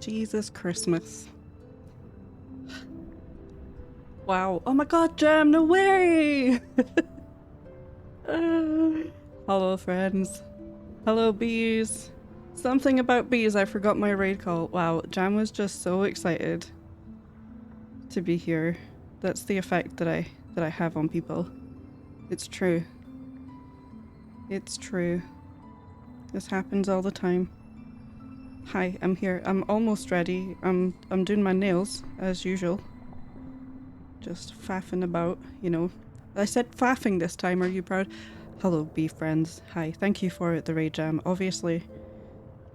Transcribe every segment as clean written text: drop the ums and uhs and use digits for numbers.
Jesus Christmas. Wow. Oh my god, Jam, no way! Hello, friends. Hello, bees. Something about bees, I forgot my raid call. Wow, Jam was just so excited to be here. That's the effect that I have on people. It's true. It's true. This happens all the time. Hi, I'm here. I'm almost ready. I'm doing my nails, as usual. Just faffing about, you know. I said faffing this time, are you proud? Hello, bee friends. Hi, thank you for the raid, Jam. Obviously,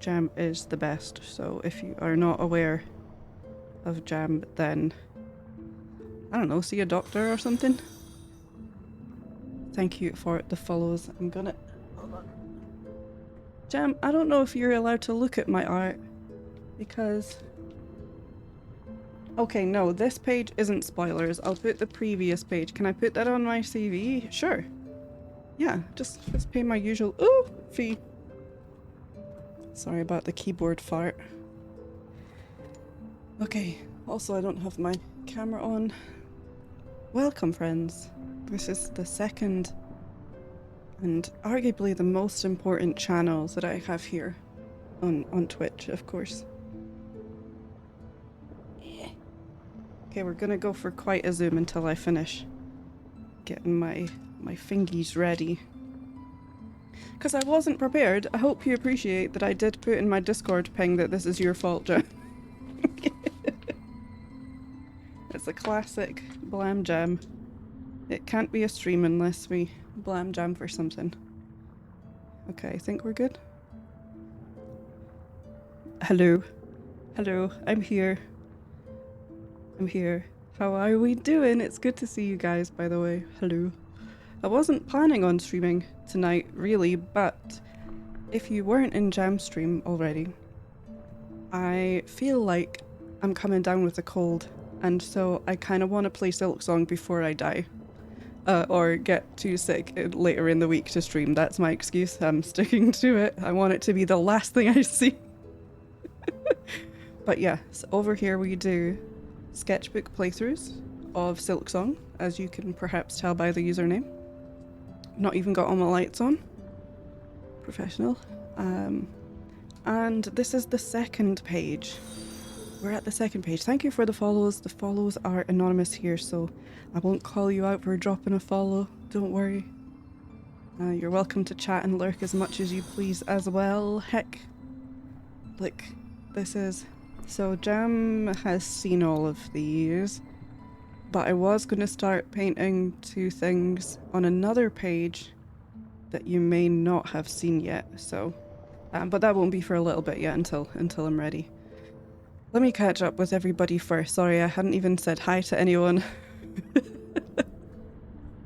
Jam is the best, so if you are not aware of Jam, then, I don't know, see a doctor or something? Thank you for the follows. I'm gonna... Hold on. Jam, I don't know if you're allowed to look at my art, because... Okay, no, this page isn't spoilers. I'll put the previous page. Can I put that on my CV? Sure. Yeah, just pay my usual fee. Sorry about the keyboard fart. Okay, also I don't have my camera on. Welcome, friends. This is the second and arguably the most important channel that I have here on Twitch, of course. Okay, we're gonna go for quite a zoom until I finish getting my fingies ready. Because I wasn't prepared. I hope you appreciate that I did put in my Discord ping that this is your fault, Jam. It's a classic blam jam. It can't be a stream unless we blam jam for something. Okay, I think we're good. Hello. Hello, I'm here. I'm here. How are we doing? It's good to see you guys, by the way. Hello. I wasn't planning on streaming tonight, really, but if you weren't in Jam stream already, I feel like I'm coming down with a cold, and so I kind of want to play Silksong before I die. Or get too sick later in the week to stream. That's my excuse. I'm sticking to it. I want it to be the last thing I see. But yeah, so over here we do sketchbook playthroughs of Silksong, as you can perhaps tell by the username. Not even got all my lights on. Professional. And this is the second page. We're at the second page. Thank you for the follows. The follows are anonymous here, so I won't call you out for dropping a follow. Don't worry. You're welcome to chat and lurk as much as you please as well. Heck. Like, this is... So Jam has seen all of these, but I was going to start painting two things on another page that you may not have seen yet, so... but that won't be for a little bit yet until I'm ready. Let me catch up with everybody first. Sorry, I hadn't even said hi to anyone.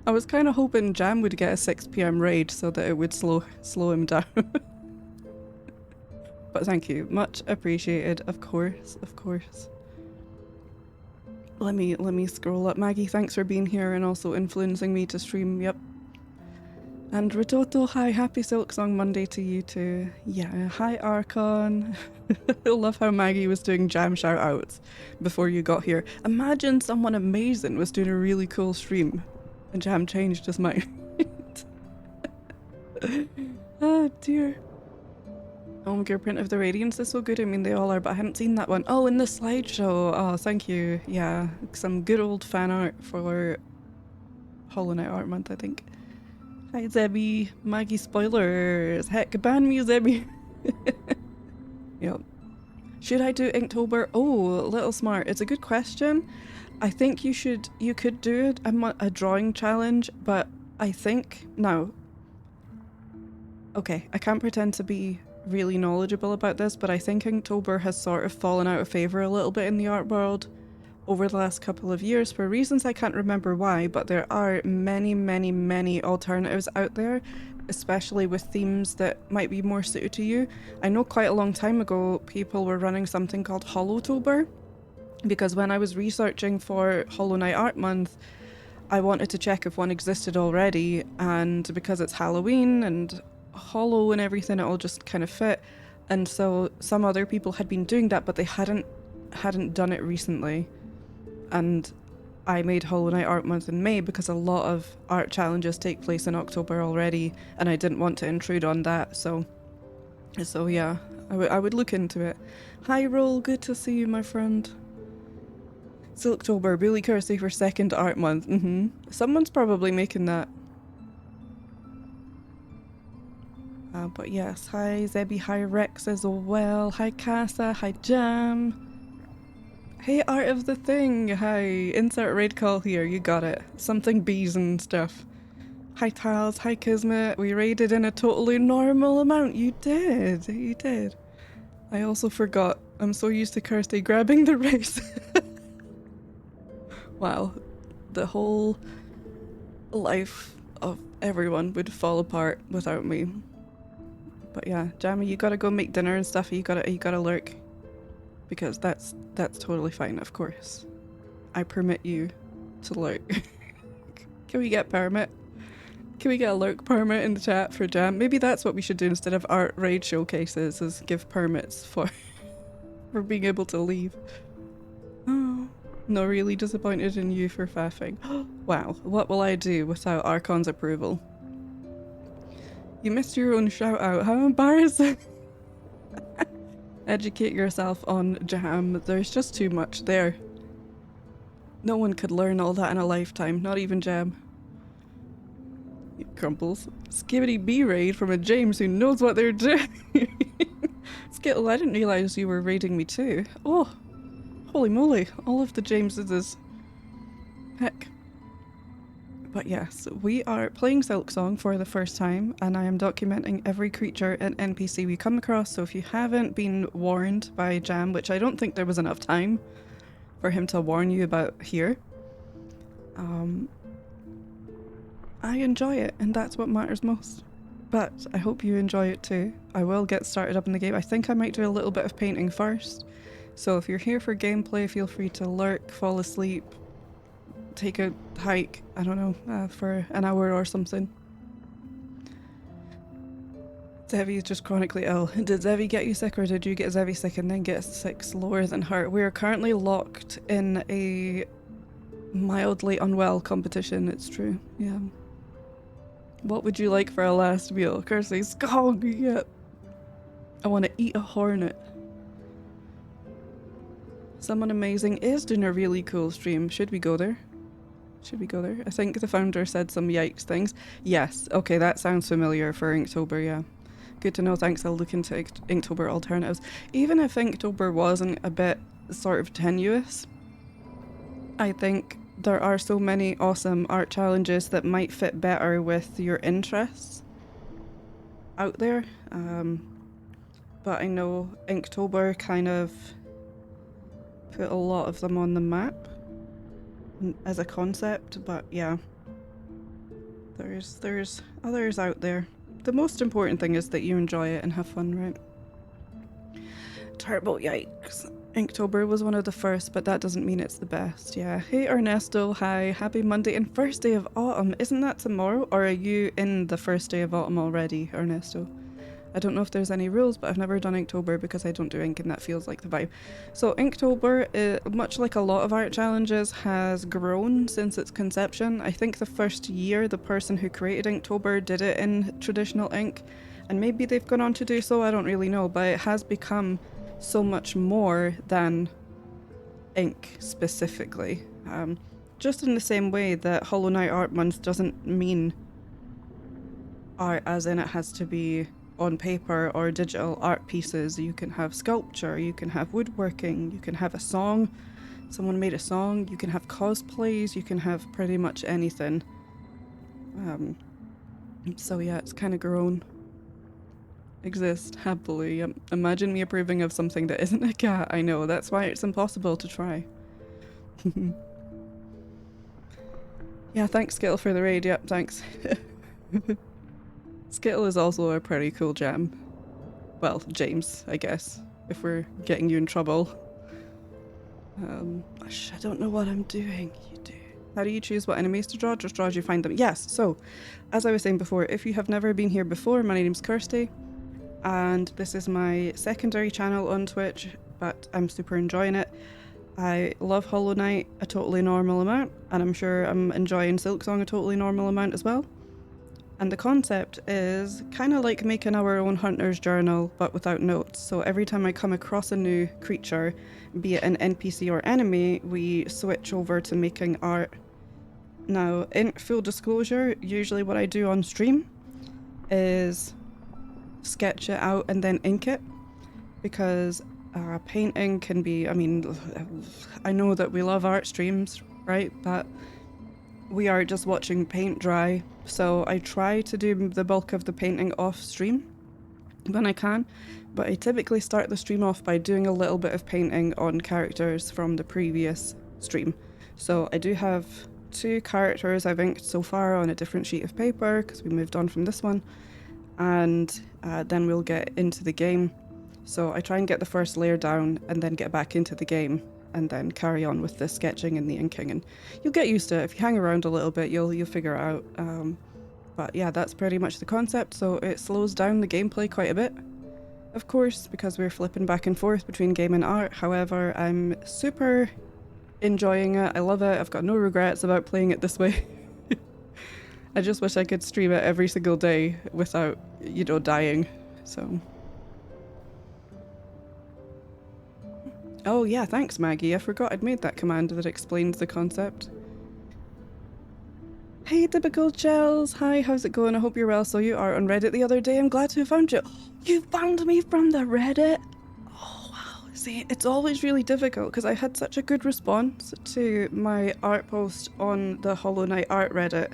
I was kind of hoping Jam would get a 6 PM raid so that it would slow him down. But thank you, much appreciated. Of course, of course. Let me scroll up. Maggie, thanks for being here and also influencing me to stream. Yep. And Ritoto, hi, happy Silksong Monday to you too. Yeah, hi Archon. I love how Maggie was doing Jam shoutouts before you got here. Imagine someone amazing was doing a really cool stream and Jam changed his mind. Oh dear. Oh, your print of the Radiance is so good. I mean, they all are, but I haven't seen that one. Oh, in the slideshow. Oh, thank you. Yeah, some good old fan art for Hollow Knight Art Month, I think. Hi, Zebby. Maggie spoilers. Heck, ban me, Zebby. Yep. Should I do Inktober? Oh, Little Smart. It's a good question. I think you could do a drawing challenge, but I think... No. Okay, I can't pretend to be really knowledgeable about this, but I think Inktober has sort of fallen out of favour a little bit in the art world over the last couple of years for reasons I can't remember why, but there are many alternatives out there, especially with themes that might be more suited to you. I know quite a long time ago people were running something called Hollowtober, because when I was researching for Hollow Knight Art Month, I wanted to check if one existed already, and because it's Halloween and Hollow and everything, it all just kind of fit. And so some other people had been doing that, but they hadn't done it recently. And I made Hollow Knight Art Month in May because a lot of art challenges take place in October already, and I didn't want to intrude on that. So yeah, I would look into it. Hi Roll, good to see you, my friend. Silktober, Billy Kirsty for second art month. Someone's probably making that. But yes, hi Zebby, hi Rex as well, hi Casa, hi Jam. Hey Art of the Thing, hi, insert raid call here, you got it. Something bees and stuff. Hi Tiles, hi Kismet, we raided in a totally normal amount. You did, you did. I also forgot, I'm so used to Kirsty grabbing the race. Wow, the whole life of everyone would fall apart without me. But yeah, Jammy, you gotta go make dinner and stuff. You gotta lurk, because that's totally fine. Of course, I permit you to lurk. Can we get permit? Can we get a lurk permit in the chat for Jam? Maybe that's what we should do instead of art raid showcases, is give permits for for being able to leave. Oh, no, really disappointed in you for faffing. Wow, what will I do without Archon's approval? You missed your own shout out, how embarrassing. Educate yourself on Jam, there's just too much there. No one could learn all that in a lifetime, not even Jam. Crumples. Skibbity B raid from a James who knows what they're doing. Skittle, I didn't realise you were raiding me too. Oh, holy moly, all of the Jameses. Heck. But yes, we are playing Silksong for the first time, and I am documenting every creature and NPC we come across, so if you haven't been warned by Jam, which I don't think there was enough time for him to warn you about here, I enjoy it, and that's what matters most. But I hope you enjoy it too. I will get started up in the game. I think I might do a little bit of painting first, so if you're here for gameplay, feel free to lurk, fall asleep, take a hike, I don't know, for an hour or something. Zevy's just chronically ill. Did Zevy get you sick, or did you get Zevy sick and then get sick slower than her? We are currently locked in a mildly unwell competition, it's true, yeah. What would you like for a last meal? Kirsty, skong, yeah. I want to eat a hornet. Someone amazing is doing a really cool stream. Should we go there? Should we go there? I think the founder said some yikes things. Yes, okay, that sounds familiar for Inktober, yeah. Good to know, thanks, I'll look into Inktober alternatives. Even if Inktober wasn't a bit sort of tenuous, I think there are so many awesome art challenges that might fit better with your interests out there. But I know Inktober kind of put a lot of them on the map as a concept, but yeah, there's others out there. The most important thing is that you enjoy it and have fun, right? Turbo yikes. Inktober was one of the first, but that doesn't mean it's the best, yeah. Hey Ernesto, hi, happy Monday and first day of autumn. Isn't that tomorrow, or are you in the first day of autumn already, Ernesto? I don't know if there's any rules, but I've never done Inktober because I don't do ink and that feels like the vibe. So Inktober, much like a lot of art challenges, has grown since its conception. I think the first year the person who created Inktober did it in traditional ink, and maybe they've gone on to do so, I don't really know, but it has become so much more than ink specifically. Just in the same way that Hollow Knight Art Month doesn't mean art as in it has to be on paper or digital art pieces. You can have sculpture, you can have woodworking, you can have a song, someone made a song, you can have cosplays, you can have pretty much anything. So yeah, it's kind of grown. Exist happily. Imagine me approving of something that isn't a cat. I know, that's why it's impossible to try. Yeah, thanks Skittle for the raid. Yep, thanks. Skittle is also a pretty cool Jam. Well, James, I guess, if we're getting you in trouble. I don't know what I'm doing. You do. How do you choose what enemies to draw? Just draw as you find them. Yes, so, as I was saying before, if you have never been here before, my name's Kirsty. and this is my secondary channel on Twitch, but I'm super enjoying it. I love Hollow Knight a totally normal amount, and I'm sure I'm enjoying Silksong a totally normal amount as well. And the concept is kind of like making our own hunter's journal, but without notes. So every time I come across a new creature, be it an NPC or enemy, we switch over to making art. Now, in full disclosure, usually what I do on stream is sketch it out and then ink it, because painting can be, I mean, I know that we love art streams, right? But we are just watching paint dry, so I try to do the bulk of the painting off stream when I can, but I typically start the stream off by doing a little bit of painting on characters from the previous stream. So I do have 2 characters I've inked so far on a different sheet of paper, because we moved on from this one, and then we'll get into the game. So I try and get the first layer down and then get back into the game and then carry on with the sketching and the inking, and you'll get used to it. If you hang around a little bit, you'll figure it out. But yeah, that's pretty much the concept, so it slows down the gameplay quite a bit, of course, because we're flipping back and forth between game and art. However, I'm super enjoying it. I love it. I've got no regrets about playing it this way. I just wish I could stream it every single day without, you know, dying, so... Oh yeah, thanks Maggie, I forgot I'd made that command that explains the concept. Hey typical Gels, hi, how's it going? I hope you're well. So you are on Reddit the other day, I'm glad to have found you. You found me from the Reddit? Oh wow, see, it's always really difficult because I had such a good response to my art post on the Hollow Knight art Reddit.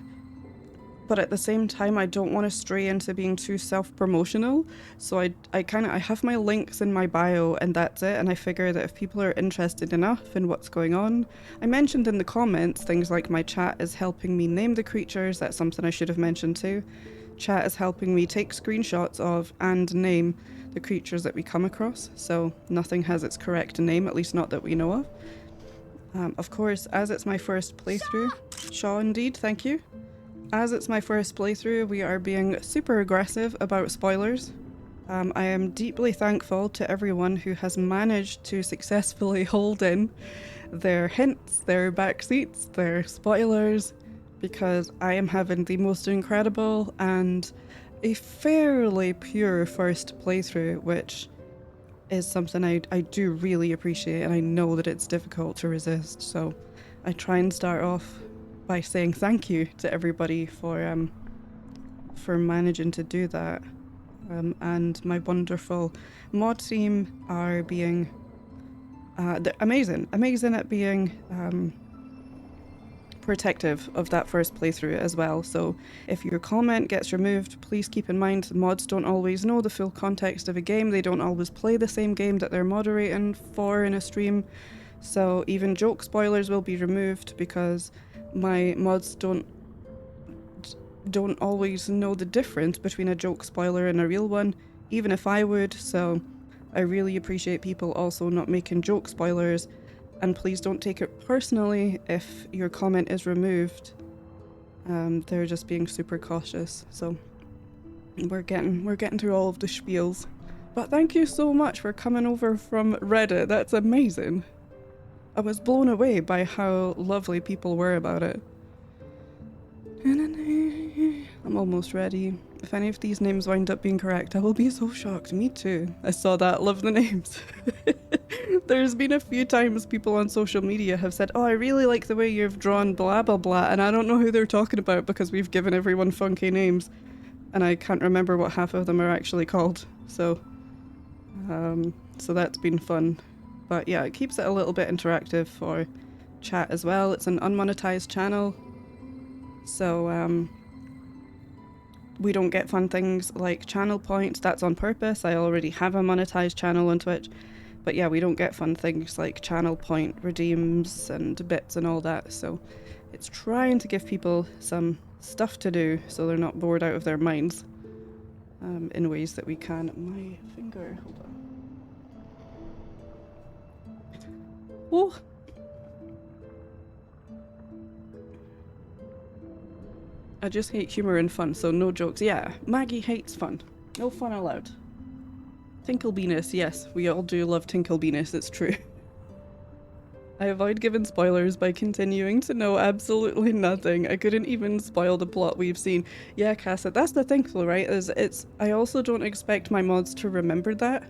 But at the same time, I don't want to stray into being too self-promotional, so I have my links in my bio and that's it, and I figure that if people are interested enough in what's going on... I mentioned in the comments things like my chat is helping me name the creatures. That's something I should have mentioned too. Chat is helping me take screenshots of and name the creatures that we come across, so nothing has its correct name, at least not that we know of. Of course, as it's my first playthrough... Shaw indeed, thank you. As it's my first playthrough, we are being super aggressive about spoilers. I am deeply thankful to everyone who has managed to successfully hold in their hints, their backseats, their spoilers, because I am having the most incredible and a fairly pure first playthrough, which is something I do really appreciate, and I know that it's difficult to resist, so I try and start off by saying thank you to everybody for managing to do that, and my wonderful mod team are being they're amazing at being protective of that first playthrough as well. So if your comment gets removed, please keep in mind the mods don't always know the full context of a game. They don't always play the same game that they're moderating for in a stream, so even joke spoilers will be removed because my mods don't always know the difference between a joke spoiler and a real one, even if I would, so I really appreciate people also not making joke spoilers, and please don't take it personally if your comment is removed. They're just being super cautious, so we're getting through all of the spiels. But thank you so much for coming over from Reddit, that's amazing. I was blown away by how lovely people were about it. I'm almost ready. If any of these names wind up being correct, I will be so shocked. Me too. I saw that. Love the names. There's been a few times people on social media have said, oh, I really like the way you've drawn blah blah blah, and I don't know who they're talking about because we've given everyone funky names, and I can't remember what half of them are actually called. So that's been fun. But yeah, it keeps it a little bit interactive for chat as well. It's an unmonetized channel, so we don't get fun things like channel points. That's on purpose. I already have a monetized channel on Twitch, but yeah, we don't get fun things like channel point redeems and bits and all that, so it's trying to give people some stuff to do so they're not bored out of their minds in ways that we can. My finger, hold on. Oh. I just hate humor and fun, so no jokes. Yeah, Maggie hates fun. No fun allowed. Tinklebeeness, yes, we all do love Tinklebeeness, it's true. I avoid giving spoilers by continuing to know absolutely nothing. I couldn't even spoil the plot we've seen. Yeah, Casa, that's the thing though, right? I also don't expect my mods to remember that.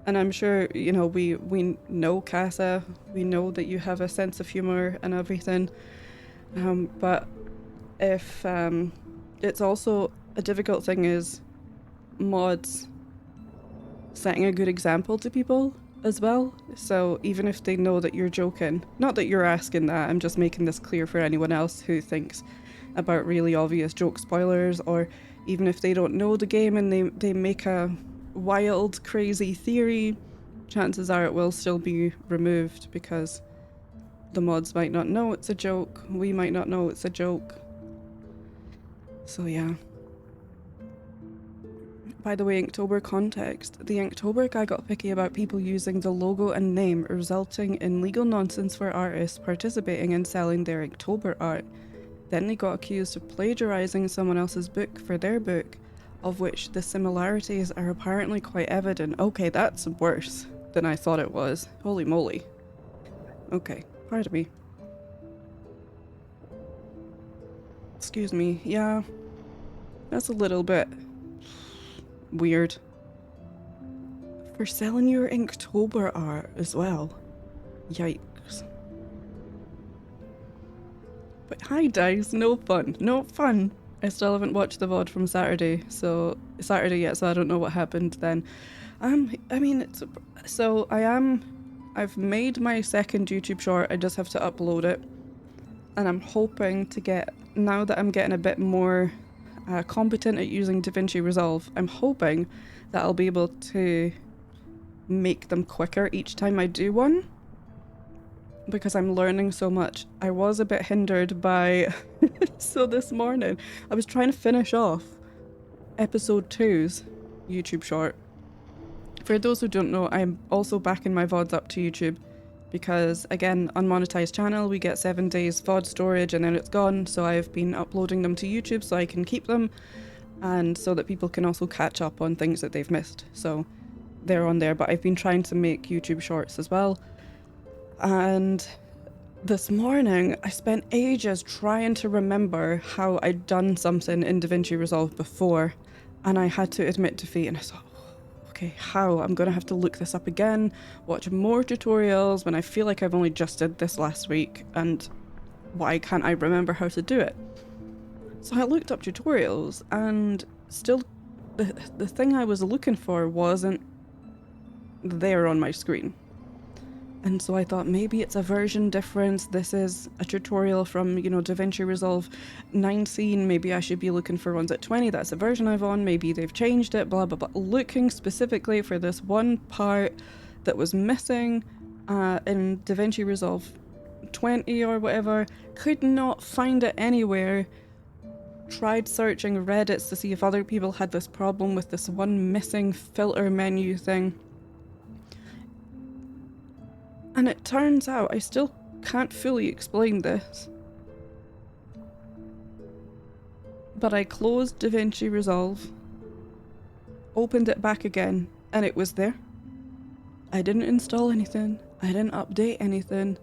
And I'm sure, you know, we know Casa, we know that you have a sense of humor and everything. But if it's also a difficult thing is mods setting a good example to people as well. So even if they know that you're joking, not that you're asking that, I'm just making this clear for anyone else who thinks about really obvious joke spoilers, or even if they don't know the game and they make a wild, crazy theory, chances are it will still be removed because the mods might not know it's a joke, we might not know it's a joke. So yeah. By the way, Inktober context. The Inktober guy got picky about people using the logo and name, resulting in legal nonsense for artists participating in selling their Inktober art. Then they got accused of plagiarizing someone else's book for their book, of which the similarities are apparently quite evident. Okay, that's worse than I thought it was. Holy moly. Okay, pardon me. Excuse me, yeah. That's a little bit weird. For selling your Inktober art as well. Yikes. But hi Dice, no fun. No fun. I still haven't watched the VOD from Saturday yet, so I don't know what happened then. I've made my second YouTube short, I just have to upload it. And I'm hoping to get, now that I'm getting a bit more competent at using DaVinci Resolve, I'm hoping that I'll be able to make them quicker each time I do one, because I'm learning so much. I was a bit hindered by so this morning I was trying to finish off episode 2's YouTube short. For those who don't know, I'm also backing my VODs up to YouTube because, again, unmonetized channel, we get 7 days VOD storage and then it's gone, so I've been uploading them to YouTube so I can keep them, and so that people can also catch up on things that they've missed. So they're on there, but I've been trying to make YouTube shorts as well. And this morning I spent ages trying to remember how I'd done something in DaVinci Resolve before, and I had to admit defeat, and I thought, okay, how? I'm gonna have to look this up again, watch more tutorials when I feel like I've only just did this last week, and why can't I remember how to do it? So I looked up tutorials, and still the thing I was looking for wasn't there on my screen. And so I thought maybe it's a version difference. This is a tutorial from, you know, DaVinci Resolve 19. Maybe I should be looking for ones at 20. That's the version I'm on. Maybe they've changed it, blah, blah, blah. Looking specifically for this one part that was missing in DaVinci Resolve 20 or whatever. Could not find it anywhere. Tried searching Reddits to see if other people had this problem with this one missing filter menu thing. And it turns out I still can't fully explain this. But I closed DaVinci Resolve, opened it back again, and it was there. I didn't install anything, I didn't update anything,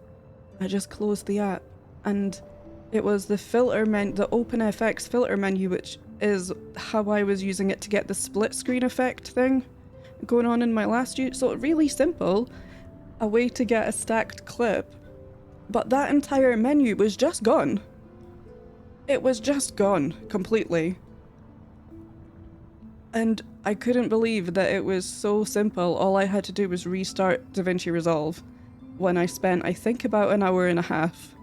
I just closed the app. And it was the filter menu, the OpenFX filter menu, which is how I was using it to get the split screen effect thing going on in my last use. So really simple. A way to get a stacked clip, but that entire menu was just gone. It was just gone completely. And I couldn't believe that it was so simple. All I had to do was restart DaVinci Resolve, when I spent, I think, about an hour and a half.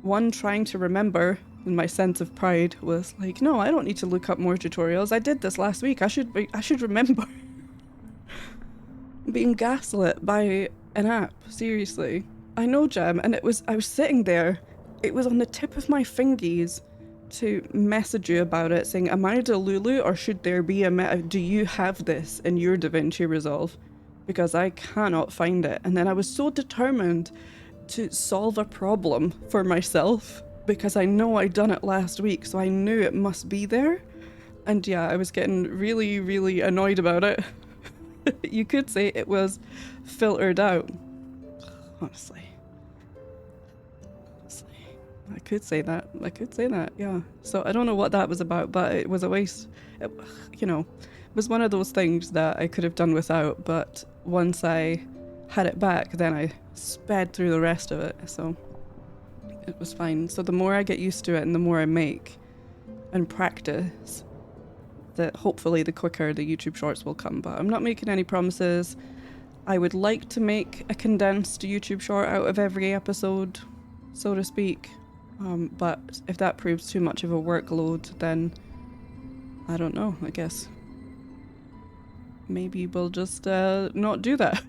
One, trying to remember, and my sense of pride was like, no, I don't need to look up more tutorials. I did this last week. I should remember. Being gaslit by an app, seriously. I know, Jam, and I was sitting there, it was on the tip of my fingies to message you about it, saying, am I Delulu, or should there be do you have this in your DaVinci Resolve? Because I cannot find it. And then I was so determined to solve a problem for myself, because I know I'd done it last week, so I knew it must be there. And yeah, I was getting really, really annoyed about it. You could say it was filtered out. Honestly. I could say that. I could say that, yeah. So I don't know what that was about, but it was a waste. It, you know, it was one of those things that I could have done without, but once I had it back, then I sped through the rest of it, so it was fine. So the more I get used to it and the more I make and practice, that hopefully the quicker the YouTube shorts will come, but I'm not making any promises. I would like to make a condensed YouTube short out of every episode, so to speak. But if that proves too much of a workload, then I don't know, I guess. Maybe we'll just not do that.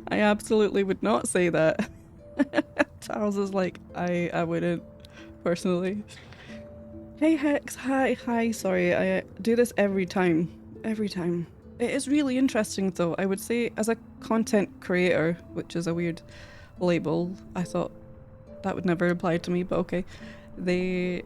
I absolutely would not say that. Charles is like, I wouldn't, personally. Hey Hex, hi, sorry, I do this every time. It is really interesting though, I would say as a content creator, which is a weird label, I thought that would never apply to me, but okay. The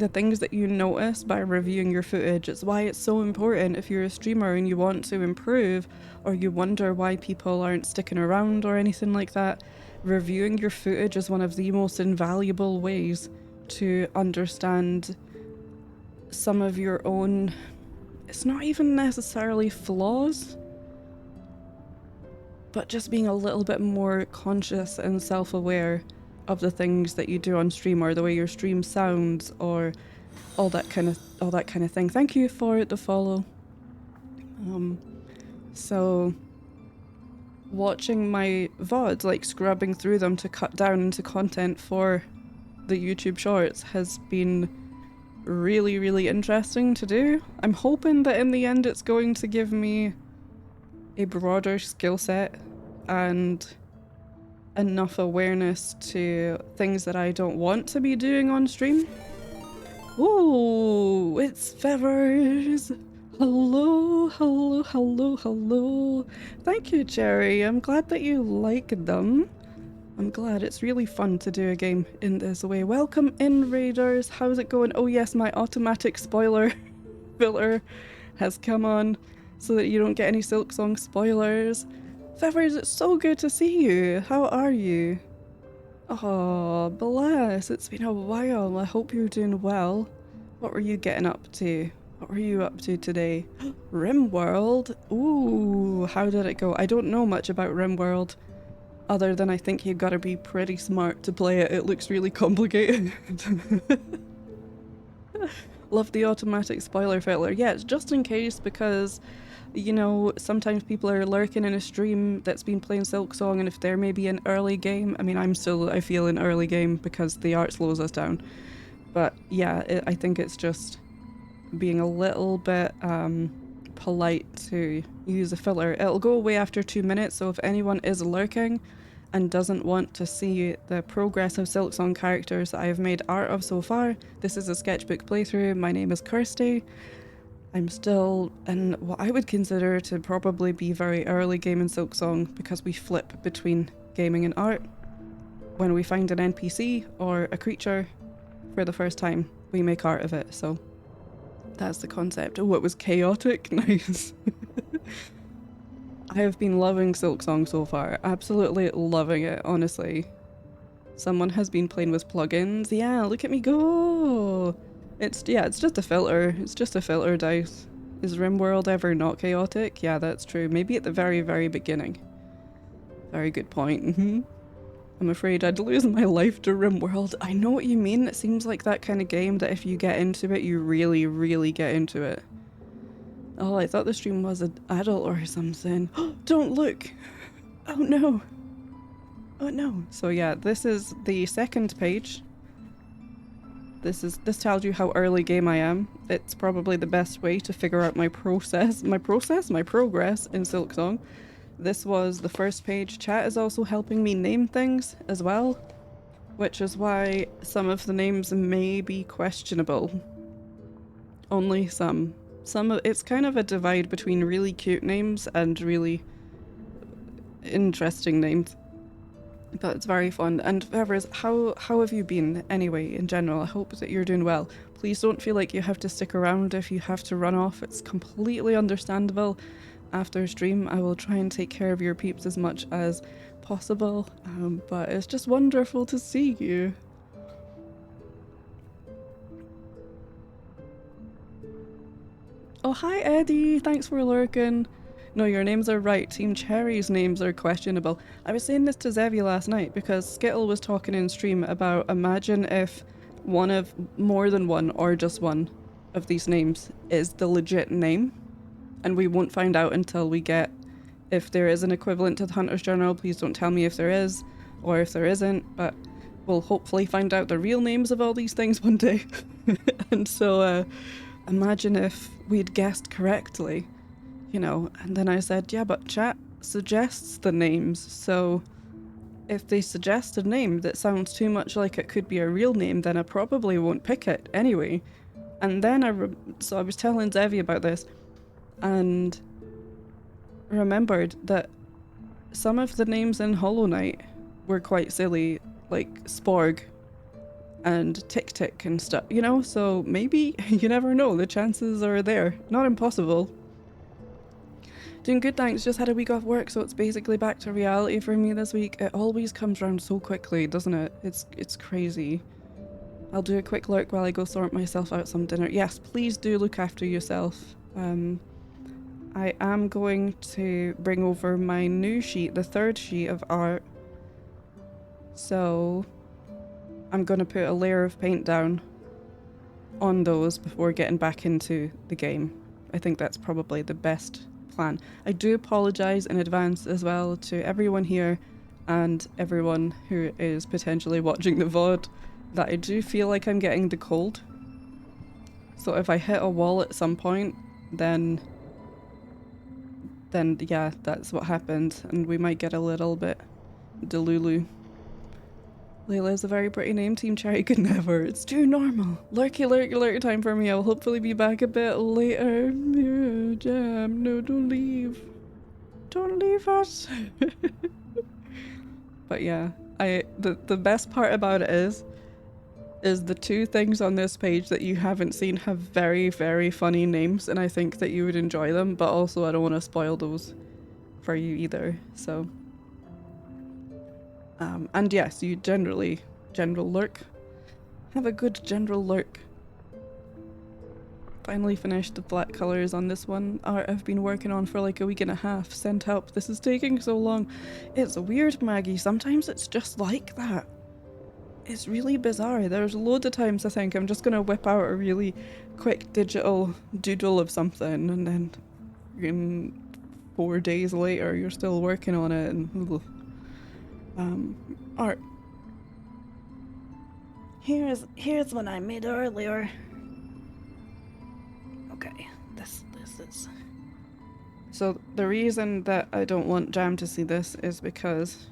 things that you notice by reviewing your footage, it's why it's so important if you're a streamer and you want to improve, or you wonder why people aren't sticking around or anything like that. Reviewing your footage is one of the most invaluable ways to understand some of your own, it's not even necessarily flaws, but just being a little bit more conscious and self-aware of the things that you do on stream, or the way your stream sounds, or all that kind of thing. Thank you for the follow. So watching my VODs, like scrubbing through them to cut down into content for the YouTube shorts, has been really, really interesting to do. I'm hoping that in the end it's going to give me a broader skill set and enough awareness to things that I don't want to be doing on stream. Ooh, it's Feathers! Hello. Thank you, Jerry. I'm glad that you like them. I'm glad. It's really fun to do a game in this way. Welcome in, Raiders. How's it going? Oh yes, my automatic spoiler filter has come on so that you don't get any Silksong spoilers. Feathers, it's so good to see you. How are you? Oh, bless. It's been a while. I hope you're doing well. What were you getting up to? What were you up to today? RimWorld? Ooh, how did it go? I don't know much about RimWorld, other than I think you've got to be pretty smart to play it. It looks really complicated. Love the automatic spoiler filter. Yeah, it's just in case, because you know, sometimes people are lurking in a stream that's been playing Silksong, and if they're maybe in early game, I mean, I feel in early game because the art slows us down. But yeah, I think it's just being a little bit polite to use a filler. It'll go away after 2 minutes, so if anyone is lurking and doesn't want to see the progress of Silksong characters that I've made art of so far, this is a sketchbook playthrough. My name is Kirsty. I'm still in what I would consider to probably be very early game in Silksong, because we flip between gaming and art. When we find an NPC or a creature for the first time, we make art of it, so that's the concept. Oh, it was chaotic? Nice. I have been loving Silksong so far. Absolutely loving it, honestly. Someone has been playing with plugins. Yeah, look at me go! It's just a filter. It's just a filter dice. Is RimWorld ever not chaotic? Yeah, that's true. Maybe at the very, very beginning. Very good point. I'm afraid I'd lose my life to RimWorld. I know what you mean. It seems like that kind of game that if you get into it, you really, really get into it. Oh, I thought the stream was an adult or something. Don't look! Oh no! Oh no! So yeah, this is the second page. This tells you how early game I am. It's probably the best way to figure out my progress in Silksong. This was the first page. Chat is also helping me name things as well, which is why some of the names may be questionable. Only some. It's kind of a divide between really cute names and really interesting names. But it's very fun. And Fevers, how have you been anyway in general? I hope that you're doing well. Please don't feel like you have to stick around if you have to run off. It's completely understandable. After stream, I will try and take care of your peeps as much as possible. But it's just wonderful to see you. Oh, hi Eddie, thanks for lurking. No, your names are right. Team Cherry's names are questionable. I was saying this to Zevi last night because Skittle was talking in stream about imagine if one of more than one or just one of these names is the legit name, and we won't find out until we get if there is an equivalent to the Hunter's Journal. Please don't tell me if there is or if there isn't, but we'll hopefully find out the real names of all these things one day. And so imagine if we'd guessed correctly. You know, and then I said, yeah, but chat suggests the names, so if they suggest a name that sounds too much like it could be a real name, then I probably won't pick it anyway. And then so I was telling Zevi about this, and remembered that some of the names in Hollow Knight were quite silly, like Sporg and Tick Tick and stuff, you know, so maybe, you never know, the chances are there. Not impossible. Doing good, thanks. Just had a week off work, so it's basically back to reality for me this week. It always comes round so quickly, doesn't it? It's crazy. I'll do a quick lurk while I go sort myself out some dinner. Yes, please do look after yourself. I am going to bring over my new sheet, the third sheet of art. So I'm going to put a layer of paint down on those before getting back into the game. I think that's probably the best plan. I do apologise in advance as well to everyone here and everyone who is potentially watching the VOD that I do feel like I'm getting the cold. So if I hit a wall at some point, then yeah, that's what happened, and we might get a little bit delulu. Layla is a very pretty name. Team Cherry could never. It's too normal. Lurky time for me. I'll hopefully be back a bit later. Yeah, Jam. No, don't leave. Don't leave us. But yeah, the best part about it is the two things on this page that you haven't seen have very, very funny names, and I think that you would enjoy them, but also I don't want to spoil those for you either, so... and yes, you general lurk. Have a good general lurk. Finally finished the black colours on this one. Art I've been working on for like a week and a half. Sent help. This is taking so long. It's weird, Maggie. Sometimes it's just like that. It's really bizarre. There's loads of times I think I'm just gonna whip out a really quick digital doodle of something, and then in 4 days later you're still working on it, and art. Here's what I made earlier. Okay, this is... So the reason that I don't want Jam to see this is because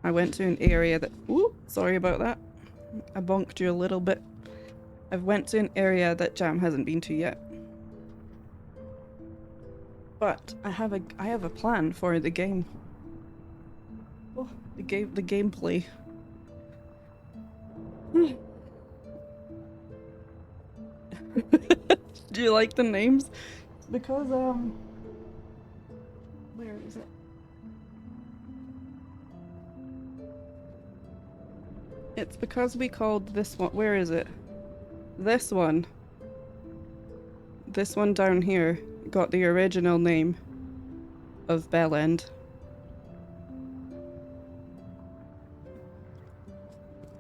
I went to an area that... Ooh, sorry about that. I bonked you a little bit. I went to an area that Jam hasn't been to yet. But I have a plan for the game. Oh, the gameplay. Do you like the names? Because where is it? It's because we called this one, where is it? This one down here got the original name of Bellend.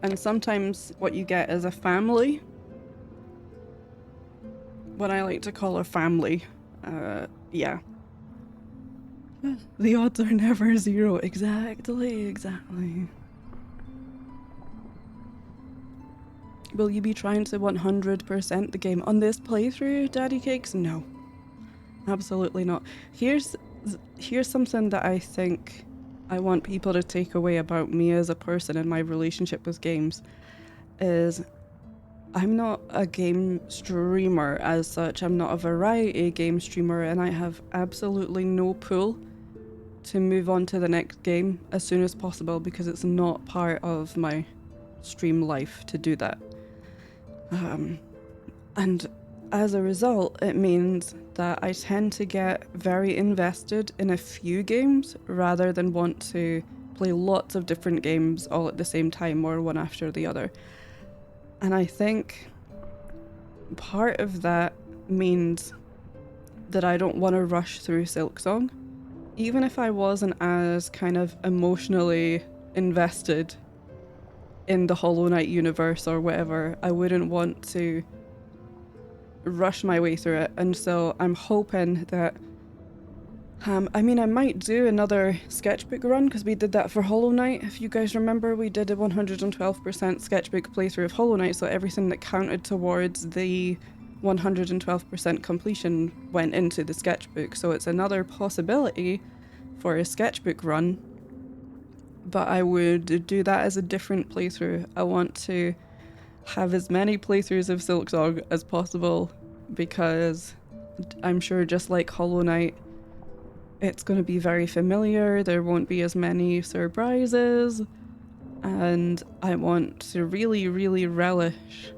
And sometimes what you get is a family. What I like to call a family. Yeah. The odds are never zero. Exactly. Will you be trying to 100% the game on this playthrough, Daddy Cakes? No. Absolutely not. Here's something that I think I want people to take away about me as a person and my relationship with games is I'm not a game streamer as such. I'm not a variety game streamer, and I have absolutely no pull to move on to the next game as soon as possible because it's not part of my stream life to do that. And as a result, it means that I tend to get very invested in a few games rather than want to play lots of different games all at the same time or one after the other. And I think part of that means that I don't want to rush through Silksong. Even if I wasn't as kind of emotionally invested in the Hollow Knight universe or whatever, I wouldn't want to rush my way through it. And so I'm hoping that I mean, I might do another sketchbook run because we did that for Hollow Knight. If you guys remember, we did a 112% sketchbook playthrough of Hollow Knight, so everything that counted towards the 112% completion went into the sketchbook. So it's another possibility for a sketchbook run, but I would do that as a different playthrough. I want to have as many playthroughs of Silksong as possible because I'm sure just like Hollow Knight, it's going to be very familiar, there won't be as many surprises, and I want to really, really relish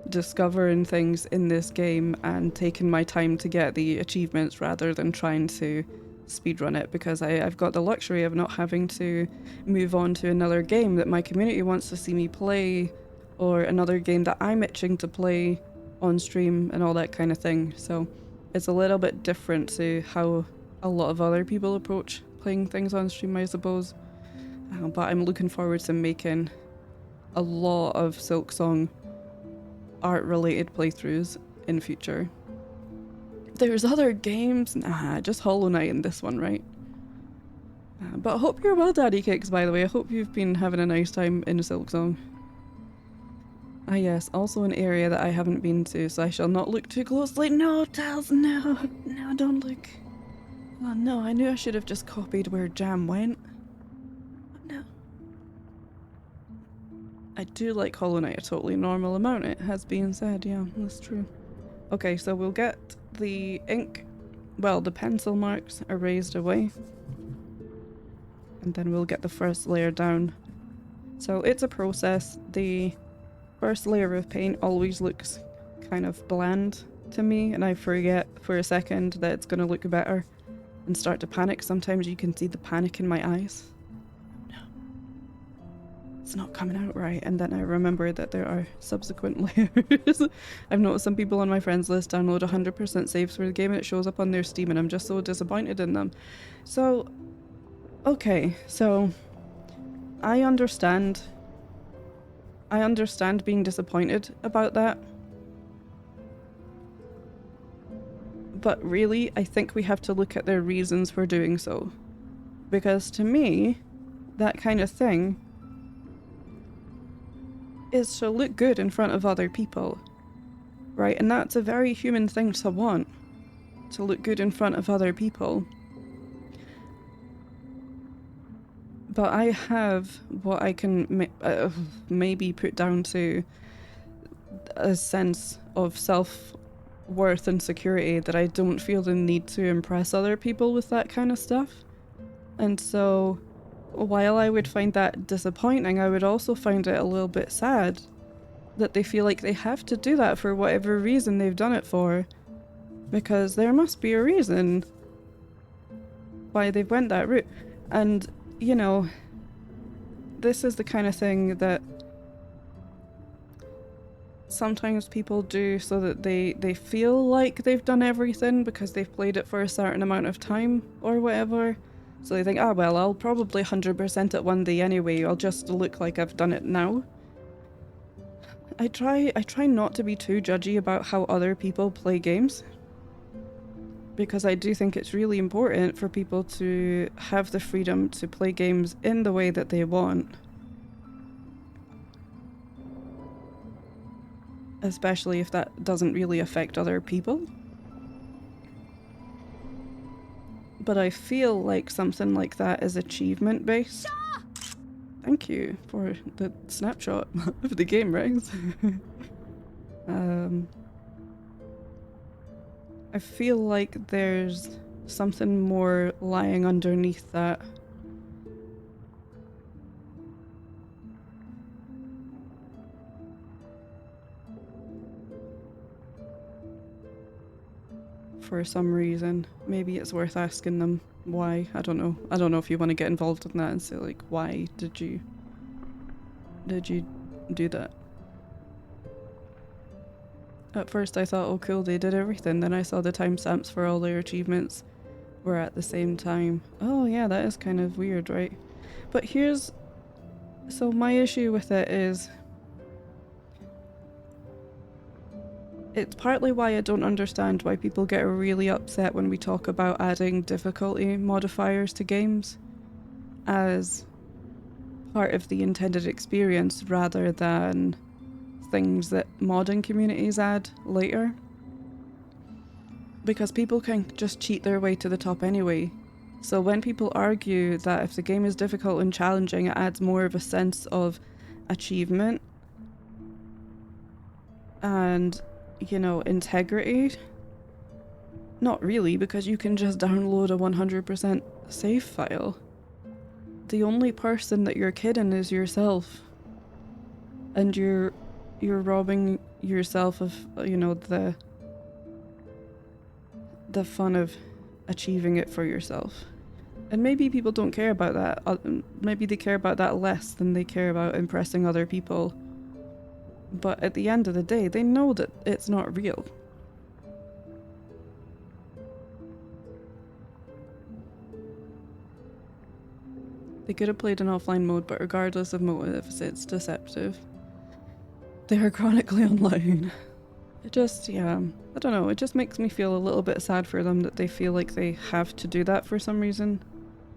discovering things in this game and taking my time to get the achievements rather than trying to speedrun it, because I've got the luxury of not having to move on to another game that my community wants to see me play, or another game that I'm itching to play on stream and all that kind of thing. So it's a little bit different to how a lot of other people approach playing things on stream, I suppose. But I'm looking forward to making a lot of Silksong art-related playthroughs in future. There's other games? Nah, just Hollow Knight in this one, right? But I hope you're well, Daddy Kicks, by the way. I hope you've been having a nice time in Silksong. Ah yes, also an area that I haven't been to, so I shall not look too closely. No, Tals, no, don't look. Oh no, I knew I should have just copied where Jam went. No. I do like Hollow Knight a totally normal amount, it has been said, yeah, that's true. Okay, so we'll get the ink, well, the pencil marks erased away. And then we'll get the first layer down. So it's a process. The first layer of paint always looks kind of bland to me, and I forget for a second that it's going to look better and start to panic. Sometimes you can see the panic in my eyes. No. It's not coming out right. And then I remember that there are subsequent layers. I've noticed some people on my friends list download 100% saves for the game and it shows up on their Steam, and I'm just so disappointed in them. So, okay, so I understand being disappointed about that. But really, I think we have to look at their reasons for doing so. Because to me, that kind of thing is to look good in front of other people. Right? And that's a very human thing to want. To look good in front of other people. But I have what I can maybe put down to a sense of self-worth and security that I don't feel the need to impress other people with that kind of stuff. And so, while I would find that disappointing, I would also find it a little bit sad that they feel like they have to do that for whatever reason they've done it for. Because there must be a reason why they've went that route. And you know, this is the kind of thing that sometimes people do so that they feel like they've done everything because they've played it for a certain amount of time or whatever. So they think, ah well, I'll probably 100% it one day anyway, I'll just look like I've done it now. I try not to be too judgy about how other people play games, because I do think it's really important for people to have the freedom to play games in the way that they want. Especially if that doesn't really affect other people. But I feel like something like that is achievement based. Thank you for the snapshot of the game, Rex. I feel like there's something more lying underneath that. For some reason. Maybe it's worth asking them why. I don't know. I don't know if you want to get involved in that and say like, why did you do that? At first I thought, oh cool, they did everything. Then I saw the timestamps for all their achievements were at the same time. Oh yeah, that is kind of weird, right? But so my issue with it is, it's partly why I don't understand why people get really upset when we talk about adding difficulty modifiers to games as part of the intended experience rather than things that modding communities add later. Because people can just cheat their way to the top anyway. So when people argue that if the game is difficult and challenging, it adds more of a sense of achievement and, you know, integrity. Not really, because you can just download a 100% save file. The only person that you're kidding is yourself. And you're robbing yourself of, you know, the fun of achieving it for yourself. And maybe people don't care about that. Maybe they care about that less than they care about impressing other people. But at the end of the day, they know that it's not real. They could have played in offline mode, but regardless of motives, it's deceptive. They are chronically online. It just, yeah, I don't know, it just makes me feel a little bit sad for them that they feel like they have to do that for some reason.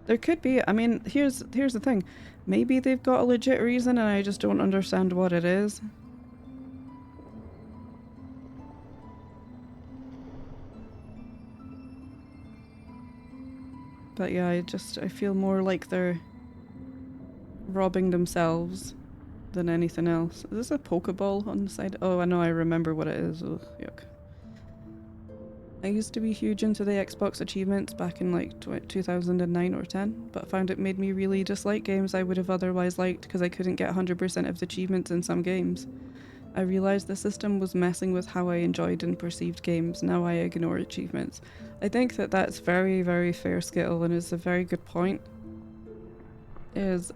There could be, I mean, here's the thing. Maybe they've got a legit reason and I just don't understand what it is. But yeah, I feel more like they're robbing themselves than anything else. Is this a Pokeball on the side? Oh, I know, I remember what it is. Ugh, yuck. I used to be huge into the Xbox achievements back in like 2009 or 10, but found it made me really dislike games I would have otherwise liked because I couldn't get 100% of the achievements in some games. I realised the system was messing with how I enjoyed and perceived games. Now I ignore achievements. I think that that's very, very fair, Skittle, and is a very good point. Is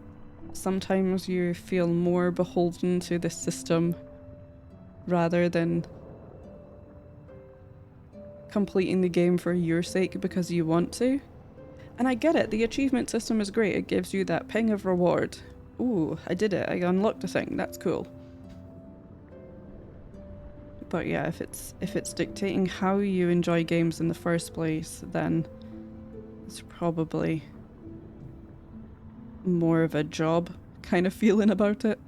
sometimes you feel more beholden to the system rather than completing the game for your sake because you want to. And I get it, the achievement system is great, it gives you that ping of reward. Ooh, I did it, I unlocked a thing, that's cool. But yeah, if it's dictating how you enjoy games in the first place, then it's probably more of a job kind of feeling about it.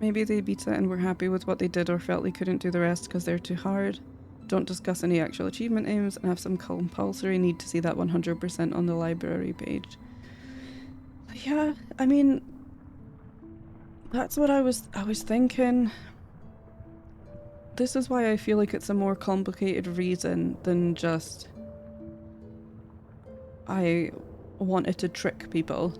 Maybe they beat it and were happy with what they did or felt they couldn't do the rest because they're too hard. Don't discuss any actual achievement aims and have some compulsory need to see that 100% on the library page. Yeah, I mean, that's what I was thinking. This is why I feel like it's a more complicated reason than just I wanted to trick people.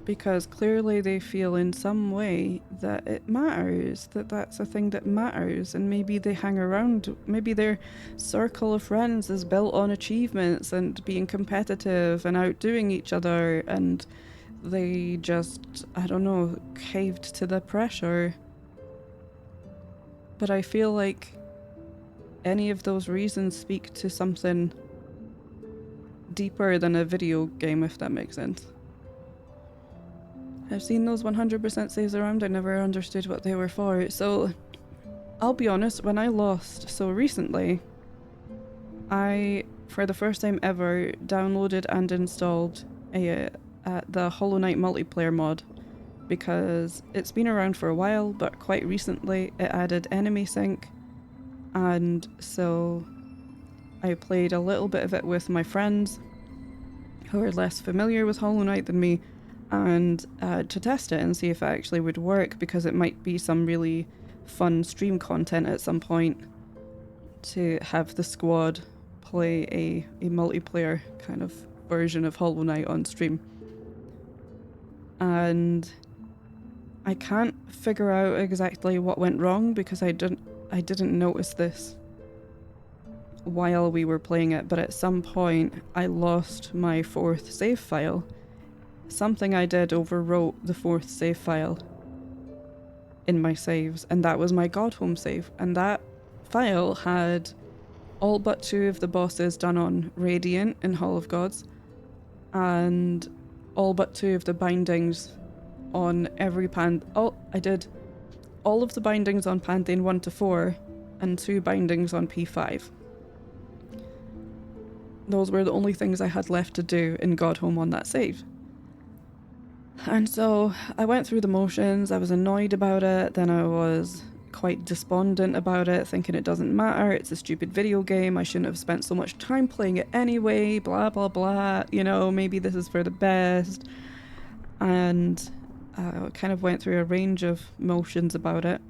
Because clearly they feel in some way that it matters, that that's a thing that matters, and maybe they hang around, maybe their circle of friends is built on achievements and being competitive and outdoing each other, and they just, I don't know, caved to the pressure. But I feel like any of those reasons speak to something deeper than a video game, if that makes sense. I've seen those 100% saves around, I never understood what they were for. So, I'll be honest, when I lost so recently, I, for the first time ever, downloaded and installed the Hollow Knight multiplayer mod, because it's been around for a while, but quite recently it added enemy sync, and so I played a little bit of it with my friends who are less familiar with Hollow Knight than me, and to test it and see if it actually would work, because it might be some really fun stream content at some point to have the squad play a multiplayer kind of version of Hollow Knight on stream. And I can't figure out exactly what went wrong because I didn't notice this while we were playing it, but at some point I lost my 4th save file. Something I did overwrote the 4th save file in my saves, and that was my God Home save, and that file had all but 2 of the bosses done on Radiant in Hall of Gods, and all but 2 of the bindings on every I did all of the bindings on Pantheon 1 to 4 and 2 bindings on P5. Those were the only things I had left to do in God Home on that save. And so I went through the motions, I was annoyed about it, then I was quite despondent about it, thinking it doesn't matter, it's a stupid video game, I shouldn't have spent so much time playing it anyway, blah blah blah, you know, maybe this is for the best. And I kind of went through a range of motions about it.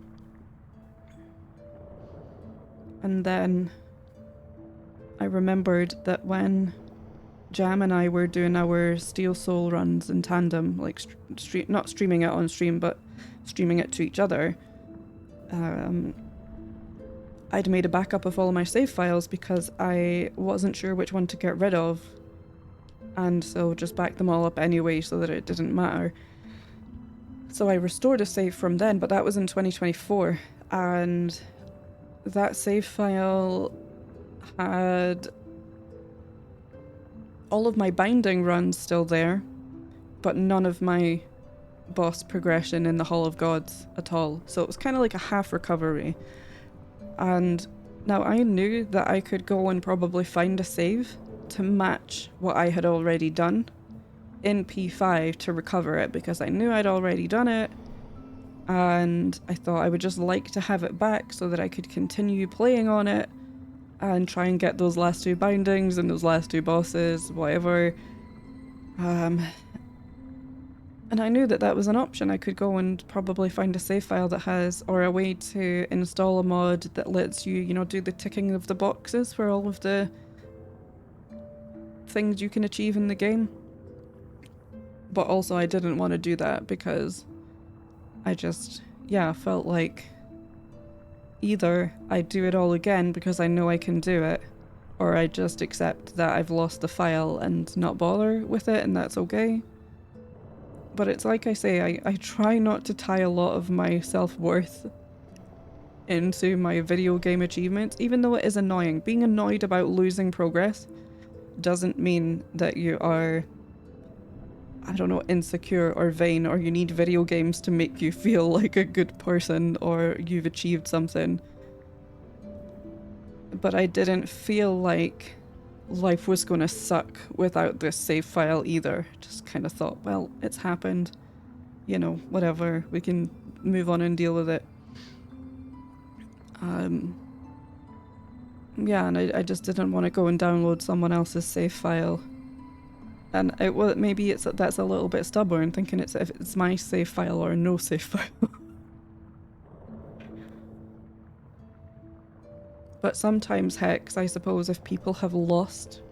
And then I remembered that when Jam and I were doing our Steel Soul runs in tandem, like not streaming it on stream, but streaming it to each other, I'd made a backup of all of my save files because I wasn't sure which one to get rid of, and so just backed them all up anyway so that it didn't matter. So I restored a save from then, but that was in 2024, and that save file had all of my binding runs still there, but none of my boss progression in the Hall of Gods at all. So it was kind of like a half recovery. And now I knew that I could go and probably find a save to match what I had already done in P5 to recover it, because I knew I'd already done it, and I thought I would just like to have it back so that I could continue playing on it and try and get those last 2 bindings and those last 2 bosses, whatever. And I knew that that was an option. I could go and probably find a save file that has, or a way to install a mod that lets you, you know, do the ticking of the boxes for all of the things you can achieve in the game. But also I didn't want to do that because I just, felt like either I do it all again because I know I can do it, or I just accept that I've lost the file and not bother with it, and that's okay. But it's like I say, I try not to tie a lot of my self-worth into my video game achievements, even though it is annoying. Being annoyed about losing progress doesn't mean that you are, I don't know, insecure or vain, or you need video games to make you feel like a good person or you've achieved something. But I didn't feel like life was gonna suck without this save file either. Just kind of thought, well, it's happened, you know, whatever, we can move on and deal with it. Yeah, and I just didn't want to go and download someone else's save file. And maybe that's a little bit stubborn, thinking if it's my save file or no save file. But sometimes, hex, I suppose, if people have lost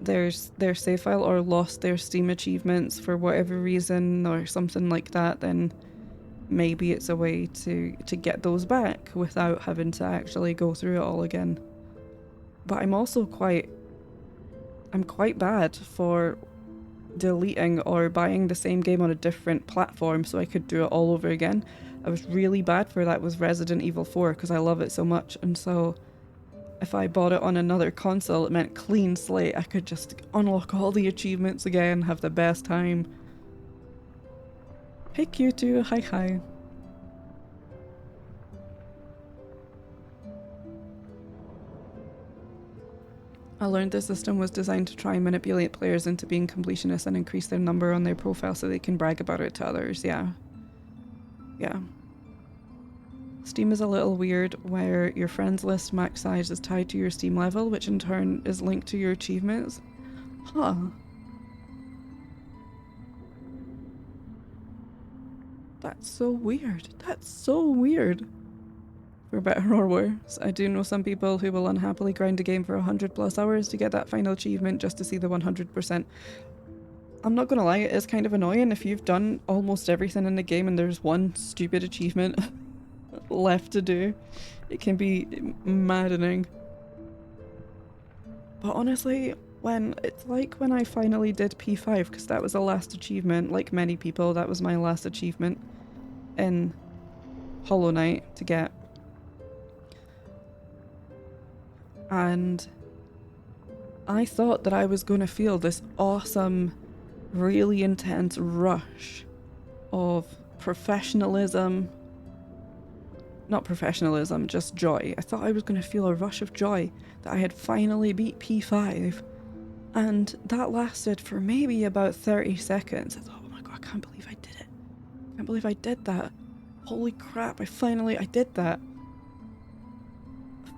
their save file or lost their Steam achievements for whatever reason or something like that, then maybe it's a way to get those back without having to actually go through it all again. But I'm also quite bad for deleting or buying the same game on a different platform so I could do it all over again. I was really bad for that with Resident Evil 4 because I love it so much, and so if I bought it on another console, it meant clean slate. I could just unlock all the achievements again, have the best time. Hey Q2, hi. I learned the system was designed to try and manipulate players into being completionists and increase their number on their profile so they can brag about it to others. Yeah. Steam is a little weird where your friends list max size is tied to your Steam level, which in turn is linked to your achievements. Huh. That's so weird. for better or worse. I do know some people who will unhappily grind a game for 100+ hours to get that final achievement just to see the 100%. I'm not gonna lie, it is kind of annoying if you've done almost everything in the game and there's one stupid achievement left to do. It can be maddening. But honestly, it's like when I finally did P5, because that was the last achievement, like many people, that was my last achievement in Hollow Knight to get. And I thought that I was going to feel this awesome, really intense rush of professionalism. Not professionalism, just joy. I thought I was going to feel a rush of joy that I had finally beat P5. And that lasted for maybe about 30 seconds. I thought, oh my god, I can't believe I did it. I can't believe I did that. Holy crap, I did that.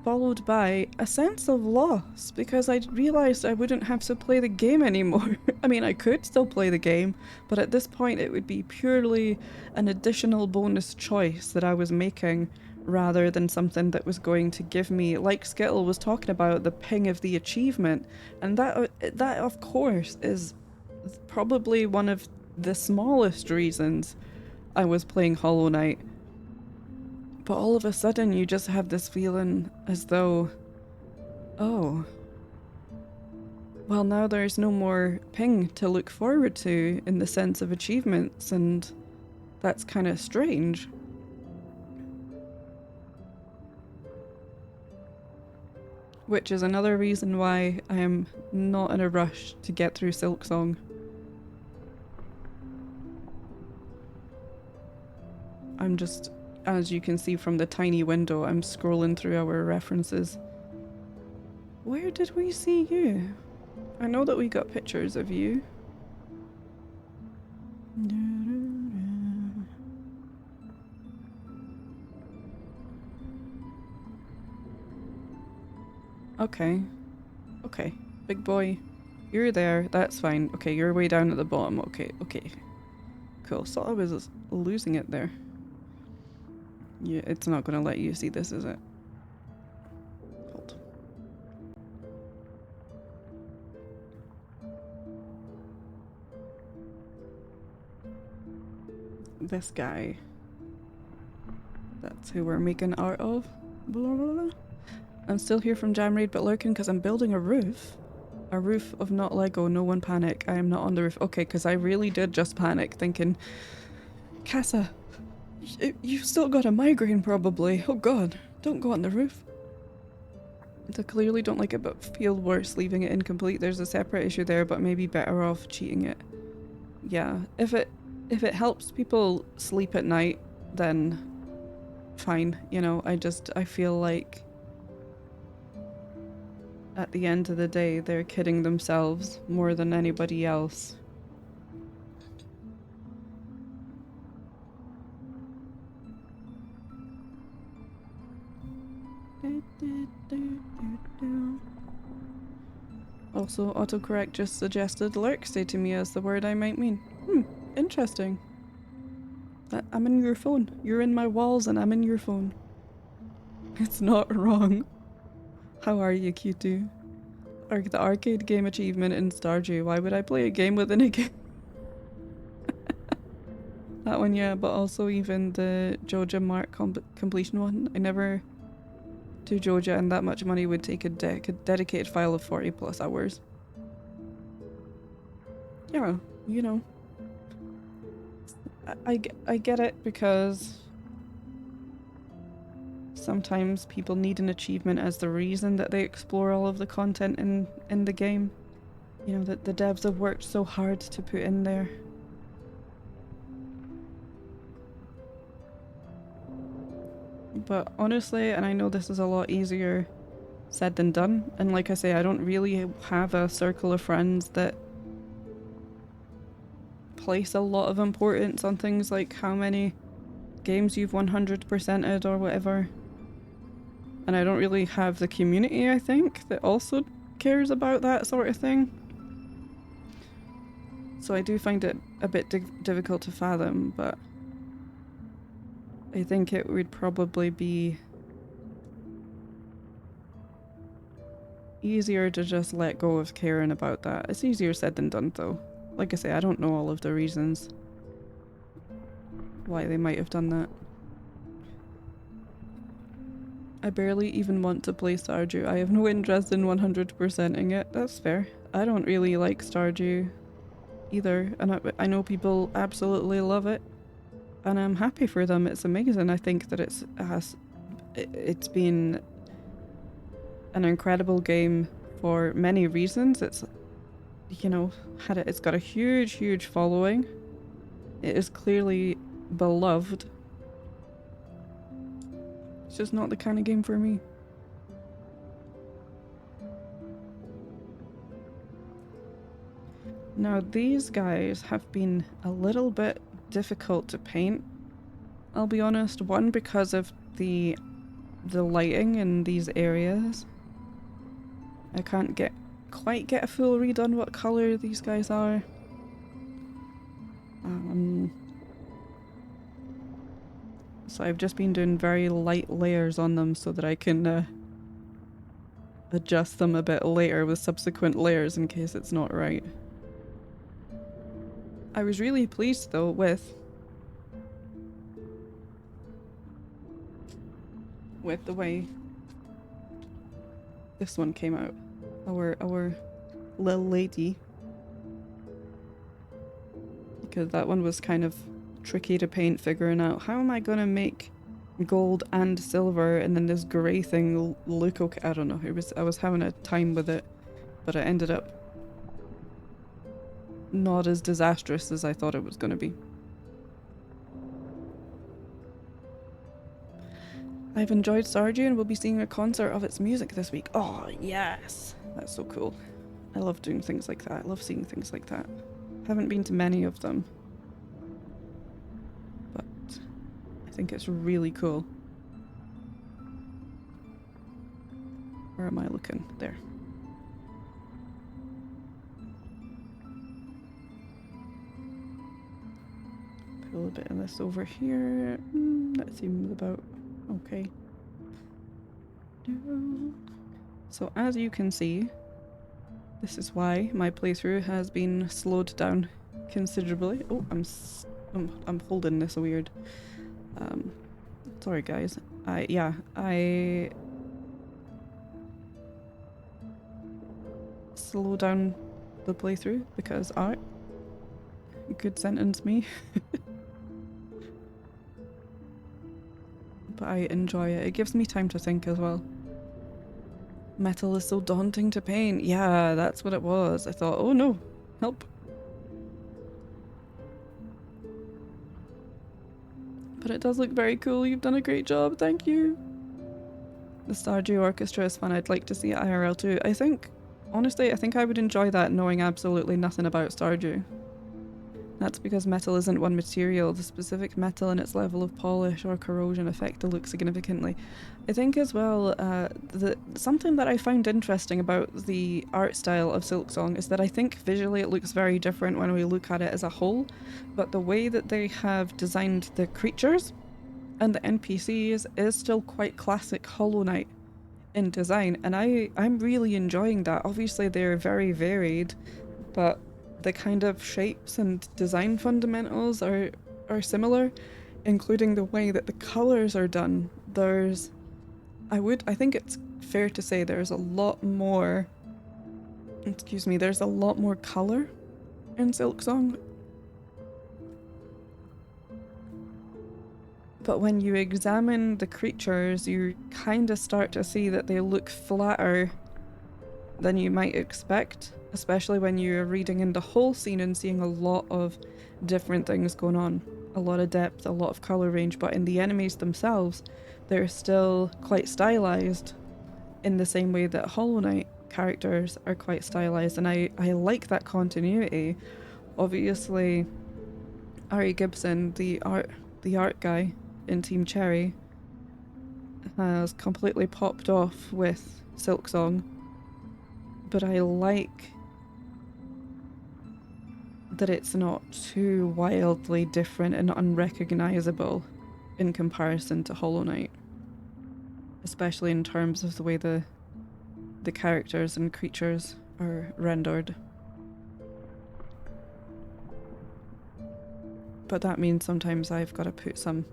Followed by a sense of loss because I realised I wouldn't have to play the game anymore. I mean, I could still play the game, but at this point it would be purely an additional bonus choice that I was making rather than something that was going to give me, like Skittle was talking about, the ping of the achievement. And that of course is probably one of the smallest reasons I was playing Hollow Knight. But all of a sudden you just have this feeling as though, oh, well now there's no more ping to look forward to in the sense of achievements, and that's kind of strange. Which is another reason why I am not in a rush to get through Silksong. I'm just, as you can see from the tiny window, I'm scrolling through our references. Where did we see you? I know that we got pictures of you. Okay. Okay. Big boy. You're there. That's fine. Okay, you're way down at the bottom. Okay, okay. Cool. So I was losing it there. Yeah, it's not gonna let you see this, is it? Hold. This guy. That's who we're making art of. Blah, blah, blah. I'm still here from Jam Raid but lurking because I'm building a roof. A roof of not Lego, no one panic. I am not on the roof. Okay, because I really did just panic thinking, Casa, you've still got a migraine probably. Oh god, don't go on the roof. I clearly don't like it but feel worse leaving it incomplete. There's a separate issue there, but maybe better off cheating it. Yeah, if it helps people sleep at night, then fine. You know, I feel like at the end of the day, they're kidding themselves more than anybody else. Also, autocorrect just suggested lurk stay to me as the word I might mean. Interesting. I'm in your phone. You're in my walls and I'm in your phone. It's not wrong. How are you, Q2? The arcade game achievement in Stardew. Why would I play a game within a game? That one, yeah, but also even the Joja Mark completion one. I never do Joja, and that much money would take a dedicated file of 40+ hours. Yeah, you know. I get it because sometimes people need an achievement as the reason that they explore all of the content in the game. You know, that the devs have worked so hard to put in there. But honestly, and I know this is a lot easier said than done, and like I say, I don't really have a circle of friends that place a lot of importance on things like how many games you've 100%ed or whatever. And I don't really have the community, I think, that also cares about that sort of thing. So I do find it a bit difficult to fathom, but I think it would probably be easier to just let go of caring about that. It's easier said than done though. Like I say, I don't know all of the reasons why they might have done that. I barely even want to play Stardew. I have no interest in 100%ing it. That's fair. I don't really like Stardew either, and I know people absolutely love it, and I'm happy for them. It's amazing. I think that it's been an incredible game for many reasons. It's, you know, it's got a huge following. It is clearly beloved. It's just not the kind of game for me. Now these guys have been a little bit difficult to paint, I'll be honest. One, because of the lighting in these areas. I can't quite get a full read on what colour these guys are. So I've just been doing very light layers on them so that I can adjust them a bit later with subsequent layers in case it's not right. I was really pleased though with the way this one came out. Our little lady. Because that one was kind of tricky to paint, figuring out how am I gonna make gold and silver and then this grey thing look okay. I don't know. I was having a time with it, but it ended up not as disastrous as I thought it was gonna be. I've enjoyed Stardew and will be seeing a concert of its music this week. Oh yes, that's so cool. I love doing things like that. I love seeing things like that. Haven't been to many of them, but I think it's really cool. Where am I looking? There. Put a little bit of this over here. That seems about okay. So as you can see, this is why my playthrough has been slowed down considerably. Oh, I'm holding this weird. Sorry guys. I slow down the playthrough because art. Good sentence, me. But I enjoy it. It gives me time to think as well. Metal is so daunting to paint. Yeah, that's what it was. I thought, oh no, help. But it does look very cool. You've done a great job. Thank you. The Stardew Orchestra is fun. I'd like to see it IRL too. Honestly, I think I would enjoy that knowing absolutely nothing about Stardew. That's because metal isn't one material. The specific metal and its level of polish or corrosion affect the look significantly. I think as well, something that I found interesting about the art style of Silksong is that I think visually it looks very different when we look at it as a whole, but the way that they have designed the creatures and the NPCs is still quite classic Hollow Knight in design, and I'm really enjoying that. Obviously they're very varied, but the kind of shapes and design fundamentals are similar, including the way that the colours are done. I think it's fair to say there's a lot more colour in Silksong. But when you examine the creatures, you kind of start to see that they look flatter than you might expect, especially when you're reading in the whole scene and seeing a lot of different things going on. A lot of depth, a lot of colour range, but in the enemies themselves, they're still quite stylized in the same way that Hollow Knight characters are quite stylized, and I like that continuity. Obviously, Ari Gibson, the art guy in Team Cherry, has completely popped off with Silksong, but I like that it's not too wildly different and unrecognizable in comparison to Hollow Knight, especially in terms of the way the the characters and creatures are rendered. But that means sometimes I've got to put some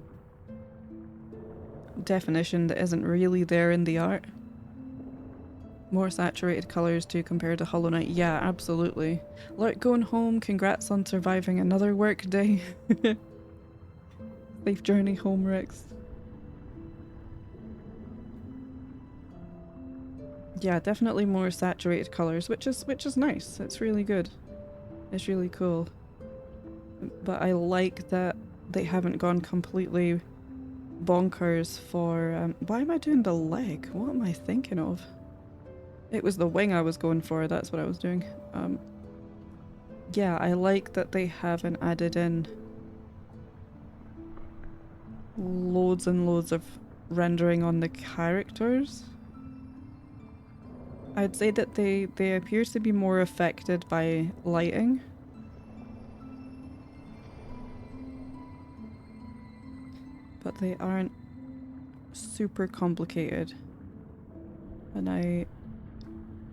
definition that isn't really there in the art. More saturated colours too compared to Hollow Knight. Yeah, absolutely. Like going home, congrats on surviving another work day. Safe journey home, Rex. Yeah, definitely more saturated colours, which is nice. It's really good. It's really cool. But I like that they haven't gone completely bonkers for why am I doing the leg? What am I thinking of? It was the wing I was going for, that's what I was doing. Yeah, I like that they haven't added in loads and loads of rendering on the characters. I'd say that they appear to be more affected by lighting. But they aren't super complicated. And I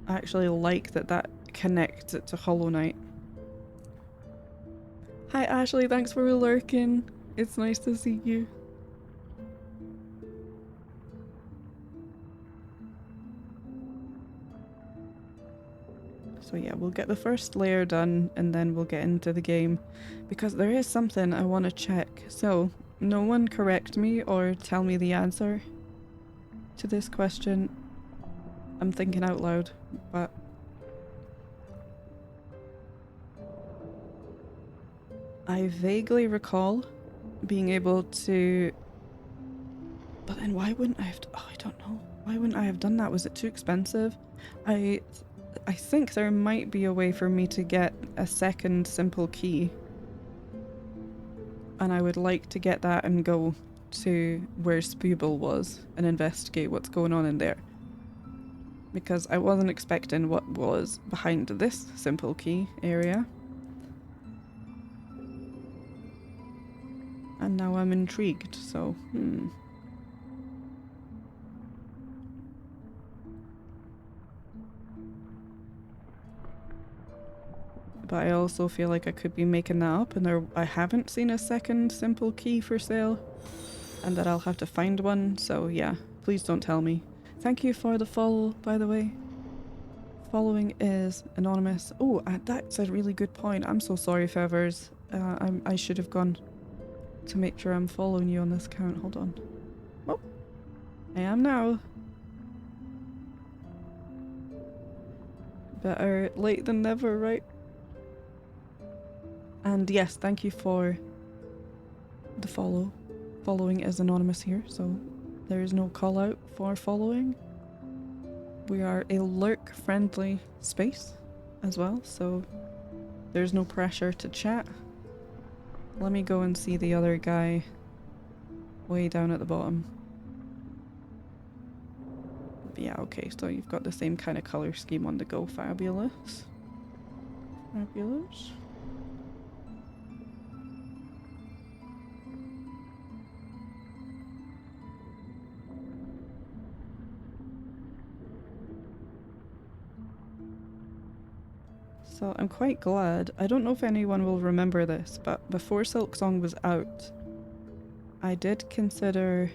actually like that that connects it to Hollow Knight. Hi Ashley, thanks for lurking. It's nice to see you. So yeah, we'll get the first layer done and then we'll get into the game. Because there is something I want to check. So, no one correct me or tell me the answer to this question. I'm thinking out loud, but I vaguely recall being able to... But then why wouldn't I have... Oh, I don't know. Why wouldn't I have done that? Was it too expensive? I think there might be a way for me to get a second simple key. And I would like to get that and go to where Spooble was and investigate what's going on in there. Because I wasn't expecting what was behind this simple key area. And now I'm intrigued, so But I also feel like I could be making that up and I haven't seen a second simple key for sale. And that I'll have to find one, so yeah, please don't tell me. Thank you for the follow, by the way. Following is anonymous. Oh, that's a really good point. I'm so sorry, Fevers. I should have gone to make sure I'm following you on this account. Hold on. Oh, I am now. Better late than never, right? And yes, thank you for the follow. Following is anonymous here, so there is no call out for following. We are a lurk-friendly space as well, so there's no pressure to chat. Let me go and see the other guy way down at the bottom. Yeah, okay, so you've got the same kind of color scheme on the go. Fabulous. Fabulous. So I'm quite glad. I don't know if anyone will remember this, but before Silksong was out, I did consider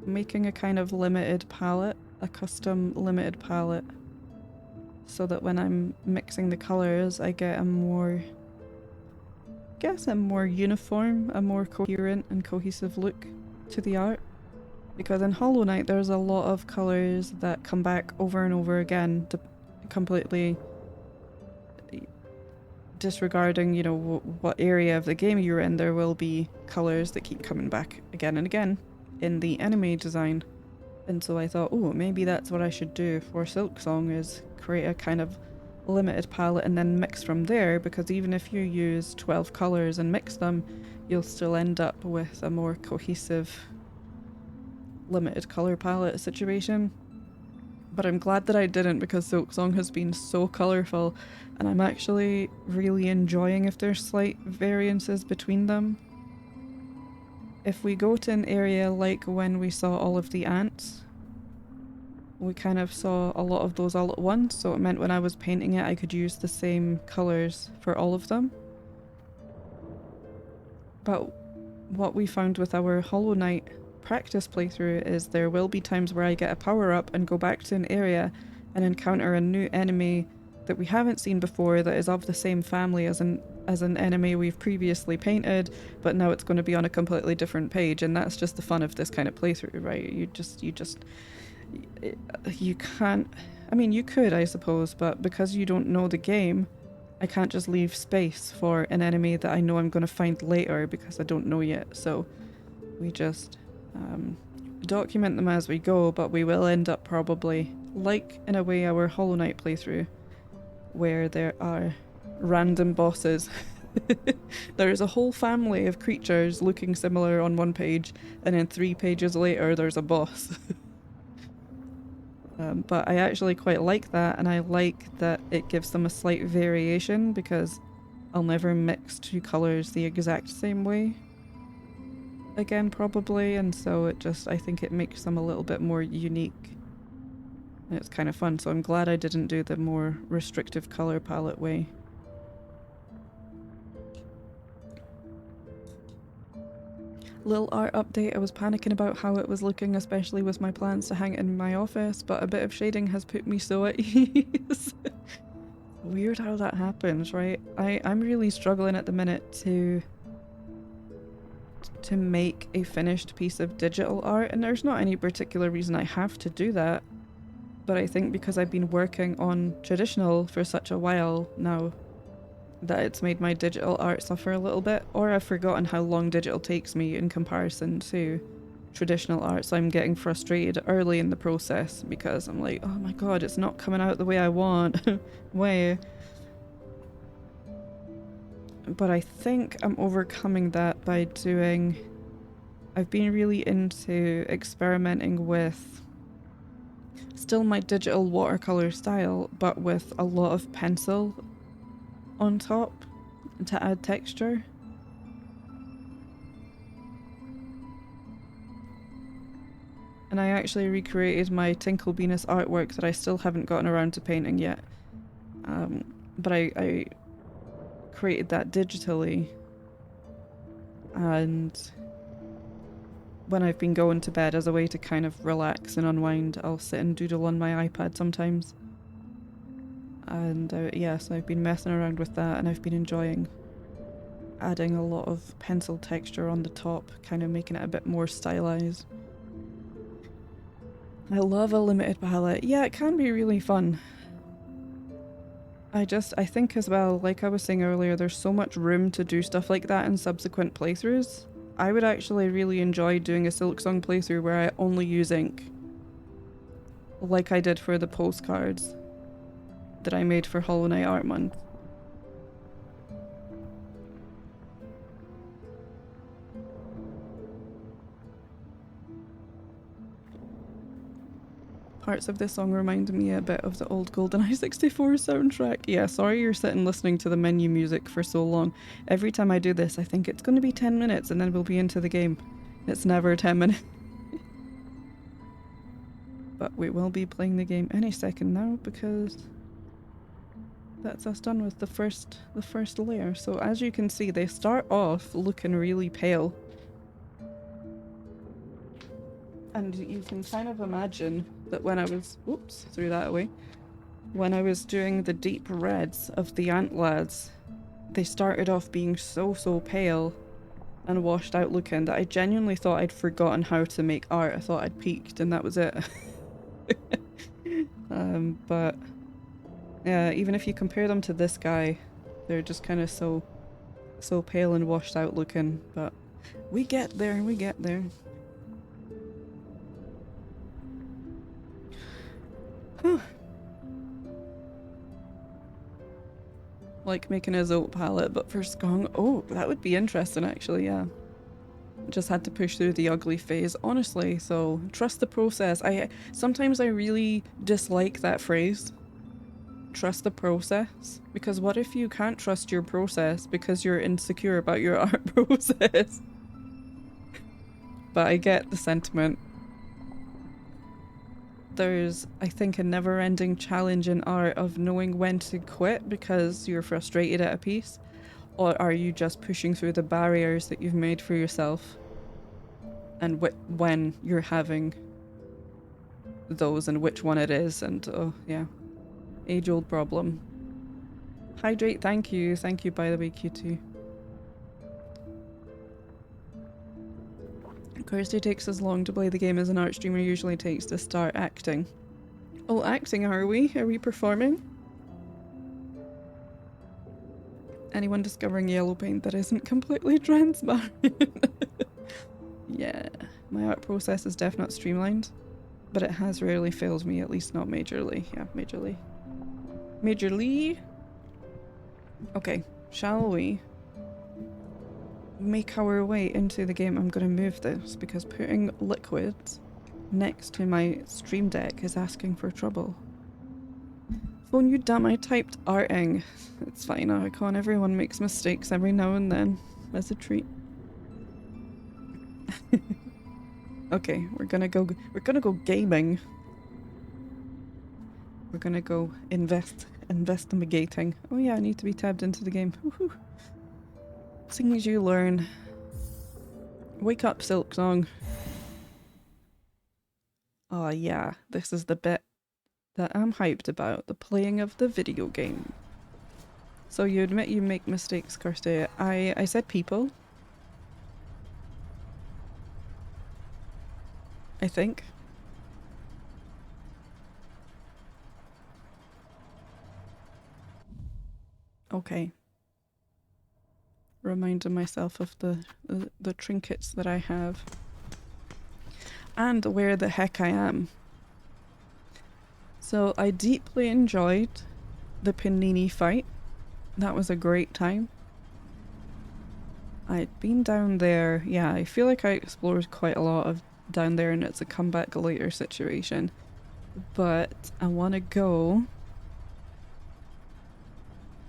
making a kind of limited palette, a custom limited palette, so that when I'm mixing the colors, I get a more, a more uniform, a more coherent and cohesive look to the art. Because in Hollow Knight, there's a lot of colors that come back over and over again, to completely disregarding, you know, what area of the game you're in. There will be colors that keep coming back again and again in the enemy design. And so I thought, oh, maybe that's what I should do for Silksong, is create a kind of limited palette and then mix from there, because even if you use 12 colors and mix them, you'll still end up with a more cohesive limited color palette situation. But I'm glad that I didn't, because Silksong has been so colourful, and I'm actually really enjoying if there's slight variances between them. If we go to an area like when we saw all of the ants, we kind of saw a lot of those all at once, so it meant when I was painting it I could use the same colours for all of them. But what we found with our Hollow Knight practice playthrough is there will be times where I get a power up and go back to an area and encounter a new enemy that we haven't seen before that is of the same family as an enemy we've previously painted, but now it's going to be on a completely different page, and that's just the fun of this kind of playthrough, right? You can't, I mean, you could, I suppose, but because you don't know the game, I can't just leave space for an enemy that I know I'm going to find later because I don't know yet. So we just document them as we go, but we will end up probably, like in a way our Hollow Knight playthrough, where there are random bosses. There is a whole family of creatures looking similar on one page, and then 3 pages later there's a boss. But I actually quite like that, and I like that it gives them a slight variation because I'll never mix 2 colours the exact same way again probably, and so it just, I think it makes them a little bit more unique. And it's kind of fun, so I'm glad I didn't do the more restrictive colour palette way. Little art update, I was panicking about how it was looking, especially with my plans to hang it in my office, but a bit of shading has put me so at ease. Weird how that happens, right? I'm really struggling at the minute to make a finished piece of digital art, and there's not any particular reason I have to do that, but I think because I've been working on traditional for such a while now, that it's made my digital art suffer a little bit, or I've forgotten how long digital takes me in comparison to traditional art, so I'm getting frustrated early in the process because I'm like, oh my god, it's not coming out the way I want. Way. But I think I'm overcoming that by doing... I've been really into experimenting with still my digital watercolor style, but with a lot of pencil on top to add texture. And I actually recreated my Tinkle Venus artwork that I still haven't gotten around to painting yet. But I created that digitally, and when I've been going to bed as a way to kind of relax and unwind, I'll sit and doodle on my iPad sometimes. And yeah, so I've been messing around with that, and I've been enjoying adding a lot of pencil texture on the top, kind of making it a bit more stylized. I love a limited palette. Yeah, it can be really fun. I think as well, like I was saying earlier, there's so much room to do stuff like that in subsequent playthroughs. I would actually really enjoy doing a Silksong playthrough where I only use ink, like I did for the postcards that I made for Hollow Knight Art Month. Parts of this song remind me a bit of the old GoldenEye 64 soundtrack. Yeah, sorry you're sitting listening to the menu music for so long. Every time I do this, I think it's going to be 10 minutes and then we'll be into the game. It's never 10 minutes. But we will be playing the game any second now because that's us done with the first layer. So as you can see, they start off looking really pale. And you can kind of imagine that when I was, oops, threw that away. When I was doing the deep reds of the ant lads, they started off being so pale and washed out looking that I genuinely thought I'd forgotten how to make art. I thought I'd peaked and that was it. But yeah, even if you compare them to this guy, they're just kind of so pale and washed out looking, but we get there, we get there. Like making a Zote palette, but for Skong. Oh, that would be interesting actually, yeah. Just had to push through the ugly phase, honestly, so trust the process. Sometimes I really dislike that phrase. Trust the process. Because what if you can't trust your process because you're insecure about your art process? But I get the sentiment. there's, I think, a never-ending challenge in art of knowing when to quit because you're frustrated at a piece, or are you just pushing through the barriers that you've made for yourself, and when you're having those and which one it is, and oh yeah, age-old problem. Hydrate, thank you by the way, Q2. Kirsty takes as long to play the game as an art streamer usually takes to start acting. Oh, acting, are we? Are we performing? Anyone discovering yellow paint that isn't completely transparent? Yeah, my art process is definitely streamlined, but it has rarely failed me, at least not majorly. Yeah, majorly. Majorly? Okay, shall we make our way into the game? I'm gonna move this because putting liquids next to my stream deck is asking for trouble. Phone, you damn, I typed arting. It's fine, Icon. Everyone makes mistakes every now and then. As a treat. Okay, we're gonna go gaming. We're gonna go investigating. Oh yeah, I need to be tabbed into the game. Woohoo. Things you learn. Wake up, Silksong. Oh yeah, this is the bit that I'm hyped about. The playing of the video game. So you admit you make mistakes, Kirsty. I said people. I think. Okay. Reminding myself of the trinkets that I have. And where the heck I am. So I deeply enjoyed the Panini fight. That was a great time. I'd been down there. Yeah, I feel like I explored quite a lot of down there and it's a come back later situation. But I want to go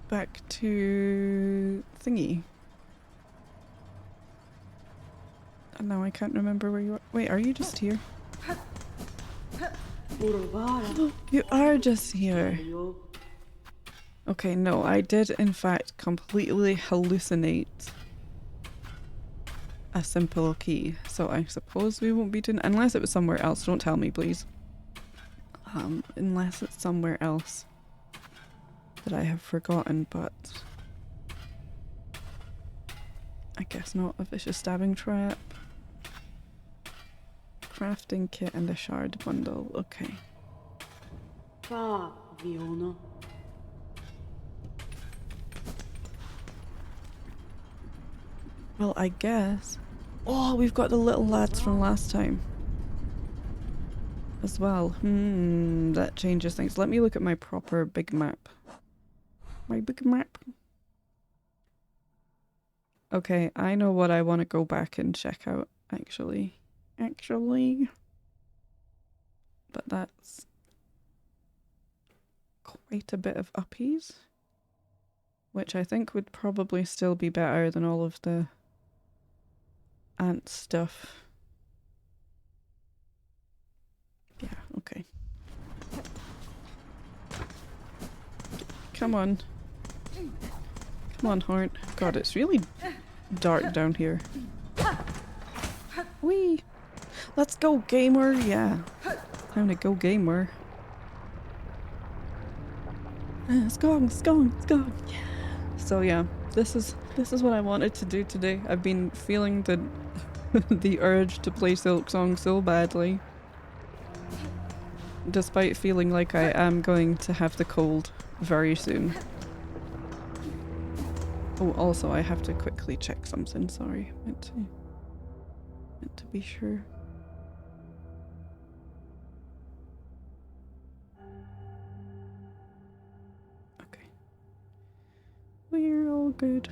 back to thingy. And now I can't remember where you are. Wait, are you just here? You are just here. Okay, no, I did in fact completely hallucinate a simple key, so I suppose we won't be doing, unless it was somewhere else. Don't tell me, please. Unless it's somewhere else that I have forgotten, but I guess not. A vicious stabbing trap, crafting kit, and a shard bundle. Okay. Well, I guess. Oh, we've got the little lads from last time as well. That changes things. Let me look at my proper big map. My big map. Okay, I know what I want to go back and check out, actually. But that's quite a bit of uppies, which I think would probably still be better than all of the ant stuff. Yeah, okay. Come on. Come on, Horn. God, it's really dark down here. Whee! Let's go, gamer! Yeah. Time to go, gamer. It's going. Yeah. So yeah, this is what I wanted to do today. I've been feeling the the urge to play Silksong so badly. Despite feeling like I am going to have the cold very soon. Oh, also I have to quickly check something, sorry. Meant to be sure. Okay. We're all good.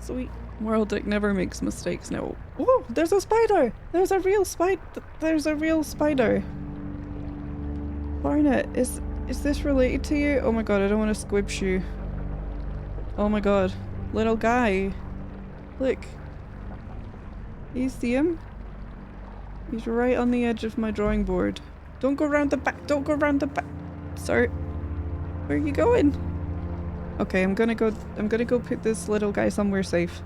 Sweet. World Dick never makes mistakes now. Oh, there's a spider! There's a real spider! Barnet, is this related to you? Oh my god, I don't want to squibs you. Oh my god. Little guy. Look. You see him? He's right on the edge of my drawing board. Don't go round the back. Don't go round the back. Sir. Where are you going? Okay, I'm gonna go put this little guy somewhere safe.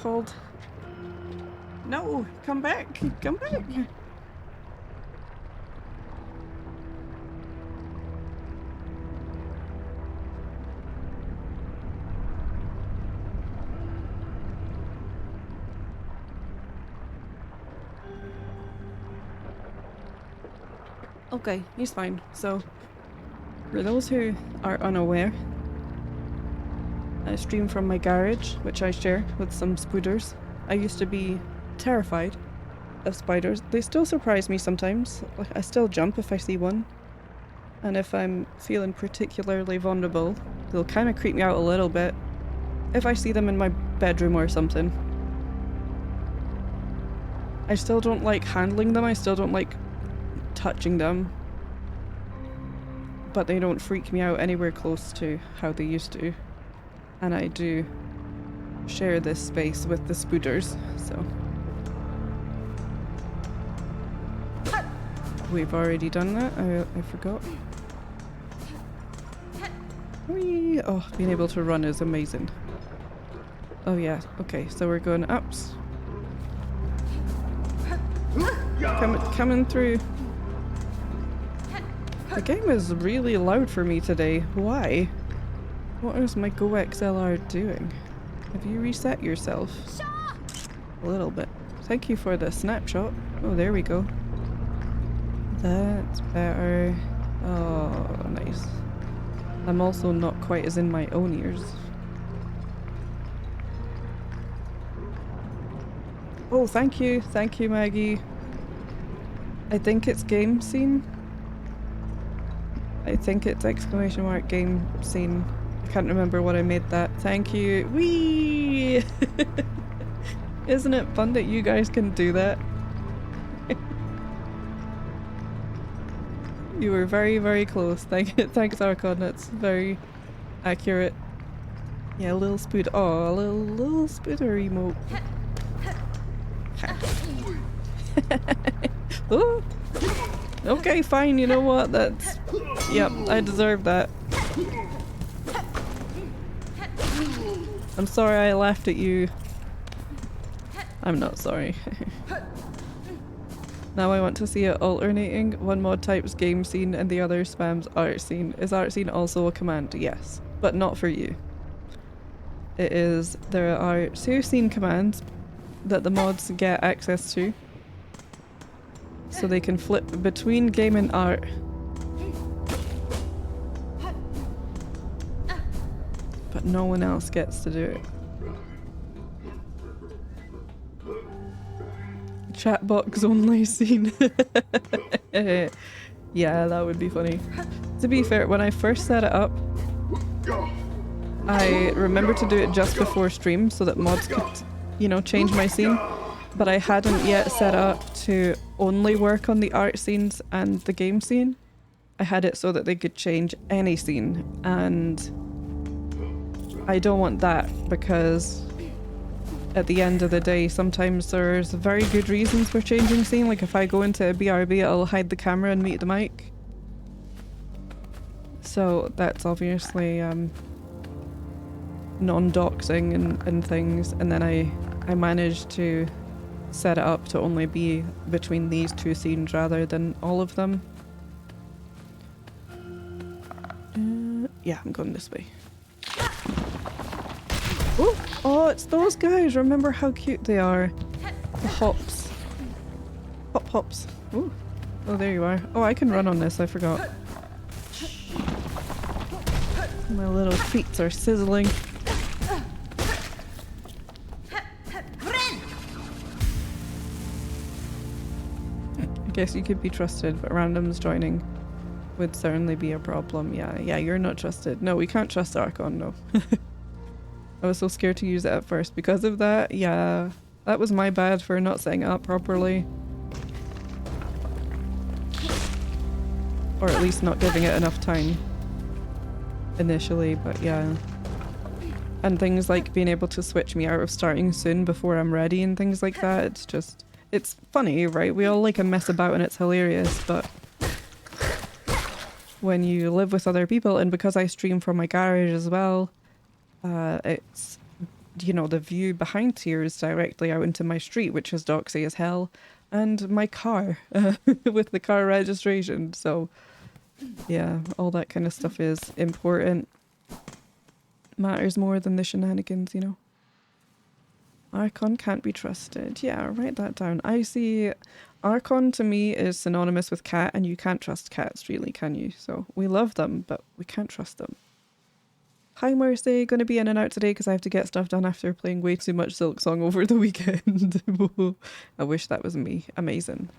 Hold. No! Come back! Come back! Okay, he's fine. So, for those who are unaware, I stream from my garage, which I share with some spooders. I used to be terrified of spiders. They still surprise me sometimes. Like, I still jump if I see one. And if I'm feeling particularly vulnerable, they'll kind of creep me out a little bit. If I see them in my bedroom or something. I still don't like handling them, I still don't like touching them. But they don't freak me out anywhere close to how they used to. And I do share this space with the spooders, so. We've already done that, I forgot. Whee! Oh, being able to run is amazing. Oh yeah, okay, so we're going ups. Coming through. The game is really loud for me today. Why? What is my Go XLR doing? Have you reset yourself? A little bit. Thank you for the snapshot. Oh, there we go. That's better. Oh, nice. I'm also not quite as in my own ears. Oh, thank you. Thank you, Maggie. I think it's game scene. I think it's exclamation mark game scene. I can't remember what I made that. Thank you. Whee! Isn't it fun that you guys can do that? You were very, very close. Thanks, Archon. That's very accurate. Yeah, a little spood. Oh, a little spooder emote. Oh. Okay, fine. You know what? That's. Yep, I deserve that. I'm sorry I laughed at you. I'm not sorry. Now I want to see it alternating. One mod types game scene and the other spams art scene. Is art scene also a command? Yes, but not for you. It is. There are two scene commands that the mods get access to. So they can flip between game and art. But no one else gets to do it. Chat box only scene. Yeah, that would be funny. To be fair, when I first set it up, I remember to do it just before stream so that mods could, you know, change my scene. But I hadn't yet set up to only work on the art scenes and the game scene. I had it so that they could change any scene, and I don't want that because at the end of the day sometimes there's very good reasons for changing scene. Like if I go into a BRB, it'll hide the camera and mute the mic. So that's obviously non-doxing and things, and then I managed to set it up to only be between these two scenes rather than all of them. Yeah, I'm going this way. Ooh. Oh, it's those guys! Remember how cute they are. The hops. Hop hops. Ooh. Oh, there you are. Oh, I can run on this, I forgot. My little feet are sizzling. I guess you could be trusted, but randoms joining would certainly be a problem. Yeah, you're not trusted. No, we can't trust Archon, no. I was so scared to use it at first because of that. Yeah, that was my bad for not setting it up properly. Or at least not giving it enough time. initially, but yeah. And things like being able to switch me out of starting soon before I'm ready and things like that. It's just, it's funny, right? We all like a mess about and it's hilarious, but when you live with other people, and because I stream from my garage as well, it's, you know, the view behind here is directly out into my street, which is doxy as hell, and my car with the car registration. So yeah, all that kind of stuff is important. Matters more than the shenanigans, you know. Archon can't be trusted. Yeah, write that down. I see Archon to me is synonymous with cat, and you can't trust cats, really, can you? So we love them, but we can't trust them. Hi Mercy, gonna be in and out today because I have to get stuff done after playing way too much Silksong over the weekend. I wish that was me. Amazing.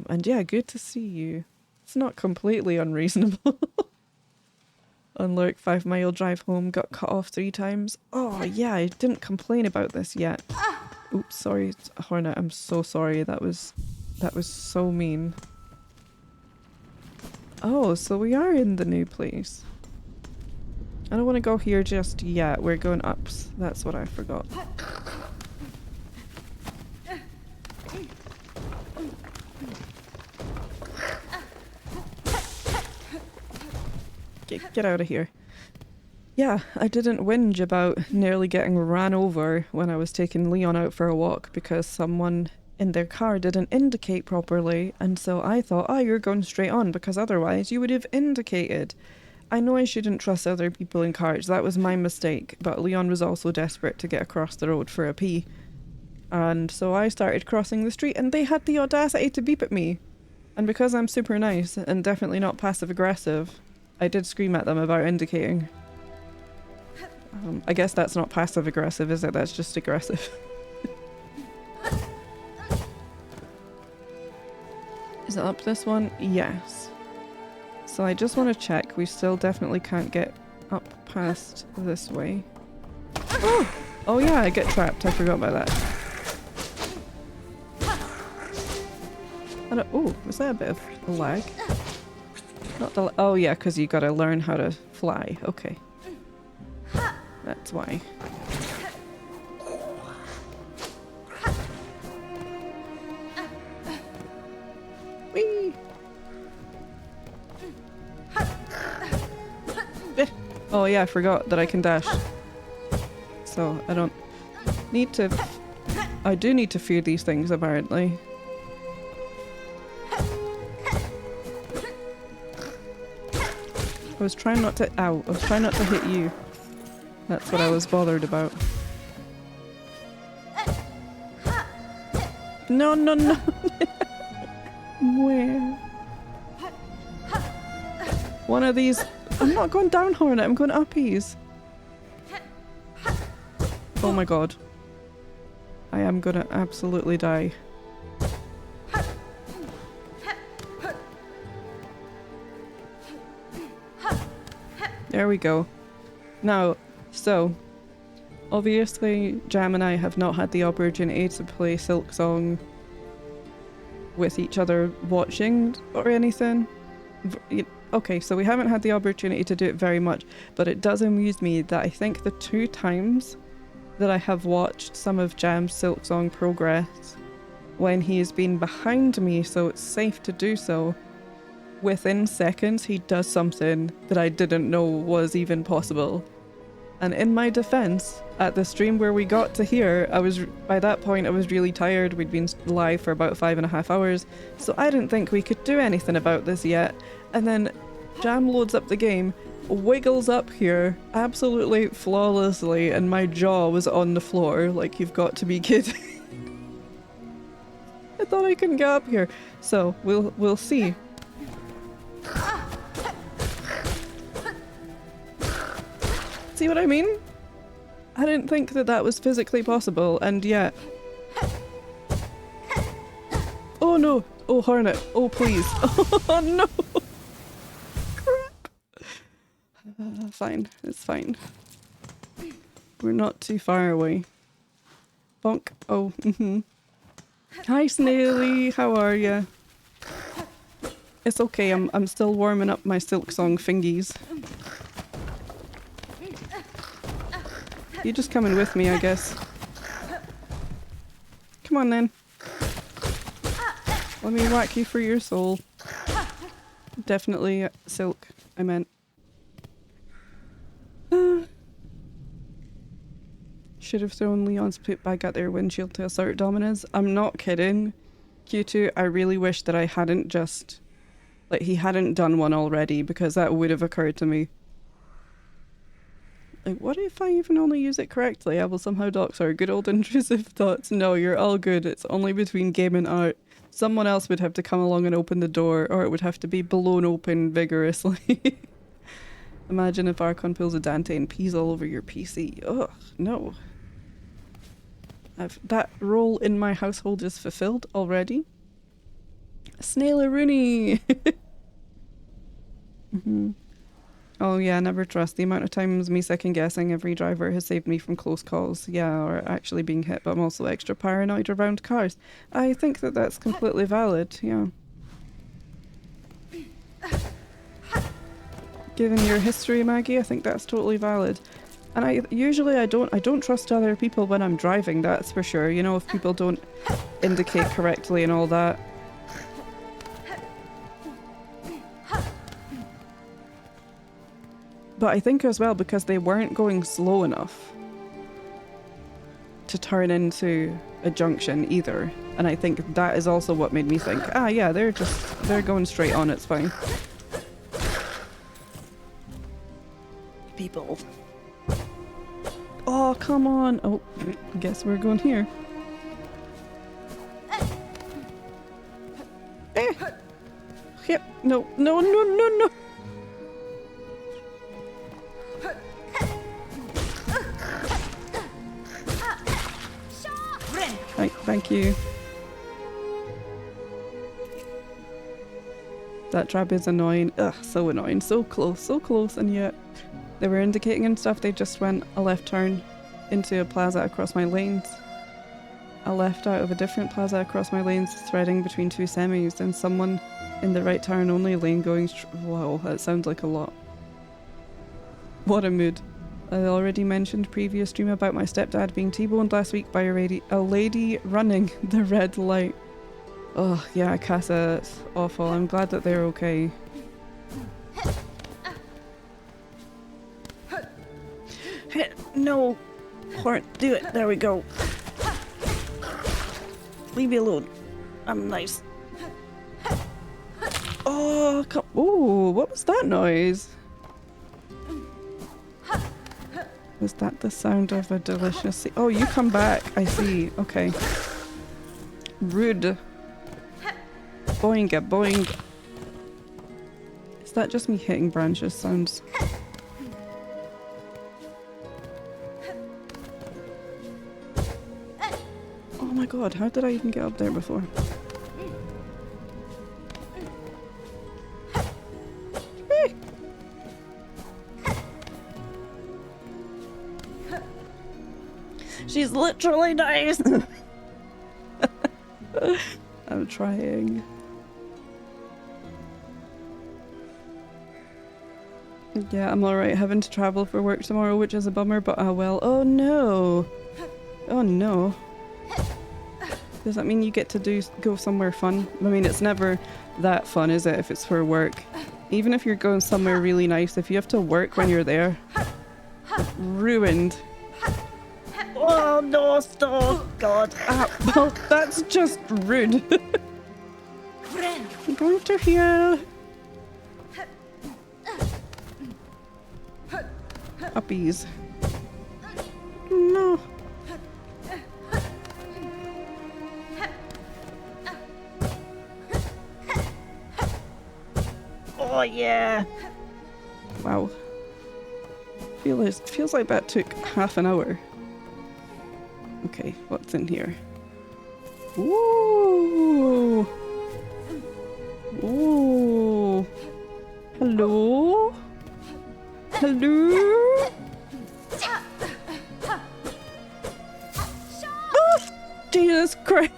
And yeah, good to see you. It's not completely unreasonable. Unlike 5 mile drive home, got cut off 3 times. Oh yeah, I didn't complain about this yet. Oops, sorry, Hornet, I'm so sorry. That was so mean. Oh, so we are in the new place. I don't want to go here just yet. We're going ups. That's what I forgot. Get out of here. Yeah, I didn't whinge about nearly getting ran over when I was taking Leon out for a walk because someone in their car didn't indicate properly, and so I thought, oh, you're going straight on because otherwise you would have indicated. I know I shouldn't trust other people in cars, that was my mistake, but Leon was also desperate to get across the road for a pee. And so I started crossing the street and they had the audacity to beep at me. And because I'm super nice and definitely not passive aggressive, I did scream at them about indicating. I guess that's not passive aggressive, is it? That's just aggressive. Is it up this one? Yes. So I just want to check. We still definitely can't get up past this way. Oh! Oh yeah, I get trapped. I forgot about that. Oh, was that a bit of a lag? Not the... Oh yeah, because you gotta learn how to fly. Okay. That's why. Whee! Oh yeah, I forgot that I can dash. So I don't need to... I do need to fear these things, apparently. I was trying not to... Ow. I was trying not to hit you. That's what I was bothered about. No, no, no. Where? One of these... I'm not going down, Hornet. I'm going uppies. Oh my god. I am gonna absolutely die. There we go. Now, so, obviously Jam and I have not had the opportunity to play Silksong with each other watching or anything. Okay, so we haven't had the opportunity to do it very much, but it does amuse me that I think the 2 times that I have watched some of Jam's Silksong progress, when he has been behind me so it's safe to do so, within seconds he does something that I didn't know was even possible. And in my defense, at the stream where we got to here, by that point I was really tired. We'd been live for about 5.5 hours, so I didn't think we could do anything about this yet. And then Jam loads up the game, wiggles up here absolutely flawlessly, and my jaw was on the floor. Like, you've got to be kidding. I thought I couldn't get up here. So we'll see. See what I mean? I didn't think that that was physically possible, and yet... Oh no! Oh, Hornet! Oh, please! Oh no! Crap! Fine. It's fine. We're not too far away. Bonk. Oh, Hi, Snaily! How are ya? It's okay, I'm still warming up my Silksong fingies. You just coming with me, I guess. Come on then. Let me whack you for your soul. Definitely silk, I meant. Should have thrown Leon's poop bag at their windshield to assert dominance. I'm not kidding. Q2, I really wish that I hadn't just... like, he hadn't done one already, because that would have occurred to me. Like, what if I even only use it correctly? I will somehow dox our good old intrusive thoughts. No, you're all good. It's only between game and art. Someone else would have to come along and open the door, or it would have to be blown open vigorously. Imagine if Archon pulls a Dante and pees all over your PC. Ugh, no. That role in my household is fulfilled already. Snail-a-rooney! Oh yeah, never trust. The amount of times me second guessing every driver has saved me from close calls. Yeah, or actually being hit, but I'm also extra paranoid around cars. I think that that's completely valid, yeah. Given your history, Maggie, I think that's totally valid. And I don't trust other people when I'm driving, that's for sure. You know, if people don't indicate correctly and all that. But I think as well because they weren't going slow enough to turn into a junction either. And I think that is also what made me think, ah yeah, they're going straight on, it's fine. People. Oh, come on. Oh, I guess we're going here. Eh. Yep. No, no, no, no, no. Thank you. That trap is annoying. Ugh, so annoying. So close, and yet they were indicating and stuff. They just went a left turn into a plaza across my lanes. A left out of a different plaza across my lanes, threading between two semis, and someone in the right turn only lane going Whoa, that sounds like a lot. What a mood. I already mentioned previous stream about my stepdad being T-boned last week by a lady running the red light. Oh yeah, Casa, it's awful. I'm glad that they're okay. No! Horn, do it! There we go! Leave me alone. I'm nice. Oh, come- Ooh, what was that noise? Was that the sound of a delicious... Oh, you come back. I see. Okay. Rude. Boinga, boing. Is that just me hitting branches? Sounds... Oh my god, how did I even get up there before? She's literally nice! I'm trying. Yeah, I'm alright. Having to travel for work tomorrow, which is a bummer, but ah well. Oh no! Oh no. Does that mean you get to go somewhere fun? I mean, it's never that fun, is it, if it's for work? Even if you're going somewhere really nice, if you have to work when you're there, ruined. Oh no, stop! God. Ah, well, that's just rude. I'm going to heal. Puppies. No. Oh yeah. Wow. Feels like that took half an hour. Okay, what's in here? Ooh! Ooh! Hello? Hello? Oh, Jesus Christ!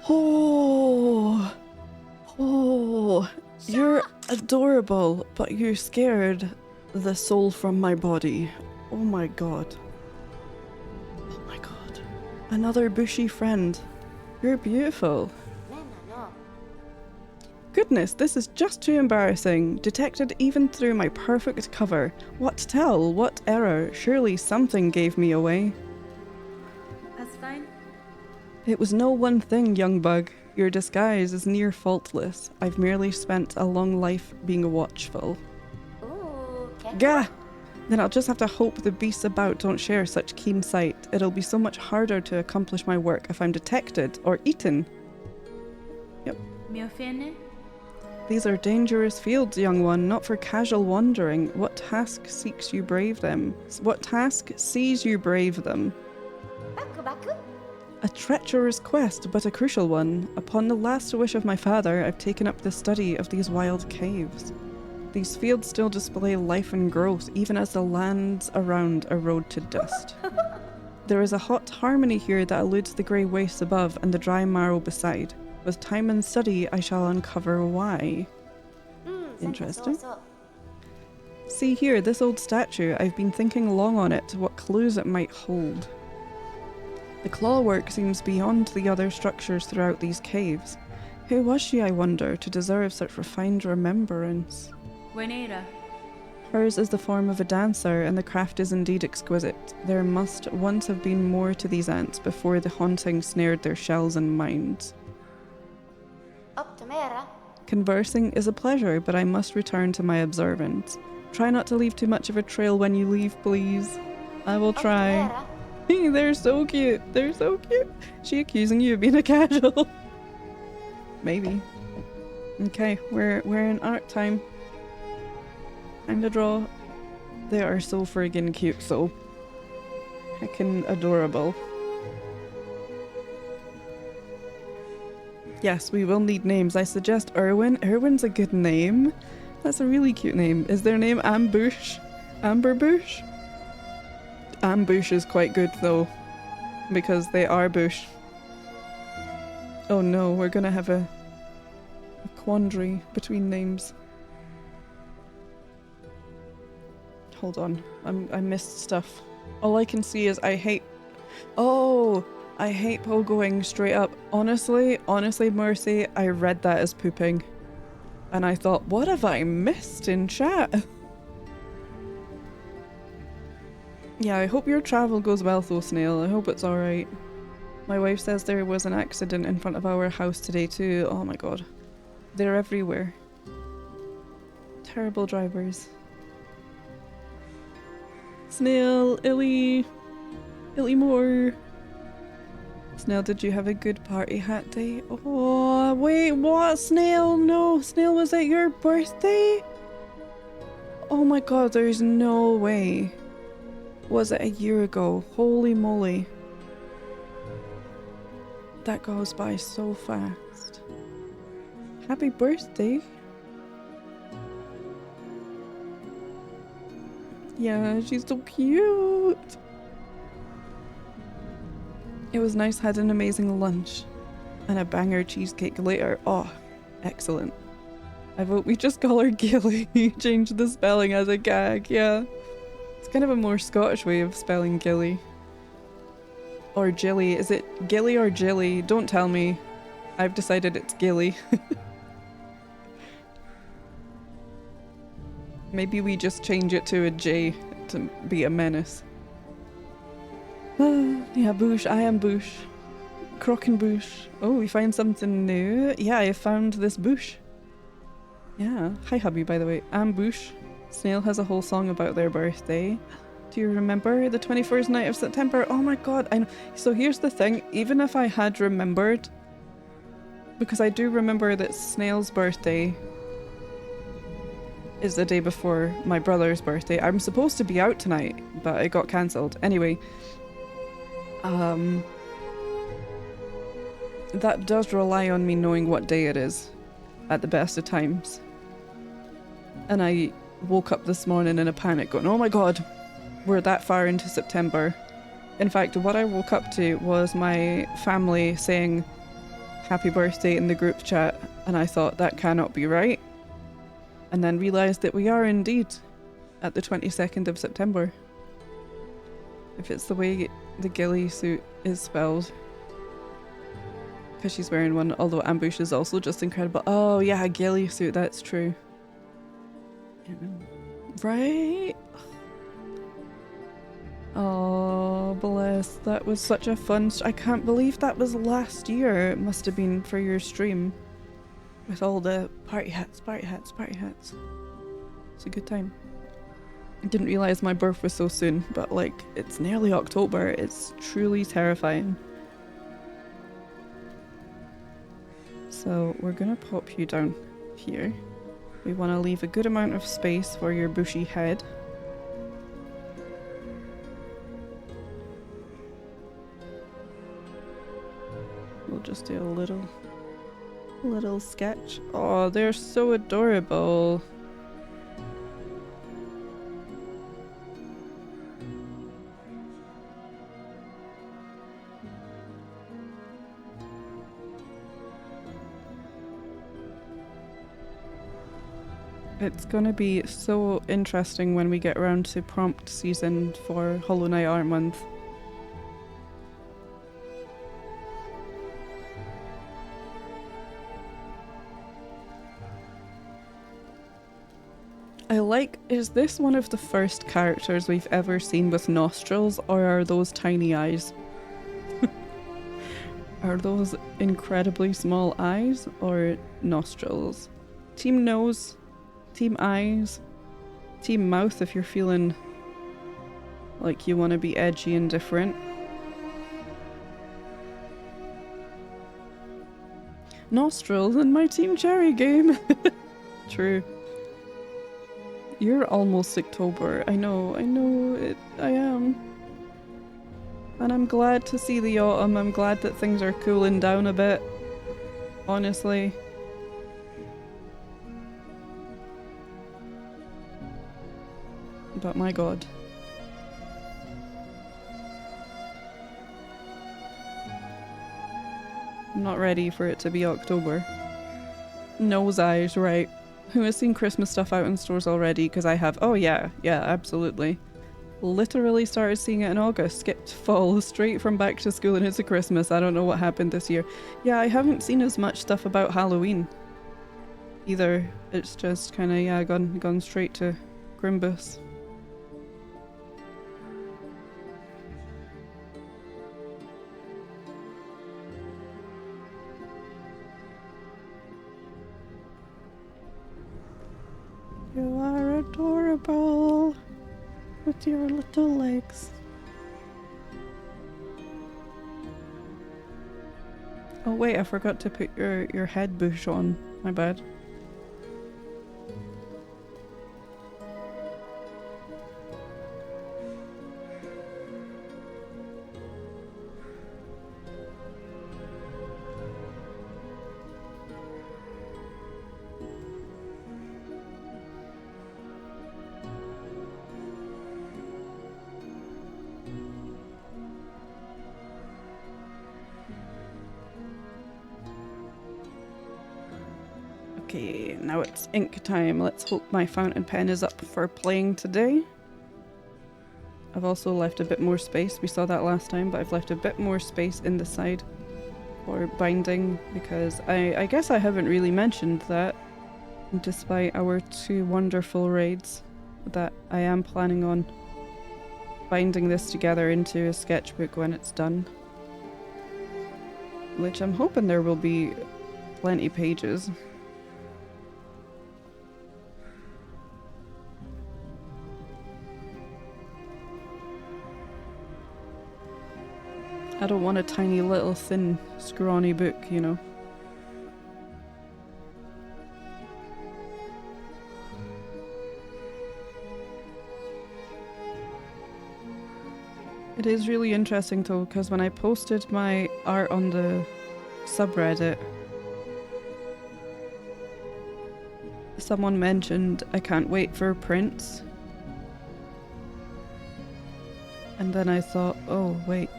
Oh! Oh! You're adorable. adorable, but you scared the soul from my body. Oh my god. Oh my god. Another bushy friend. You're beautiful. Goodness, this is just too embarrassing. Detected even through my perfect cover. What tell? What error? Surely something gave me away. That's fine. It was no one thing, young bug. Your disguise is near faultless. I've merely spent a long life being watchful. Ooh, Gah! Then I'll just have to hope the beasts about don't share such keen sight. It'll be so much harder to accomplish my work if I'm detected or eaten. Yep. These are dangerous fields, young one, not for casual wandering. What task seeks you brave them? What task sees you brave them? A treacherous quest, but a crucial one. Upon the last wish of my father, I've taken up the study of these wild caves. These fields still display life and growth, even as the lands around erode to dust. There is a hot harmony here that eludes the grey wastes above and the dry marrow beside. With time and study, I shall uncover why. Interesting. See here, this old statue. I've been thinking long on it, what clues it might hold. The clawwork seems beyond the other structures throughout these caves. Who was she, I wonder, to deserve such refined remembrance? Hers is the form of a dancer, and the craft is indeed exquisite. There must once have been more to these ants before the haunting snared their shells and minds. Conversing is a pleasure, but I must return to my observance. Try not to leave too much of a trail when you leave, please. I will try. They're so cute. They're so cute. She accusing you of being a casual. Maybe. Okay, we're in art time. Time to draw. They are so friggin' cute, so heckin' adorable. Yes, we will need names. I suggest Erwin. Erwin's a good name. That's a really cute name. Is their name Ambush? Amberbush? Ambush is quite good though, because they are bush. Oh no, we're gonna have a quandary between names. Hold on, I missed stuff. All I can see is I hate Poe going straight up. Honestly, Mercy, I read that as pooping. And I thought, what have I missed in chat? Yeah, I hope your travel goes well though, Snail. I hope it's alright. My wife says there was an accident in front of our house today too. Oh my god. They're everywhere. Terrible drivers. Snail, Illy Moore. Snail, did you have a good party hat day? Oh, wait, what? Snail? No, Snail, was it your birthday? Oh my god, there's no way. Was it a year ago? Holy moly. That goes by so fast. Happy birthday. Yeah, she's so cute. It was nice, had an amazing lunch. And a banger cheesecake later. Oh, excellent. I vote we just call her Gilly. Change the spelling as a gag, yeah. It's kind of a more Scottish way of spelling Gilly. Or Gilly. Is it Gilly or Gilly? Don't tell me. I've decided it's Gilly. Maybe we just change it to a J to be a menace. Yeah, Bush. I am Bush. Crockenbush. Oh, we find something new. Yeah, I found this bush. Yeah. Hi, hubby, by the way. I'm Bush. Snail has a whole song about their birthday. Do you remember the 21st night of September? Oh my god, I know. So here's the thing, even if I had remembered, because I do remember that Snail's birthday is the day before my brother's birthday. I'm supposed to be out tonight, but it got cancelled. Anyway, that does rely on me knowing what day it is at the best of times. And I woke up this morning in a panic going, oh my god, we're that far into September. In fact, what I woke up to was my family saying happy birthday in the group chat, and I thought that cannot be right. and then realised that we are indeed at the 22nd of September. If it's the way the Gilly suit is spelled. Because she's wearing one, although Ambush is also just incredible. Oh yeah, Gilly suit, that's true. Right? Oh, bless. That was such a fun... I can't believe that was last year. It must have been for your stream. With all the party hats, party hats, party hats. It's a good time. I didn't realise my birth was so soon, but like, it's nearly October. It's truly terrifying. So we're gonna pop you down here. We want to leave a good amount of space for your bushy head. We'll just do a little sketch. Oh, they're so adorable. It's gonna be so interesting when we get around to prompt season for Hollow Knight Art Month. I like, is this one of the first characters we've ever seen with nostrils, or are those tiny eyes? Are those incredibly small eyes or nostrils? Team nose, team eyes, team mouth if you're feeling like you want to be edgy and different. Nostrils in my Team Cherry game. True. You're almost October. I know it. I am. And I'm glad to see the autumn. I'm glad that things are cooling down a bit. Honestly. But my god. I'm not ready for it to be October. Nose eyes, right. Who has seen Christmas stuff out in stores already? Because I have. Oh yeah, absolutely. Literally started seeing it in August. Skipped fall straight from back to school and into Christmas. I don't know what happened this year. Yeah, I haven't seen as much stuff about Halloween either. It's just kind of, yeah, gone straight to Grimbus. You are adorable with your little legs. Oh wait, I forgot to put your head bush on. My bad. Okay, now it's ink time. Let's hope my fountain pen is up for playing today. I've also left a bit more space. We saw that last time, but I've left a bit more space in the side for binding because I guess I haven't really mentioned that, despite our 2 wonderful raids, that I am planning on binding this together into a sketchbook when it's done. Which I'm hoping there will be plenty pages. I don't want a tiny little thin scrawny book, you know. It is really interesting though, because when I posted my art on the subreddit, someone mentioned I can't wait for prints. And then I thought, oh wait,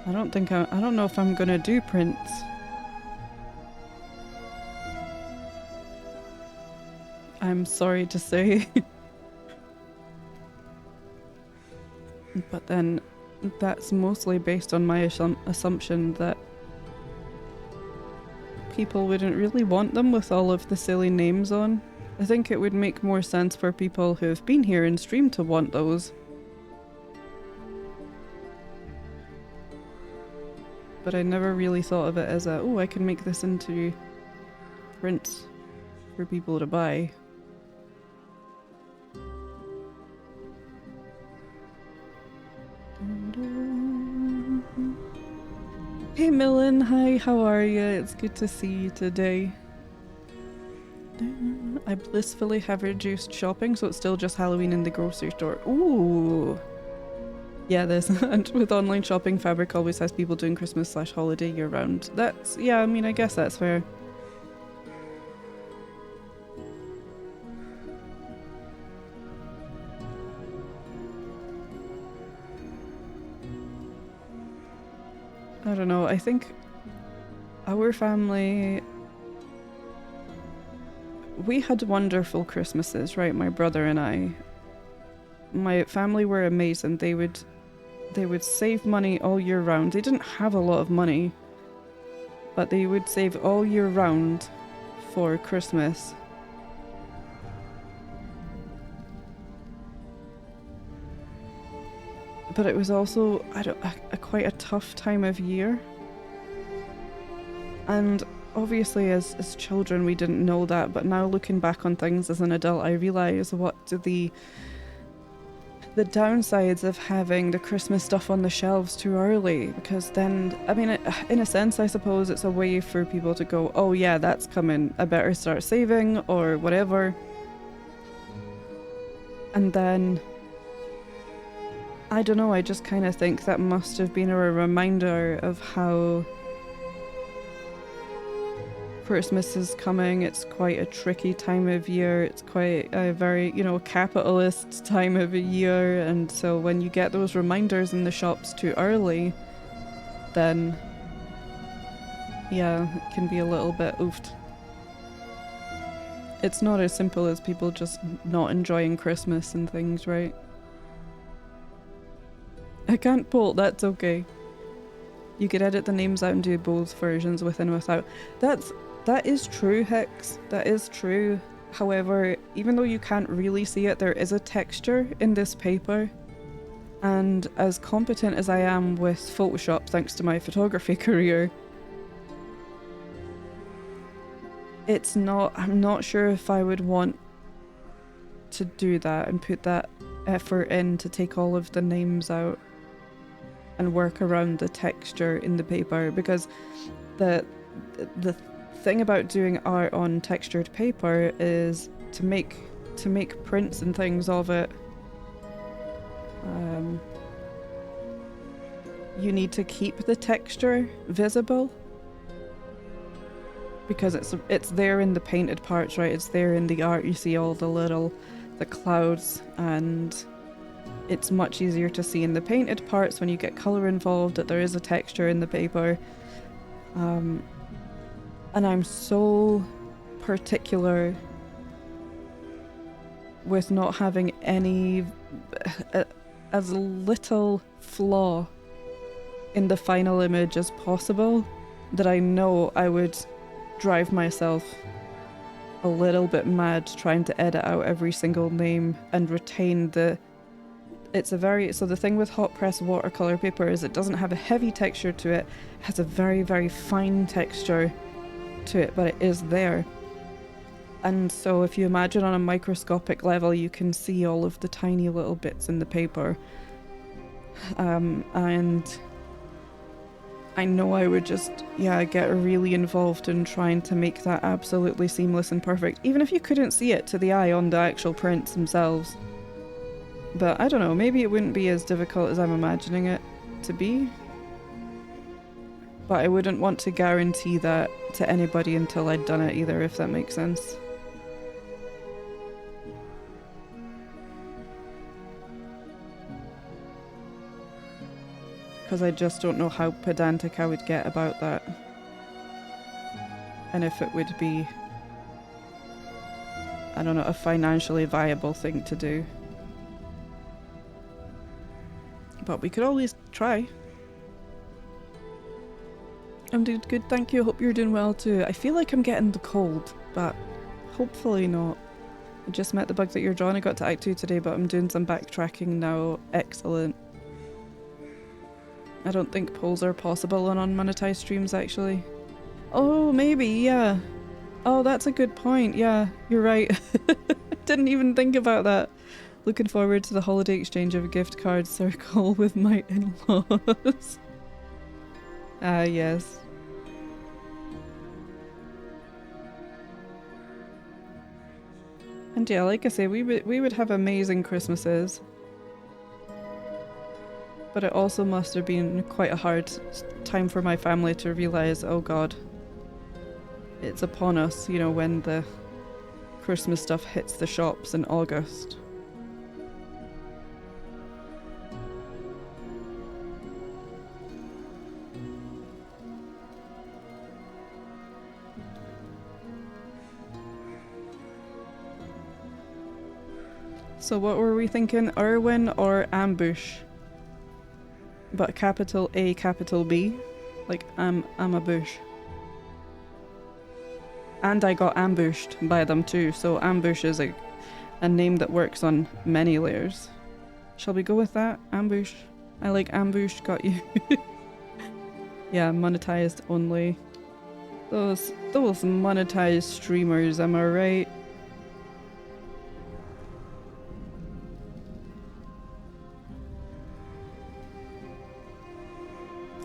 I don't know if I'm gonna do prints. I'm sorry to say. But then that's mostly based on my assumption that people wouldn't really want them with all of the silly names on. I think it would make more sense for people who've been here and streamed to want those. But I never really thought of it as a, oh, I can make this into prints for people to buy. Hey Millen, hi, how are you? It's good to see you today. I blissfully have reduced shopping, so it's still just Halloween in the grocery store. Ooh! Yeah, this, and with online shopping, Fabric always has people doing Christmas/holiday year round. That's, yeah, I mean, I guess that's fair. I don't know, I think our family, we had wonderful Christmases, right? My brother and I. My family were amazing. They would save money all year round. They didn't have a lot of money, but they would save all year round for Christmas. But it was also quite a tough time of year. And obviously as children we didn't know that, but now looking back on things as an adult I realise what the downsides of having the Christmas stuff on the shelves too early, because then, I mean, in a sense I suppose it's a way for people to go, oh yeah, that's coming, I better start saving or whatever. And then I don't know, I just kind of think that must have been a reminder of how Christmas is coming. It's quite a tricky time of year. It's quite a very, you know, capitalist time of a year. And so when you get those reminders in the shops too early, then yeah, it can be a little bit oofed. It's not as simple as people just not enjoying Christmas and things, right? I can't bolt, that's okay. You could edit the names out and do both versions with and without. That is true, Hicks. That is true. However, even though you can't really see it, there is a texture in this paper. And as competent as I am with Photoshop, thanks to my photography career, I'm not sure if I would want to do that and put that effort in to take all of the names out and work around the texture in the paper, because the thing about doing art on textured paper is to make prints and things of it. You need to keep the texture visible, because it's there in the painted parts, right? It's there in the art. You see all the clouds, and it's much easier to see in the painted parts when you get colour involved that there is a texture in the paper. And I'm so particular with not having any, as little flaw in the final image as possible, that I know I would drive myself a little bit mad trying to edit out every single name and retain the... So the thing with hot press watercolor paper is it doesn't have a heavy texture to it. It has a very, very fine texture to it, but it is there. And so if you imagine on a microscopic level, you can see all of the tiny little bits in the paper. And I know I would just, get really involved in trying to make that absolutely seamless and perfect, even if you couldn't see it to the eye on the actual prints themselves. But I don't know, maybe it wouldn't be as difficult as I'm imagining it to be. But I wouldn't want to guarantee that to anybody until I'd done it either, if that makes sense. Because I just don't know how pedantic I would get about that. And if it would be I don't know, a financially viable thing to do. But we could always try. I'm doing good, thank you. Hope you're doing well too. I feel like I'm getting the cold, but hopefully not. I just met the bug that you're drawing. I got to Act 2 today, but I'm doing some backtracking now. Excellent. I don't think polls are possible on unmonetized streams, actually. Oh, maybe, yeah. Oh, that's a good point. Yeah, you're right. Didn't even think about that. Looking forward to the holiday exchange of a gift card circle with my in-laws. Ah, yes. And yeah, like I say, we would have amazing Christmases. But it also must have been quite a hard time for my family to realise, oh god, it's upon us, you know, when the Christmas stuff hits the shops in August. So what were we thinking? Irwin or ambush? But capital A, capital B? Like, I'm a bush. And I got ambushed by them too, so ambush is a name that works on many layers. Shall we go with that? Ambush. I like ambush, got you. Yeah, monetized only. Those monetized streamers, am I right?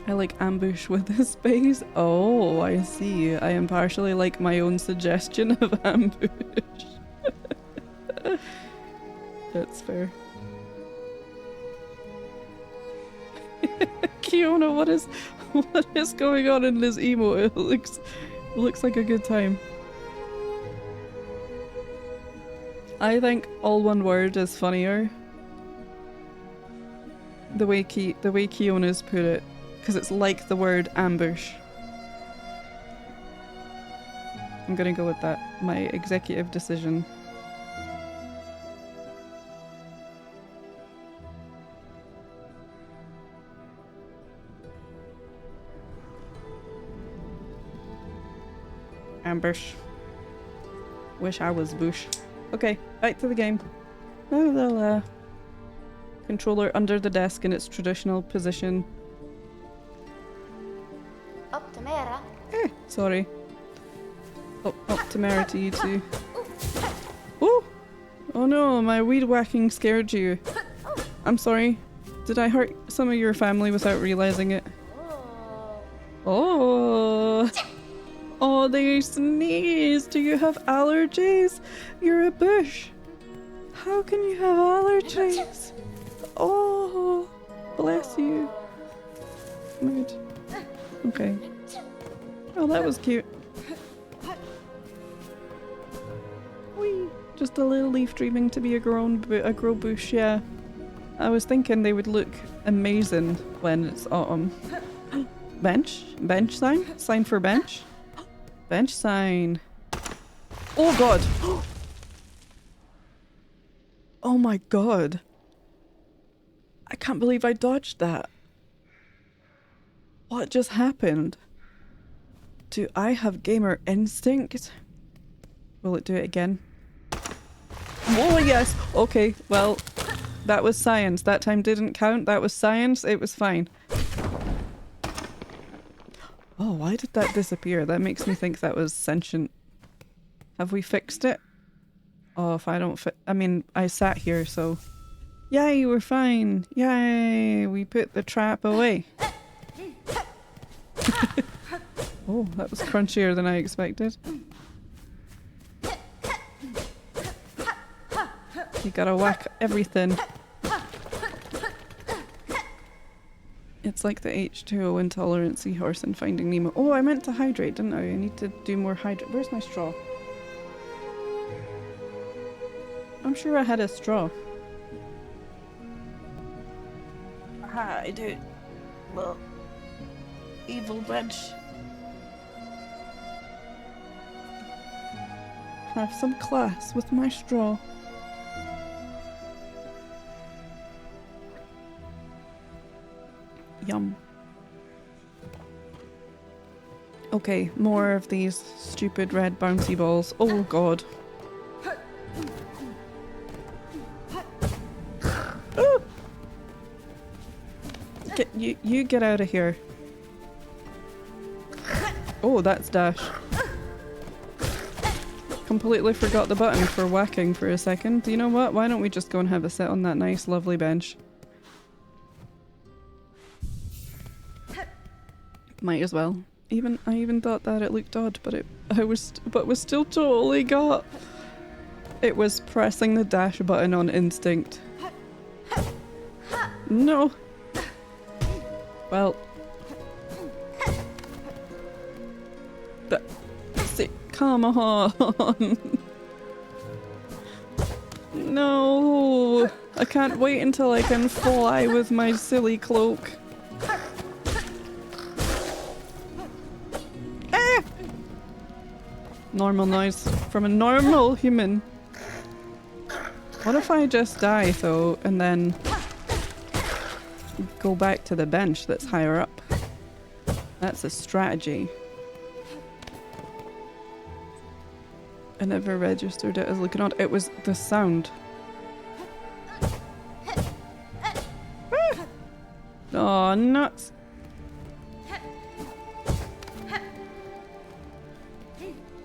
I like ambush with the space. Oh, I see. I am partially like my own suggestion of ambush. That's fair. Kiona, what is going on in this emo? It looks like a good time. I think all one word is funnier. The way Kiona's put it. Because it's like the word ambush. I'm gonna go with that. My executive decision. Ambush. Wish I was bush. Okay, back to the game. Oh, controller under the desk in its traditional position. Sorry. Up temerity, you two. Oh! Oh no, my weed whacking scared you. I'm sorry. Did I hurt some of your family without realizing it? Oh! Oh, they sneeze! Do you have allergies? You're a bush. How can you have allergies? Oh! Bless you. Mood. Okay. Oh, that was cute. Whee! Just a little leaf dreaming to be a grow bush, yeah. I was thinking they would look amazing when it's autumn. Bench? Bench sign? Sign for bench? Bench sign. Oh god! Oh my god. I can't believe I dodged that. What just happened? Do I have gamer instinct? Will it do it again? Oh yes! Okay, well, that was science. That time didn't count. That was science. It was fine. Oh, why did that disappear? That makes me think that was sentient. Have we fixed it? Oh, if I don't I mean, I sat here, so... Yay, we're fine! Yay! We put the trap away. Oh, that was crunchier than I expected. You gotta whack everything. It's like the H2O intolerant seahorse in Finding Nemo. Oh, I meant to hydrate, didn't I? I need to do more hydrate. Where's my straw? I'm sure I had a straw. Aha, I do. Well, evil bench. Have some class with my straw. Yum. Okay, more of these stupid red bouncy balls. Oh god. Oh! You get out of here. Oh, that's dash. Completely forgot the button for whacking for a second. You know what? Why don't we just go and have a sit on that nice, lovely bench? Might as well. I even thought that it looked odd, but was still totally got. It was pressing the dash button on instinct. No. Well. See, come on. No. I can't wait until I can fly with my silly cloak. Normal noise from a normal human. What if I just die though and then go back to the bench that's higher up? That's a strategy. I never registered it as looking odd. It was the sound. Oh, nuts.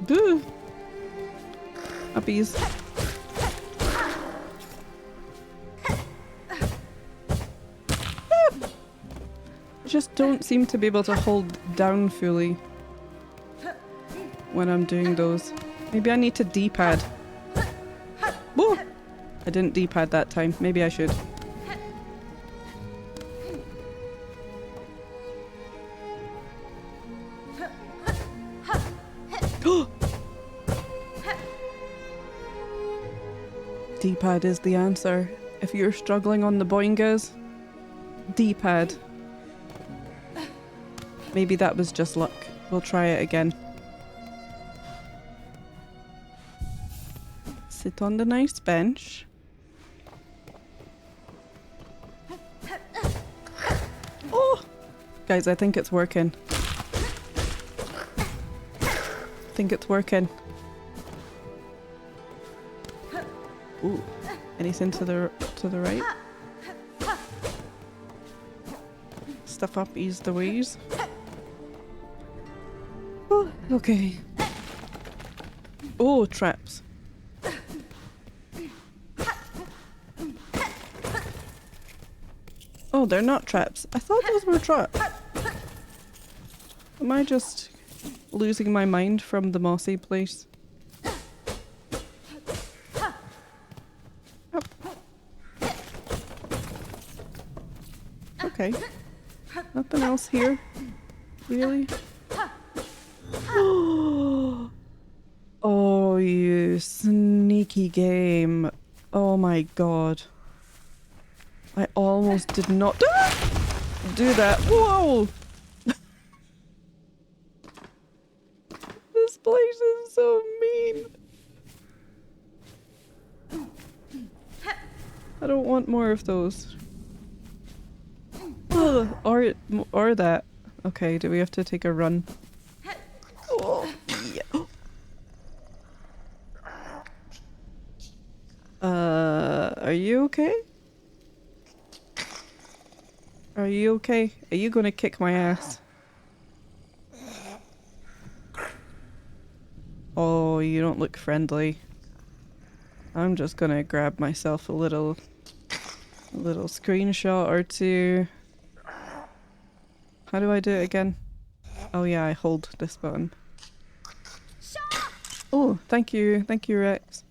Boo! Uppies. I just don't seem to be able to hold down fully when I'm doing those. Maybe I need to D-pad. Whoa! I didn't D-pad that time. Maybe I should. D-pad is the answer. If you're struggling on the boingas, D-pad. Maybe that was just luck. We'll try it again. Sit on the nice bench. Oh! Guys, I think it's working. I think it's working. Ooh, anything to the right? Stuff up, ease the ways. Oh, okay. Oh, traps. Oh, they're not traps. I thought those were traps. Am I just losing my mind from the mossy place? Okay. Nothing else here. Really? Oh, you sneaky game. Oh my god. I almost did not do that. Whoa! This place is so mean. I don't want more of those. Or that. Okay, do we have to take a run? Oh, yeah. Are you okay? Are you okay? Are you gonna kick my ass? Oh, you don't look friendly. I'm just gonna grab myself a little screenshot or two. How do I do it again? Oh yeah, I hold this button. Oh, thank you, Rex.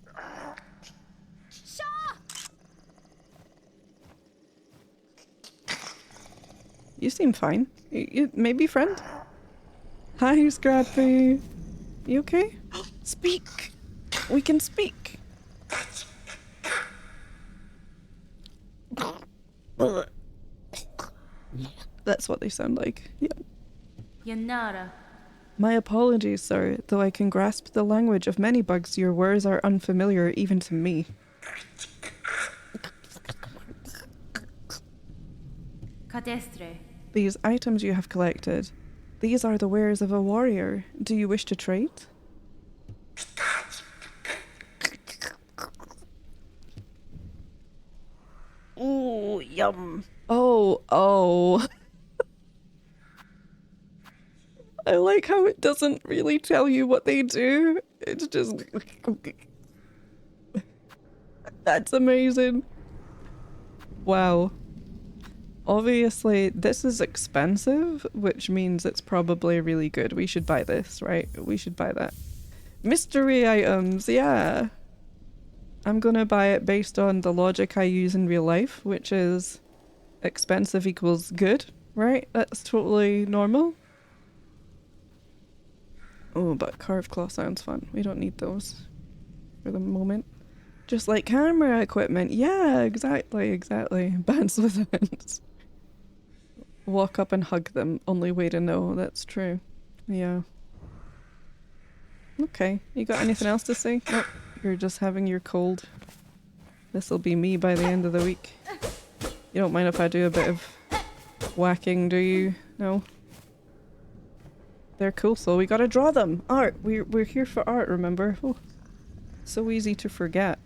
You seem fine. You maybe friend? Hi, Scrappy. You okay? Speak! We can speak! That's what they sound like. Yep. Yanara. My apologies, sir. Though I can grasp the language of many bugs, your words are unfamiliar even to me. Cadestre. These items you have collected, these are the wares of a warrior. Do you wish to trade? Ooh, yum. Oh. I like how it doesn't really tell you what they do. It's just... That's amazing. Wow. Obviously, this is expensive, which means it's probably really good. We should buy this, right? We should buy that. Mystery items, yeah. I'm gonna buy it based on the logic I use in real life, which is expensive equals good, right? That's totally normal. Oh, but carved claw sounds fun. We don't need those for the moment. Just like camera equipment. Yeah, exactly. Bands with hands. Walk up and hug them. Only way to know. That's true. Yeah. Okay. You got anything else to say? Nope. You're just having your cold. This'll be me by the end of the week. You don't mind if I do a bit of whacking, do you? No? They're cool, so we gotta draw them. Art. We're here for art, remember? Oh, so easy to forget.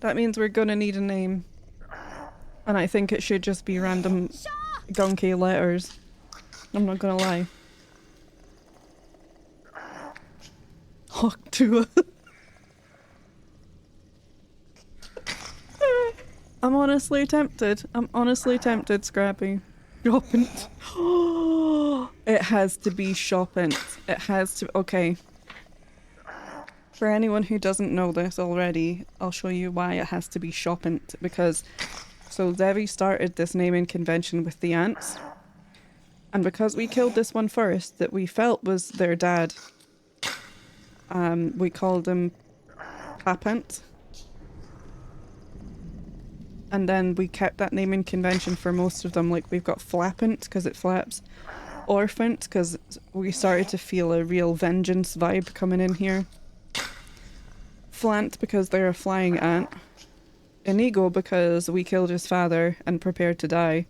That means we're gonna need a name. And I think it should just be random gunky letters. I'm not gonna lie. Hawk to I'm honestly tempted. Scrappy. Shopan't. It has to be Shopan't. It has to. Okay. For anyone who doesn't know this already, I'll show you why it has to be Shopan't. Because, so Devi started this naming convention with the ants. And because we killed this one first, that we felt was their dad, we called him Poppins. And then we kept that naming convention for most of them. Like, we've got Flappant, because it flaps. Orphant, because we started to feel a real vengeance vibe coming in here. Flant, because they're a flying ant. Inigo, because we killed his father and prepared to die.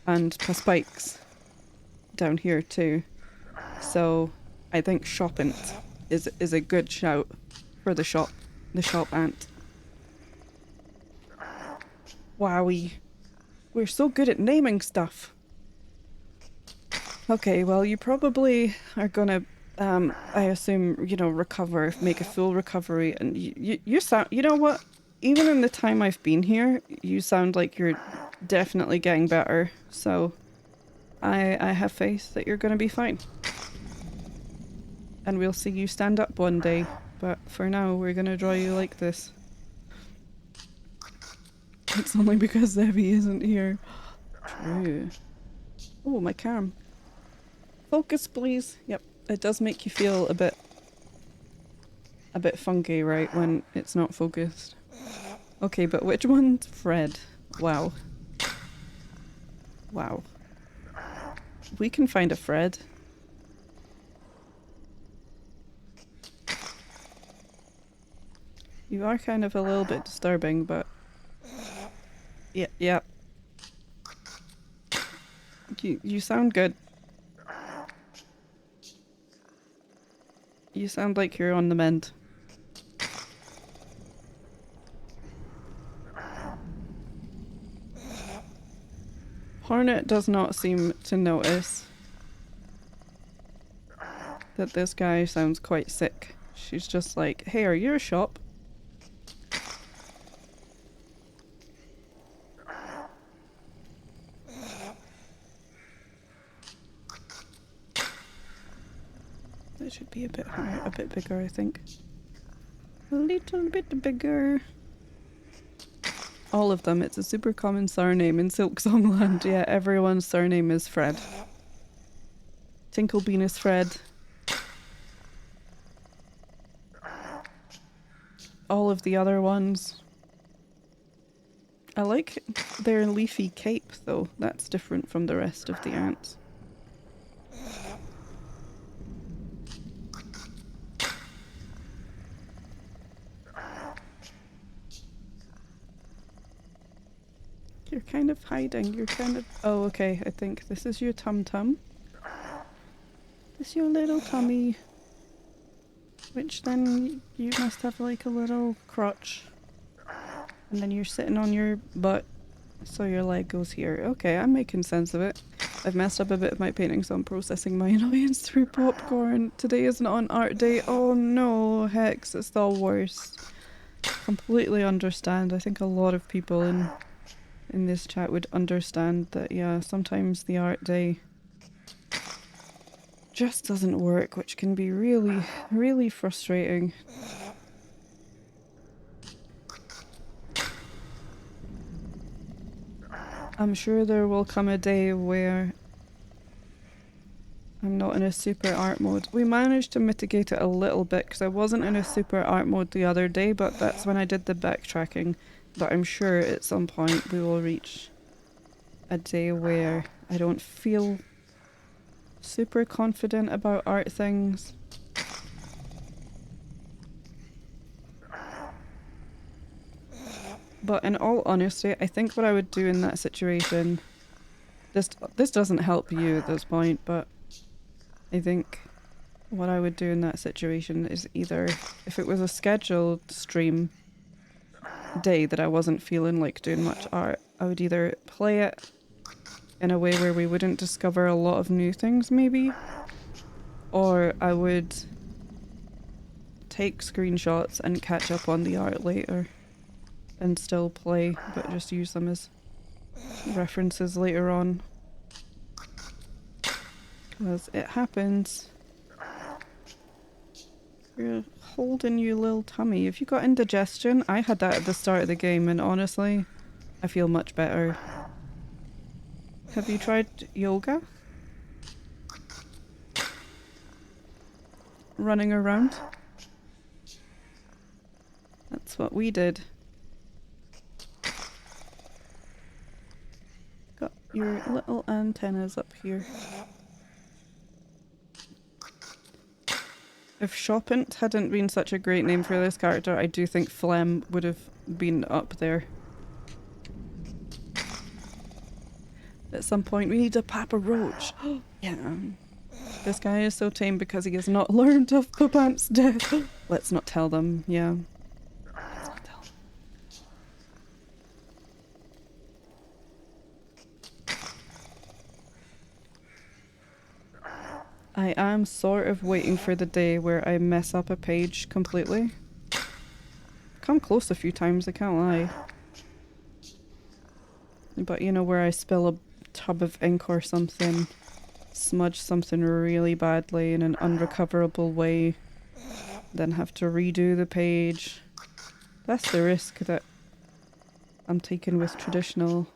And Paspikes down here too. So I think Shopan't is a good shout for the shop ant. Wowie. We're so good at naming stuff. Okay, well, you probably are gonna, I assume, you know, recover, make a full recovery, and you sound, you know what? Even in the time I've been here, you sound like you're definitely getting better, so I have faith that you're gonna be fine. And we'll see you stand up one day, but for now, we're gonna draw you like this. It's only because Evie isn't here. True. Oh, my cam. Focus, please. Yep, it does make you feel a bit funky, right, when it's not focused. Okay, but which one's Fred? Wow. Wow. We can find a Fred. You are kind of a little bit disturbing, but... Yeah. You sound good. You sound like you're on the mend. Hornet does not seem to notice that this guy sounds quite sick. She's just like, hey, are you a shop? That should be a bit higher, a bit bigger, I think. A little bit bigger. All of them. It's a super common surname in Silksong land. Yeah, everyone's surname is Fred. Tinklebean is Fred. All of the other ones. I like their leafy cape though. That's different from the rest of the ants. You're kind of hiding. You're kind of... Oh, okay. I think this is your tum-tum. This is your little tummy. Which then you must have like a little crotch. And then you're sitting on your butt. So your leg goes here. Okay, I'm making sense of it. I've messed up a bit of my painting, so I'm processing my annoyance through popcorn. Today isn't on art day. Oh no, Hex, it's the worst. Completely understand. I think a lot of people in this chat would understand that, yeah, sometimes the art day just doesn't work, which can be really, really frustrating. I'm sure there will come a day where I'm not in a super art mode. We managed to mitigate it a little bit because I wasn't in a super art mode the other day, but that's when I did the backtracking. But I'm sure at some point we will reach a day where I don't feel super confident about art things. But in all honesty, I think what I would do in that situation, this doesn't help you at this point, but I think what I would do in that situation is either, if it was a scheduled stream day that I wasn't feeling like doing much art, I would either play it in a way where we wouldn't discover a lot of new things maybe, or I would take screenshots and catch up on the art later and still play, but just use them as references later on. Because it happens. You're holding your little tummy. Have you got indigestion? I had that at the start of the game and honestly, I feel much better. Have you tried yoga? Running around? That's what we did. Got your little antennas up here. If Shopan't hadn't been such a great name for this character, I do think Phlegm would have been up there. At some point we need a Papa Roach. Yeah. This guy is so tame because he has not learned of Shopan't's death. Let's not tell them, yeah. Let's not tell them. I am sort of waiting for the day where I mess up a page completely. Come close a few times, I can't lie. But you know, where I spill a tub of ink or something, smudge something really badly in an unrecoverable way, then have to redo the page. That's the risk that I'm taking with traditional.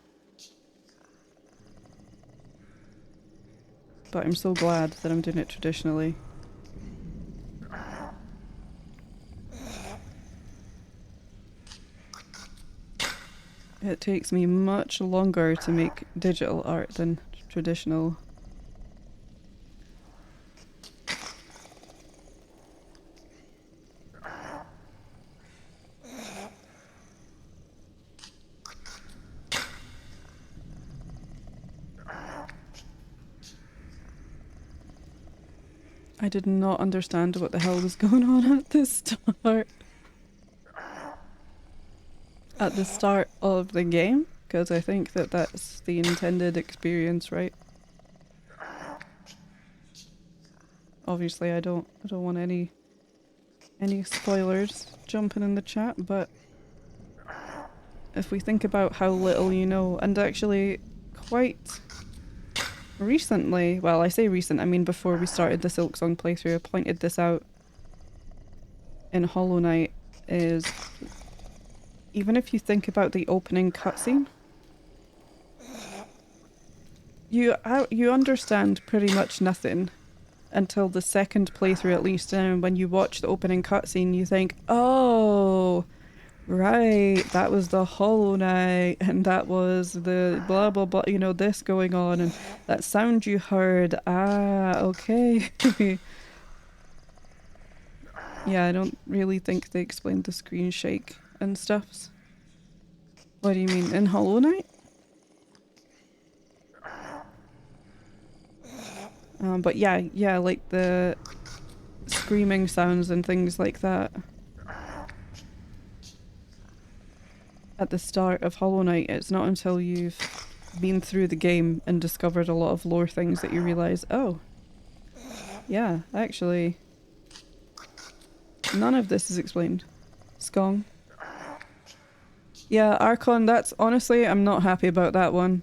But I'm so glad that I'm doing it traditionally. It takes me much longer to make digital art than traditional. I did not understand what the hell was going on at the start. At the start of the game, because I think that that's the intended experience, right? Obviously, I don't want any spoilers jumping in the chat, but if we think about how little you know, and actually quite recently, well, I say recent, I mean before we started the Silksong playthrough, I pointed this out in Hollow Knight, is even if you think about the opening cutscene, you understand pretty much nothing until the second playthrough at least, and when you watch the opening cutscene you think, oh, right, that was the Hollow Knight, and that was the blah blah blah, you know, this going on, and that sound you heard, ah, okay. Yeah, I don't really think they explained the screen shake and stuff. What do you mean, in Hollow Knight? But yeah, like the screaming sounds and things like that at the start of Hollow Knight, it's not until you've been through the game and discovered a lot of lore things that you realise, oh, yeah, actually, none of this is explained. Skong. Yeah, Archon, that's honestly, I'm not happy about that one.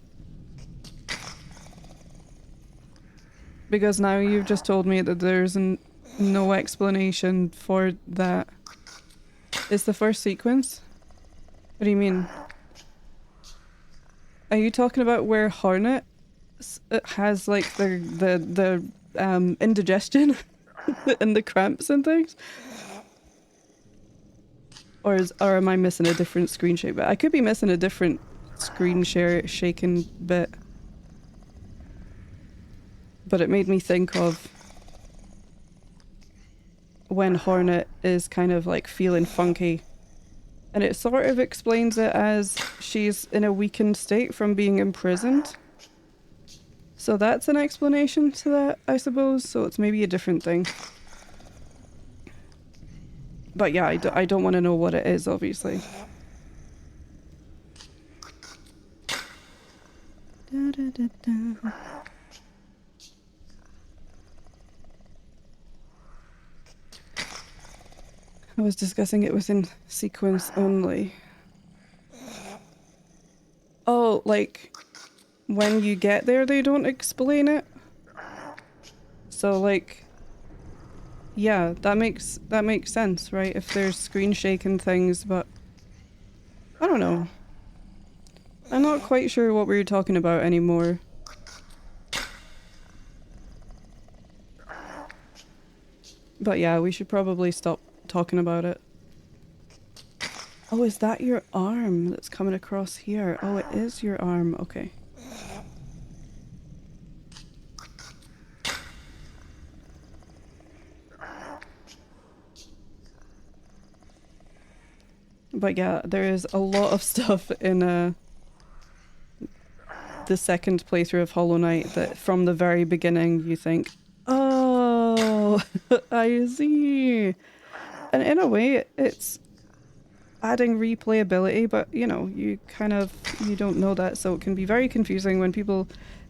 Because now you've just told me that there's no explanation for that. It's the first sequence? What do you mean? Are you talking about where Hornet has like the indigestion and the cramps and things? Or am I missing a different screen shake bit? I could be missing a different screen share shaken bit. But it made me think of when Hornet is kind of like feeling funky. And it sort of explains it as she's in a weakened state from being imprisoned. So that's an explanation to that, I suppose. So it's maybe a different thing. But yeah, I don't want to know what it is, obviously. Da, da, da, da. I was discussing it within sequence only. Oh, like, when you get there they don't explain it? So like, yeah, that makes sense, right? If there's screen shaking things, but I don't know. I'm not quite sure what we were talking about anymore. But yeah, we should probably stop talking about it. Oh, is that your arm that's coming across here? Oh, it is your arm. Okay. But yeah, there is a lot of stuff in the second playthrough of Hollow Knight that from the very beginning you think, oh, I see. And in a way, it's adding replayability, but you know, you don't know that, so it can be very confusing when people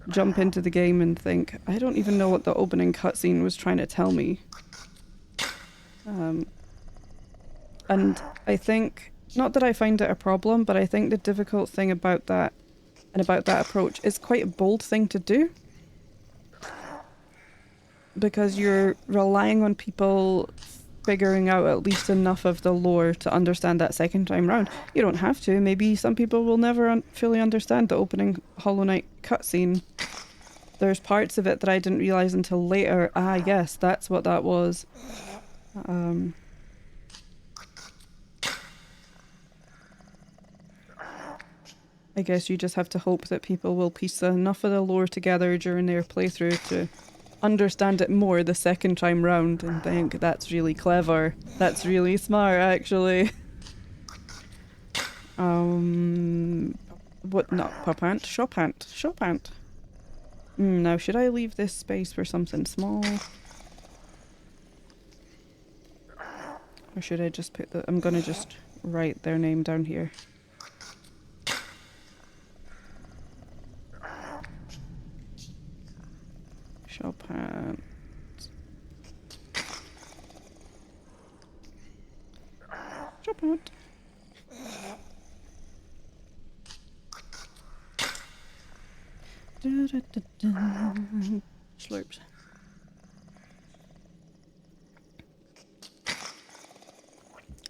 jump into the game and think, I don't even know what the opening cutscene was trying to tell me. And I think, not that I find it a problem, but I think the difficult thing about that, and about that approach, is quite a bold thing to do. Because you're relying on people figuring out at least enough of the lore to understand that second time round. You don't have to. Maybe some people will never fully understand the opening Hollow Knight cutscene. There's parts of it that I didn't realise until later. Ah, yes, that's what that was. I guess you just have to hope that people will piece enough of the lore together during their playthrough to understand it more the second time round and think, that's really clever. That's really smart, actually. What? Not Poppins? Shopan't. Now, should I leave this space for something small? Or should I just put the... I'm gonna just write their name down here. Shopan't. Shopan't. Slurps.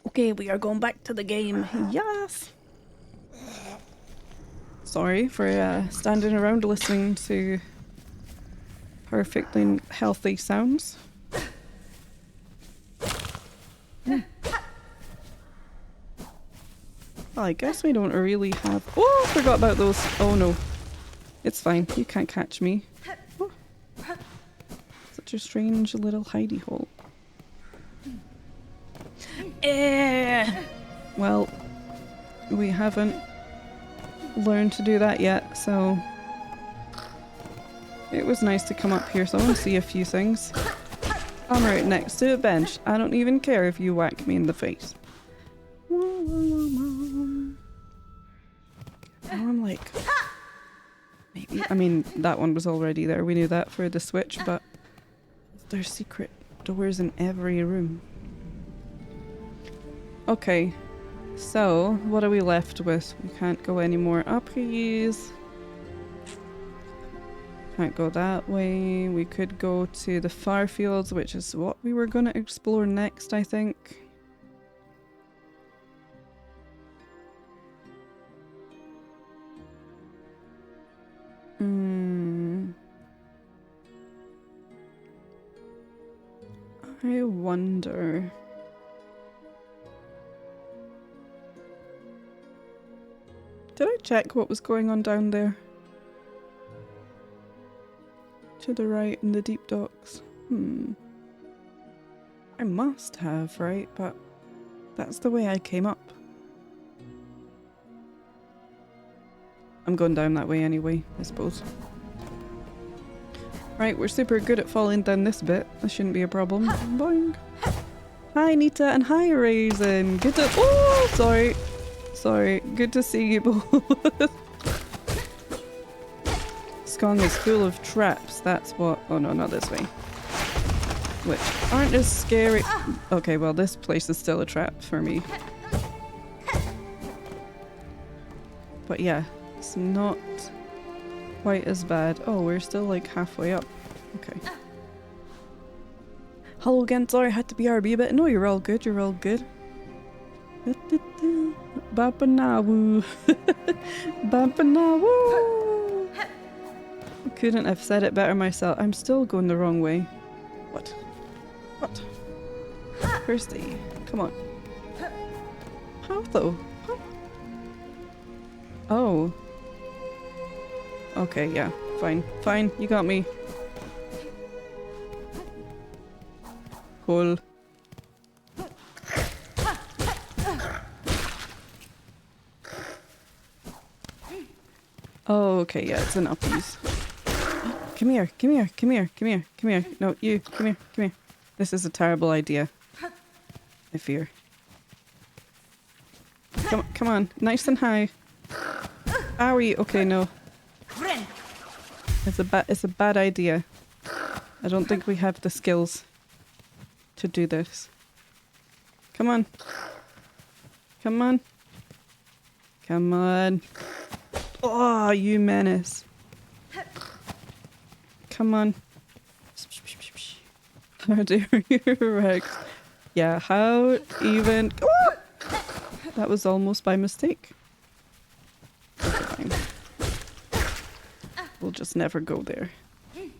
Okay, we are going back to the game. Yes! Sorry for standing around listening to perfectly healthy sounds. Well, I guess we don't really have... Oh, I forgot about those. Oh no. It's fine. You can't catch me. Oh. Such a strange little hidey hole. Well, we haven't learned to do that yet, so... It was nice to come up here so I want to see a few things. I'm right next to a bench. I don't even care if you whack me in the face. Now I'm like... Maybe... I mean, that one was already there. We knew that for the switch, but... There's secret doors in every room. Okay. So, what are we left with? We can't go any more up these. Can't go that way. We could go to the far fields, which is what we were going to explore next, I think. I wonder... Did I check what was going on down there? To the right in the deep docks. I must have, right? But that's the way I came up. I'm going down that way anyway, I suppose. Right, we're super good at falling down this bit. That shouldn't be a problem. Boing. Hi, Nita, and hi, Raisin. Good to- Oh, sorry. Sorry. Good to see you both. Skong is full of traps. That's what- Oh no, not this way. Which aren't as scary- Okay, well this place is still a trap for me. But yeah, it's not quite as bad. Oh, we're still like halfway up. Okay. Hello again, sorry I had to BRB a bit. No, you're all good, you're all good. Bapanawu. Bapanawu. Couldn't have said it better myself. I'm still going the wrong way. What? What? Kirsty, come on. How though? How? Oh. Okay, yeah. Fine. Fine, you got me. Cool. Oh, okay, yeah, it's an uppies. Come here, come here, come here, come here, come here. No, you, come here, come here. This is a terrible idea. I fear. Come on, nice and high. Owie, okay, no. It's a bad idea. I don't think we have the skills to do this. Come on. Come on. Come on. Oh, you menace. Come on. How dare you, Rex? Yeah, how even... Oh! That was almost by mistake. Okay, fine. We'll just never go there.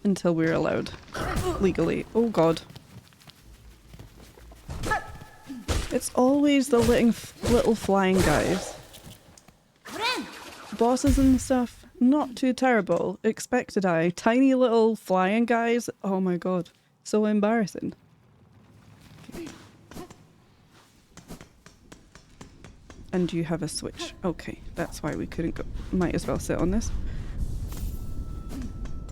Until we're allowed. Legally. Oh god. It's always the little flying guys. Bosses and stuff, not too terrible. Expected I. Tiny little flying guys. Oh my god. So embarrassing. And you have a switch. Okay, that's why we couldn't go. Might as well sit on this.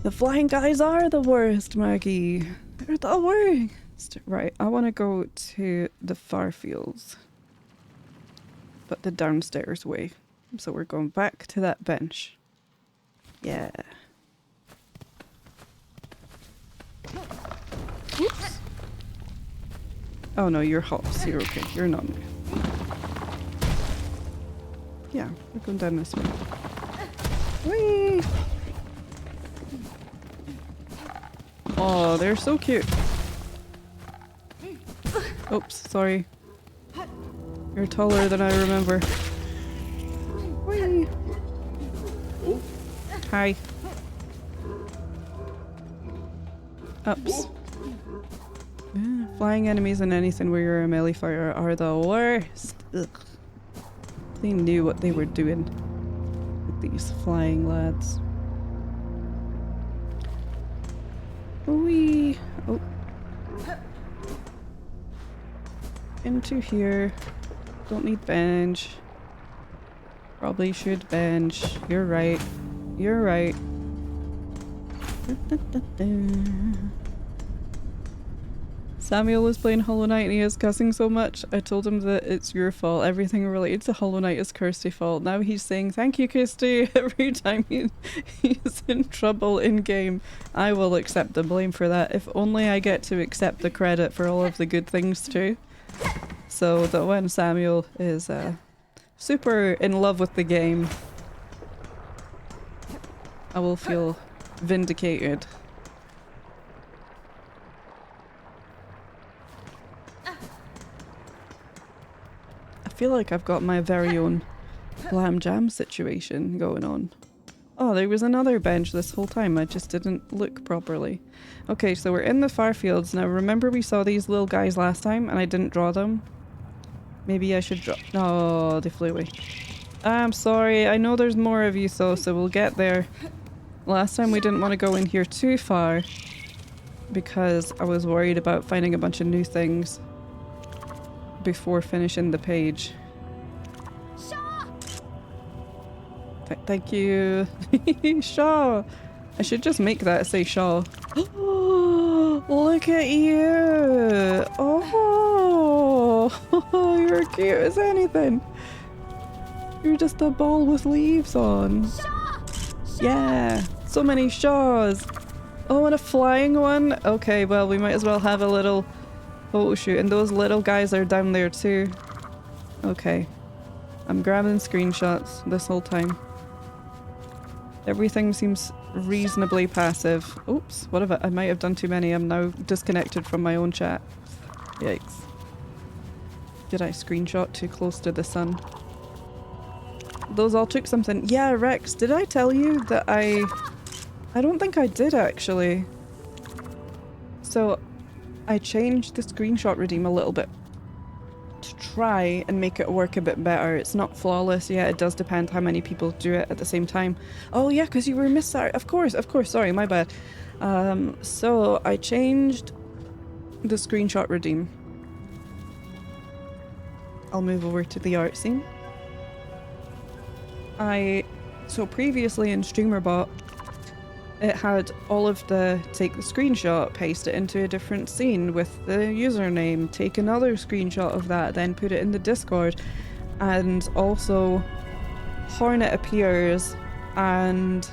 The flying guys are the worst, Maggie. They're the worst. Right, I want to go to the far fields. But the downstairs way. So we're going back to that bench. Yeah. Oops. Oh no, you're hops. You're okay. You're not. Yeah, we're going down this way. Whee! Oh, they're so cute. Oops, sorry. You're taller than I remember. Whee! Hi. Ups. Yeah, flying enemies and anything where you're a melee fighter are the worst. Ugh. They knew what they were doing with these flying lads. Whee! Oh. Into here. Don't need bench. Probably should bench. You're right. You're right. Samuel was playing Hollow Knight and he is cussing so much. I told him that it's your fault. Everything related to Hollow Knight is Kirsty's fault. Now he's saying thank you, Kirsty, every time he's in trouble in game. I will accept the blame for that. If only I get to accept the credit for all of the good things too. So that when Samuel is super in love with the game, I will feel vindicated. I feel like I've got my very own glam jam situation going on. Oh, there was another bench this whole time. I just didn't look properly. Okay, so we're in the far fields. Now remember we saw these little guys last time and I didn't draw them? Maybe I should draw— oh, they flew away. I'm sorry, I know there's more of you so we'll get there. Last time we didn't want to go in here too far because I was worried about finding a bunch of new things before finishing the page. Thank you. Shaw! I should just make that say Shaw. Oh, look at you! Oh, you're cute as anything. You're just a ball with leaves on. Yeah, so many Shaws. Oh, and a flying one? Okay, well, we might as well have a little photo shoot. And those little guys are down there too. Okay. I'm grabbing screenshots this whole time. Everything seems reasonably passive. Oops, what have I might have done too many. I'm now disconnected from my own chat. Yikes. Did I screenshot too close to the sun? Those all took something. Yeah, Rex, did I tell you that I don't think I did actually. So I changed the screenshot redeem a little bit to try and make it work a bit better. It's not flawless yet. It does depend how many people do it at the same time. Oh yeah, because you were missed out. Of course, sorry, my bad. So I changed the screenshot redeem. I'll move over to the art scene. So previously in StreamerBot, it had all of the take the screenshot, paste it into a different scene with the username, take another screenshot of that, then put it in the Discord, and also Hornet appears and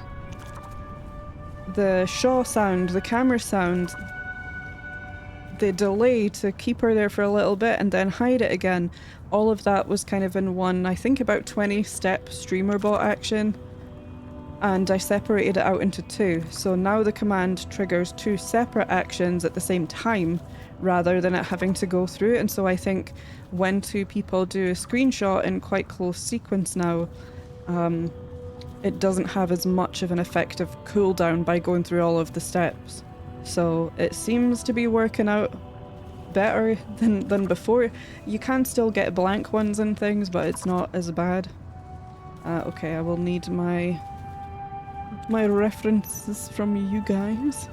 the Shaw sound, the camera sound, the delay to keep her there for a little bit and then hide it again. All of that was kind of in one, I think about 20-step StreamerBot action. And I separated it out into two. So now the command triggers two separate actions at the same time rather than it having to go through. And so I think when two people do a screenshot in quite close sequence now, it doesn't have as much of an effective cooldown by going through all of the steps. So it seems to be working out better than before. You can still get blank ones and things, but it's not as bad. Okay, I will need my references from you guys.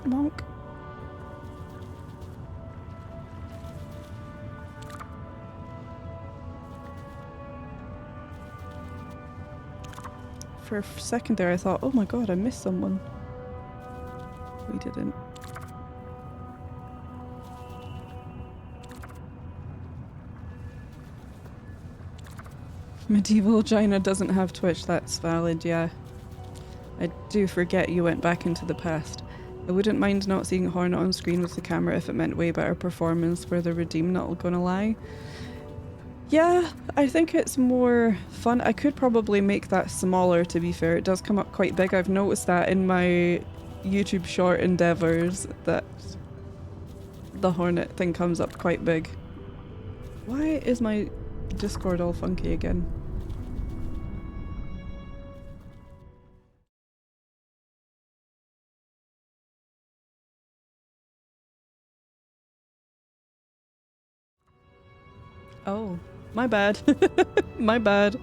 Monk. For a second there I thought, oh my god, I missed someone. We didn't. Medieval China doesn't have Twitch, that's valid, yeah. I do forget you went back into the past. I wouldn't mind not seeing Hornet on screen with the camera if it meant way better performance for the redeem, not gonna lie. Yeah, I think it's more fun. I could probably make that smaller, to be fair. It does come up quite big. I've noticed that in my YouTube short endeavours that the Hornet thing comes up quite big. Why is my Discord all funky again? Oh, my bad. My bad.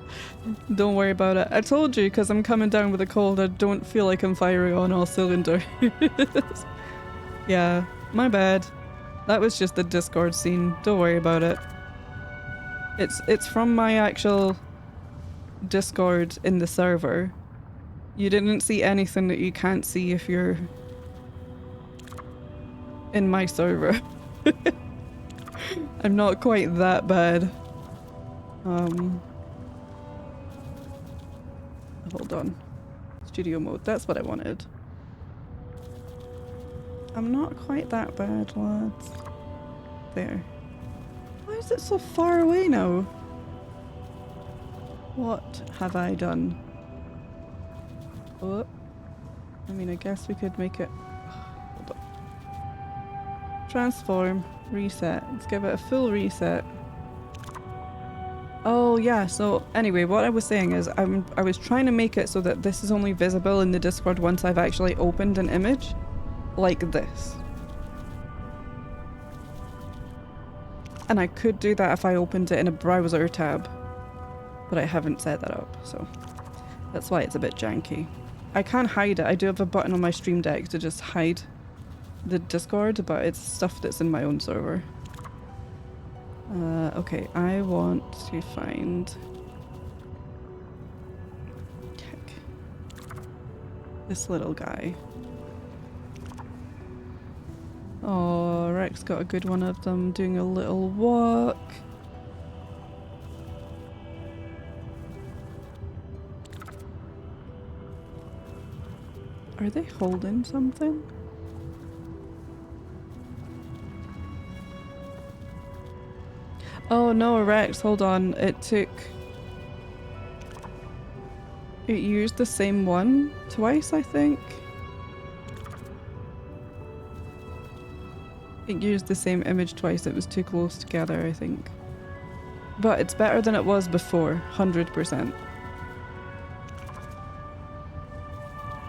Don't worry about it. I told you, because I'm coming down with a cold, I don't feel like I'm firing on all cylinders. Yeah, my bad. That was just the Discord scene. Don't worry about it. It's from my actual Discord in the server. You didn't see anything that you can't see if you're in my server. I'm not quite that bad. Hold on. Studio mode, that's what I wanted. I'm not quite that bad, lads. There. Why is it so far away now? What have I done? Oh. I mean, I guess we could make it... Hold on. Transform. Reset. Let's give it a full reset. Oh yeah, so anyway, what I was saying is I was trying to make it so that this is only visible in the Discord once I've actually opened an image. Like this. And I could do that if I opened it in a browser tab. But I haven't set that up, so that's why it's a bit janky. I can hide it. I do have a button on my Stream Deck to just hide the Discord, but it's stuff that's in my own server. Okay, I want to find... Heck. This little guy. Oh, Rex got a good one of them doing a little walk. Are they holding something? Oh no, Rex, hold on. It used the same one twice, I think. It used the same image twice. It was too close together, I think. But it's better than it was before, 100%.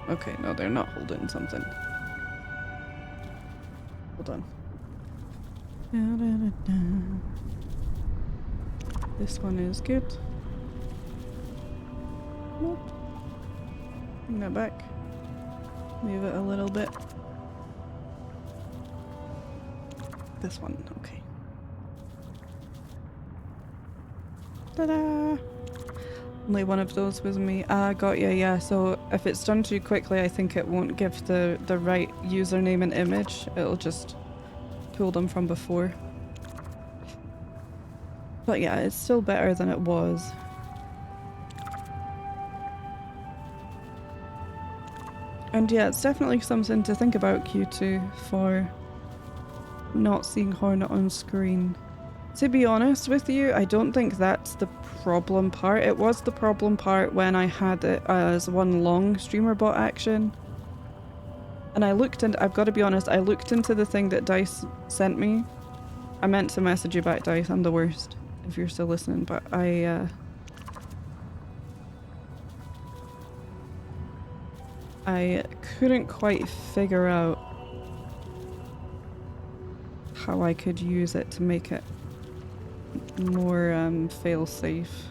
Okay, no, they're not holding something. Hold on. This one is good. Nope. Bring that back. Move it a little bit. This one, okay. Ta-da! Only one of those was me. Ah, got ya, yeah. So if it's done too quickly, I think it won't give the right username and image. It'll just pull them from before. But yeah, it's still better than it was. And yeah, it's definitely something to think about, Q2, for not seeing Hornet on screen. To be honest with you, I don't think that's the problem part. It was the problem part when I had it as one long streamer bot action. And I looked into, I've got to be honest, I looked into the thing that Dice sent me. I meant to message you back, Dice, I'm the worst, if you're still listening, but I couldn't quite figure out how I could use it to make it more fail-safe,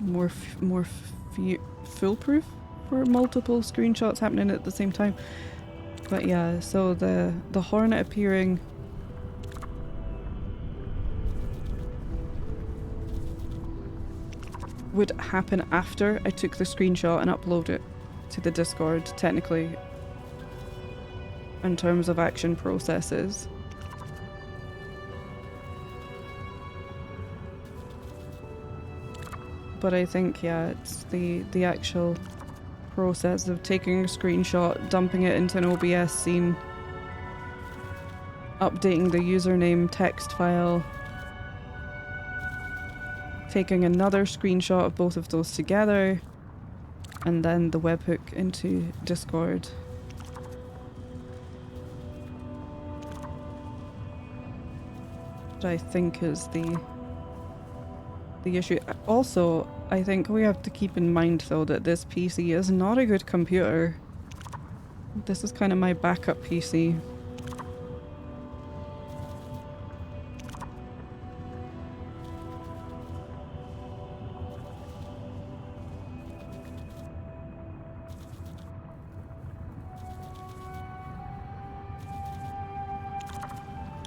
more foolproof for multiple screenshots happening at the same time. But yeah, so the Hornet appearing would happen after I took the screenshot and upload it to the Discord, technically, in terms of action processes. But I think, yeah, it's the actual process of taking a screenshot, dumping it into an OBS scene, updating the username text file, taking another screenshot of both of those together, and then the webhook into Discord. That I think is the issue. Also, I think we have to keep in mind though that this PC is not a good computer. This is kind of my backup PC.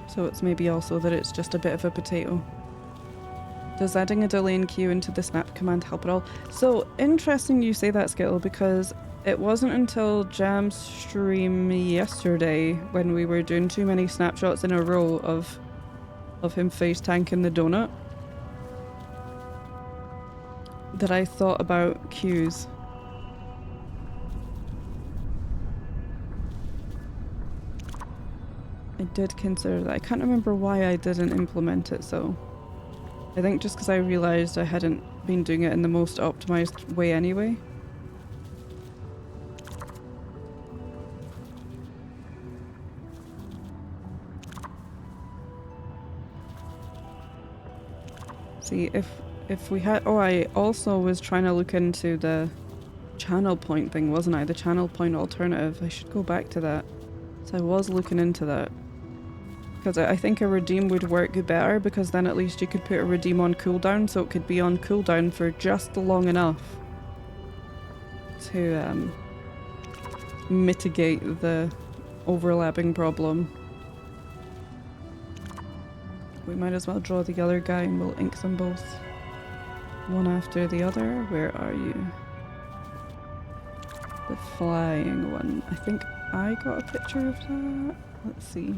So it's maybe also that it's just a bit of a potato. Does adding a delay in queue into the snap command help at all? So interesting you say that, Skittle, because it wasn't until Jam's stream yesterday when we were doing too many snapshots in a row of him face tanking the donut that I thought about queues. I did consider that. I can't remember why I didn't implement it, so I think just because I realised I hadn't been doing it in the most optimised way anyway. See, if we had... Oh, I also was trying to look into the channel point thing, wasn't I? The channel point alternative. I should go back to that. So I was looking into that. Because I think a redeem would work better, because then at least you could put a redeem on cooldown, so it could be on cooldown for just long enough to mitigate the overlapping problem. We might as well draw the other guy and we'll ink them both one after the other. Where are you? The flying one. I think I got a picture of that. Let's see.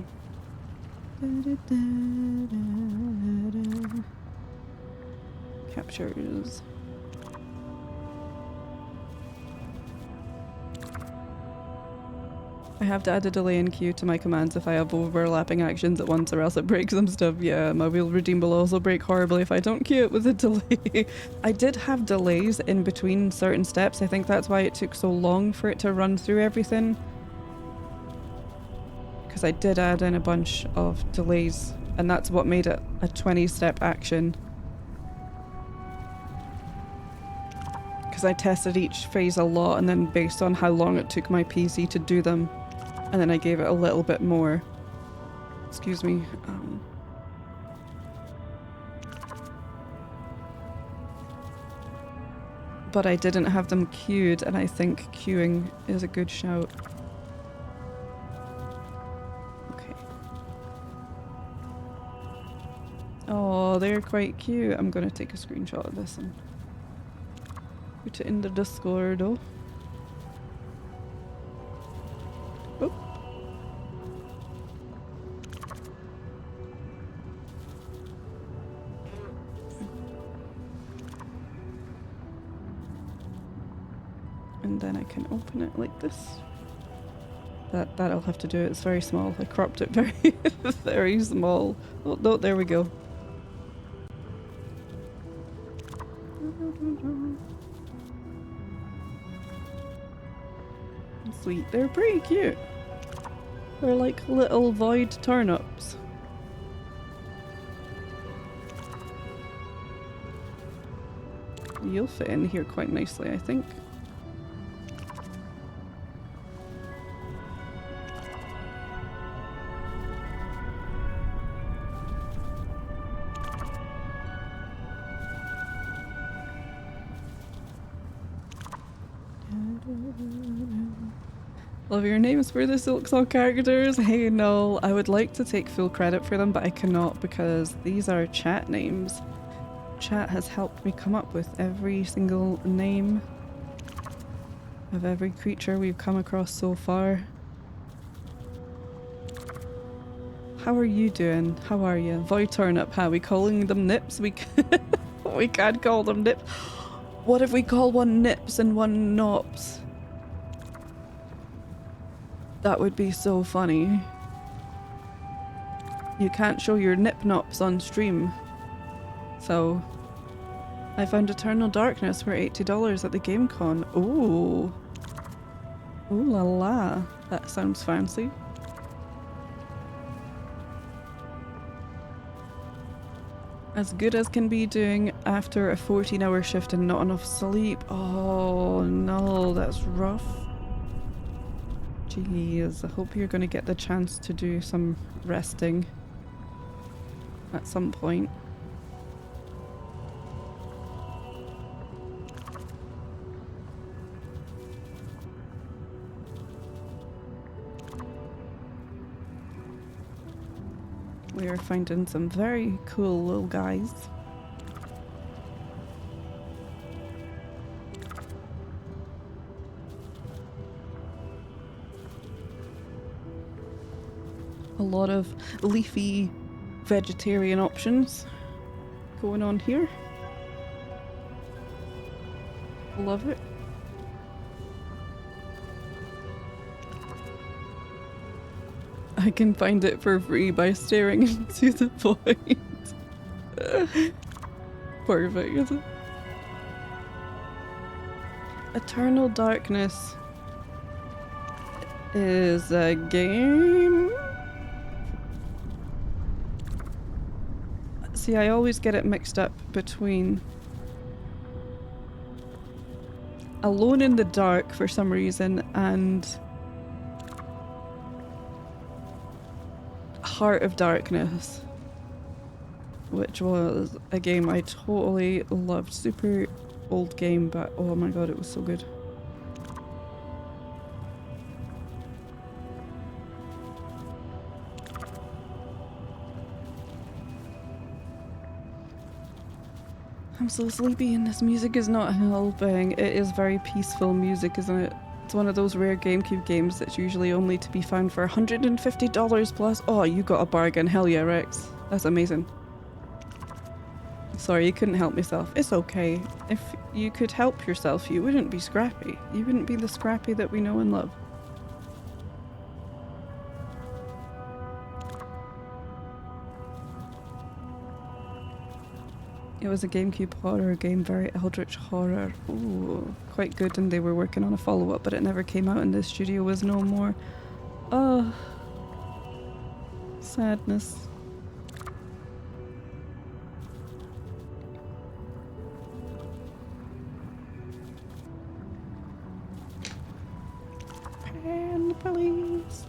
Captures. I have to add a delay in queue to my commands if I have overlapping actions at once, or else it breaks some stuff. Yeah, my wheel redeem will also break horribly if I don't queue it with a delay. I did have delays in between certain steps. I think that's why it took so long for it to run through everything. Because I did add in a bunch of delays, and that's what made it a 20-step action. Because I tested each phase a lot, and then based on how long it took my PC to do them, and then I gave it a little bit more. Excuse me. But I didn't have them queued, and I think queuing is a good shout. Okay. Oh, they're quite cute. I'm gonna take a screenshot of this and put it in the Discord, though. Oh. And then I can open it like this. That'll have to do it. It's very small. I cropped it very, very small. Oh, no, there we go. Sweet. They're pretty cute. They're like little void turnips. You'll fit in here quite nicely, I think. Love your names for the Silksong characters. Hey, no, I would like to take full credit for them, but I cannot because these are chat names. Chat has helped me come up with every single name of every creature we've come across so far. How are you doing? How are you? Void turnip, how we calling them nips? We can't call them nips. What if we call one nips and one nops? That would be so funny. You can't show your nip nops on stream. So, I found Eternal Darkness for $80 at the GameCon. Ooh. Ooh la la. That sounds fancy. As good as can be doing after a 14-hour shift and not enough sleep. Oh no, that's rough. Jeez, I hope you're going to get the chance to do some resting at some point. We are finding some very cool little guys. A lot of leafy vegetarian options going on here. Love it. I can find it for free by staring into the void. Perfect. Eternal Darkness is a game. See, I always get it mixed up between Alone in the Dark for some reason and Heart of Darkness, which was a game I totally loved. Super old game, but oh my god, it was so good. I'm so sleepy and this music is not helping. It is very peaceful music, isn't it? It's one of those rare GameCube games that's usually only to be found for $150 plus. Oh, you got a bargain. Hell yeah, Rex. That's amazing. Sorry, you couldn't help myself. It's okay. If you could help yourself, you wouldn't be Scrappy. You wouldn't be the Scrappy that we know and love. It was a GameCube horror game, very eldritch horror. Ooh, quite good, and they were working on a follow-up, but it never came out and the studio was no more. Oh, sadness. Pen, please.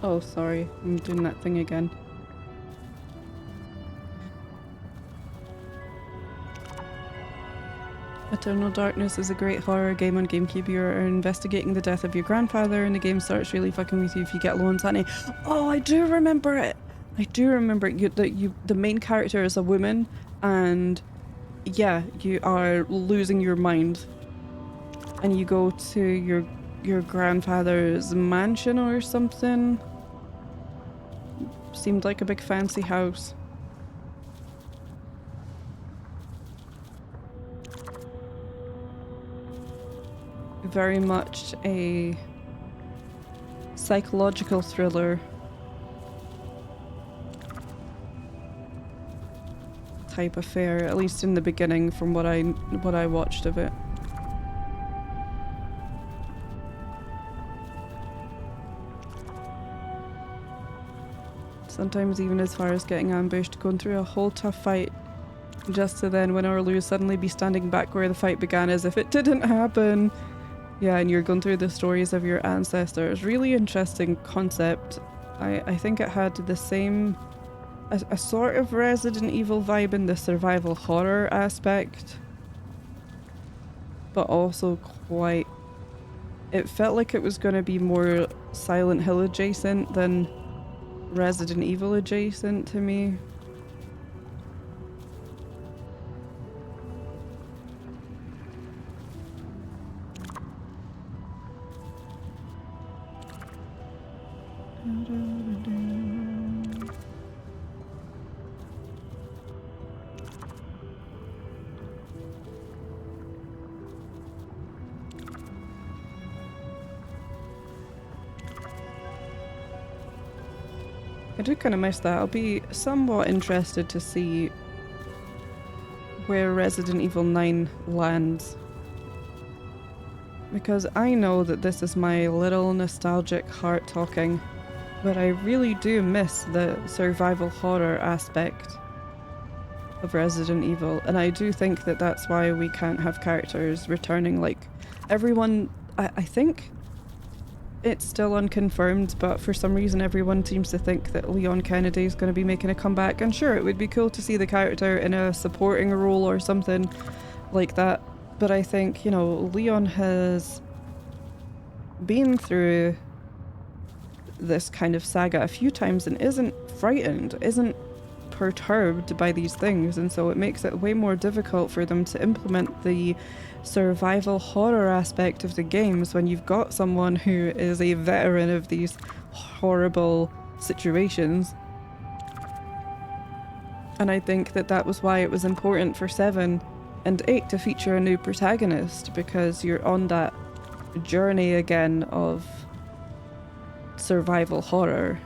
Oh, sorry. I'm doing that thing again. Eternal Darkness is a great horror game on GameCube. You're investigating the death of your grandfather and the game starts really fucking with you if you get low on sanity. Oh, I do remember it! I do remember the main character is a woman and yeah, you are losing your mind. And you go to your grandfather's mansion or something. Seemed like a big fancy house. Very much a psychological thriller type affair, at least in the beginning from what I watched of it. Sometimes even as far as getting ambushed, going through a whole tough fight just to then win or lose, suddenly be standing back where the fight began as if it didn't happen. Yeah, and you're going through the stories of your ancestors. Really interesting concept. I think it had the same, a sort of Resident Evil vibe in the survival horror aspect, but also quite, it felt like it was going to be more Silent Hill adjacent than Resident Evil adjacent to me. I do kind of miss that. I'll be somewhat interested to see where Resident Evil 9 lands. Because I know that this is my little nostalgic heart talking, but I really do miss the survival horror aspect of Resident Evil. And I do think that that's why we can't have characters returning. Like, everyone, I think it's still unconfirmed, but for some reason everyone seems to think that Leon Kennedy is going to be making a comeback. And sure, it would be cool to see the character in a supporting role or something, like that. But I think, you know, Leon has been through this kind of saga a few times and isn't frightened, isn't perturbed by these things, and so it makes it way more difficult for them to implement the survival horror aspect of the games when you've got someone who is a veteran of these horrible situations. And I think that that was why it was important for 7 and 8 to feature a new protagonist, because you're on that journey again of survival horror.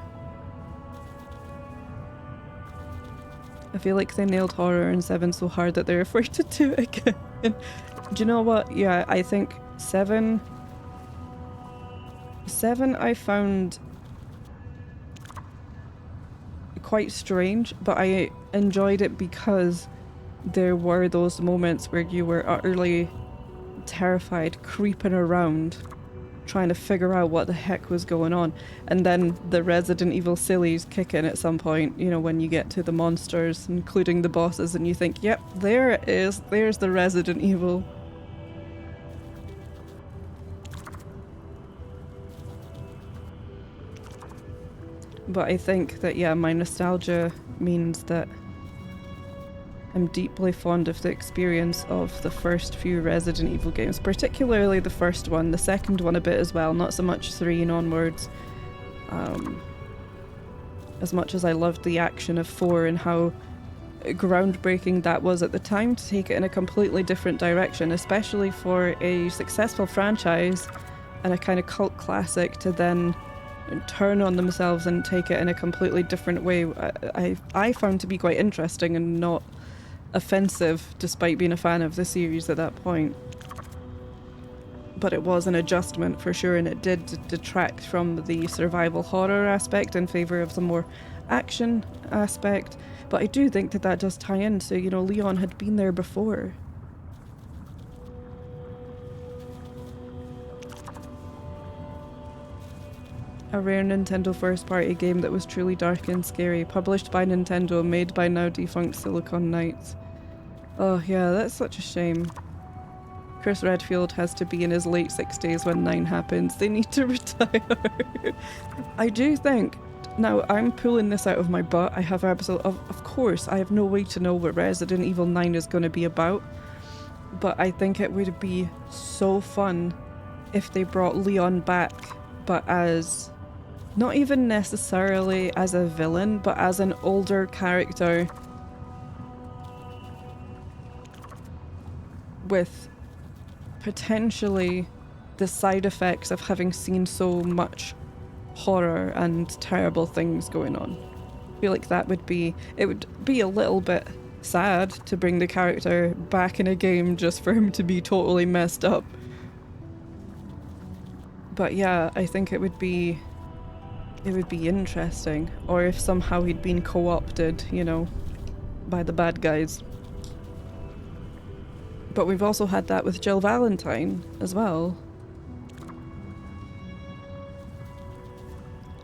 I feel like they nailed horror in 7 so hard that they're afraid to do it again. Do you know what? Yeah, I think 7 I found quite strange, but I enjoyed it because there were those moments where you were utterly terrified, creeping around, trying to figure out what the heck was going on. And then the Resident Evil sillies kick in at some point, you know, when you get to the monsters, including the bosses, and you think, yep, there it is, there's the Resident Evil. But I think that, yeah, my nostalgia means that I'm deeply fond of the experience of the first few Resident Evil games, particularly the first one, the second one a bit as well, not so much 3 and onwards. As much as I loved the action of 4 and how groundbreaking that was at the time to take it in a completely different direction, especially for a successful franchise and a kind of cult classic to then turn on themselves and take it in a completely different way, I found to be quite interesting and not offensive, despite being a fan of the series at that point. But it was an adjustment for sure, and it did detract from the survival horror aspect in favour of the more action aspect. But I do think that that does tie into, you know, Leon had been there before. A rare Nintendo first-party game that was truly dark and scary, published by Nintendo, made by now defunct Silicon Knights. Oh yeah, that's such a shame. Chris Redfield has to be in his late 60s when 9 happens. They need to retire. I do think, now I'm pulling this out of my butt, I have of course, I have no way to know what Resident Evil 9 is going to be about, but I think it would be so fun if they brought Leon back, but as not even necessarily as a villain, but as an older character with potentially the side effects of having seen so much horror and terrible things going on. I feel like that would be, it would be a little bit sad to bring the character back in a game just for him to be totally messed up. But yeah, I think it would be interesting. Or if somehow he'd been co-opted, you know, by the bad guys. But we've also had that with Jill Valentine as well.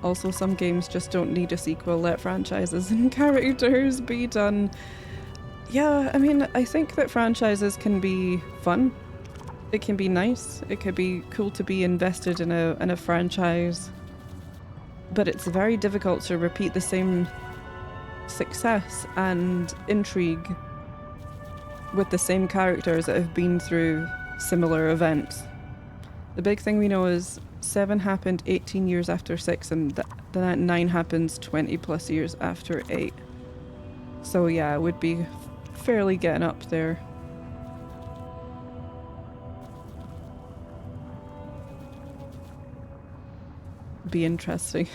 Also, some games just don't need a sequel. Let franchises and characters be done. Yeah, I mean, I think that franchises can be fun. It can be nice. It could be cool to be invested in a franchise. But it's very difficult to repeat the same success and intrigue with the same characters that have been through similar events. The big thing we know is 7 happened 18 years after 6, and that 9 happens 20 plus years after 8. So yeah, it would be fairly getting up there. Be interesting.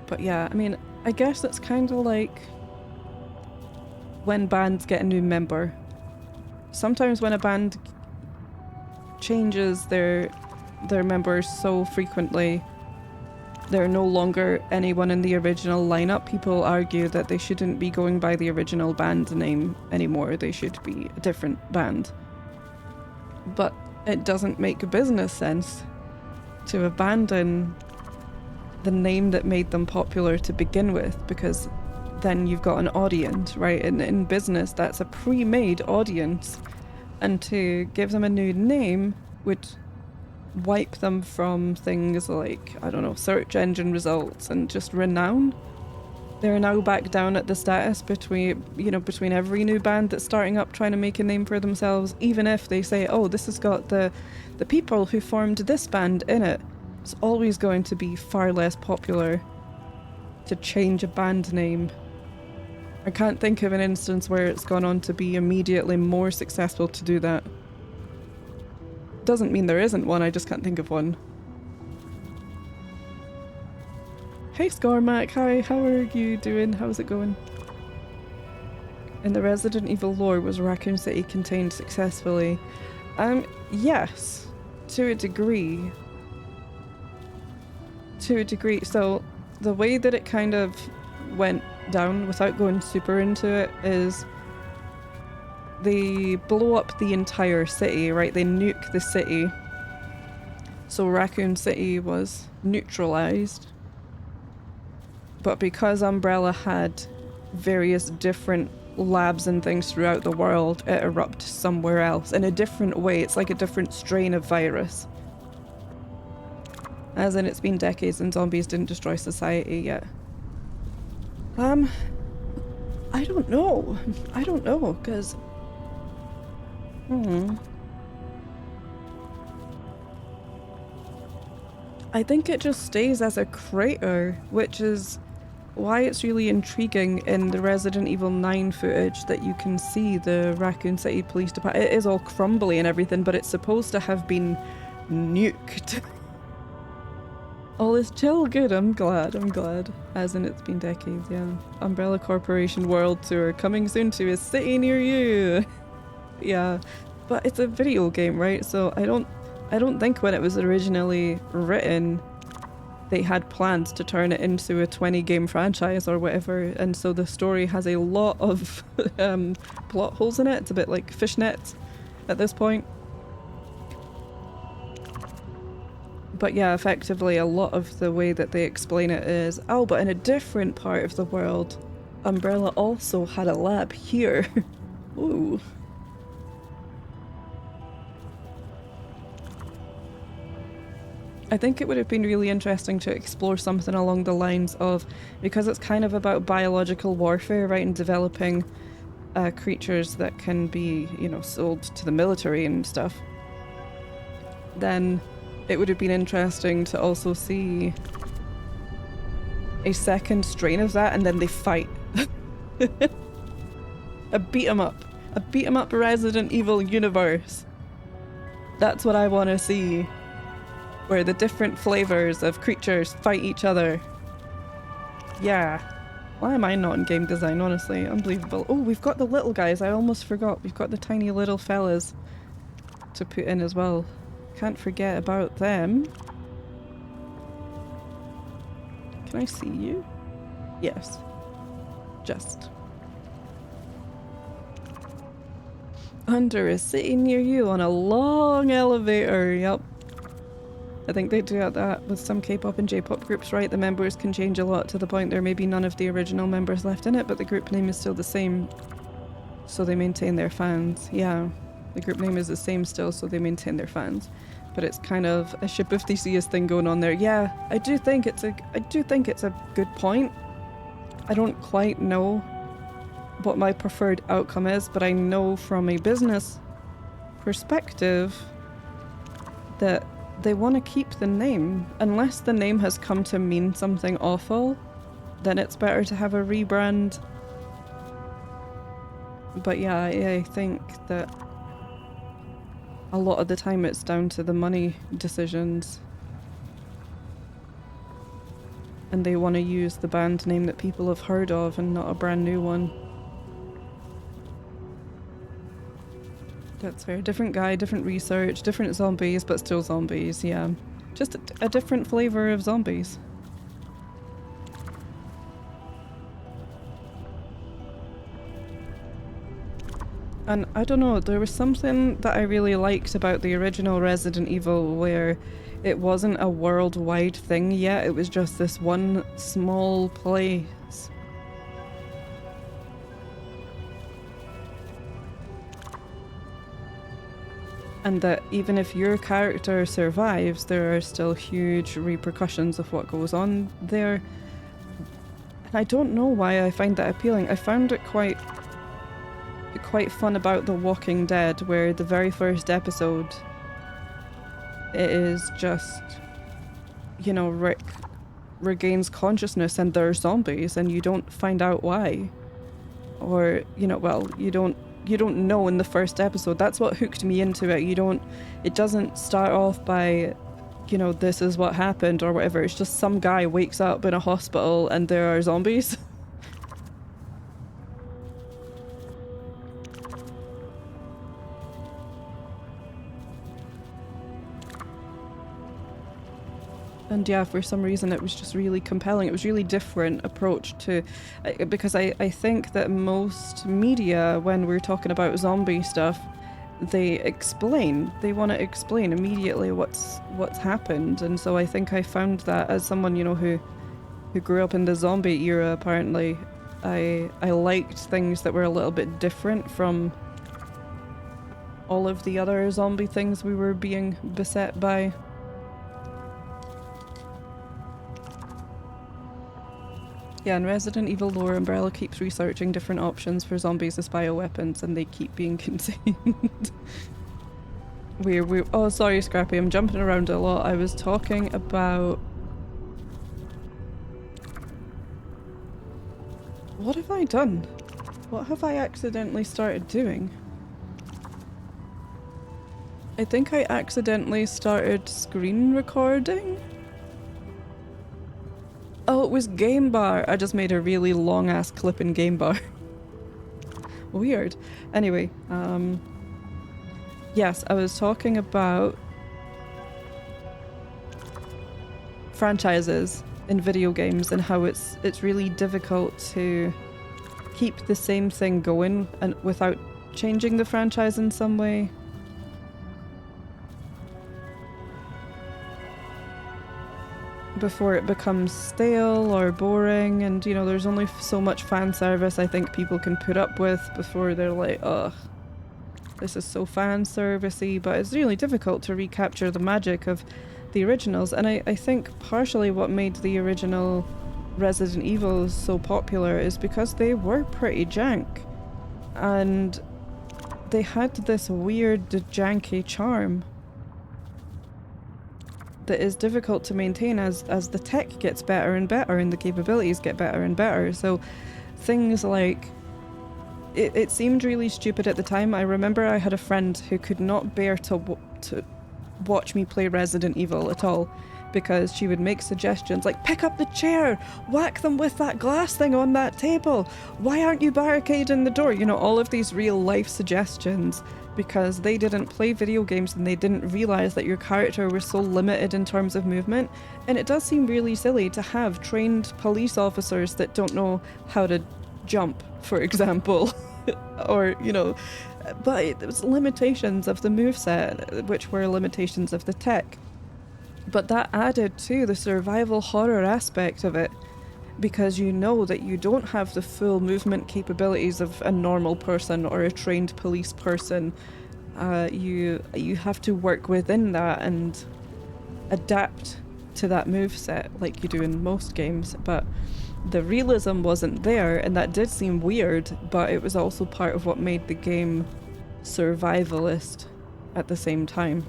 But yeah, I mean, I guess that's kind of like when bands get a new member. Sometimes when a band changes their members so frequently, they're no longer anyone in the original lineup. People argue that they shouldn't be going by the original band name anymore. They should be a different band. But it doesn't make business sense to abandon the name that made them popular to begin with, because then you've got an audience, right? And in business, that's a pre-made audience. And to give them a new name would wipe them from things like, I don't know, search engine results and just renown. They're now back down at the status between every new band that's starting up trying to make a name for themselves, even if they say, oh, this has got the people who formed this band in it. It's always going to be far less popular to change a band name. I can't think of an instance where it's gone on to be immediately more successful to do that. Doesn't mean there isn't one, I just can't think of one. Hey Scormac, hi, how are you doing? How's it going? In the Resident Evil lore, was Raccoon City contained successfully? Yes, to a degree. To a degree. So, the way that it kind of went down, without going super into it, is they blow up the entire city, right? They nuke the city. So Raccoon City was neutralized. But because Umbrella had various different labs and things throughout the world, it erupts somewhere else in a different way. It's like a different strain of virus. As in, it's been decades and zombies didn't destroy society yet. I don't know. I don't know, because... I think it just stays as a crater, which is why it's really intriguing in the Resident Evil 9 footage that you can see the Raccoon City Police Department. It is all crumbly and everything, but it's supposed to have been nuked. All is chill, good, I'm glad. As in, it's been decades, yeah. Umbrella Corporation World Tour, coming soon to a city near you. Yeah, but it's a video game, right? So I don't think when it was originally written they had plans to turn it into a 20-game franchise or whatever, and so the story has a lot of plot holes in it. It's a bit like fishnets at this point. But yeah, effectively a lot of the way that they explain it is, oh, but in a different part of the world, Umbrella also had a lab here. Ooh. I think it would have been really interesting to explore something along the lines of, because it's kind of about biological warfare, right, and developing creatures that can be, you know, sold to the military and stuff, then it would have been interesting to also see a second strain of that, and then they fight. A beat 'em up Resident Evil universe. That's what I want to see. Where the different flavors of creatures fight each other. Yeah. Why am I not in game design, honestly? Unbelievable. Oh, we've got the little guys. I almost forgot. We've got the tiny little fellas to put in as well. Can't forget about them. Can I see you? Yes. Just. Under a city near you on a long elevator. Yep. I think they do that with some K-pop and J-pop groups, right? The members can change a lot to the point there may be none of the original members left in it, but the group name is still the same, so they maintain their fans. Yeah, the group name is the same still, so they maintain their fans. But it's kind of a Ship of Theseus thing going on there. Yeah, I do think it's a good point. I don't quite know what my preferred outcome is, but I know from a business perspective that they want to keep the name. Unless the name has come to mean something awful, then it's better to have a rebrand. But yeah, I think that a lot of the time it's down to the money decisions. And they want to use the band name that people have heard of and not a brand new one. That's fair. Different guy, different research, different zombies, but still zombies, yeah. Just a different flavour of zombies. And I don't know, there was something that I really liked about the original Resident Evil where It wasn't a worldwide thing yet, it was just this one small place. And that even if your character survives, there are still huge repercussions of what goes on there. And I don't know why I find that appealing. I found it quite fun about The Walking Dead, where the very first episode, it is just, you know, Rick regains consciousness and they're zombies and you don't find out why. Or, you know, well, you don't know in the first episode. That's what hooked me into it. It doesn't start off by, you know, this is what happened or whatever. It's just some guy wakes up in a hospital and there are zombies. And yeah, for some reason it was just really compelling. It was really different approach to, because I think that most media, when we're talking about zombie stuff, they want to explain immediately what's happened. And so I think I found that, as someone, you know, who grew up in the zombie era, apparently, I liked things that were a little bit different from all of the other zombie things we were being beset by. Yeah, in Resident Evil lore, Umbrella keeps researching different options for zombies as bioweapons, and they keep being contained. Oh, sorry, Scrappy, I'm jumping around a lot. I was talking about... What have I done? What have I accidentally started doing? I think I accidentally started screen recording? Oh, it was Game Bar. I just made a really long ass clip in Game Bar. Weird. Anyway, yes, I was talking about franchises in video games and how it's really difficult to keep the same thing going and without changing the franchise in some way. Before it becomes stale or boring, and you know, there's only so much fan service I think people can put up with before they're like, ugh, this is so fan servicey. But it's really difficult to recapture the magic of the originals, and I think partially what made the original Resident Evil so popular is because they were pretty jank, and they had this weird janky charm that is difficult to maintain as the tech gets better and better and the capabilities get better and better. So things like it seemed really stupid at the time. I remember I had a friend who could not bear to watch me play Resident Evil at all, because she would make suggestions like, pick up the chair, whack them with that glass thing on that table, why aren't you barricading the door? You know, all of these real life suggestions, because they didn't play video games and they didn't realize that your character was so limited in terms of movement. And it does seem really silly to have trained police officers that don't know how to jump, for example, or, you know, but it was limitations of the moveset, which were limitations of the tech. But that added to the survival horror aspect of it, because you know that you don't have the full movement capabilities of a normal person or a trained police person. You have to work within that and adapt to that moveset like you do in most games. But the realism wasn't there, and that did seem weird, but it was also part of what made the game survivalist at the same time.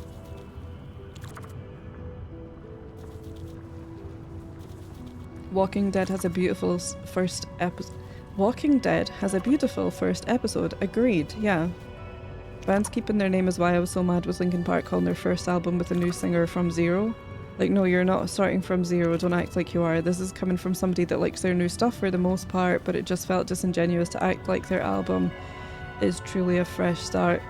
Walking Dead has a beautiful first episode. Walking Dead has a beautiful first episode. Agreed, yeah. Bands keeping their name is why I was so mad with Linkin Park calling their first album with a new singer from zero. Like, no, you're not starting from zero, don't act like you are. This is coming from somebody that likes their new stuff for the most part, but it just felt disingenuous to act like their album is truly a fresh start.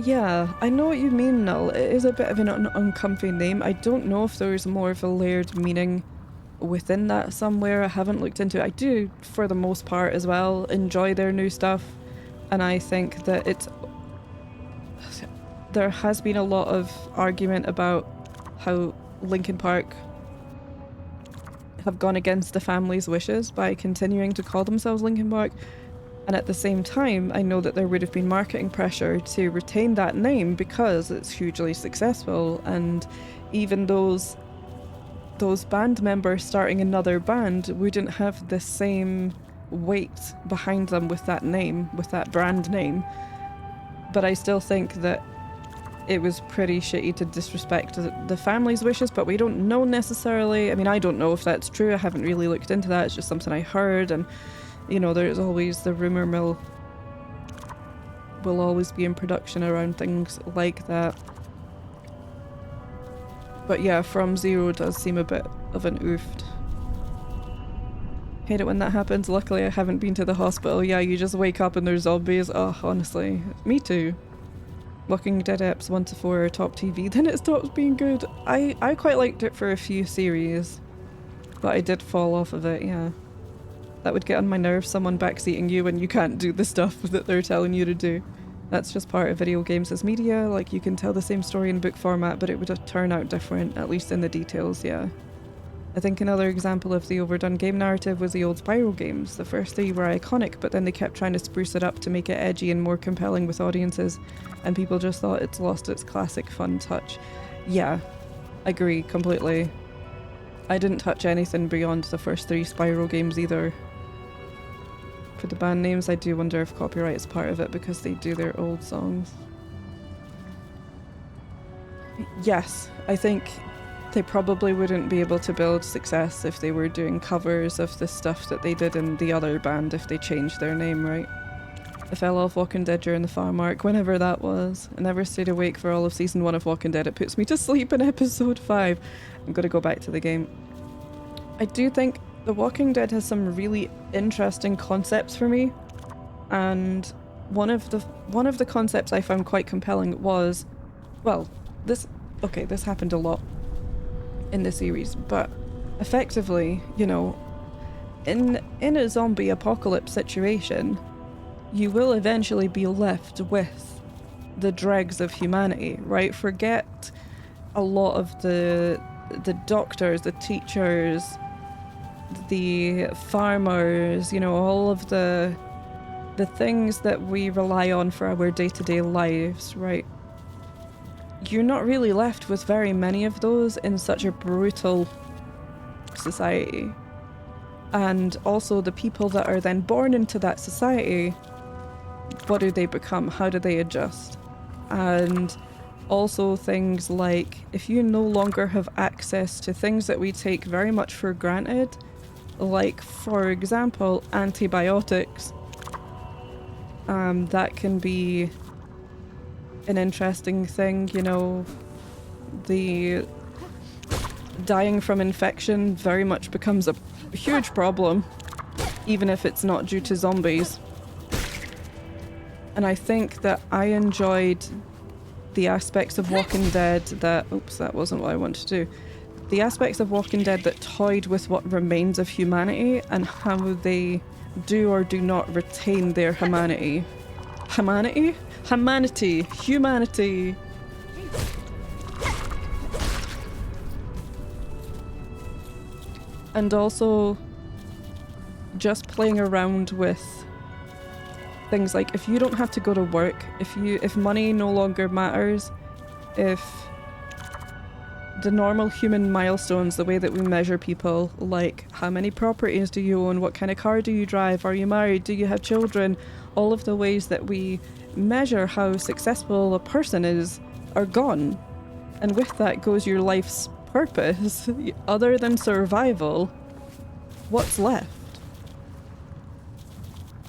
Yeah, I know what you mean, Null. It is a bit of an uncomfy name. I don't know if there's more of a layered meaning within that somewhere. I haven't looked into it. I do, for the most part as well, enjoy their new stuff. And I think that there has been a lot of argument about how Linkin Park have gone against the family's wishes by continuing to call themselves Linkin Park. And at the same time, I know that there would have been marketing pressure to retain that name because it's hugely successful, and even those band members starting another band wouldn't have the same weight behind them with that name, with that brand name. But I still think that it was pretty shitty to disrespect the family's wishes, but we don't know necessarily. I mean, I don't know if that's true. I haven't really looked into that. It's just something I heard, and you know, there's always the rumor mill will always be in production around things like that. But yeah, From Zero does seem a bit of an oofed. Hate it when that happens. Luckily I haven't been to the hospital. Yeah, you just wake up and there's zombies. Oh, honestly. Me too. Walking Dead eps 1 to 4 are top TV, then it stops being good. I quite liked it for a few series, but I did fall off of it, yeah. That would get on my nerves, someone backseating you when you can't do the stuff that they're telling you to do. That's just part of video games as media. Like, you can tell the same story in book format, but it would turn out different, at least in the details, yeah. I think another example of the overdone game narrative was the old Spyro games. The first 3 were iconic, but then they kept trying to spruce it up to make it edgy and more compelling with audiences, and people just thought it's lost its classic fun touch. Yeah, I agree completely. I didn't touch anything beyond the first 3 Spyro games either. For the band names, I do wonder if copyright is part of it because they do their old songs. Yes, I think they probably wouldn't be able to build success if they were doing covers of the stuff that they did in the other band if they changed their name, right? I fell off Walking Dead during the farm arc, whenever that was. I never stayed awake for all of season 1 of Walking Dead. It puts me to sleep in episode 5. I'm gonna go back to the game. I do think The Walking Dead has some really interesting concepts for me, and one of the concepts I found quite compelling was, well, this happened a lot in the series, but effectively, you know, in a zombie apocalypse situation, you will eventually be left with the dregs of humanity, right? Forget a lot of the doctors, the teachers, the farmers, you know, all of the things that we rely on for our day-to-day lives, right? You're not really left with very many of those in such a brutal society. And also the people that are then born into that society, what do they become? How do they adjust? And also things like, if you no longer have access to things that we take very much for granted, like, for example, antibiotics, that can be an interesting thing, you know. The dying from infection very much becomes a huge problem, even if it's not due to zombies. And I think that I enjoyed the aspects of Walking Dead that... Oops, that wasn't what I wanted to do. The aspects of Walking Dead that toyed with what remains of humanity and how they do or do not retain their humanity. Humanity? Humanity! Humanity! And also just playing around with things like, if you don't have to go to work, if money no longer matters, if the normal human milestones, the way that we measure people, like how many properties do you own, what kind of car do you drive, are you married, do you have children, all of the ways that we measure how successful a person is are gone. And with that goes your life's purpose. Other than survival, what's left?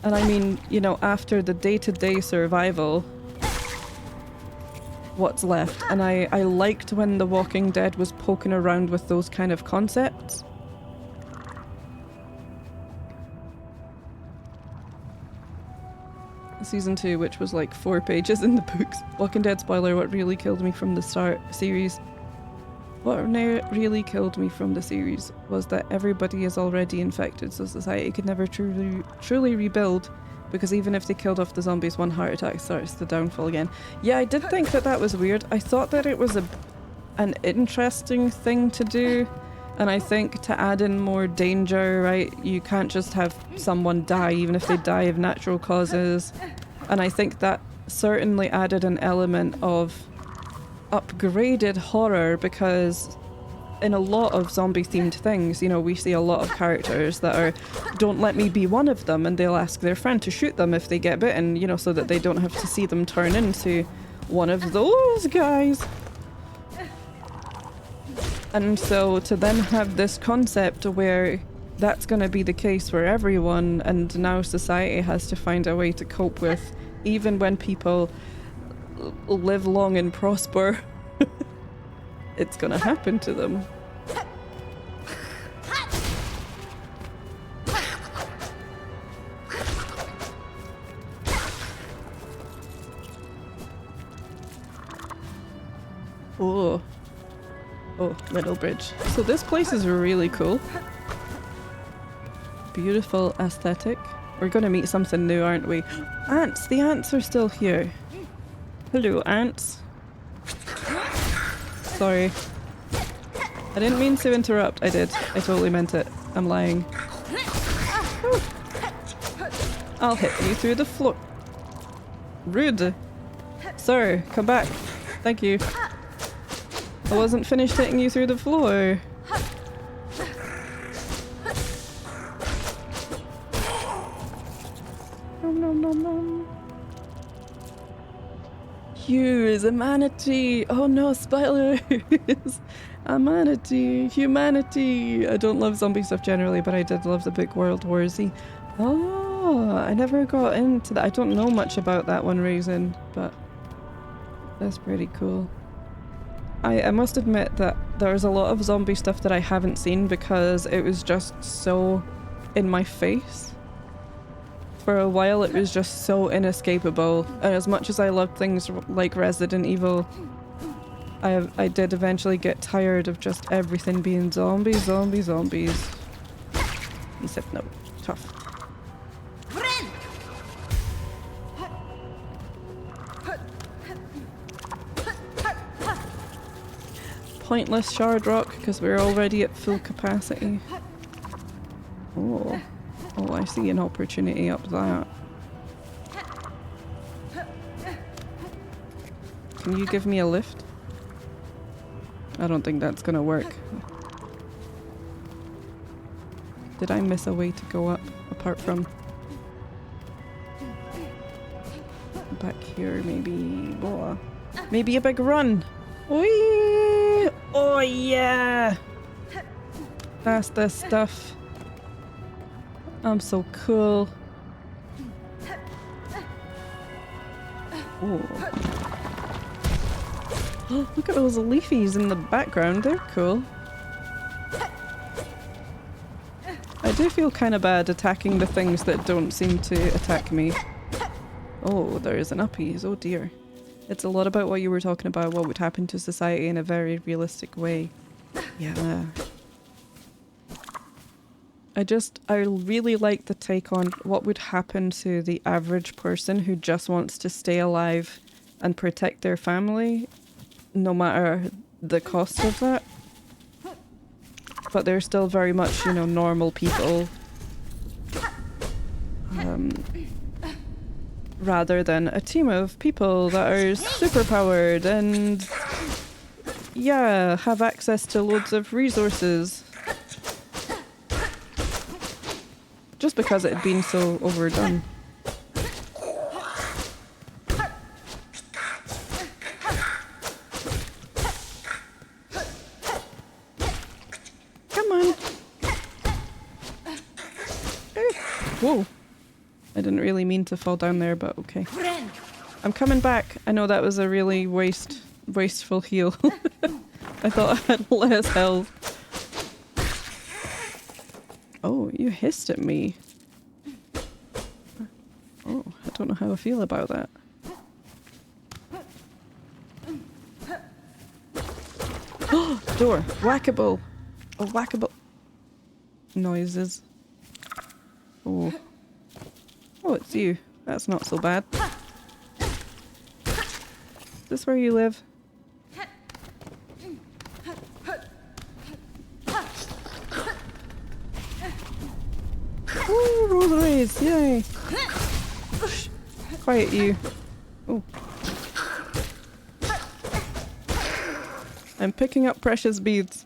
And I mean, you know, after the day-to-day survival, what's left? And I liked when The Walking Dead was poking around with those kind of concepts. Season 2, which was like 4 pages in the books. Walking Dead spoiler, what really killed me from the series was that everybody is already infected, so society could never truly rebuild Because even if they killed off the zombies, one heart attack starts the downfall again. Yeah, I did think that that was weird. I thought that it was an interesting thing to do. And I think to add in more danger, right, you can't just have someone die, even if they die of natural causes. And I think that certainly added an element of upgraded horror, because in a lot of zombie-themed things, you know, we see a lot of characters that are, don't let me be one of them, and they'll ask their friend to shoot them if they get bitten, you know, so that they don't have to see them turn into one of those guys. And so to then have this concept where that's going to be the case for everyone, and now society has to find a way to cope with, even when people live long and prosper, it's going to happen to them. Oh. Oh, middle bridge. So this place is really cool. Beautiful aesthetic. We're gonna meet something new, aren't we? Ants! The ants are still here. Hello, ants. Sorry. I didn't mean to interrupt. I did. I totally meant it. I'm lying. Whew. I'll hit you through the floor. Rude. Sir, come back. Thank you. I wasn't finished hitting you through the floor. Nom nom nom nom. You is a manatee. Oh no, spoilers. A manatee. Humanity. I don't love zombie stuff generally, but I did love the book World War Z. Oh, I never got into that. I don't know much about that one reason, but that's pretty cool. I must admit that there's a lot of zombie stuff that I haven't seen because it was just so in my face. For a while it was just so inescapable, and as much as I loved things like Resident Evil, I did eventually get tired of just everything being zombies, zombies, zombies. He said no. Tough. Pointless shard rock because we're already at full capacity. Oh. Oh, I see an opportunity up that. Can you give me a lift? I don't think that's gonna work. Did I miss a way to go up apart from back here? Maybe. Oh, maybe a big run. Whee! Oh yeah! That's the stuff. I'm so cool. Oh. Look at those leafies in the background, they're cool. I do feel kind of bad attacking the things that don't seem to attack me. Oh, there is an uppies, oh dear. It's a lot about what you were talking about, what would happen to society in a very realistic way. Yeah. I really like the take on what would happen to the average person who just wants to stay alive and protect their family, no matter the cost of that. But they're still very much, you know, normal people. Rather than a team of people that are superpowered and, yeah, have access to loads of resources. Just because it had been so overdone. Come on. Whoa. I didn't really mean to fall down there, but okay. I'm coming back. I know that was a really wasteful heal. I thought I had less health. Oh, you hissed at me. Oh, I don't know how I feel about that. Oh, door. Whackable. Oh, whackable. Noises. Oh. Oh, it's you. That's not so bad. Is this where you live? Ooh, rosaries! Yay! Shh. Quiet you. Oh. I'm picking up precious beads.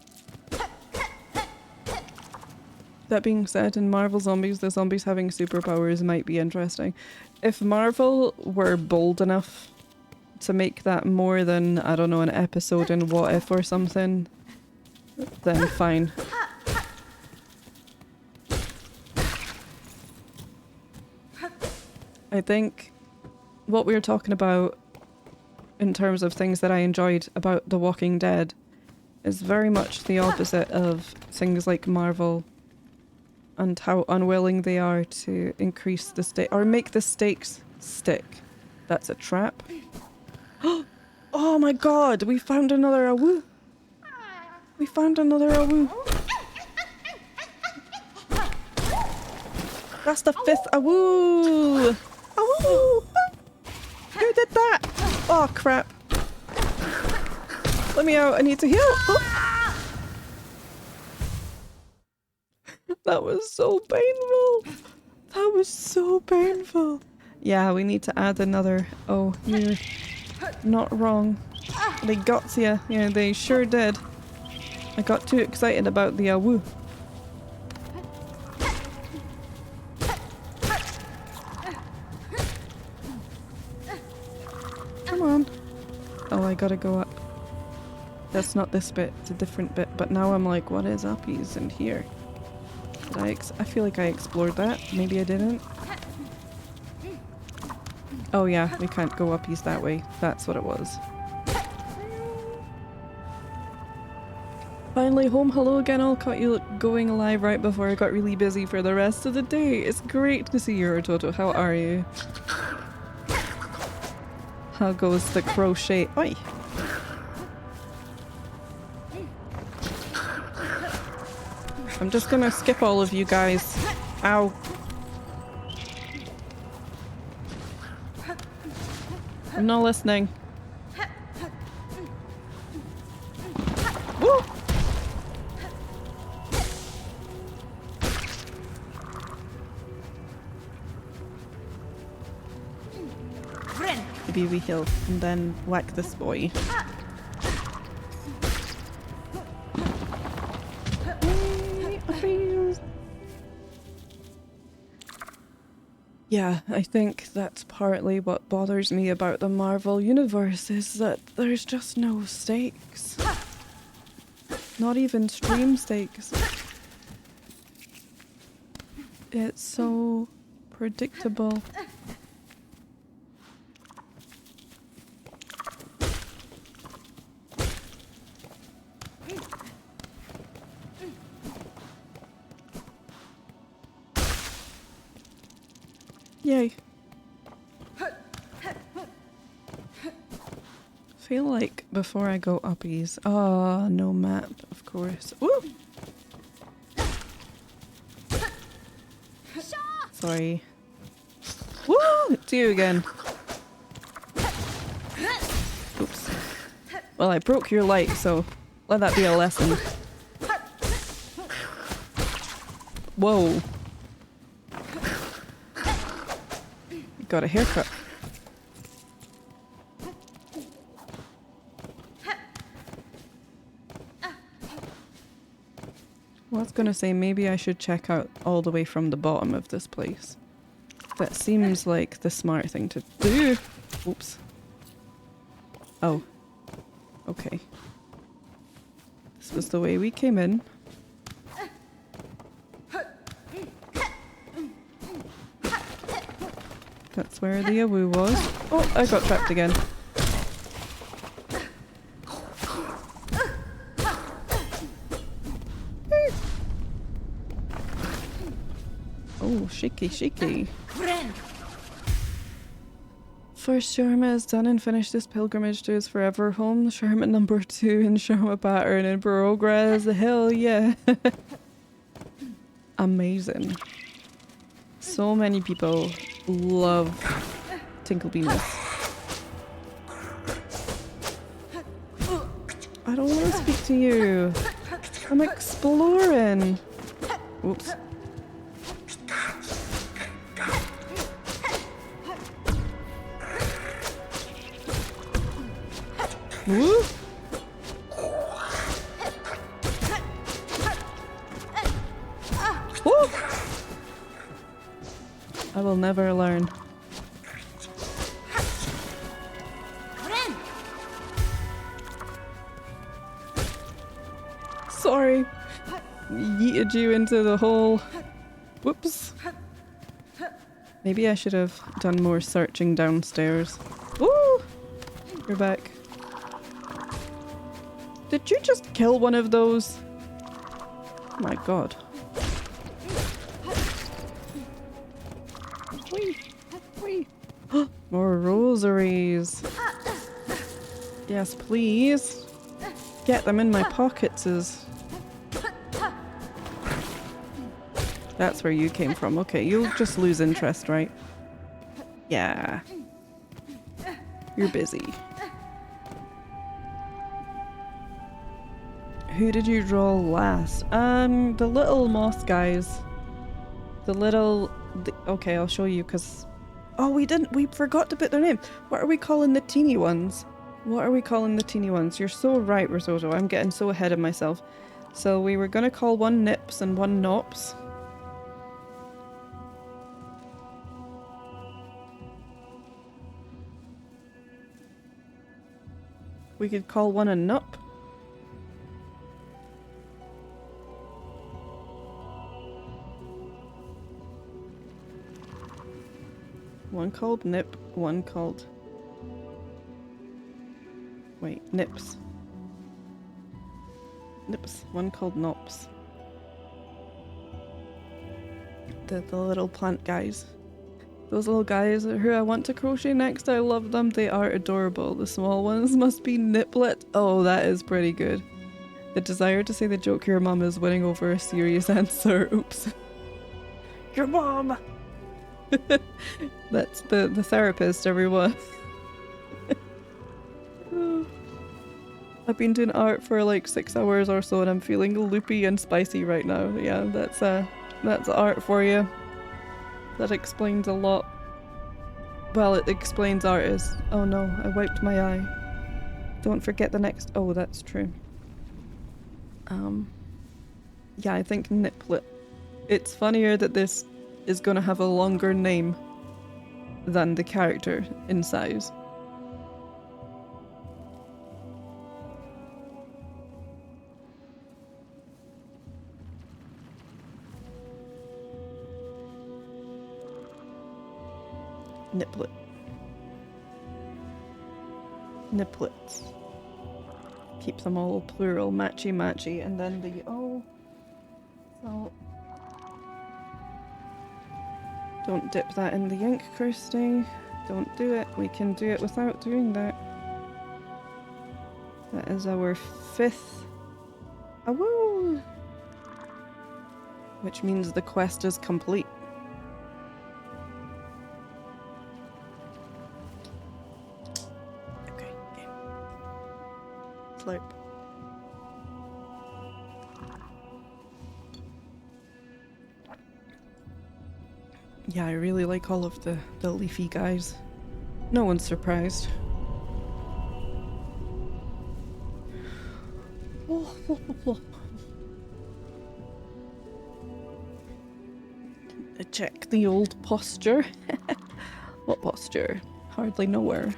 That being said, in Marvel Zombies, the zombies having superpowers might be interesting. If Marvel were bold enough to make that more than, I don't know, an episode in What If or something, then fine. I think what we were talking about in terms of things that I enjoyed about The Walking Dead is very much the opposite of things like Marvel and how unwilling they are to increase the stake or make the stakes stick. That's a trap. Oh my god, we found another awoo. We found another awoo. That's the 5th awoo. Awoo! Who did that? Oh crap. Let me out, I need to heal. Oh. That was so painful. That was so painful. Yeah, we need to add another. Oh, you're not wrong. They got ya. Yeah, they sure did. I got too excited about the awoo. Come on. Oh, I gotta go up. That's not this bit, it's a different bit. But now I'm like, what is uppies in here? Did I feel like I explored that. Maybe I didn't. Oh yeah, we can't go uppies that way. That's what it was. Finally home. Hello again. I'll caught you going live right before I got really busy for the rest of the day. It's great to see you, Toto. How are you? How goes the crochet? Oi! I'm just gonna skip all of you guys. Ow. I'm not listening. Woo! Maybe we heal and then whack this boy. Yeah, I think that's partly what bothers me about the Marvel universe is that there's just no stakes. Not even stream stakes. It's so predictable. Yay. Feel like before I go uppies. Oh, no map, of course. Woo! Sorry. Woo! It's you again. Oops. Well, I broke your light, so let that be a lesson. Whoa. Got a haircut. I was gonna say maybe I should check out all the way from the bottom of this place. That seems like the smart thing to do. Oops. Oh. Okay. This was the way we came in. That's where the awoo was. Oh, I got trapped again. Oh, shaky, shaky. First Sharma is done and finished this pilgrimage to his forever home. Sharma number 2 in Sharma pattern in progress. Hell yeah. Amazing. So many people love tinkle beaners. I don't want to speak to you. I'm exploring. Oops. Woo! Woo! I will never learn. Sorry. Yeeted you into the hole. Whoops. Maybe I should have done more searching downstairs. Woo! You're back. Did you just kill one of those? Oh my god. Whee! Whee! More rosaries. Yes, please. Get them in my pockets is... That's where you came from. Okay, you'll just lose interest, right? Yeah. You're busy. Who did you draw last? The little moth guys. Okay, I'll show you because... Oh, we forgot to put their name. What are we calling the teeny ones? What are we calling the teeny ones? You're so right, Risotto. I'm getting so ahead of myself. So we were gonna call one Nips and one Nops. We could call one a Nup. One called Nip, one called... Wait, Nips. Nips, one called Nops. The little plant guys. Those little guys are who I want to crochet next. I love them. They are adorable. The small ones must be Niplet. Oh, that is pretty good. The desire to say the joke your mum is winning over a serious answer. Oops. Your mom! That's the therapist, everyone. I've been doing art for like 6 hours or so and I'm feeling loopy and spicy right now. Yeah, that's art for you. That explains a lot. Well, it explains artists. Oh no, I wiped my eye. Don't forget the next... Oh, that's true. Yeah, I think Niplet. It's funnier that this is gonna have a longer name than the character in size. Niplet. Niplets. Keep them all plural, matchy, and then the O. So... Don't dip that in the ink, Kirsty. Don't do it. We can do it without doing that. That is our 5th. Awoo! Which means the quest is complete. Okay, game. Slurp. Yeah, I really like all of the leafy guys. No one's surprised. Check the old posture. What posture? Hardly nowhere.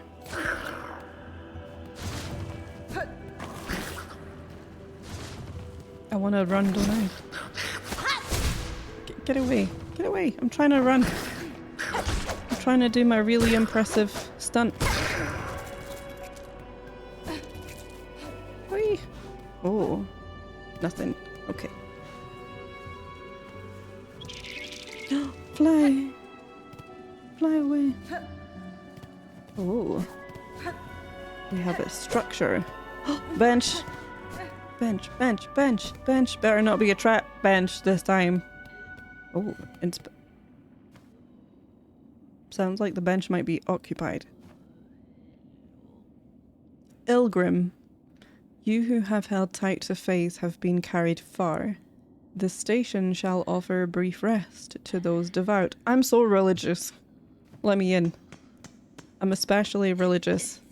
I want to run, don't I? Get away. Get away. I'm trying to run. I'm trying to do my really impressive stunt. Whee! Oh. Nothing. Okay. Fly. Fly away. Oh. We have a structure. Bench. Bench, bench, bench, bench. Better not be a trap bench this time. Oh, Sounds like the bench might be occupied. Pilgrim, you who have held tight to faith have been carried far. The station shall offer a brief rest to those devout. I'm so religious. Let me in. I'm especially religious.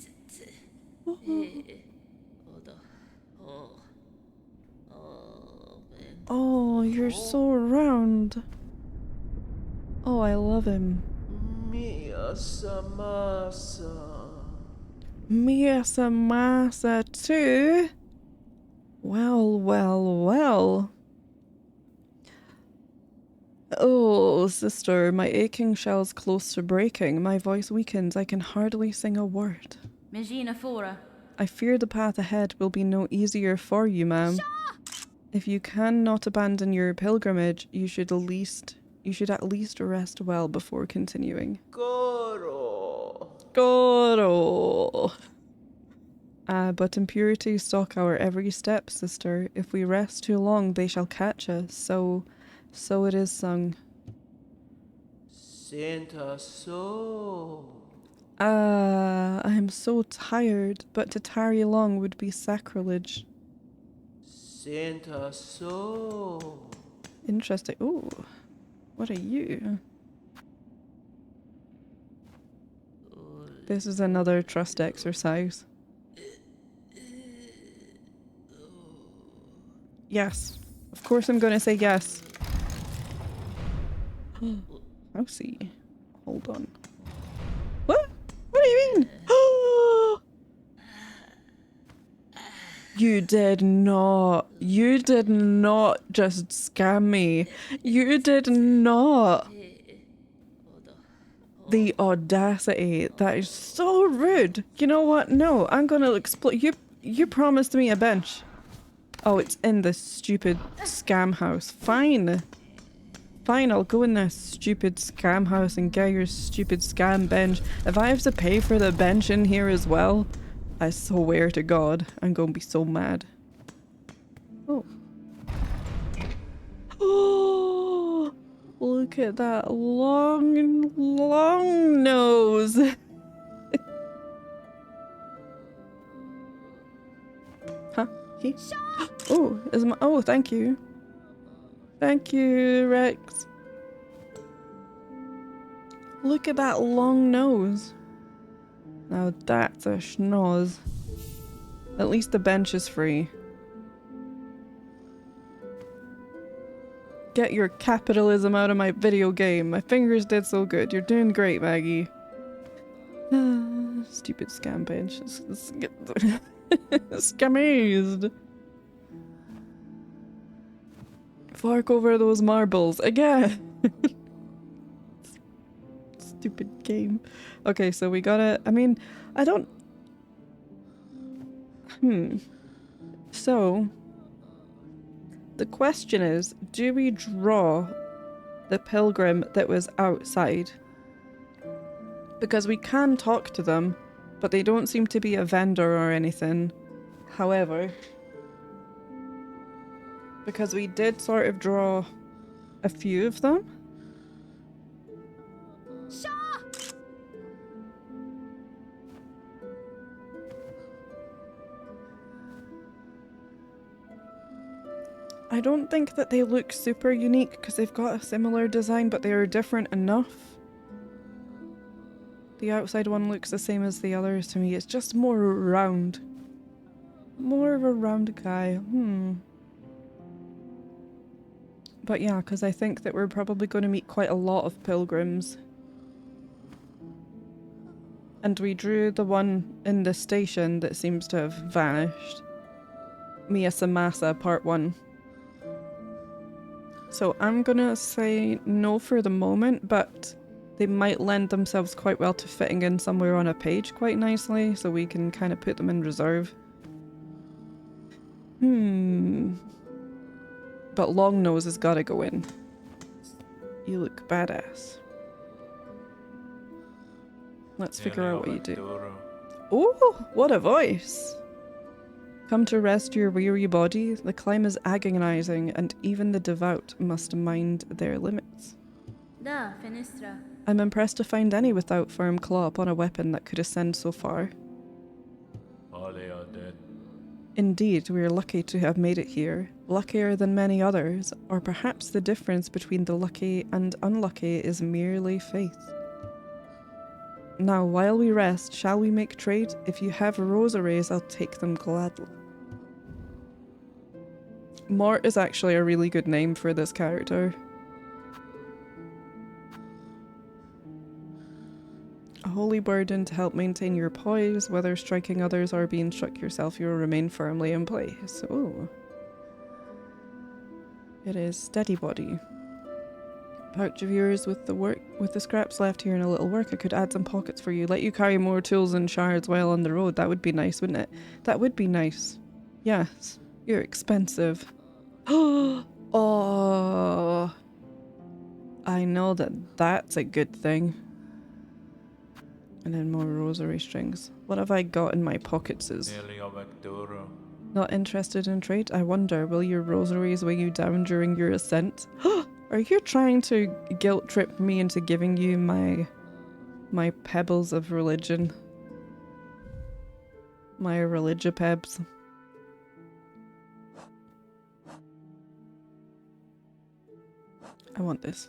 Oh, you're so round. Oh, I love him. Miasa Masa too? Well, well, well. Oh, sister, my aching shell's close to breaking. My voice weakens. I can hardly sing a word. Megina Fora. I fear the path ahead will be no easier for you, ma'am. If you cannot abandon your pilgrimage, you should at least rest well before continuing. Goro. But impurities stalk our every step, sister. If we rest too long, they shall catch us. So it is sung. Santa so. I am so tired, but to tarry long would be sacrilege. Santa so. Interesting. Ooh, what are you? This is another trust exercise. Yes. Of course I'm gonna say yes. I'll see. Hold on. What? What do you mean? You did not just scam me. You did not. The audacity. That is so rude. You know what? No, I'm gonna explode. You promised me a bench. Oh, it's in this stupid scam house. Fine. Fine, I'll go in this stupid scam house and get your stupid scam bench. If I have to pay for the bench in here as well, I swear to God, I'm gonna be so mad. Oh. Oh, look at that long nose. Huh? He? Oh, oh, thank you. Thank you, Rex. Look at that long nose. Now that's a schnoz. At least the bench is free. Get your capitalism out of my video game. My fingers did so good. You're doing great, Maggie. Stupid scam bench. Scamazed. Fork over those marbles again. Stupid game. Okay, so we gotta. I mean, I don't. So the question is, do we draw the pilgrim that was outside? Because we can talk to them, but they don't seem to be a vendor or anything. However, because we did sort of draw a few of them. I don't think that they look super unique because they've got a similar design, but they are different enough. The outside one looks the same as the others to me. It's just more round. More of a round guy. But yeah, because I think that we're probably going to meet quite a lot of pilgrims. And we drew the one in the station that seems to have vanished. Mia Samasa Part 1. So I'm gonna say no for the moment, but they might lend themselves quite well to fitting in somewhere on a page quite nicely, so we can kind of put them in reserve. But long nose has gotta go in. You look badass. Let's figure out what you do. Oh, what a voice! Come to rest your weary body. The climb is agonizing, and even the devout must mind their limits. Da, Fenestra. I'm impressed to find any without firm claw upon a weapon that could ascend so far. All they are dead. Indeed, we are lucky to have made it here, luckier than many others, or perhaps the difference between the lucky and unlucky is merely faith. Now, while we rest, shall we make trade? If you have rosaries, I'll take them gladly. Mort is actually a really good name for this character. A holy burden to help maintain your poise, whether striking others or being struck yourself, you will remain firmly in place. Ooh. It is steady body. Pouch of yours with the scraps left here and a little work. I could add some pockets for you. Let you carry more tools and shards while on the road. That would be nice, wouldn't it? That would be nice. Yes. You're expensive. Oh. I know that that's a good thing. And then more rosary strings. What have I got in my pockets? Not interested in trade? I wonder, will your rosaries weigh you down during your ascent? Are you trying to guilt trip me into giving you my pebbles of religion? My religipebs. I want this.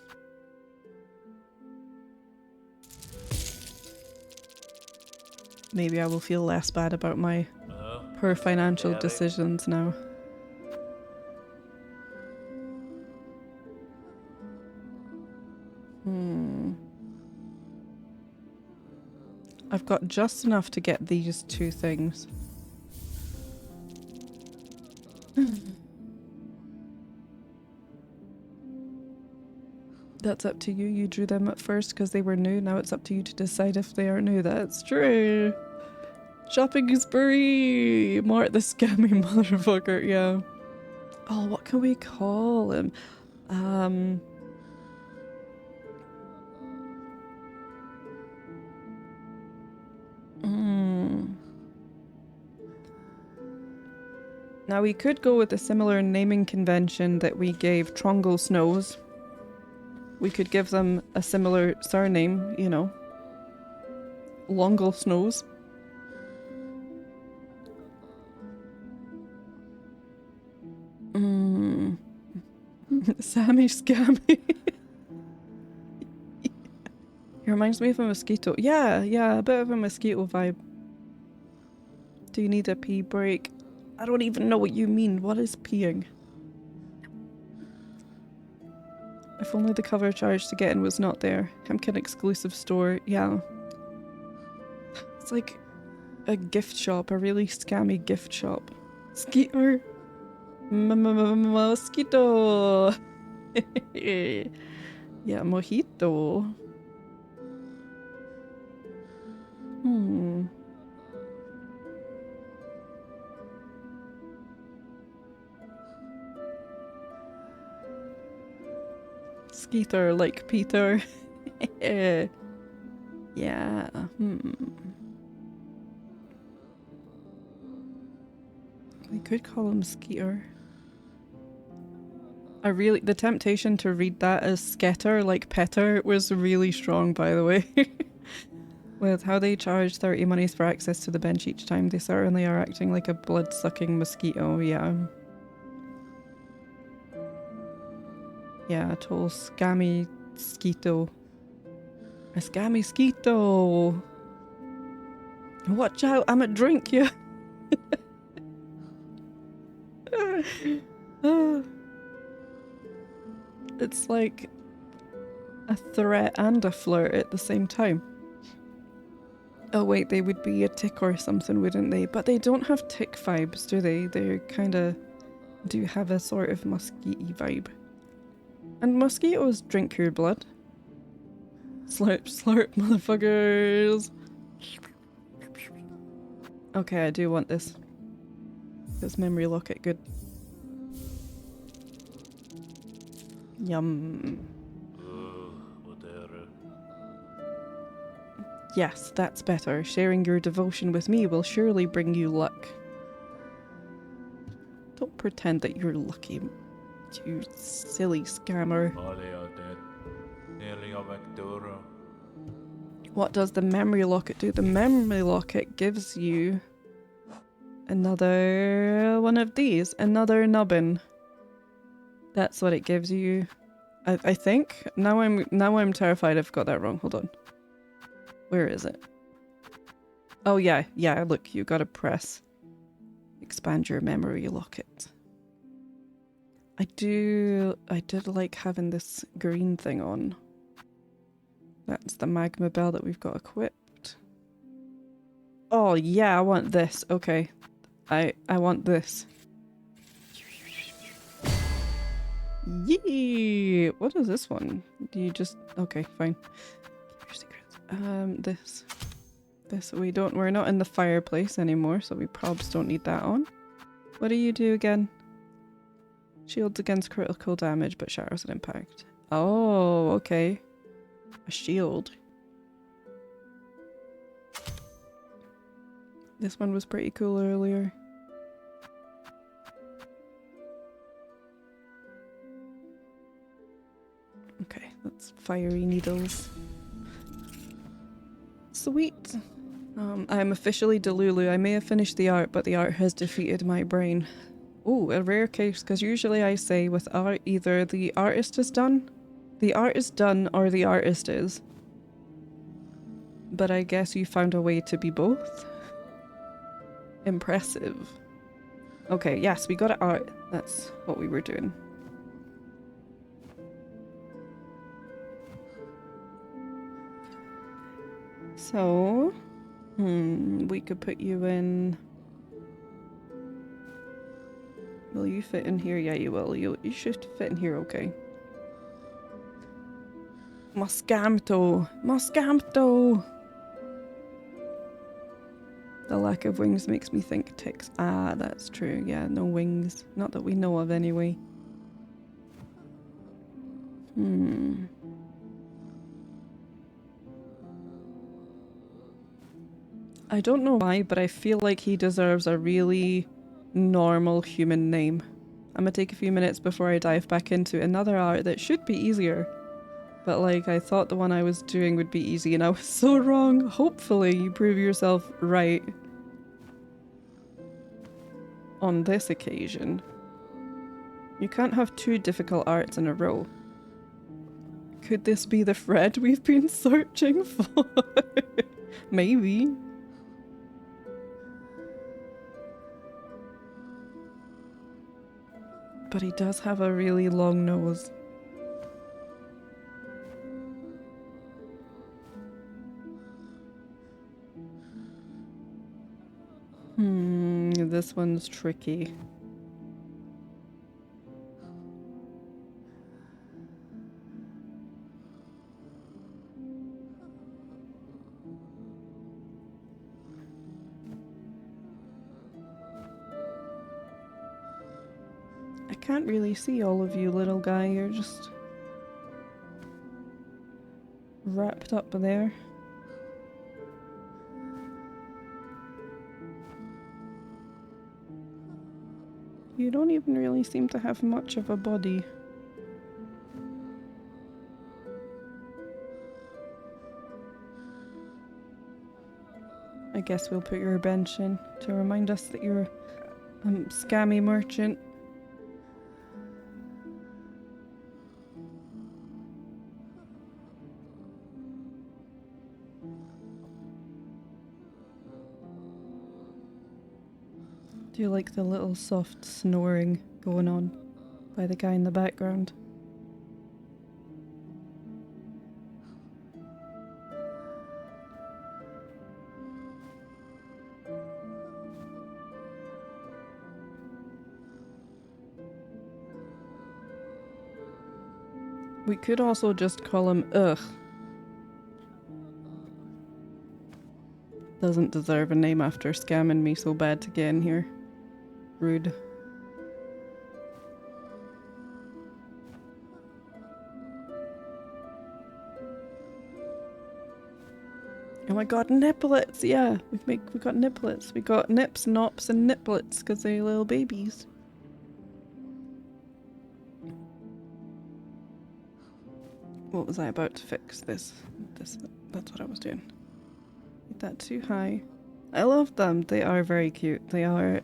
Maybe I will feel less bad about my poor financial decisions now. I've got just enough to get these two things. That's up to you. You drew them at first because they were new. Now it's up to you to decide if they are new. That's true. Shopping spree! Mort the scammy motherfucker, yeah. Oh, what can we call him? Now we could go with a similar naming convention that we gave Trongle Snows. We could give them a similar surname, you know. Longle Snows. Sammy Scammy. He reminds me of a mosquito. Yeah, a bit of a mosquito vibe. Do you need a pee break? I don't even know what you mean. What is peeing? If only the cover charge to get in was not there. Hemkin exclusive store. Yeah. It's like a gift shop, a really scammy gift shop. Skeeter. Mosquito. Yeah, mojito. Skeeter like Peter. Yeah. We could call him Skeeter. The temptation to read that as Sketter like Petter was really strong, by the way. With how they charge 30 monies for access to the bench each time, they certainly are acting like a blood-sucking mosquito, yeah. Yeah, a total scammy skeeto. A scammy skeeto! Watch out, I'm a drink you! It's like a threat and a flirt at the same time. Oh wait, they would be a tick or something, wouldn't they? But they don't have tick vibes, do they? They kinda do have a sort of musky vibe. And mosquitoes drink your blood. Slurp, slurp, motherfuckers! Okay, I do want this. This memory locket, good. Yum. Yes, that's better. Sharing your devotion with me will surely bring you luck. Don't pretend that you're lucky, you silly scammer. All they are dead. Nearly a Vectora. What does the memory locket do? The memory locket gives you another one of these. Another nubbin. That's what it gives you. I think. Now I'm terrified I've got that wrong. Hold on. Where is it? Oh yeah, look, you gotta press. Expand your memory locket. I did like having this green thing on. That's the magma bell that we've got equipped. Oh yeah, I want this. Okay. I want this. Yee! What is this one? Do you just... Okay, fine. Keep your secrets. This, we're not in the fireplace anymore, so we probs don't need that on. What do you do again? Shields against critical damage, but shatters an impact. Oh, okay. A shield. This one was pretty cool earlier. Okay, that's fiery needles. Sweet. I am officially Delulu. I may have finished the art, but the art has defeated my brain. Oh, a rare case, because usually I say with art, either the artist is done, or the artist is. But I guess you found a way to be both. Impressive. Okay, yes, we got it art. That's what we were doing. So, we could put you in... Will you fit in here? Yeah, you will. You should fit in here, okay. Moscamto! Moscamto! The lack of wings makes me think ticks. Ah, that's true. Yeah, no wings. Not that we know of, anyway. I don't know why, but I feel like he deserves a really normal human name. I'm gonna take a few minutes before I dive back into another art that should be easier. But like, I thought the one I was doing would be easy and I was so wrong. Hopefully you prove yourself right on this occasion. You can't have two difficult arts in a row. Could this be the Fred we've been searching for? Maybe. But he does have a really long nose. This one's tricky. I can't really see all of you, little guy. You're just wrapped up there. You don't even really seem to have much of a body. I guess we'll put your bench in to remind us that you're a scammy merchant. Do you like the little soft snoring going on by the guy in the background? We could also just call him Ugh. Doesn't deserve a name after scamming me so bad to get in here. Rude. Oh my god, niplets! Yeah, we got niplets. We got nips, nops, and niplets because they're little babies. What was I about to fix? This that's what I was doing. Get that too high. I love them. They are very cute. They are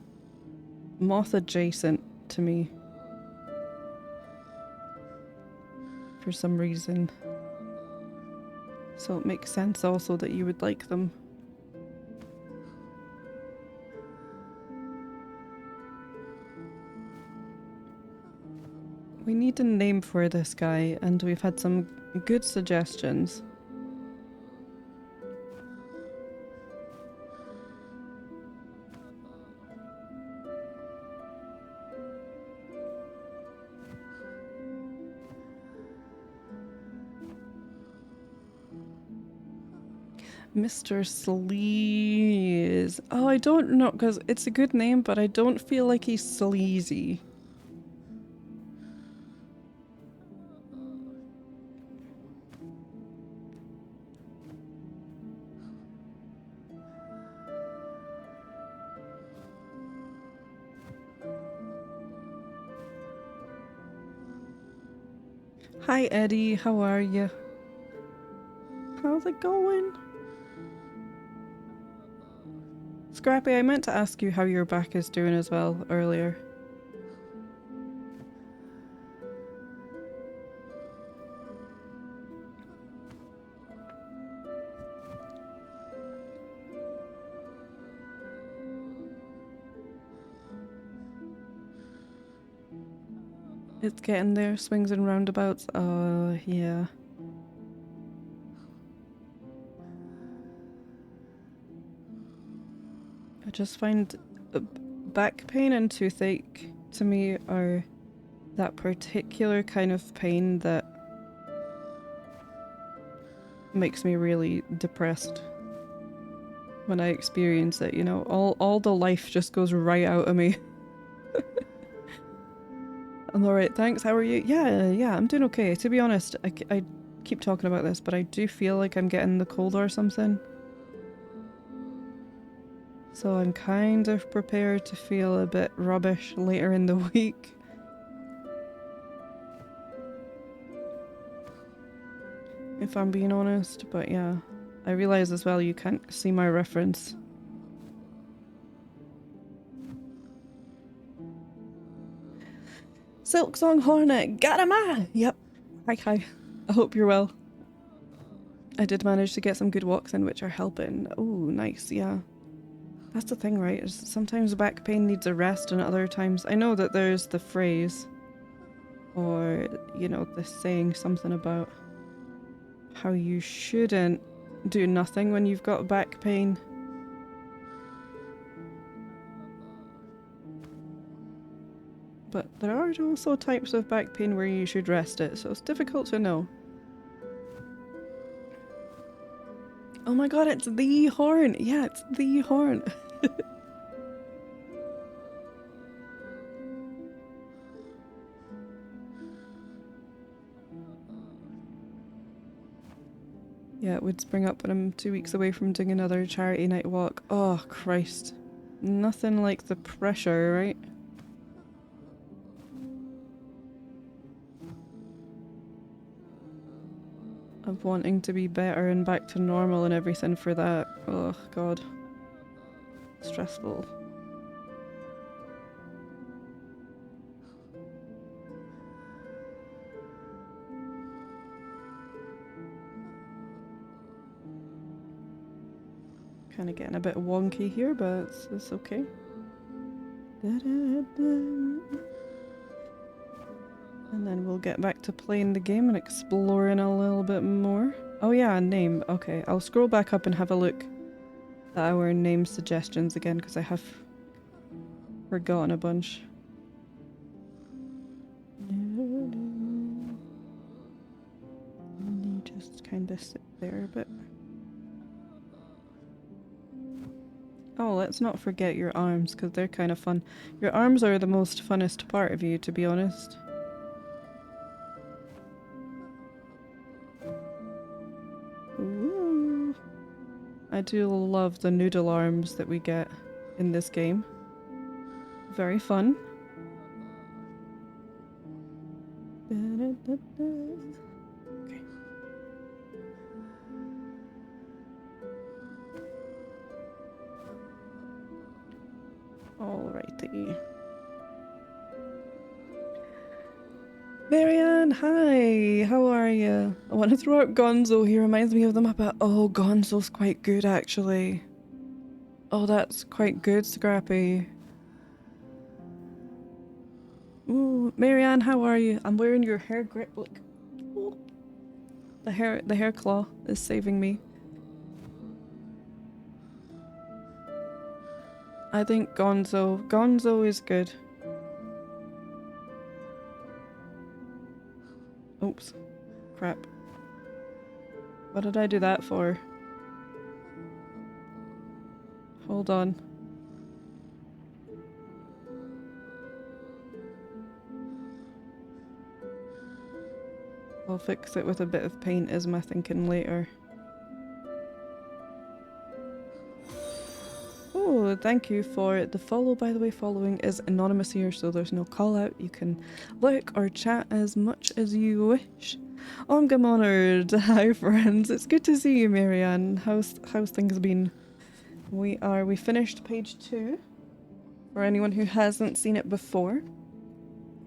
moth adjacent to me. For some reason. So it makes sense also that you would like them. We need a name for this guy, and we've had some good suggestions. Mr. Sleaze. Oh, I don't know, because it's a good name, but I don't feel like he's sleazy. Hi Eddie, how are you? How's it going? Scrappy, I meant to ask you how your back is doing as well earlier. It's getting there, swings and roundabouts. Yeah. I just find back pain and toothache to me are that particular kind of pain that makes me really depressed when I experience it, you know? All the life just goes right out of me. I'm alright, thanks. How are you? Yeah, I'm doing okay. To be honest, I keep talking about this, but I do feel like I'm getting the cold or something. So I'm kind of prepared to feel a bit rubbish later in the week. If I'm being honest, but yeah. I realise as well you can't see my reference. Silksong Hornet, Garama! Yep. Hi. I hope you're well. I did manage to get some good walks in, which are helping. Oh, nice, yeah. That's the thing, right? Is sometimes back pain needs a rest and other times... I know that there's the phrase, or, you know, the saying something about how you shouldn't do nothing when you've got back pain. But there are also types of back pain where you should rest it, so it's difficult to know. Oh my god, it's the horn! Yeah, it's the horn! Yeah, it would spring up when I'm 2 weeks away from doing another charity night walk. Oh, Christ. Nothing like the pressure, right? Of wanting to be better and back to normal and everything for that. Oh, God. Stressful. Kind of getting a bit wonky here, but it's okay. And then we'll get back to playing the game and exploring a little bit more. Oh yeah, name. Okay, I'll scroll back up and have a look at our name suggestions again, because I have forgotten a bunch. You just kind of sit there a bit. Oh, let's not forget your arms, because they're kind of fun. Your arms are the most funnest part of you, to be honest. Ooh. I do love the noodle arms that we get in this game. Very fun. Okay. Alrighty. Marianne, hi! How are you? I want to throw out Gonzo. He reminds me of the Muppet. Oh, Gonzo's quite good, actually. Oh, that's quite good, Scrappy. Ooh, Marianne, how are you? I'm wearing your hair grip. Look. Ooh. The hair claw is saving me. I think Gonzo is good. Oops. Crap. What did I do that for? Hold on. I'll fix it with a bit of paint as my thinking later. Oh, thank you for the follow, by the way. Following is anonymous here, so there's no call out. You can look or chat as much as you wish. I'm honoured. Hi friends, it's good to see you, Marianne. How's things been? We finished page 2. For anyone who hasn't seen it before.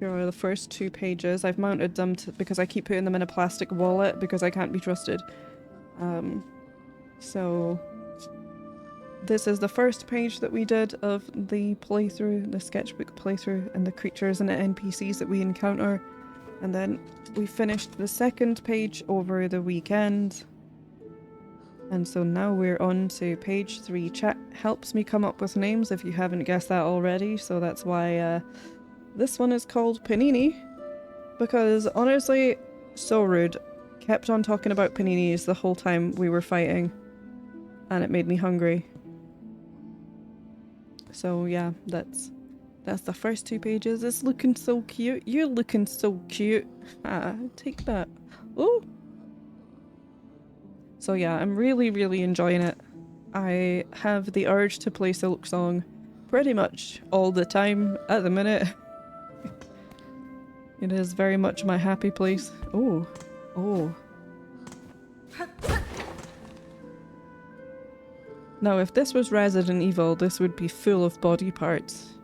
Here are the first 2 pages. I've mounted them because I keep putting them in a plastic wallet because I can't be trusted. So this is the first page that we did of the playthrough, the sketchbook playthrough, and the creatures and the NPCs that we encounter. And then we finished the second page over the weekend. And so now we're on to page 3. Chat helps me come up with names if you haven't guessed that already. So that's why this one is called Panini. Because honestly, so rude. Kept on talking about paninis the whole time we were fighting. And it made me hungry. So yeah, that's the first 2 pages. It's looking so cute. You're looking so cute. Ah, take that. Oh. So yeah, I'm really, really enjoying it. I have the urge to play Silksong pretty much all the time at the minute. It is very much my happy place. Oh. Oh. Now, if this was Resident Evil, this would be full of body parts.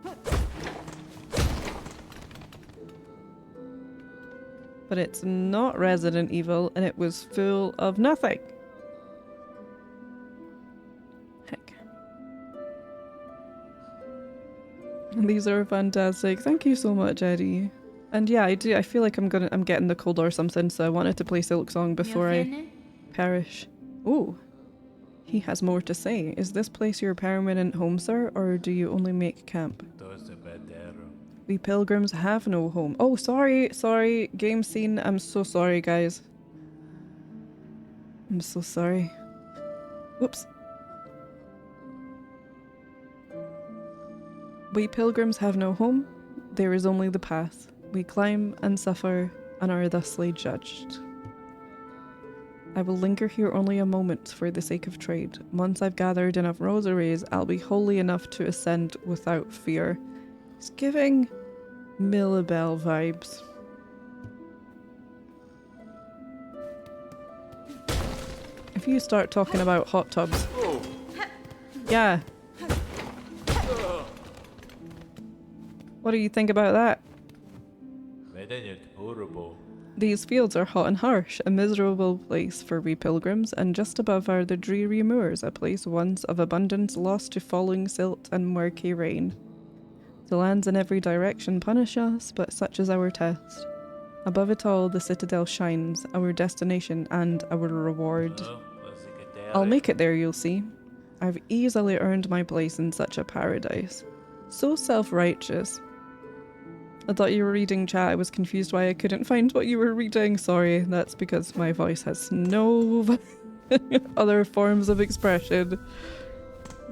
But it's not Resident Evil, and it was full of nothing. Heck. These are fantastic. Thank you so much, Eddie. And yeah, I feel like I'm getting the cold or something, so I wanted to play Silksong before I perish. Ooh. He has more to say. Is this place your permanent home, sir, or do you only make camp? We pilgrims have no home. Oh, sorry, game scene. I'm so sorry, guys. I'm so sorry. Whoops. We pilgrims have no home. There is only the path. We climb and suffer and are thusly judged. I will linger here only a moment for the sake of trade. Once I've gathered enough rosaries, I'll be holy enough to ascend without fear. It's giving Millibel vibes. If you start talking about hot tubs. Yeah. What do you think about that? These fields are hot and harsh, a miserable place for we pilgrims, and just above are the dreary moors, a place once of abundance lost to falling silt and murky rain. The lands in every direction punish us, but such is our test. Above it all, the citadel shines, our destination and our reward. I'll make it there, you'll see. I've easily earned my place in such a paradise. So self-righteous. I thought you were reading chat. I was confused why I couldn't find what you were reading. Sorry, that's because my voice has no other forms of expression.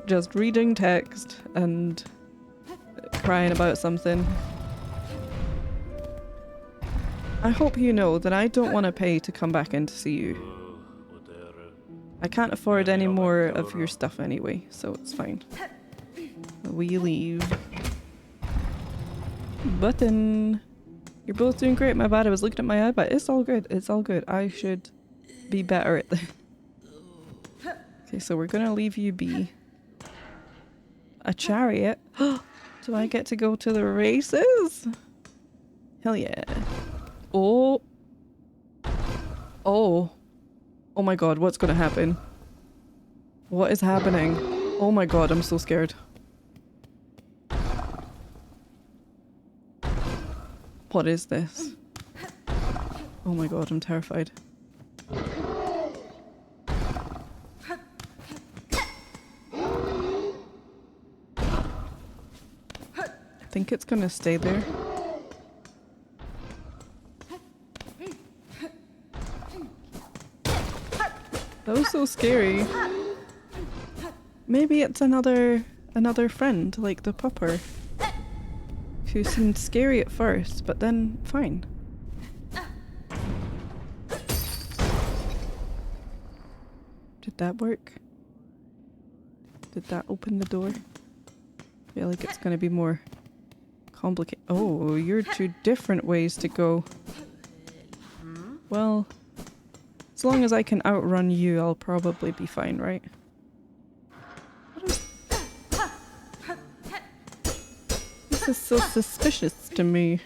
Just reading text and crying about something. I hope you know that I don't want to pay to come back in to see you. I can't afford any more of your stuff anyway, so it's fine. We leave. Button. You're both doing great. My bad. I was looking at my iPad. It's all good. It's all good. I should be better at this. Okay, so we're gonna leave you be. A chariot. Do I get to go to the races? Hell yeah. Oh. Oh. Oh my god, what's gonna happen? What is happening? Oh my god, I'm so scared. What is this? Oh my god, I'm terrified. I think it's gonna stay there. That was so scary. Maybe it's another friend, like the pupper, who seemed scary at first, but then fine. Did that work? Did that open the door? I feel like it's gonna be more complicated. Oh, you're two different ways to go. Well, as long as I can outrun you, I'll probably be fine, right? This is so suspicious to me.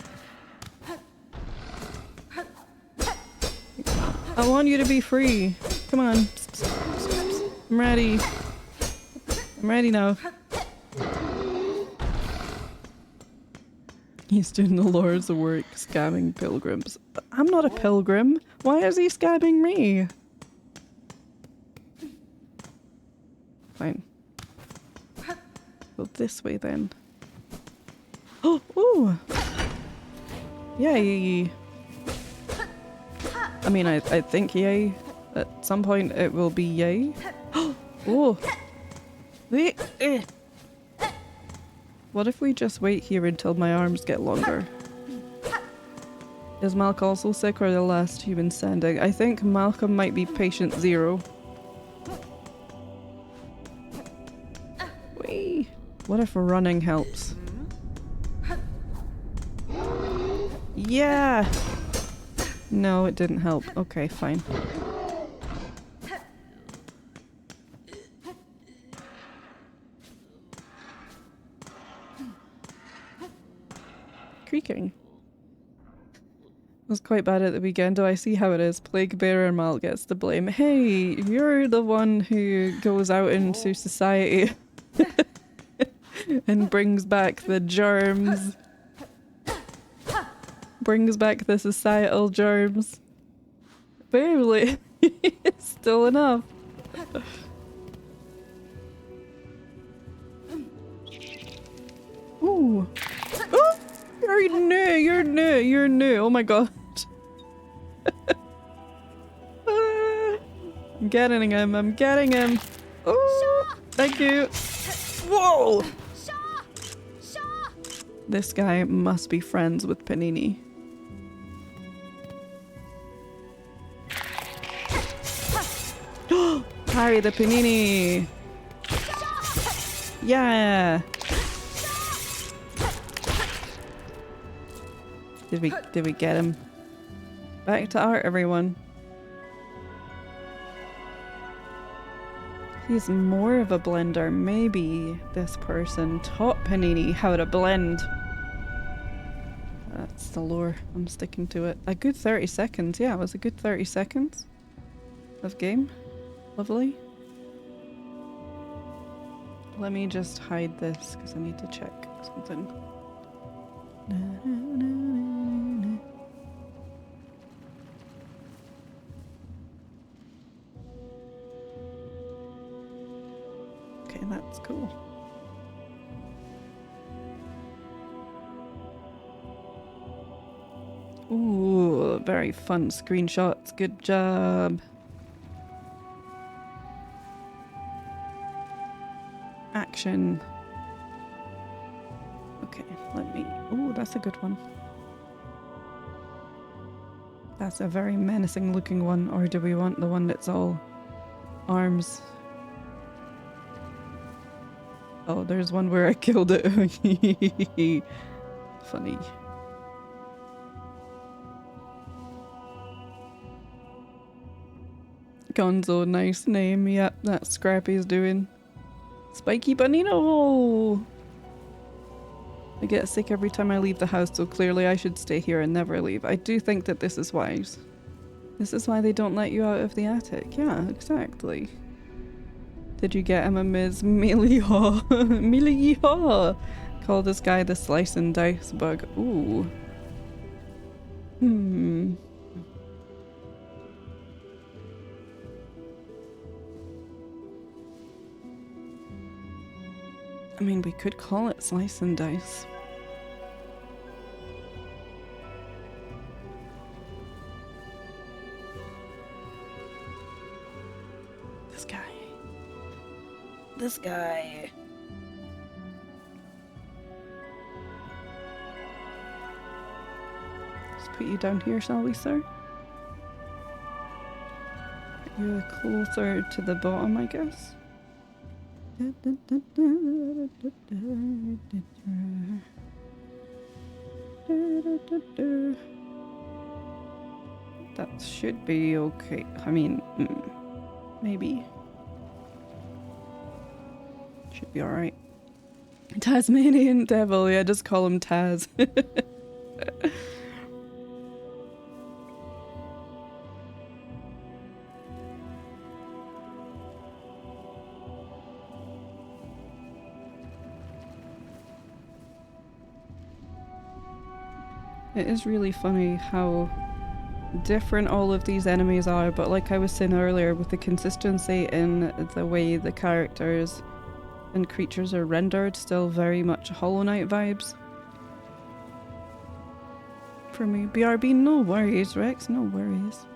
I want you to be free. Come on. I'm ready. I'm ready now. He's doing the Lord's work, scamming pilgrims. I'm not a pilgrim. Why is he scamming me? Fine. Go this way then. Oh, ooh. Yay. I mean, I think yay. At some point it will be yay. Oh. What if we just wait here until my arms get longer? Is Malk also sick or the last human standing? I think Malcolm might be patient 0. Whee! What if running helps? Yeah! No, it didn't help. Okay, fine. Creaking. Was quite bad at the weekend. Do I see how it is? Plague Bearer and Mal gets the blame. Hey, you're the one who goes out into society and brings back the germs. Brings back the societal germs. Barely. It's still enough. Ooh. Oh! You're new. Oh my god. I'm getting him. Oh, thank you. Whoa! This guy must be friends with Panini. Parry the Panini! Yeah! Did we get him? Back to art, everyone. He's more of a blender. Maybe this person taught Panini how to blend. That's the lore. I'm sticking to it. A good 30 seconds. Yeah, it was a good 30 seconds of game. Lovely. Let me just hide this because I need to check something. Okay, that's cool. Ooh, very fun screenshots. Good job. Action. Okay, let me... Ooh, that's a good one. That's a very menacing looking one, or do we want the one that's all arms? Oh, there's one where I killed it. Funny. Gonzo, nice name. Yep, that's Scrappy's doing. Spiky Bonino! I get sick every time I leave the house, so clearly I should stay here and never leave. I do think that this is wise. This is why they don't let you out of the attic. Yeah, exactly. Did you get him a Ms. Mealy-haw? Mealy-haw! Call this guy the slice and dice bug. Ooh. I mean, we could call it slice and dice. This guy. This guy. Let's put you down here, shall we, sir? Put you closer to the bottom, I guess. That should be okay. I mean, maybe. Should be alright. Tasmanian Devil, yeah, just call him Taz. It is really funny how different all of these enemies are, but like I was saying earlier, with the consistency in the way the characters and creatures are rendered, still very much Hollow Knight vibes. For me. BRB, no worries, Rex, no worries.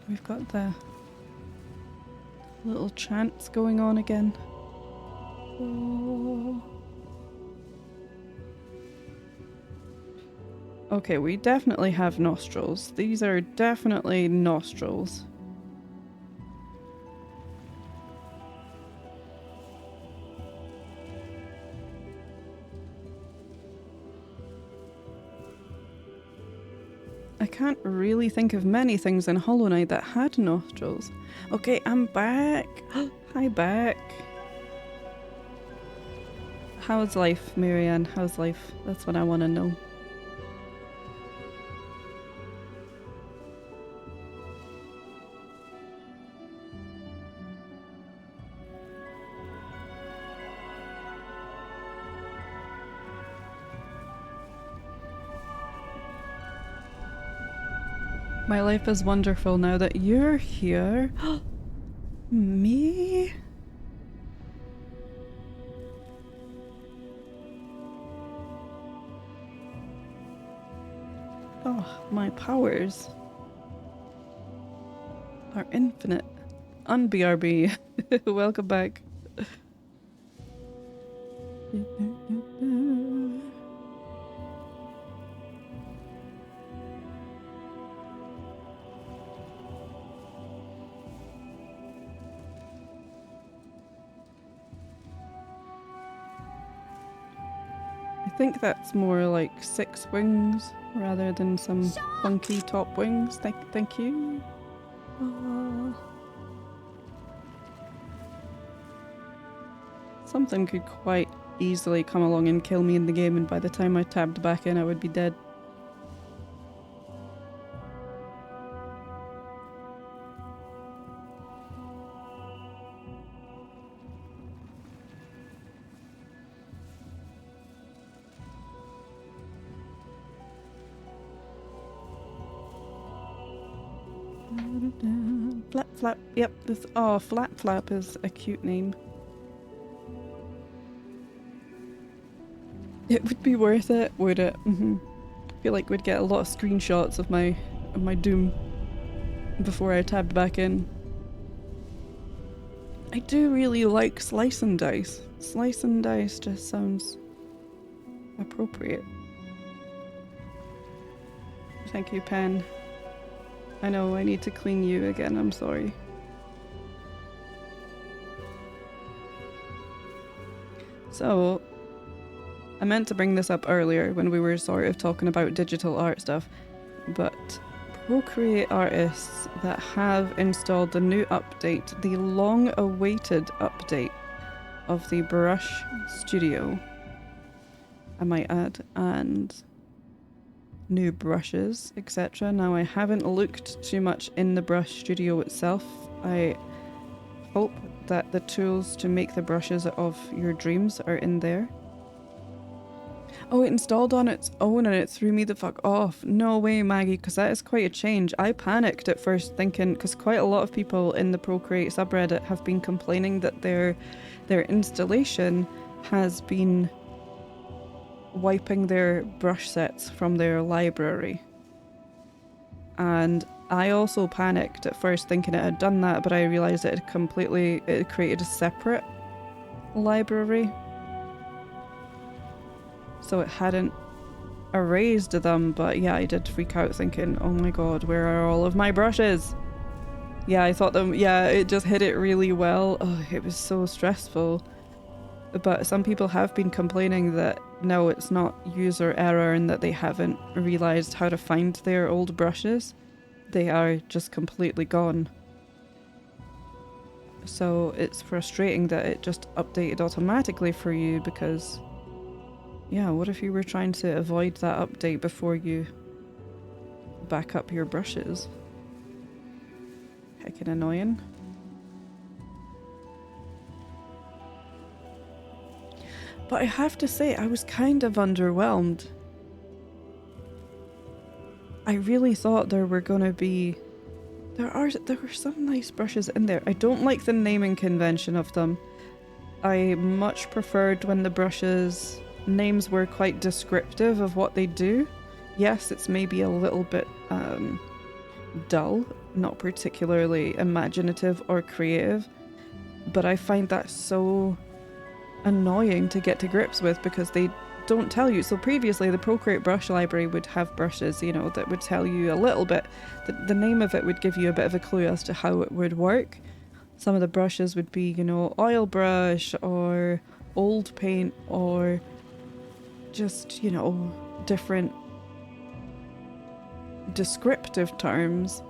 We've got the little chants going on again. Oh. Okay, we definitely have nostrils. These are definitely nostrils. I can't really think of many things in Hollow Knight that had nostrils. Okay, I'm back. Hi, back. How's life, Marianne? How's life? That's what I want to know. My life is wonderful now that you're here. Me? Oh, my powers are infinite. BRB. Welcome back. I think that's more like 6 wings rather than some funky top wings. Thank you. Something could quite easily come along and kill me in the game, and by the time I tabbed back in I would be dead. Flap Flap, yep, this, oh, Flap Flap is a cute name. It would be worth it, would it? I feel like we'd get a lot of screenshots of my doom before I tabbed back in. I do really like Slice and Dice. Slice and Dice just sounds appropriate. Thank you, Pen. I know, I need to clean you again, I'm sorry. So, I meant to bring this up earlier when we were sort of talking about digital art stuff, but Procreate artists that have installed the new update, the long-awaited update of the Brush Studio, I might add, and new brushes, etc. Now, I haven't looked too much in the Brush Studio itself. I hope that the tools to make the brushes of your dreams are in there. Oh, it installed on its own and it threw me the fuck off. No way, Maggie, because that is quite a change. I panicked at first thinking, because quite a lot of people in the Procreate subreddit have been complaining that their installation has been wiping their brush sets from their library. And I also panicked at first thinking it had done that, but I realised it had created a separate library. So it hadn't erased them, but yeah, I did freak out thinking, oh my god, where are all of my brushes? Yeah, I thought it just hit it really well. Oh, it was so stressful. But some people have been complaining that no, it's not user error and that they haven't realised how to find their old brushes. They are just completely gone. So it's frustrating that it just updated automatically for you because, yeah, what if you were trying to avoid that update before you back up your brushes? Heckin' annoying. But I have to say, I was kind of underwhelmed. I really thought there were gonna be... There were some nice brushes in there. I don't like the naming convention of them. I much preferred when the brushes' names were quite descriptive of what they do. Yes, it's maybe a little bit dull, not particularly imaginative or creative, but I find that so annoying to get to grips with because they don't tell you. So previously the Procreate brush library would have brushes, you know, that would tell you a little bit. The name of it would give you a bit of a clue as to how it would work. Some of the brushes would be, you know, oil brush or old paint or just, you know, different descriptive terms.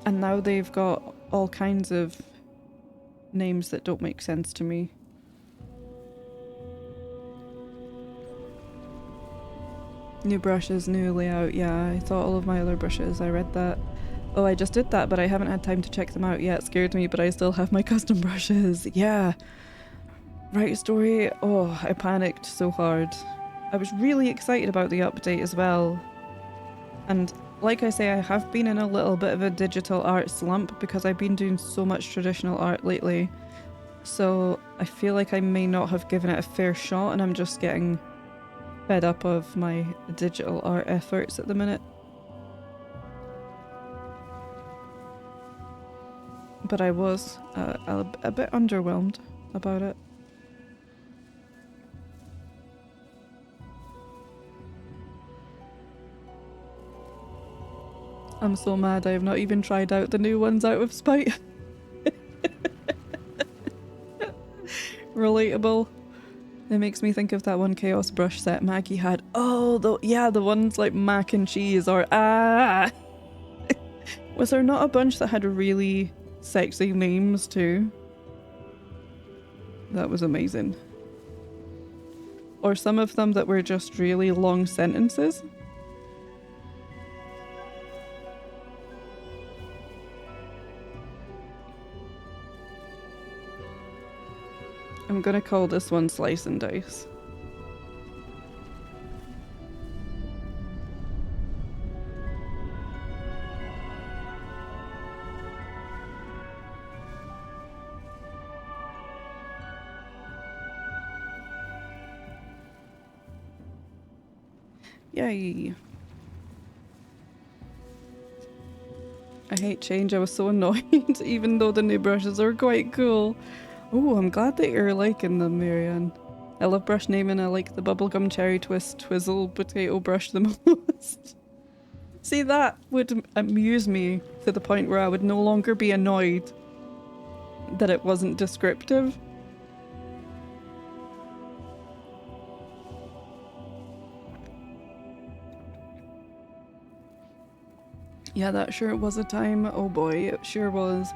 And now they've got all kinds of names that don't make sense to me. New brushes, new layout. Yeah, I thought all of my other brushes. I read that. Oh, I just did that, but I haven't had time to check them out yet. It scared me, but I still have my custom brushes. Yeah. Right, story. Oh, I panicked so hard. I was really excited about the update as well. And like I say, I have been in a little bit of a digital art slump because I've been doing so much traditional art lately. So I feel like I may not have given it a fair shot and I'm just getting fed up of my digital art efforts at the minute. But I was a bit underwhelmed about it. I'm so mad I have not even tried out the new ones out of spite. Relatable. It makes me think of that one chaos brush set Maggie had. Oh, the ones like mac and cheese or Was there not a bunch that had really sexy names too? That was amazing. Or some of them that were just really long sentences. I'm gonna call this one Slice and Dice. Yay. I hate change, I was so annoyed, even though the new brushes are quite cool. Oh, I'm glad that you're liking them, Marianne. I love brush naming. I like the bubblegum cherry twist twizzle potato brush the most. See, that would amuse me to the point where I would no longer be annoyed that it wasn't descriptive. Yeah, that sure was a time. Oh boy, it sure was.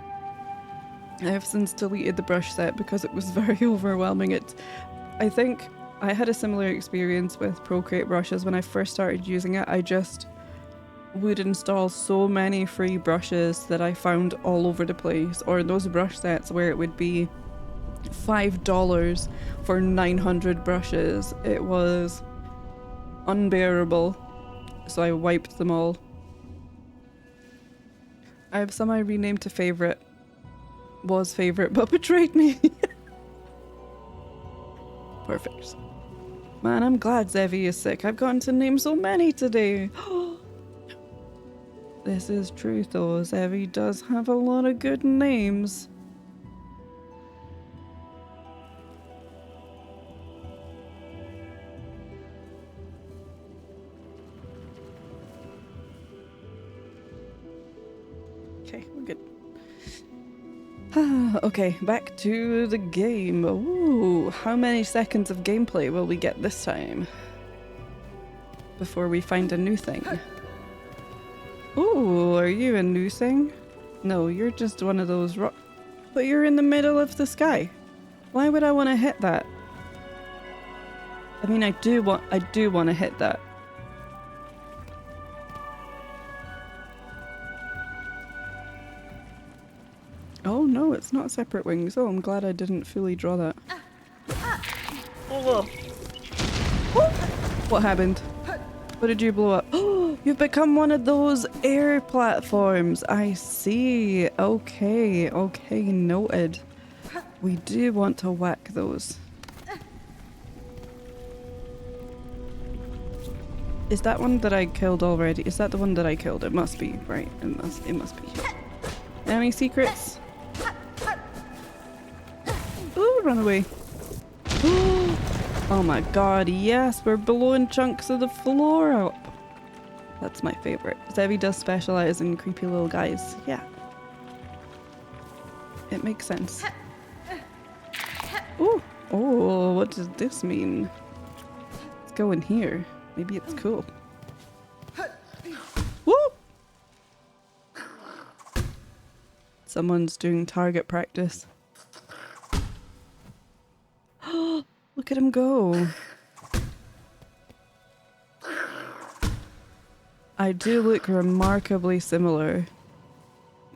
I have since deleted the brush set because it was very overwhelming. I think I had a similar experience with Procreate brushes when I first started using it. I just would install so many free brushes that I found all over the place, or those brush sets where it would be $5 for 900 brushes. It was unbearable, so I wiped them all. I have some I renamed to favorite. Was favorite, but betrayed me. Perfect. Man, I'm glad Zevi is sick. I've gotten to name so many today. This is true though. Zevi does have a lot of good names. Okay, we're good. Okay, back to the game. Ooh, how many seconds of gameplay will we get this time? Before we find a new thing. Ooh, are you a new thing? No, you're just one of those rock. But you're in the middle of the sky. Why would I want to hit that? I mean, I do want to hit that. Oh no, it's not separate wings. Oh, I'm glad I didn't fully draw that. Oh. What happened? What did you blow up? Oh, you've become one of those air platforms. I see. Okay, okay, noted. We do want to whack those. Is that one that I killed already? Is that the one that I killed? It must be, right? It must be. Any secrets? Ooh, run away. Oh my god, yes, we're blowing chunks of the floor up. That's my favorite. Zevi does specialize in creepy little guys. Yeah. It makes sense. Ooh. Oh, what does this mean? Let's go in here. Maybe it's cool. Woo! Someone's doing target practice. Look at him go. I do look remarkably similar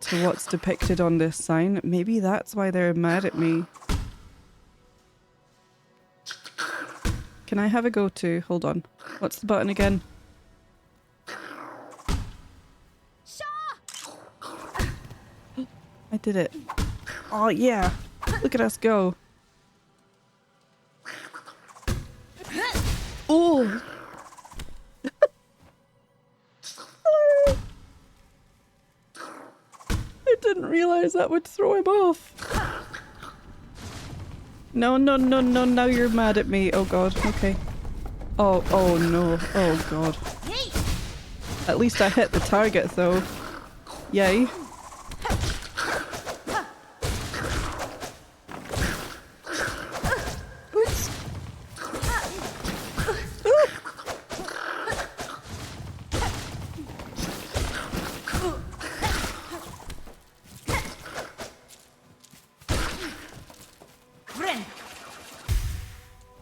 to what's depicted on this sign. Maybe that's why they're mad at me. Can I have a go too? Hold on. What's the button again? I did it. Oh yeah. Look at us go. Oh! I didn't realize that would throw him off. No, no, no, no, now you're mad at me. Oh god, okay. Oh, oh no. Oh god. At least I hit the target though. Yay.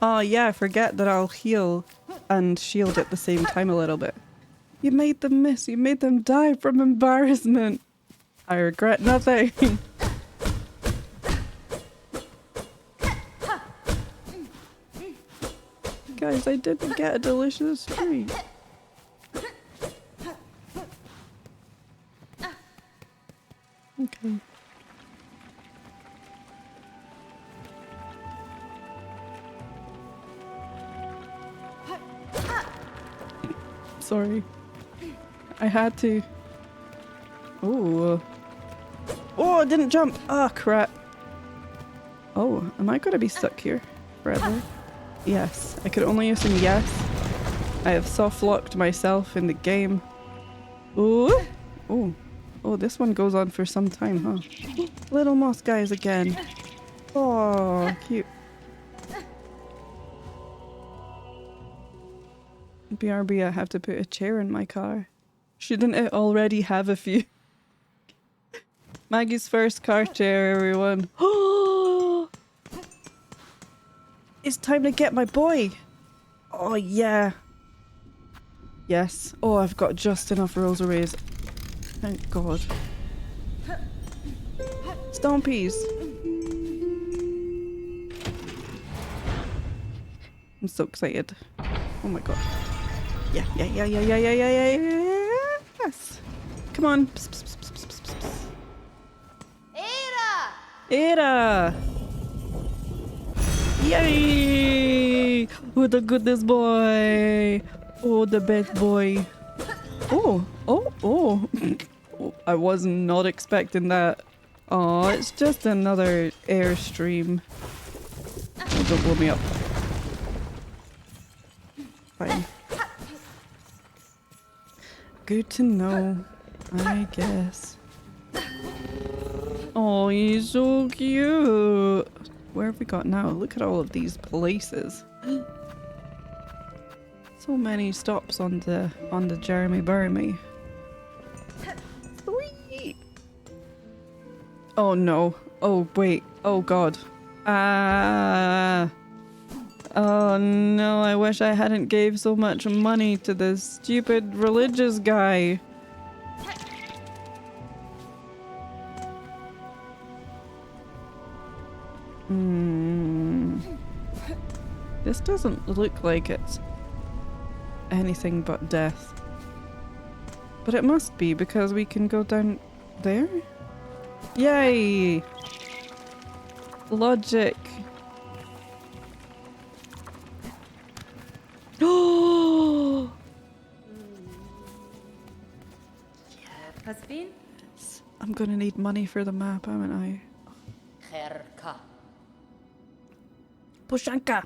Oh yeah, I forget that I'll heal and shield at the same time a little bit. You made them miss, you made them die from embarrassment. I regret nothing. Guys, I didn't get a delicious treat. Okay. Sorry. I had to. Oh. Oh, I didn't jump. Ah, crap. Oh, am I going to be stuck here forever? Yes. I could only assume yes. I have soft locked myself in the game. Oh. Oh. Oh, this one goes on for some time, huh? Little moss guys again. Oh, cute. BRB, I have to put a chair in my car. Shouldn't it already have a few? Maggie's first cart chair, everyone. Oh! It's time to get my boy! Oh, yeah. Yes. Oh, I've got just enough rosaries. Thank God. Stompies! I'm so excited. Oh my God. Yeah. Yes! Come on. Psst, psst, psst, psst, psst, psst, psst. Ada! Yay! Oh, the goodness boy! Oh, the best boy. Oh. Oh, I was not expecting that. Oh, it's just another airstream. Oh, don't blow me up. Fine. Good to know, I guess. Oh, he's so cute. Where have we got now? Look at all of these places. So many stops on the Jeremy Burmy. Sweet. Oh no. Oh wait. Oh God. Oh no, I wish I hadn't gave so much money to this stupid religious guy. This doesn't look like it's anything but death. But it must be because we can go down there? Yay! Logic. Oh! Husband? I'm gonna need money for the map, haven't I? Poshanka!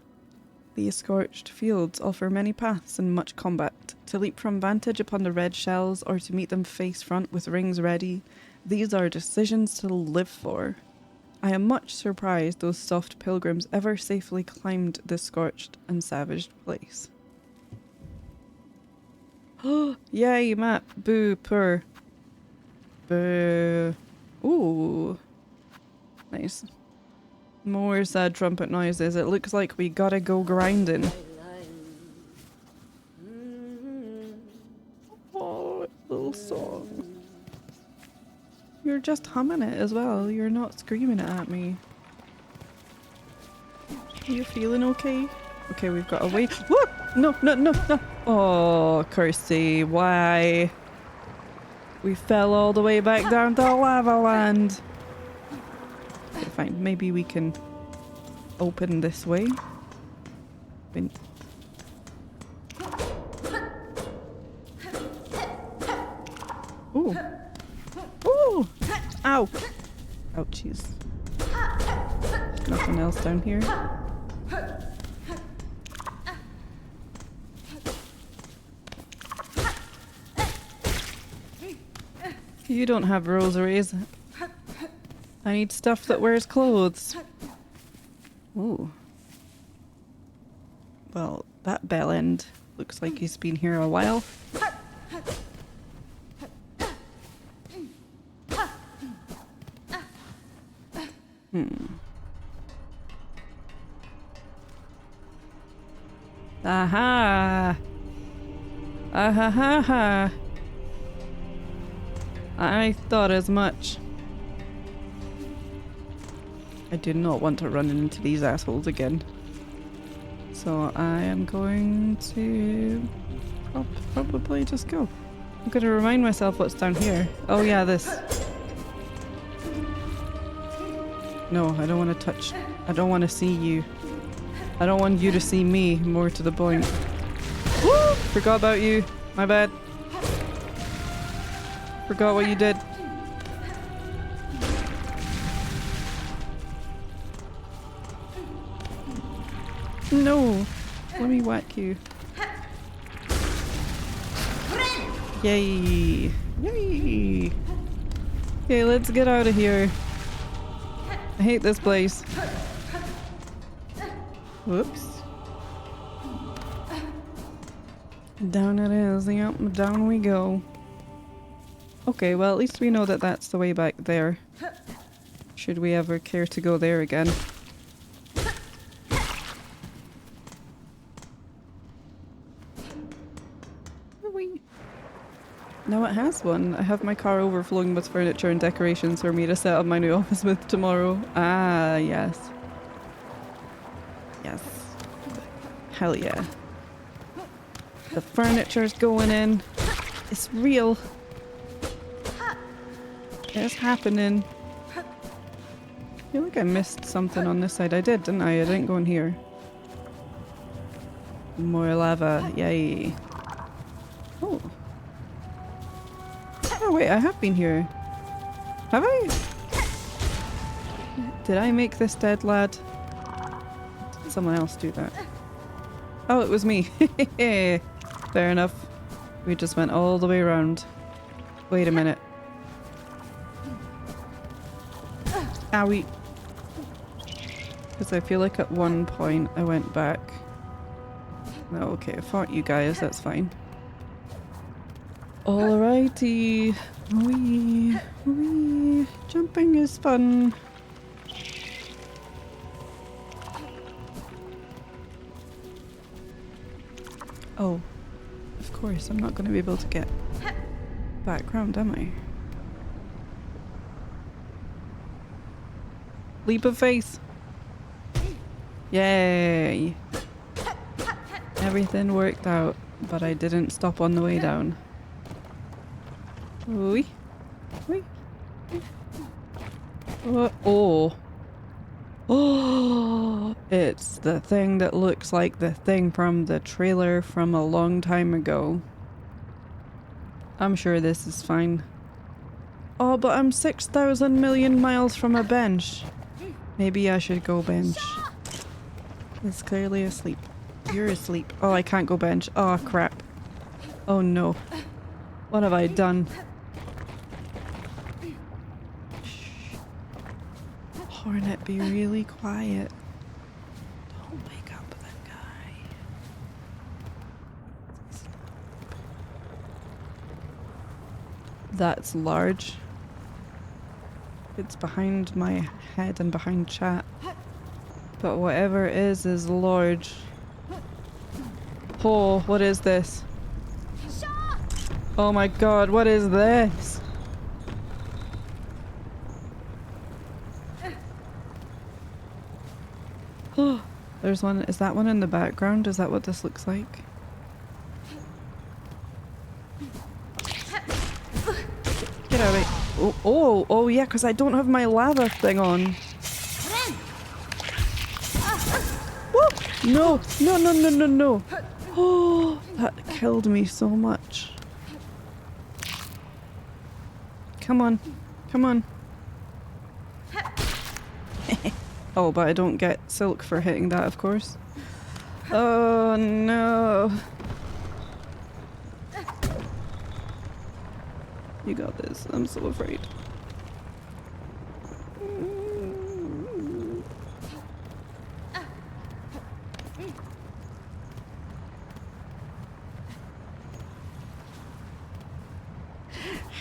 The scorched fields offer many paths and much combat. To leap from vantage upon the red shells or to meet them face front with rings ready, these are decisions to live for. I am much surprised those soft pilgrims ever safely climbed this scorched and savaged place. Oh, yay, map! Boo, purr. Boo. Ooh. Nice. More sad trumpet noises. It looks like we gotta go grinding. Oh, little song. You're just humming it as well. You're not screaming it at me. Are you feeling okay? Okay, we've got a way. Whoa! No. Oh, Kirsty, why? We fell all the way back down to lava land. Okay, fine. Maybe we can open this way. Ooh. Ooh! Ow! Ouchies. Nothing else down here. You don't have rosaries. I need stuff that wears clothes. Ooh. Well, that bell end looks like he's been here a while. Aha! Ahahaha! I thought as much. I do not want to run into these assholes again. So I am going to... I'll probably just go. I'm going to remind myself what's down here. Oh yeah, this. No, I don't want to touch. I don't want to see you. I don't want you to see me, more to the point. Woo! Forgot about you. My bad. Forgot what you did. No! Let me whack you. Yay! Yay! Okay, let's get out of here. I hate this place. Whoops. Down it is. Yep, down we go. Okay, well at least we know that that's the way back there. Should we ever care to go there again. Whee! Now it has one. I have my car overflowing with furniture and decorations for me to set up my new office with tomorrow. Ah, yes. Yes. Hell yeah. The furniture's going in. It's real. It's happening. I feel like I missed something on this side. I did, didn't I? I didn't go in here. More lava. Yay. Oh. Oh wait, I have been here. Have I? Did I make this dead lad? Did someone else do that? Oh, it was me. Fair enough. We just went all the way around. Wait a minute. Owie. Because I feel like at one point I went back. No, okay, I fought you guys, that's fine. Alrighty. Wee. Wee. Jumping is fun. Oh. Of course, I'm not going to be able to get background, am I? Leap of faith. Yay. Everything worked out, but I didn't stop on the way down. Wee. Wee. Oh. Oh. It's the thing that looks like the thing from the trailer from a long time ago. I'm sure this is fine. Oh, but I'm 6,000 million miles from a bench. Maybe I should go bench. It's clearly asleep. You're asleep. Oh, I can't go bench. Oh, crap. Oh, no. What have I done? Shh. Hornet, be really quiet. Don't wake up the guy. That's large. It's behind my head and behind chat. But whatever it is large. Oh, what is this? Oh my god, what is this? Oh, there's one. Is that one in the background? Is that what this looks like? Get out of it. Oh, yeah, because I don't have my lava thing on. Whoa! No, no, no, no, no, no. Oh, that killed me so much. Come on. Come on. Oh, but I don't get silk for hitting that, of course. Oh, no. You got this. I'm so afraid.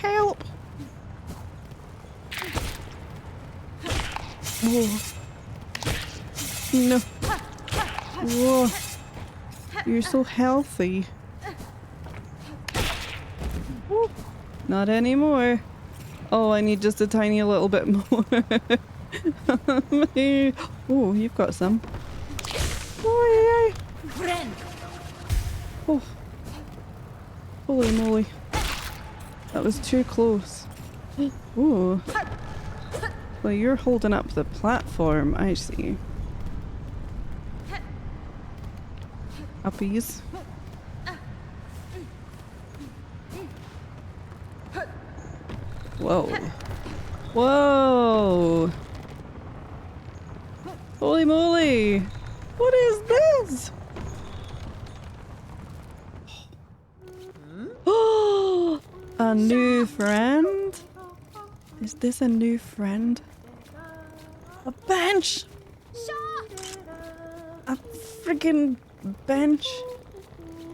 Help! Whoa. No. Whoa. You're so healthy. Woo. Not anymore. Oh, I need just a tiny little bit more. Oh, you've got some. Oh, yeah. Oh. Holy moly. That was too close. Ooh. Well, you're holding up the platform, I see. Uppies. Whoa. Whoa! Holy moly! What is this? Oh! A new friend? Is this a new friend? A bench! A freaking bench!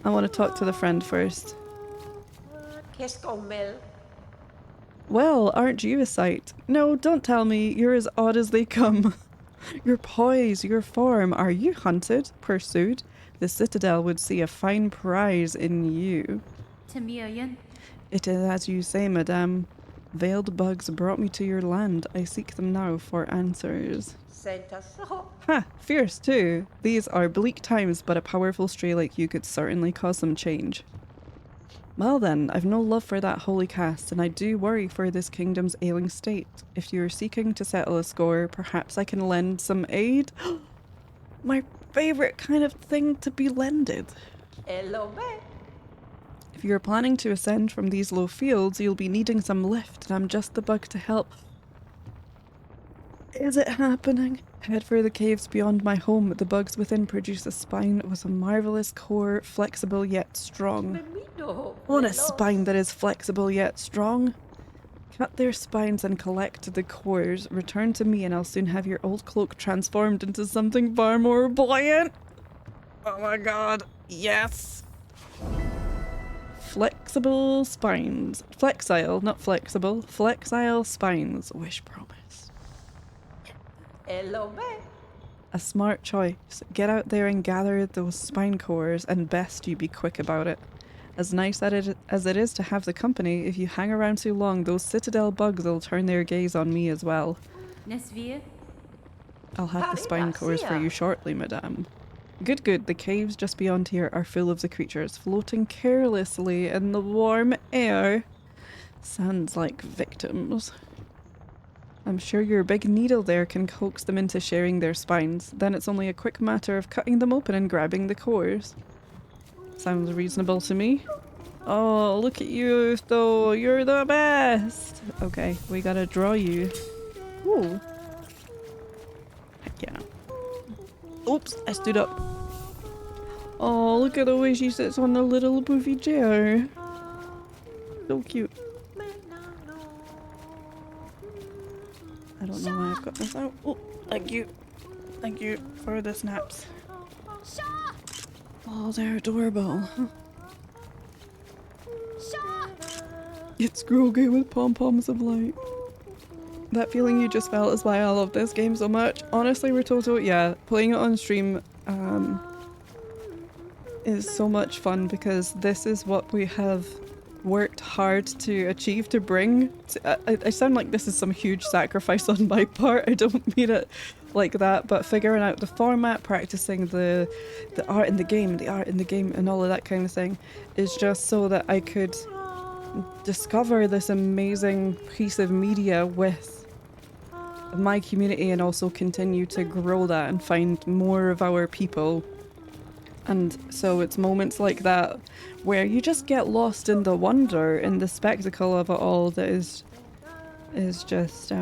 I want to talk to the friend first. Well, aren't you a sight? No, don't tell me. You're as odd as they come. Your poise, your form. Are you hunted? Pursued? The Citadel would see a fine prize in you. Tamiyan. It is as you say, madame. Veiled bugs brought me to your land. I seek them now for answers. Ha! Fierce too. These are bleak times, but a powerful stray like you could certainly cause some change. Well then, I've no love for that holy caste, and I do worry for this kingdom's ailing state. If you're seeking to settle a score, perhaps I can lend some aid? My favourite kind of thing to be lended. If you're planning to ascend from these low fields, you'll be needing some lift, and I'm just the bug to help. Is it happening? Head for the caves beyond my home. The bugs within produce a spine with a marvellous core, flexible yet strong. Want a spine that is flexible yet strong? Cut their spines and collect the cores. Return to me and I'll soon have your old cloak transformed into something far more buoyant. Oh my god, yes! Flexible spines. Flexile, not flexible. Flexile spines. Wish promise. A smart choice. Get out there and gather those spine cores, and best you be quick about it. As nice as it is to have the company, if you hang around too long, those Citadel bugs will turn their gaze on me as well. Nesvia. I'll have the spine cores for you shortly, madame. Good, good. The caves just beyond here are full of the creatures, floating carelessly in the warm air. Sounds like victims. I'm sure your big needle there can coax them into sharing their spines. Then it's only a quick matter of cutting them open and grabbing the cores. Sounds reasonable to me. Oh, look at you, though. You're the best. Okay, we gotta draw you. Ooh. Heck yeah. Oops, I stood up. Oh, look at the way she sits on the little poofy chair. So cute. I don't know why I've got this out. Oh, thank you. Thank you for the snaps. Oh, they're adorable. It's Grogu with pom-poms of light. That feeling you just felt is why I love this game so much. Honestly, Rototo, yeah, playing it on stream is so much fun because this is what we have worked hard to achieve to bring. I sound like this is some huge sacrifice on my part. I don't mean it like that, but figuring out the format, practicing the art in the game, and all of that kind of thing is just so that I could discover this amazing piece of media with my community and also continue to grow that and find more of our people. And so it's moments like that where you just get lost in the wonder and the spectacle of it all that is just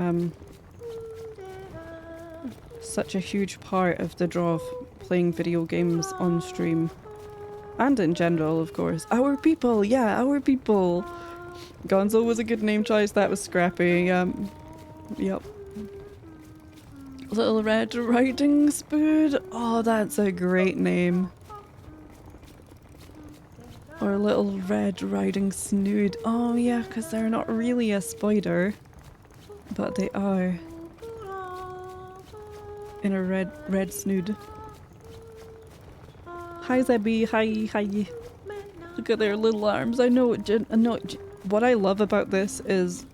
such a huge part of the draw of playing video games on stream. And in general, of course. Our people, yeah, our people. Gonzo was a good name choice, that was Scrappy, yep. Little Red Riding Spood, oh that's a great name. Or Little Red Riding Snood, oh yeah, because they're not really a spider, but they are. In a red snood. Hi Zebby, hi. Look at their little arms. I know what I love about this is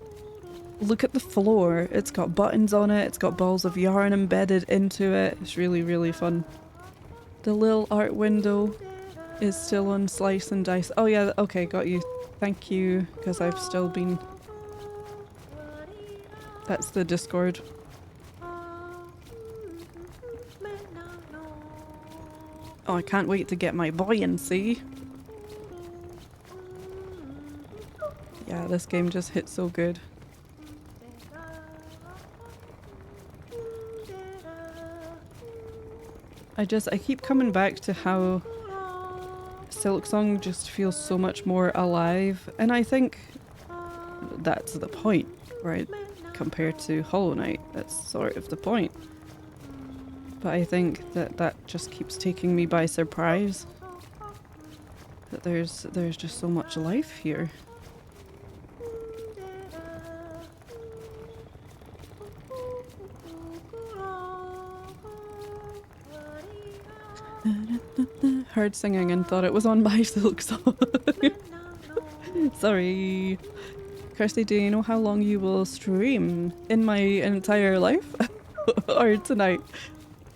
look at the floor. It's got buttons on it, it's got balls of yarn embedded into it. It's really, really fun. The little art window is still on Slice and Dice. Oh yeah, okay, got you. Thank you, because I've still been... That's the Discord. Oh, I can't wait to get my buoyancy. Yeah, this game just hits so good. I keep coming back to how Silksong just feels so much more alive, and I think that's the point, right? Compared to Hollow Knight, that's sort of the point. But I think that just keeps taking me by surprise. That there's just so much life here. Heard singing and thought it was on my Silksong. Sorry. Kirsty, do you know how long you will stream? In my entire life? Or tonight?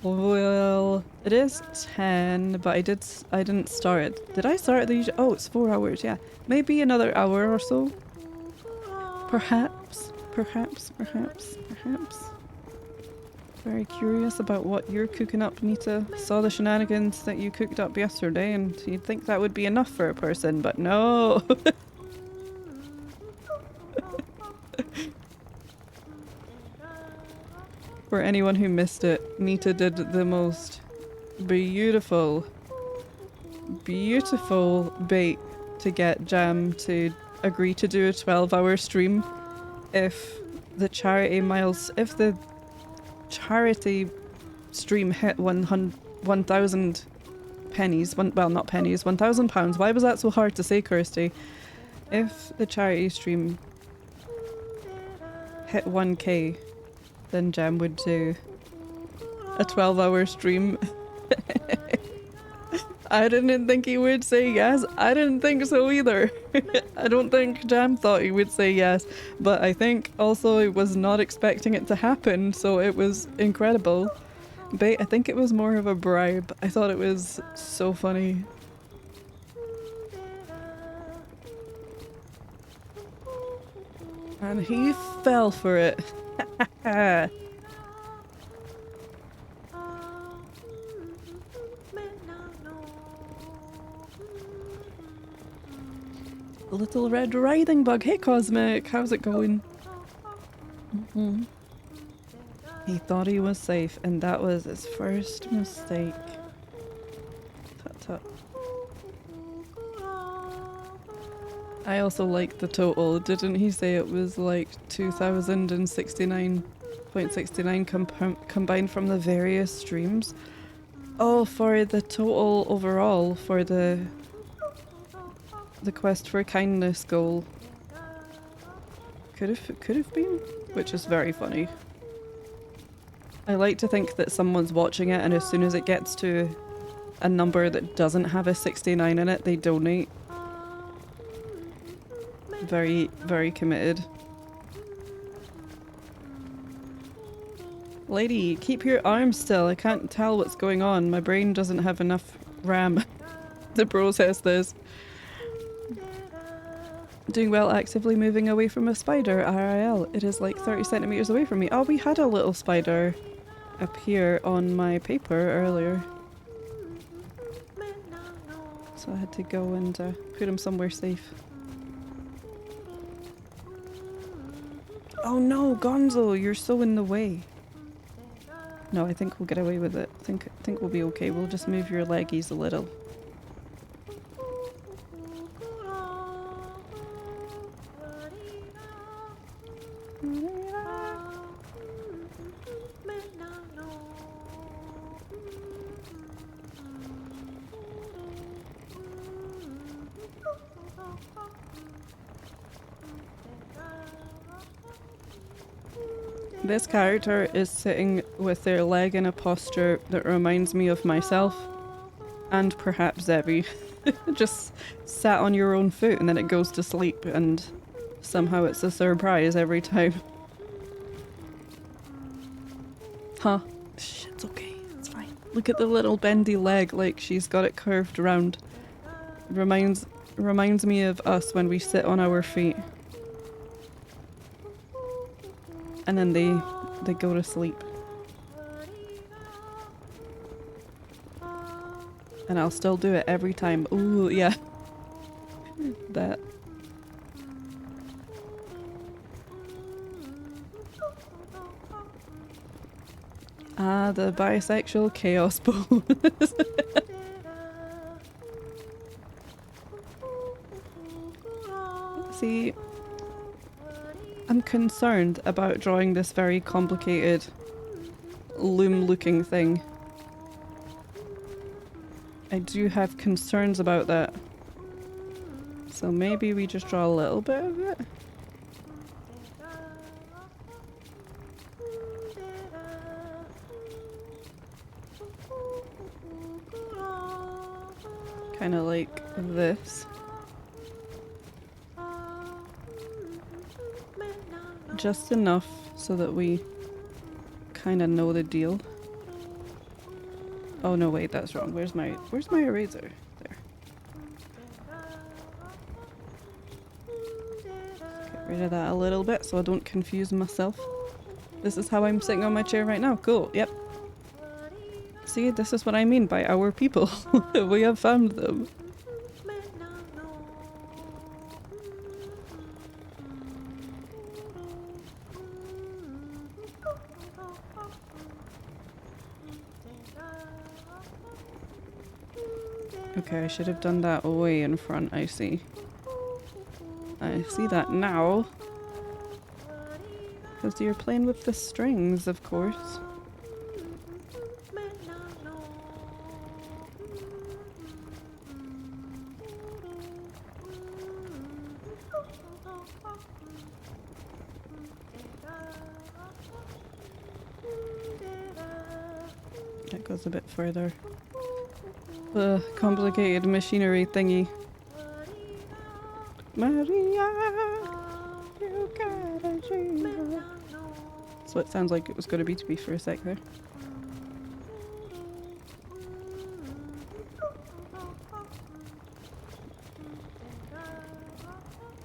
Well, it is 10, but I didn't start. Did I start the usual? Oh, it's 4 hours, yeah. Maybe another hour or so. Perhaps. Very curious about what you're cooking up, Nita. Saw the shenanigans that you cooked up yesterday and you'd think that would be enough for a person, but no! For anyone who missed it, Nita did the most beautiful bait to get Jam to agree to do a 12-hour stream if the charity stream hit 1,000 pennies, well not pennies, 1,000 pounds. Why was that so hard to say, Kirsty? If the charity stream hit 1k, then Jem would do a 12-hour stream. I didn't think he would say yes. I didn't think so either. I don't think Jam thought he would say yes, but I think also he was not expecting it to happen, so it was incredible. But I think it was more of a bribe. I thought it was so funny. And he fell for it. Little Red Riding Bug. Hey Cosmic, how's it going? He thought he was safe and that was his first mistake. Tut tut. I also liked the total. Didn't he say it was like 2069.69 combined from the various streams? Oh, for the total overall for the quest for kindness goal. Could have been, which is very funny. I like to think that someone's watching it and as soon as it gets to a number that doesn't have a 69 in it, they donate. Very, very committed. Lady, keep your arms still. I can't tell what's going on. My brain doesn't have enough RAM to process this. Doing well, actively moving away from a spider, RIL. It is like 30 centimeters away from me. Oh, we had a little spider up here on my paper earlier. So I had to go and put him somewhere safe. Oh no, Gonzo, you're so in the way. No, I think we'll get away with it. I think we'll be okay. We'll just move your leggies a little. This character is sitting with their leg in a posture that reminds me of myself and perhaps Zebby. Just sat on your own foot and then it goes to sleep and somehow it's a surprise every time. Huh? Shh, it's okay, it's fine. Look at the little bendy leg, like she's got it curved around. Reminds me of us when we sit on our feet. And then they go to sleep. And I'll still do it every time. Ooh, yeah. That. Ah, the bisexual chaos pose. See, I'm concerned about drawing this very complicated loom-looking thing. I do have concerns about that. So maybe we just draw a little bit of it? kind of like this. Just enough so that we kind of know the deal. Oh no, wait, that's wrong. Where's my eraser? There. Get rid of that a little bit so I don't confuse myself. This is how I'm sitting on my chair right now. Cool, yep. See, this is what I mean by our people. We have found them. Okay, I should have done that way in front, I see. I see that now. Because you're playing with the strings, of course. That goes a bit further. The complicated machinery thingy. Maria, you gotta dream. That's what it sounds like it was going to be for a sec there.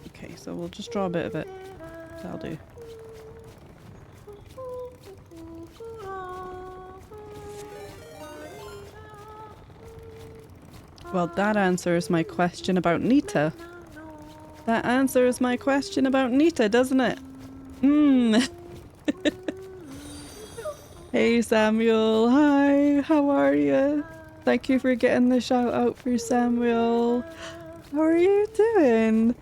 Okay, so we'll just draw a bit of it. That'll do. Well, that answers my question about Nita. That answers my question about Nita, doesn't it? Hey Samuel, hi, how are you? Thank you for getting the shout out for Samuel. How are you doing?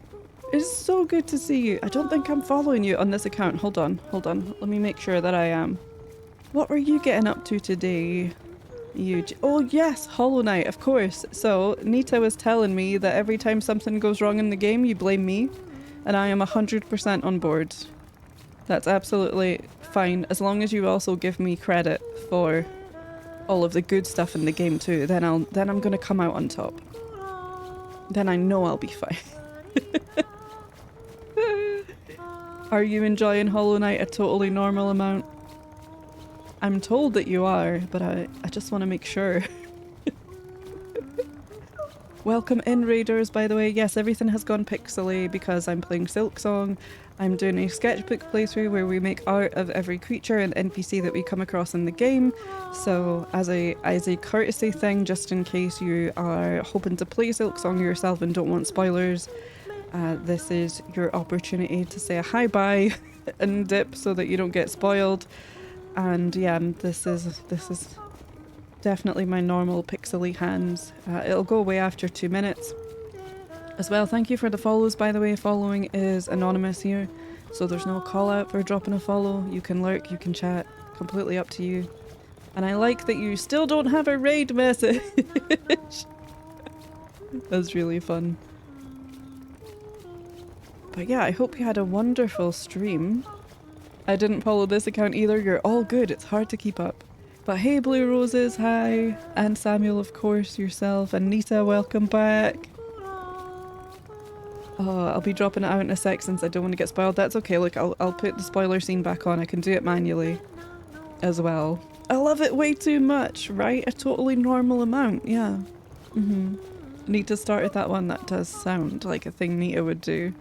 It's so good to see you. I don't think I'm following you on this account. Hold on. Let me make sure that I am. What were you getting up to today? Oh yes, Hollow Knight, of course. So Nita was telling me that every time something goes wrong in the game, you blame me, and I am 100% on board. That's absolutely fine, as long as you also give me credit for all of the good stuff in the game too. Then I'm gonna come out on top. Then I know I'll be fine. Are you enjoying Hollow Knight a totally normal amount? I'm told that you are, but I just want to make sure. Welcome in, raiders, by the way. Yes, everything has gone pixely because I'm playing Silksong. I'm doing a sketchbook playthrough where we make art of every creature and NPC that we come across in the game. So as a courtesy thing, just in case you are hoping to play Silksong yourself and don't want spoilers, this is your opportunity to say a hi-bye and dip so that you don't get spoiled. And yeah, this is definitely my normal pixely hands. It'll go away after 2 minutes. As well, thank you for the follows, by the way. Following is anonymous here, so there's no call out for dropping a follow. You can lurk, you can chat, completely up to you. And I like that you still don't have a raid message. That's really fun. But yeah, I hope you had a wonderful stream. I didn't follow this account either. You're all good. It's hard to keep up. But hey, Blue Roses, hi. And Samuel, of course, yourself. And Nita, welcome back. Oh, I'll be dropping it out in a sec since I don't want to get spoiled. That's okay. Look, I'll put the spoiler scene back on. I can do it manually as well. I love it way too much, right? A totally normal amount, yeah. Nita started that one. That does sound like a thing Nita would do.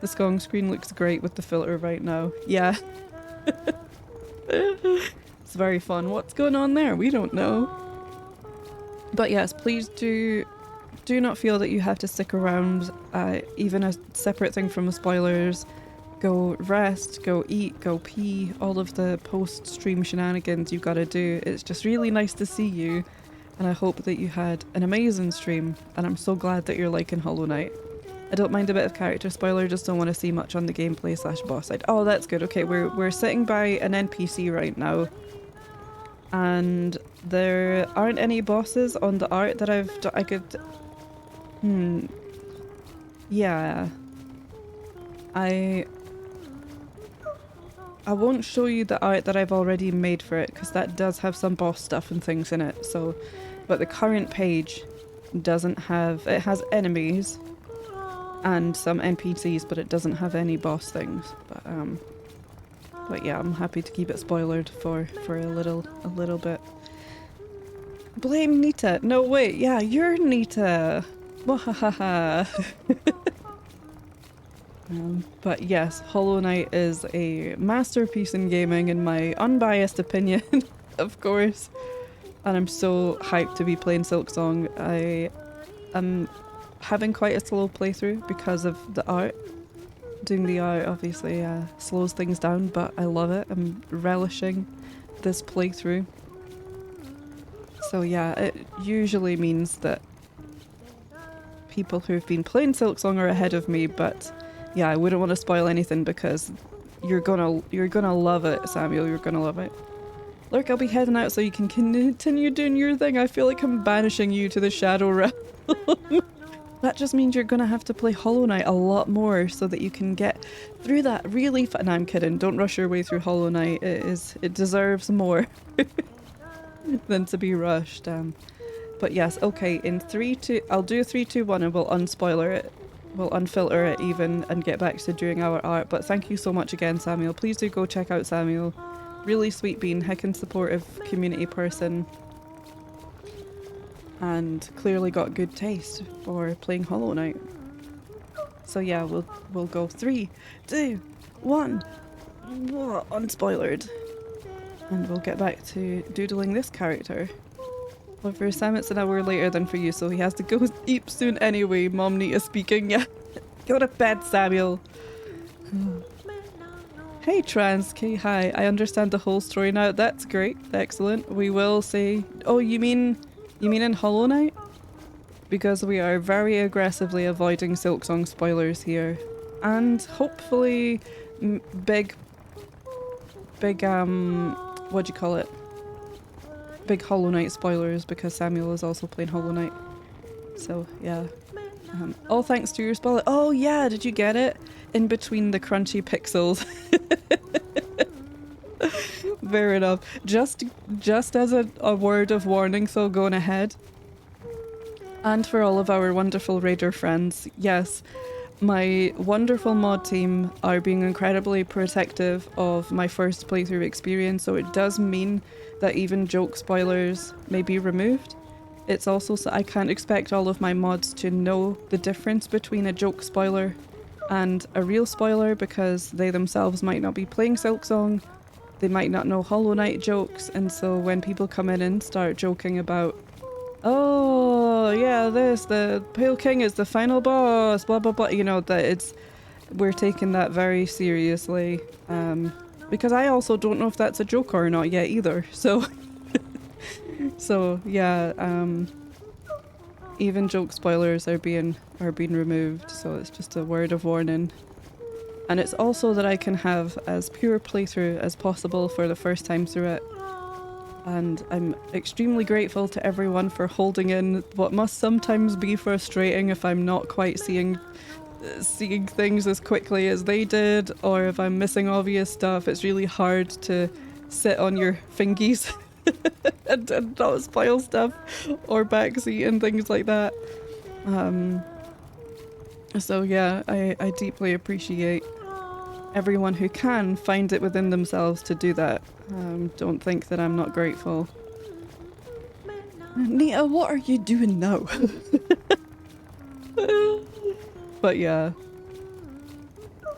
The Skong screen looks great with the filter right now. Yeah. It's very fun. What's going on there? We don't know. But yes, please do not feel that you have to stick around. Even a separate thing from the spoilers. Go rest, go eat, go pee. All of the post-stream shenanigans you've got to do. It's just really nice to see you. And I hope that you had an amazing stream. And I'm so glad that you're liking Hollow Knight. I don't mind a bit of character spoiler, just don't want to see much on the gameplay / boss side. Oh, that's good. Okay, we're sitting by an NPC right now. And there aren't any bosses on the art that I could... Yeah. I won't show you the art that I've already made for it, because that does have some boss stuff and things in it, so... But the current page doesn't have... It has enemies and some NPCs, but it doesn't have any boss things. But yeah, I'm happy to keep it spoilered for a little bit. Blame Nita. No, wait. Yeah, you're Nita. Wahahaha. But yes, Hollow Knight is a masterpiece in gaming in my unbiased opinion, of course. And I'm so hyped to be playing Silksong. I am having quite a slow playthrough because of the art. Doing the art obviously slows things down, but I love it. I'm relishing this playthrough. So yeah, it usually means that people who've been playing Silksong are ahead of me, but yeah, I wouldn't want to spoil anything because you're gonna love it, Samuel. You're gonna love it. Look, I'll be heading out so you can continue doing your thing. I feel like I'm banishing you to the Shadow Realm. That just means you're gonna have to play Hollow Knight a lot more so that you can get through that really fun. No, I'm kidding. Don't rush your way through Hollow Knight. It deserves more than to be rushed. But yes, okay. I'll do a 3, 2, 1, and we'll unspoiler it. We'll unfilter it even and get back to doing our art. But thank you so much again, Samuel. Please do go check out Samuel. Really sweet bean, heckin' supportive community person. And clearly got good taste for playing Hollow Knight. So yeah, we'll go 3, 2, 1, unspoilered. And we'll get back to doodling this character. Well, for Sam it's an hour later than for you, so he has to go sleep soon anyway. Mom Nita speaking, yeah. Go to bed, Samuel. Hey Trans, okay, hi. I understand the whole story now. That's great, excellent. We will say... Oh, you mean in Hollow Knight? Because we are very aggressively avoiding Silksong spoilers here. And hopefully big, what do you call it? Big Hollow Knight spoilers, because Samuel is also playing Hollow Knight. So, yeah. All thanks to your spoiler. Oh yeah, did you get it? In between the crunchy pixels. Fair enough. Just as a word of warning, so going ahead. And for all of our wonderful raider friends, yes, my wonderful mod team are being incredibly protective of my first playthrough experience, so it does mean that even joke spoilers may be removed. It's also so I can't expect all of my mods to know the difference between a joke spoiler and a real spoiler, because they themselves might not be playing Silksong, they might not know Hollow Knight jokes, and so when people come in and start joking about, oh yeah, the Pale King is the final boss, blah blah blah, you know, that we're taking that very seriously, because I also don't know if that's a joke or not yet either, so so yeah, even joke spoilers are being removed, so it's just a word of warning. And it's also that I can have as pure playthrough as possible for the first time through it. And I'm extremely grateful to everyone for holding in what must sometimes be frustrating if I'm not quite seeing things as quickly as they did, or if I'm missing obvious stuff. It's really hard to sit on your fingies and not spoil stuff, or backseat and things like that. So yeah, I deeply appreciate everyone who can find it within themselves to do that. Don't think that I'm not grateful. Nita, what are you doing now? But yeah.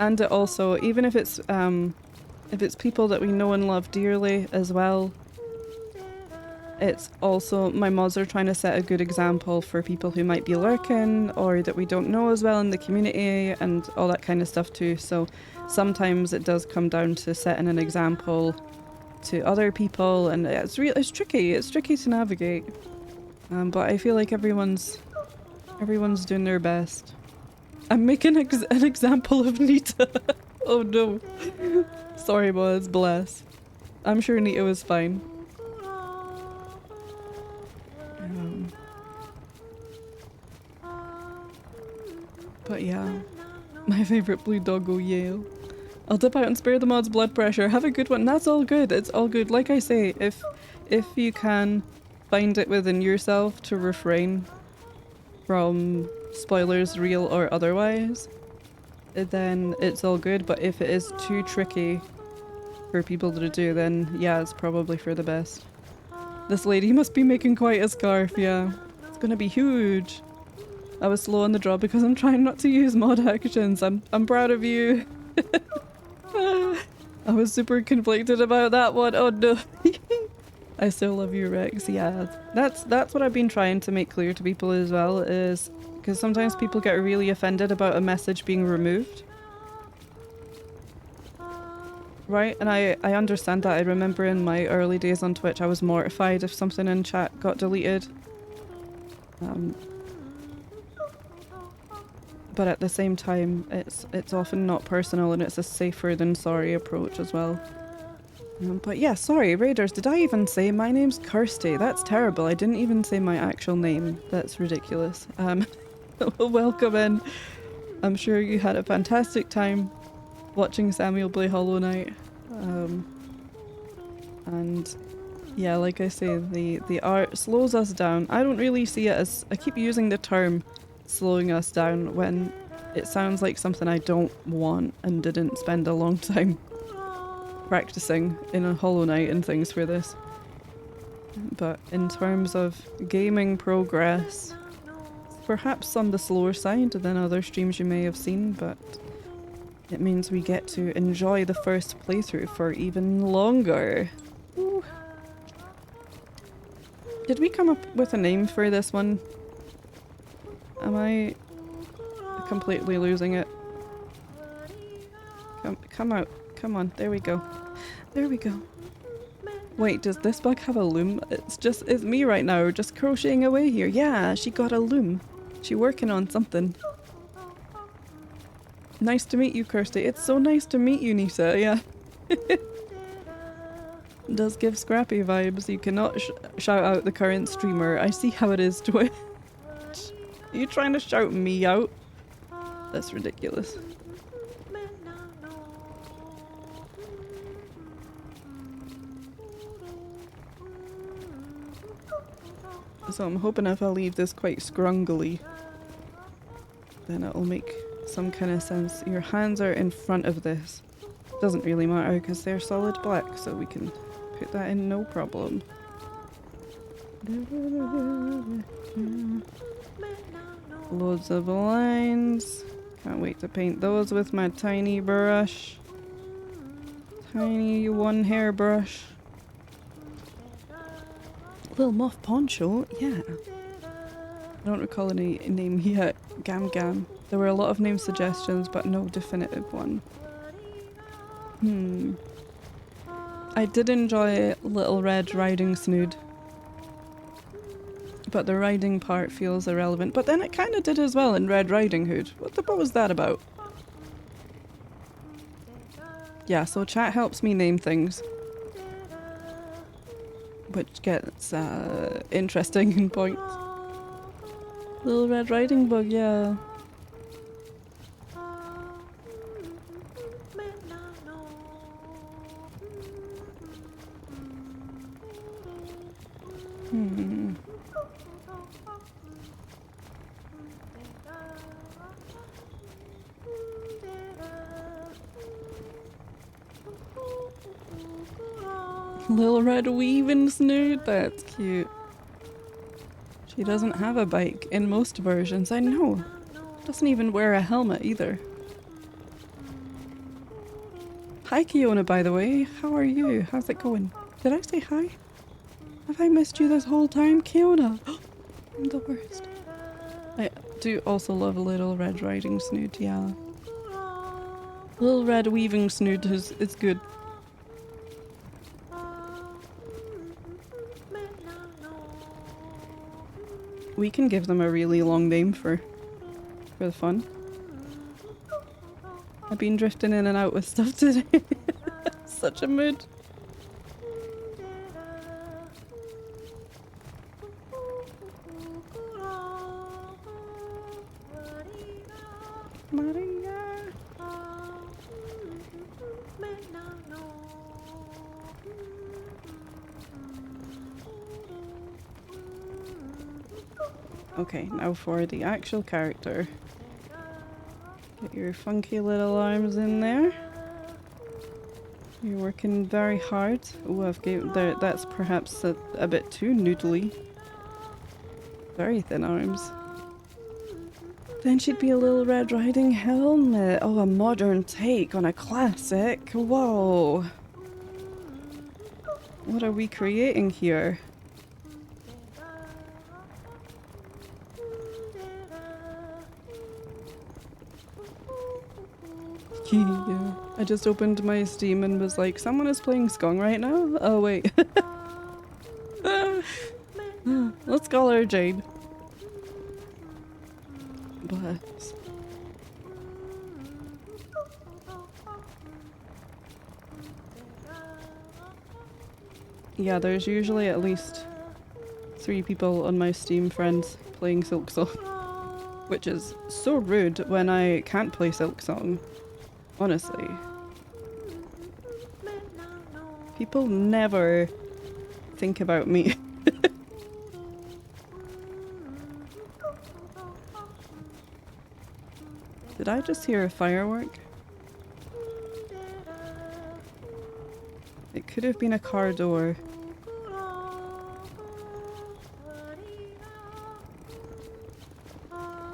And it also, even if it's people that we know and love dearly as well, it's also, my mods are trying to set a good example for people who might be lurking or that we don't know as well in the community and all that kind of stuff too. So sometimes it does come down to setting an example to other people, and it's tricky to navigate. But I feel like everyone's doing their best. I'm making an example of Nita. Oh no. Sorry mods, bless. I'm sure Nita was fine. But yeah, my favourite blue doggo Yale. I'll dip out and spare the mods blood pressure. Have a good one. That's all good. It's all good. Like I say, if you can find it within yourself to refrain from spoilers, real or otherwise, then it's all good. But if it is too tricky for people to do, then yeah, it's probably for the best. This lady must be making quite a scarf, yeah. It's gonna be huge. I was slow on the draw because I'm trying not to use mod actions. I'm proud of you. I was super conflicted about that one. Oh no. I still love you, Rex. Yeah, that's what I've been trying to make clear to people as well, is because sometimes people get really offended about a message being removed. Right, and I understand that. I remember in my early days on Twitch I was mortified if something in chat got deleted. But at the same time, it's often not personal and it's a safer than sorry approach as well. But yeah, sorry, Raiders, did I even say my name's Kirsty? That's terrible. I didn't even say my actual name. That's ridiculous. Welcome in. I'm sure you had a fantastic time watching Samuel play Hollow Knight. And yeah, like I say, the art slows us down. I don't really see it as... I keep using the term slowing us down when it sounds like something I don't want and didn't spend a long time practicing in a Hollow Knight and things for this. But in terms of gaming progress, perhaps on the slower side than other streams you may have seen, but it means we get to enjoy the first playthrough for even longer. Ooh. Did we come up with a name for this one? Am I completely losing it? Come out. Come on. There we go. There we go. Wait, does this bug have a loom? It's me right now, just crocheting away here. Yeah, she got a loom. She working on something. Nice to meet you, Kirsty. It's so nice to meet you, Nisa. Yeah. Does give Scrappy vibes. You cannot shout out the current streamer. I see how it is, Twitch. Are you trying to shout me out? That's ridiculous. So I'm hoping if I leave this quite scrungly, then it'll make some kind of sense. Your hands are in front of this. Doesn't really matter because they're solid black, so we can put that in no problem. Loads of lines. Can't wait to paint those with my tiny brush. Tiny one hair brush. Little moth poncho, yeah. I don't recall any name yet. Gam Gam. There were a lot of name suggestions, but no definitive one. I did enjoy Little Red Riding Snood. But the riding part feels irrelevant. But then it kind of did as well in Red Riding Hood. What was that about? Yeah, so chat helps me name things. Which gets interesting in points. Little Red Riding Bug, yeah. Little Red Weaving Snood, that's cute. She doesn't have a bike in most versions, I know. Doesn't even wear a helmet either. Hi Kiona, by the way. How are you? How's it going? Did I say hi? Have I missed you this whole time, Kiona? I'm the worst. I do also love Little Red Riding Snood, yeah. Little Red Weaving Snood is good. We can give them a really long name for the fun. I've been drifting in and out with stuff today. Such a mood. Maria. Okay, now for the actual character. Get your funky little arms in there. You're working very hard. Oh, I've gave there. That's perhaps a bit too noodly. Very thin arms. Then she'd be a little Red Riding helmet. Oh, a modern take on a classic. Whoa. What are we creating here? Yeah. I just opened my Steam and was like, someone is playing Skong right now? Oh, wait. Let's call her Jade. Bless. Yeah, there's usually at least 3 people on my Steam friends playing Silksong, which is so rude when I can't play Silksong. Honestly. People never think about me. Did I just hear a firework? It could have been a car door.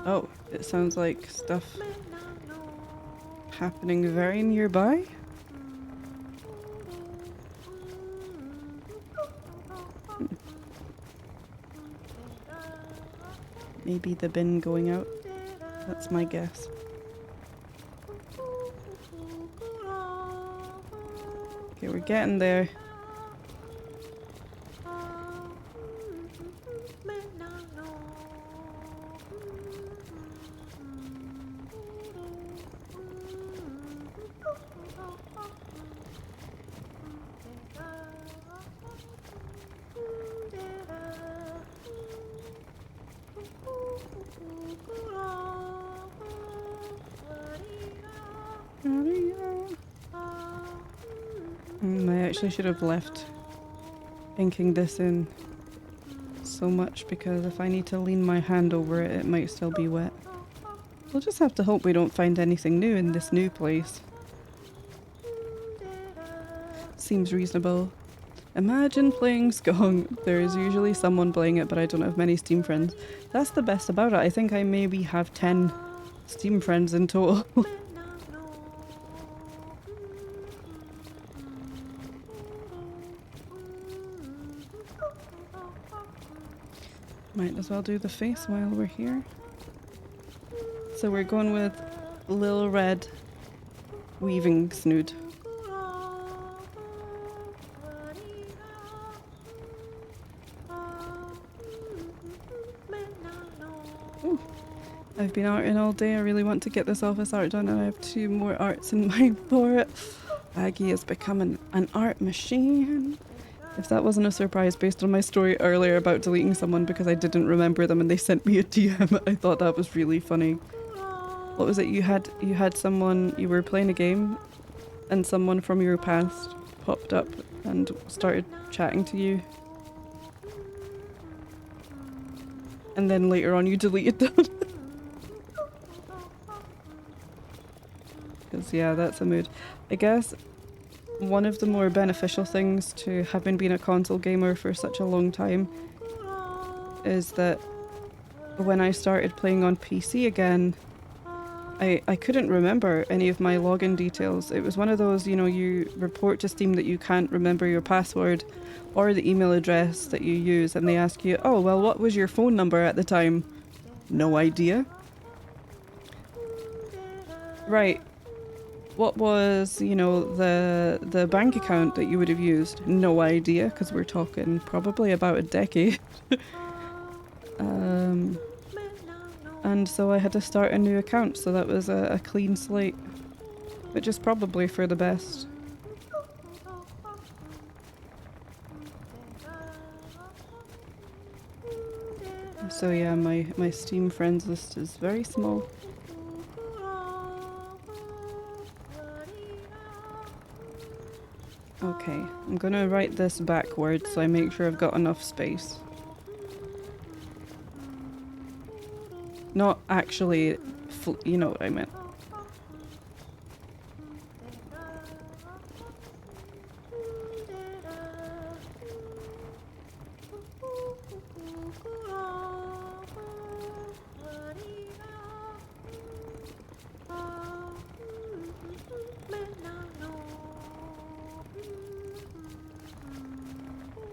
Oh, it sounds like stuff happening very nearby. Maybe the bin going out. That's my guess. Okay, we're getting there. I actually should have left inking this in so much, because if I need to lean my hand over it, it might still be wet. We'll just have to hope we don't find anything new in this new place. Seems reasonable. Imagine playing Skong. There is usually someone playing it, but I don't have many Steam friends. That's the best about it. I think I maybe have 10 Steam friends in total. Might as well do the face while we're here. So we're going with Lil Red weaving Snood. Ooh. I've been arting all day. I really want to get this office art done, and I have 2 more arts in mind for it. Aggie is becoming an art machine. If that wasn't a surprise based on my story earlier about deleting someone because I didn't remember them and they sent me a DM, I thought that was really funny. What was it? You had someone, you were playing a game and someone from your past popped up and started chatting to you. And then later on you deleted them. Because yeah, that's a mood. I guess one of the more beneficial things to having been a console gamer for such a long time is that when I started playing on PC again, I couldn't remember any of my login details. It was one of those, you know, you report to Steam that you can't remember your password or the email address that you use, and they ask you, oh, well, what was your phone number at the time? No idea. Right. What was, you know, the bank account that you would have used? No idea, because we're talking probably about a decade. And so I had to start a new account, so that was a clean slate, which is probably for the best. So yeah, my Steam friends list is very small. Okay, I'm gonna write this backwards so I make sure I've got enough space. Not actually, you know what I meant.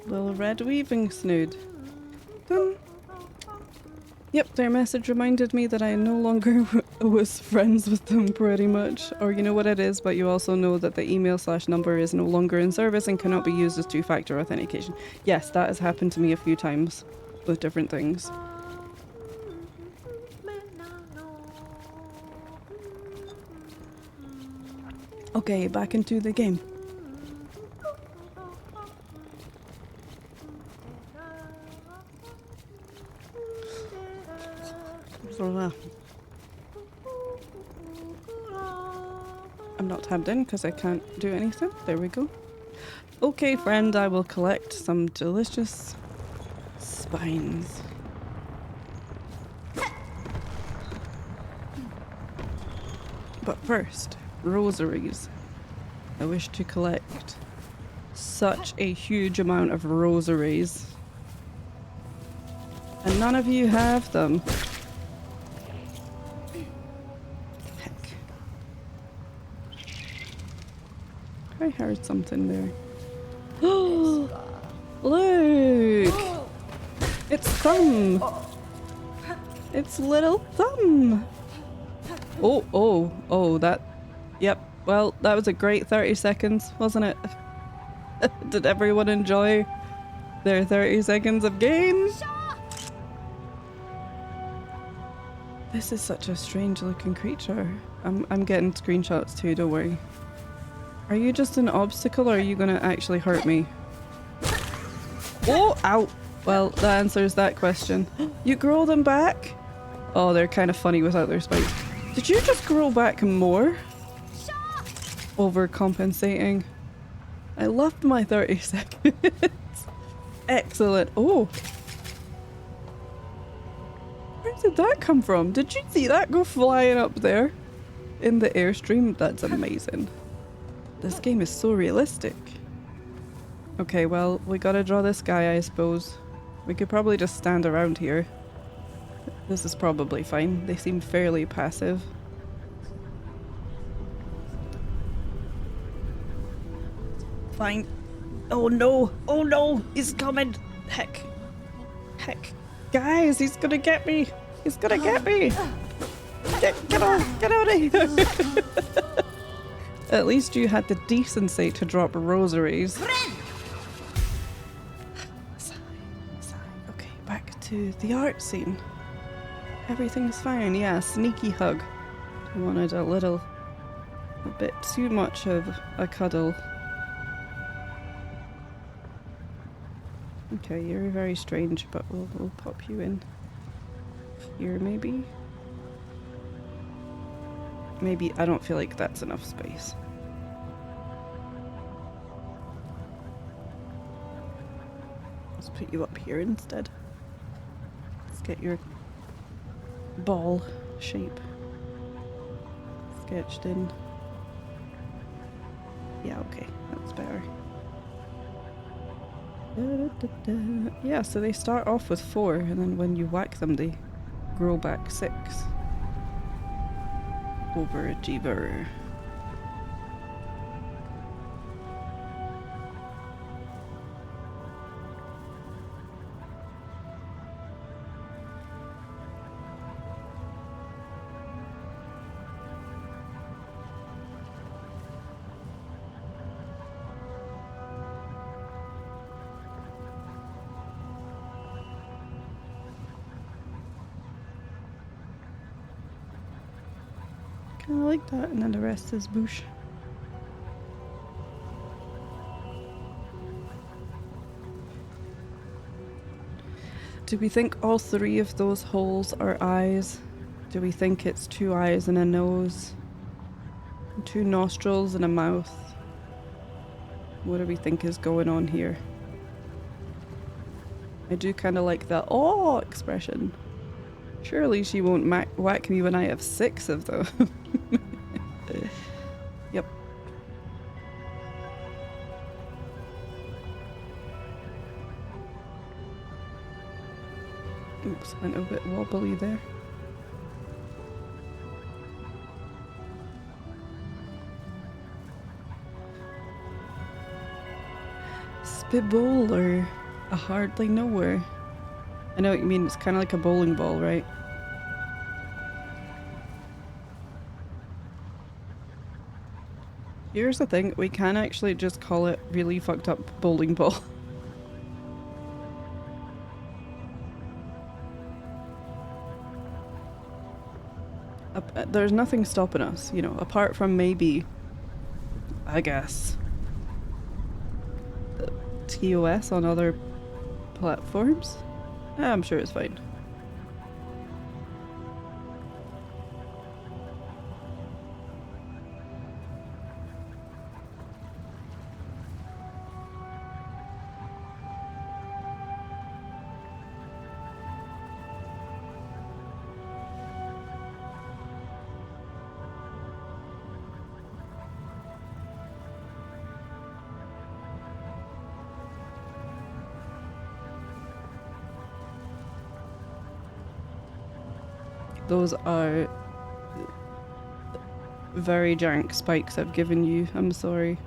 Little red weaving snood. Dun. Yep, their message reminded me that I no longer was friends with them pretty much. Or you know what it is, but you also know that the email/number is no longer in service and cannot be used as two-factor authentication. Yes, that has happened to me a few times with different things. Okay, back into the game. I'm not tabbed in because I can't do anything. There we go. Okay, friend, I will collect some delicious spines. But first, rosaries. I wish to collect such a huge amount of rosaries. And none of you have them. I heard something there. Oh, look! It's Thumb! It's little Thumb! Oh, that... Yep, well, that was a great 30 seconds, wasn't it? Did everyone enjoy their 30 seconds of game? This is such a strange looking creature. I'm getting screenshots too, don't worry. Are you just an obstacle or are you gonna actually hurt me? Oh, ow! Well, that answers that question. You grow them back? Oh, they're kind of funny without their spikes. Did you just grow back more? Overcompensating. I loved my 30 seconds. Excellent. Oh. Where did that come from? Did you see that go flying up there in the airstream? That's amazing. This game is so realistic. Okay, well, we gotta draw this guy, I suppose. We could probably just stand around here. This is probably fine. They seem fairly passive. Fine. Oh no! Oh no! He's coming! Heck. Heck. Guys, he's gonna get me! He's gonna get me! Get out of here! At least you had the decency to drop rosaries. Sigh. Okay, back to the art scene. Everything's fine. Yeah, sneaky hug. I wanted a bit too much of a cuddle. Okay, you're very strange, but we'll pop you in here maybe? Maybe, I don't feel like that's enough space. Let's put you up here instead. Let's get your ball shape sketched in. Yeah, okay, that's better. Yeah, so they start off with 4 and then when you whack them they grow back 6. Overachiever. Kinda like that, and then the rest is bush. Do we think all 3 of those holes are eyes? Do we think it's 2 eyes and a nose? 2 nostrils and a mouth? What do we think is going on here? I do kind of like the "oh" expression. Surely she won't whack me when I have 6 of them. Yep. Oops, went a bit wobbly there. Spibowler. I hardly know her. I know what you mean, it's kind of like a bowling ball, right? Here's the thing, we can actually just call it really fucked up bowling ball. There's nothing stopping us, you know, apart from maybe, I guess, TOS on other platforms? I'm sure it's fine. Those are very jank spikes I've given you. I'm sorry.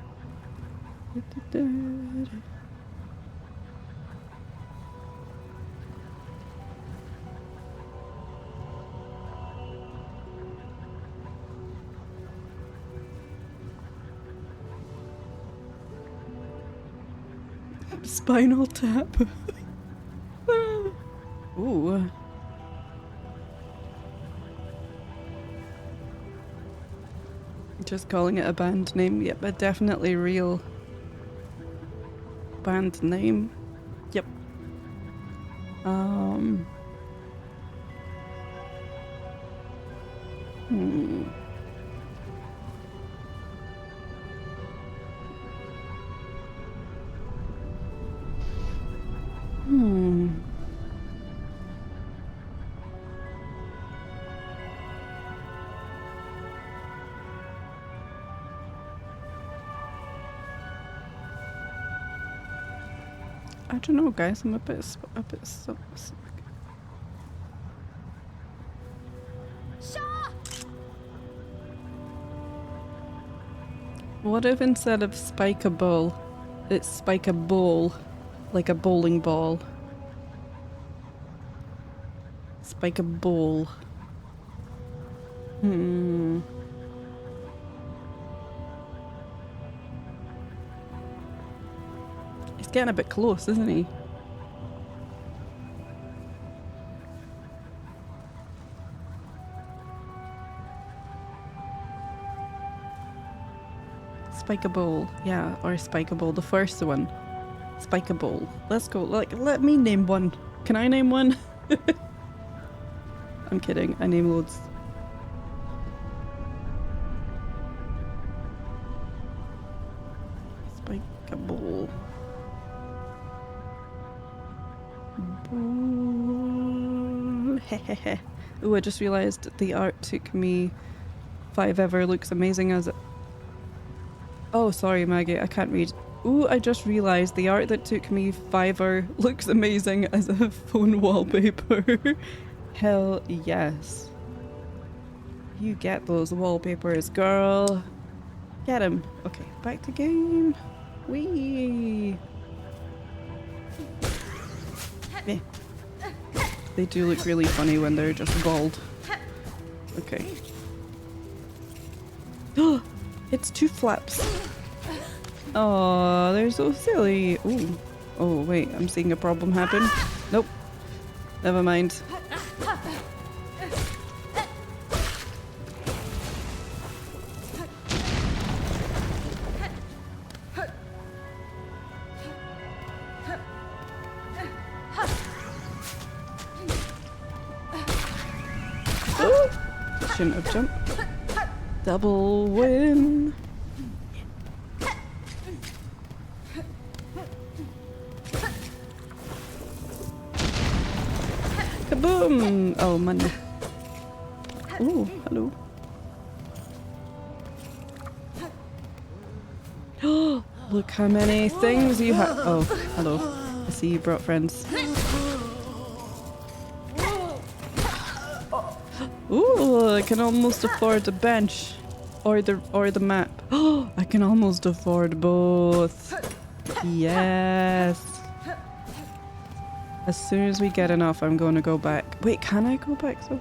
Spinal Tap. Ooh. Just calling it a band name. Yep, a definitely real band name. Yep. Hmm. I don't know, guys. I'm a bit What if instead of spike a ball, it's spike a ball, like a bowling ball? Spike a ball. Hmm. He's getting a bit close, isn't he? Spike a ball, yeah, or spike a ball, the first one. Spike a ball. Let's go, like, let me name one. Can I name one? I'm kidding, I name loads. Spike a ball. Ball. Hehehe. Ooh, I just realised the art took me 5 ever. Looks amazing as it. Oh, sorry, Maggie, I can't read. Ooh, I just realised the art that took me 5 looks amazing as a phone wallpaper. Hell yes. You get those wallpapers, girl. Get him. Okay, back to game. Whee! Yeah. They do look really funny when they're just bald. Okay. Oh, it's 2 flaps. Oh, they're so silly. Ooh. Oh, wait, I'm seeing a problem happen. Nope. Never mind. Shouldn't have jumped. Double win. Come Kaboom! Oh, money. Oh, hello. Look how many things you have. Oh, hello. I see you brought friends. Ooh, I can almost afford a bench. Or the map. Oh, I can almost afford both. Yes. As soon as we get enough, I'm going to go back. Wait, can I go back? So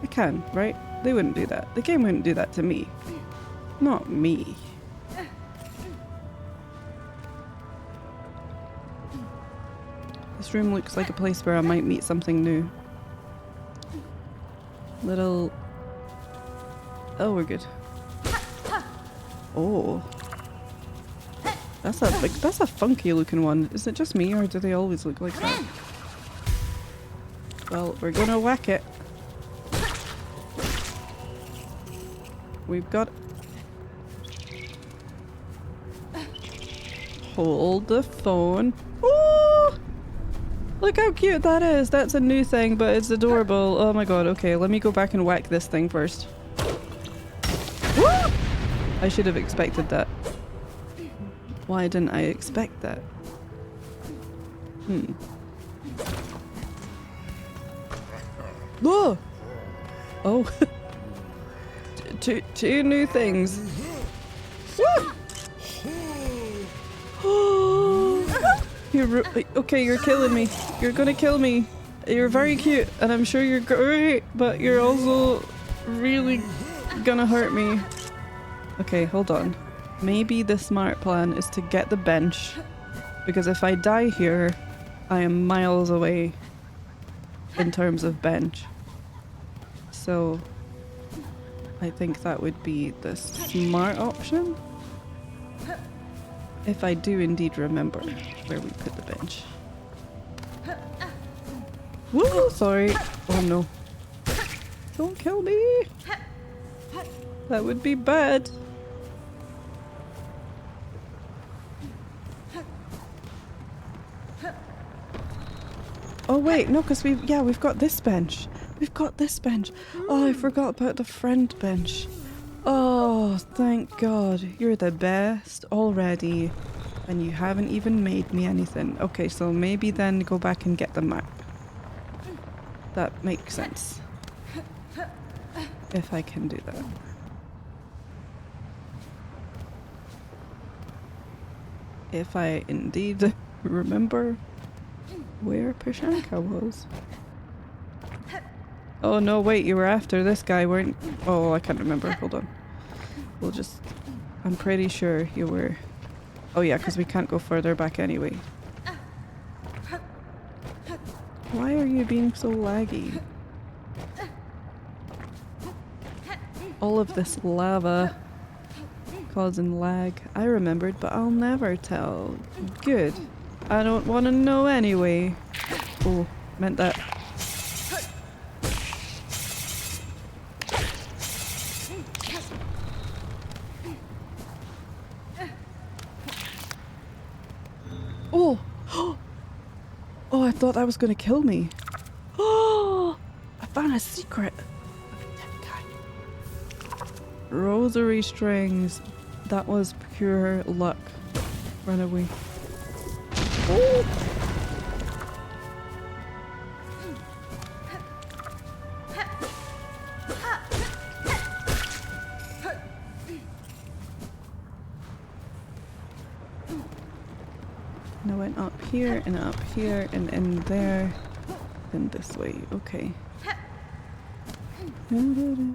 I can, right? They wouldn't do that. The game wouldn't do that to me. Not me. This room looks like a place where I might meet something new. Little... Oh, we're good. Oh. That's a funky looking one. Is it just me or do they always look like that? Well, we're gonna whack it. We've got... Hold the phone. Ooh! Look how cute that is. That's a new thing, but it's adorable. Oh my god, okay, let me go back and whack this thing first. Woo! I should have expected that. Why didn't I expect that? Whoa! Oh. two new things. Woo! Okay, you're killing me. You're gonna kill me. You're very cute, and I'm sure you're great, but you're also really gonna hurt me. Okay, hold on. Maybe the smart plan is to get the bench, because if I die here, I am miles away in terms of bench. So I think that would be the smart option. If I do indeed remember where we put the bench. Woo! Sorry. Oh no. Don't kill me! That would be bad. Oh wait, no, because we've got this bench. We've got this bench. Oh, I forgot about the friend bench. Oh, thank God. You're the best already. And you haven't even made me anything. Okay, so maybe then go back and get the map. That makes sense. If I can do that. If I indeed remember where Pashanka was. Oh no, wait, you were after this guy, weren't... Oh, I can't remember. Hold on. We'll just... I'm pretty sure you were... Oh yeah, because we can't go further back anyway. Why are you being so laggy? All of this lava causing lag. I remembered, but I'll never tell. Good. I don't want to know anyway. Oh, meant that. Oh! Oh, I thought that was going to kill me. Oh! I found a secret. Rosary strings. That was pure luck. Run away. Oh! And I went up here and up here and in there. Then this way. Okay. Ooh.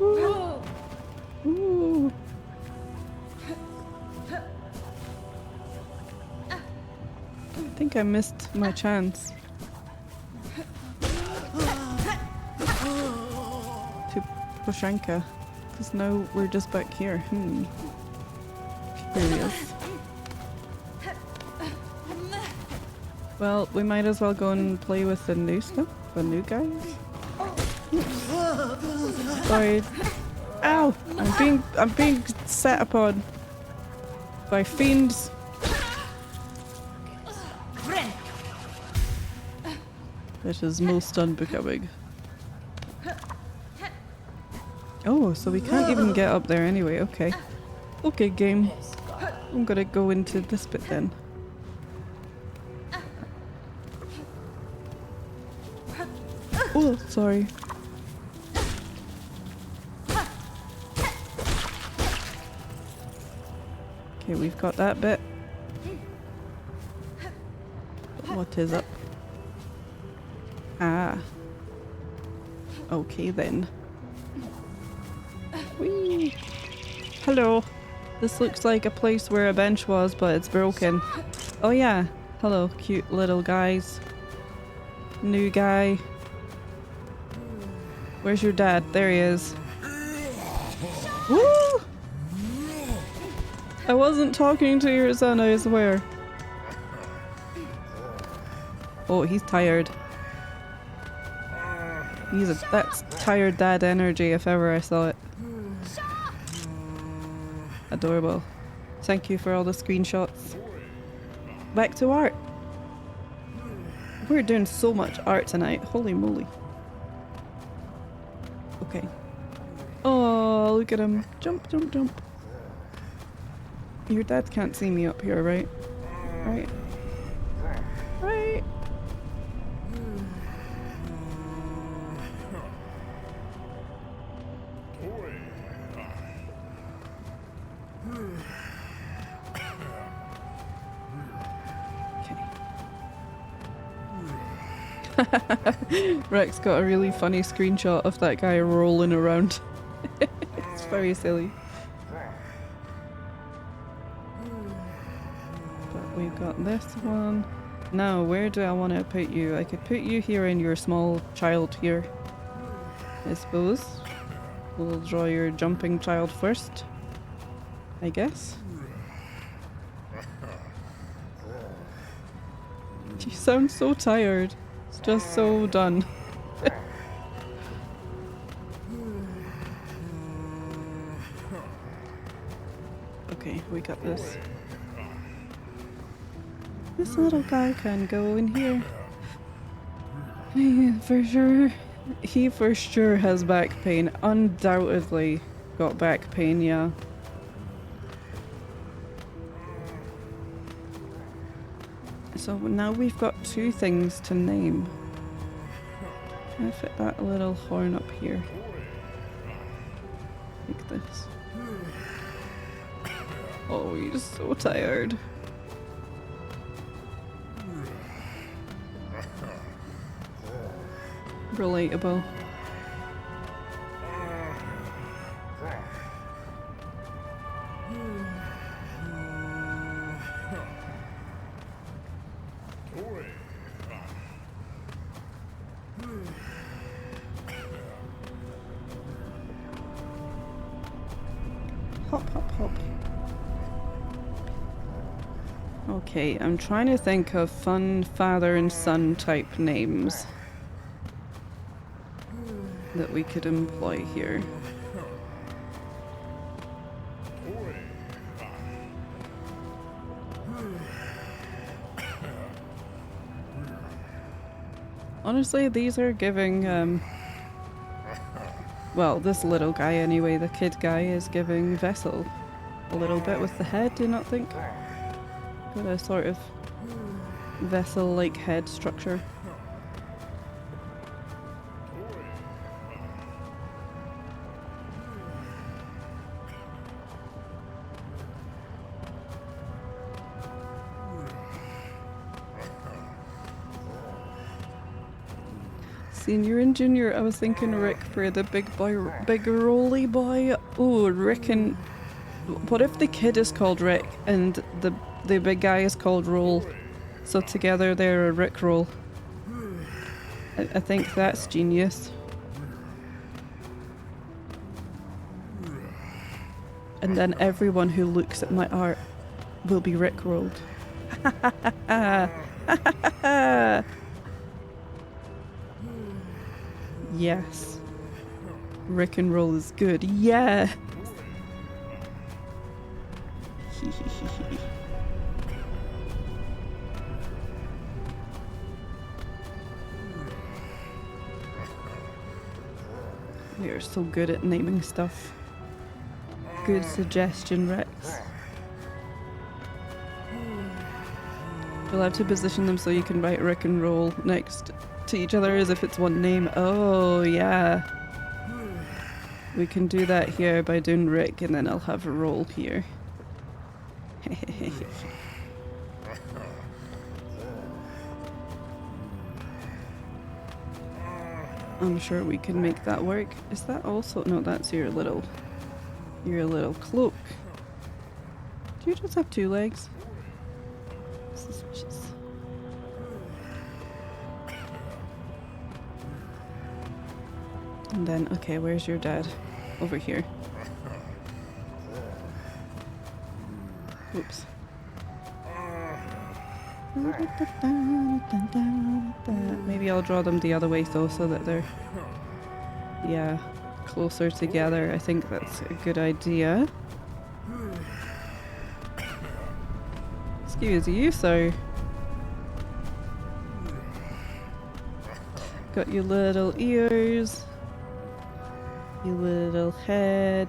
Ooh. Ooh. I think I missed my chance to Pashanka, because now we're just back here. Curious. Well, we might as well go and play with the new stuff, the new guys. Sorry. Ow! I'm being set upon by fiends. It is most unbecoming. Oh, so we can't even get up there anyway, okay. Okay, game. I'm gonna go into this bit then. Oh, sorry. Okay, we've got that bit. But what is up? Ah. Okay then. Whee! Hello. This looks like a place where a bench was, but it's broken. Oh yeah. Hello, cute little guys. New guy. Where's your dad? There he is. Woo! I wasn't talking to your son, I swear. Oh, he's tired. That's tired dad energy if ever I saw it. Adorable. Thank you for all the screenshots. Back to art. We're doing so much art tonight. Holy moly. Okay. Oh, look at him. Jump, jump, jump. Your dad can't see me up here, right? Right? Right? Rex got a really funny screenshot of that guy rolling around. It's very silly. But we've got this one. Now, where do I want to put you? I could put you here in your small child here, I suppose. We'll draw your jumping child first, I guess. You sound so tired. It's just so done. Okay, we got this. This little guy can go in here. He for sure has back pain. Undoubtedly got back pain, yeah. So now we've got two things to name. Can I fit that little horn up here? Like this. Oh, he's so tired. Relatable. Hop, hop, hop. Okay, I'm trying to think of fun father and son type names that we could employ here. Honestly, these are giving, well, this little guy anyway, the kid guy, is giving Vessel a little bit with the head, do you not think? Got a sort of Vessel-like head structure. Senior and junior, I was thinking Rick for the big boy, big roly boy. Oh, Rick and... What if the kid is called Rick and the big guy is called Roll? So together they're a Rick Roll. I think that's genius. And then everyone who looks at my art will be Rick Rolled. Yes. Rick and roll is good. Yeah! We are so good at naming stuff. Good suggestion, Rex. You'll have to position them so you can write Rick and roll next to each other as if it's one name. Oh, yeah. We can do that here by doing Rick and then I'll have a roll here. I'm sure we can make that work. Is that also... No, that's your little cloak. Do you just have 2 legs? Suspicious. And then, okay, where's your dad? Over here. Oops. Maybe I'll draw them the other way though, so that they're, yeah, closer together. I think that's a good idea. Excuse you, sir. Got your little ears, your little head,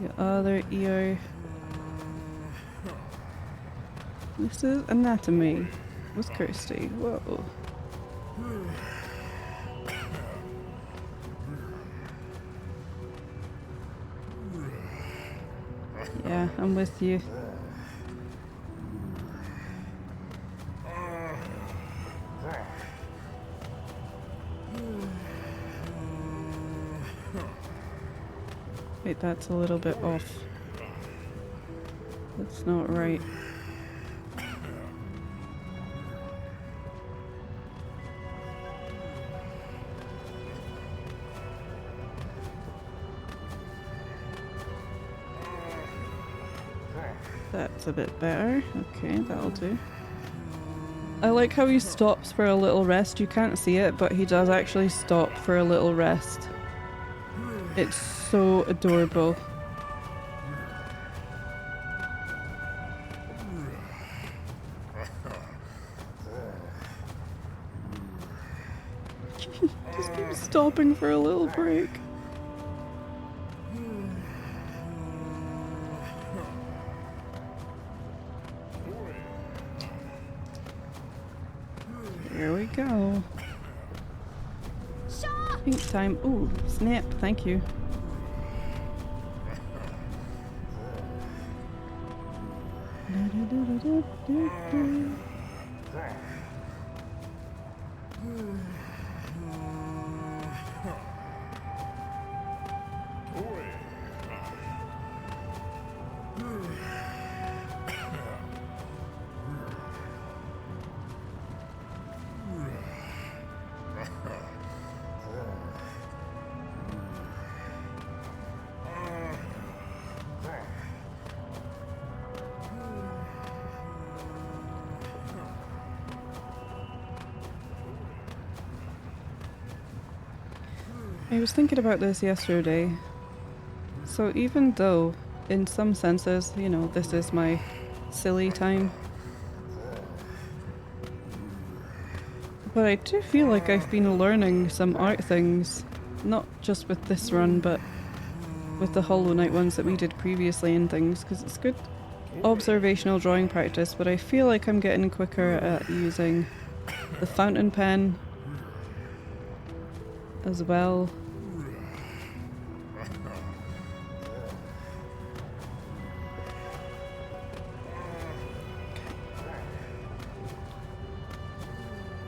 your other ear. This is anatomy with Kirsty. Whoa. Yeah, I'm with you. Wait, that's a little bit off. That's not right. That's a bit better. Okay, that'll do. I like how he stops for a little rest. You can't see it, but he does actually stop for a little rest. It's so adorable. Just keep stopping for a little break. Here we go. Pink time. Ooh, snap. Thank you. I was thinking about this yesterday. So even though, in some senses, you know, this is my silly time, but I do feel like I've been learning some art things, not just with this run, but with the Hollow Knight ones that we did previously and things, because it's good observational drawing practice, but I feel like I'm getting quicker at using the fountain pen as well.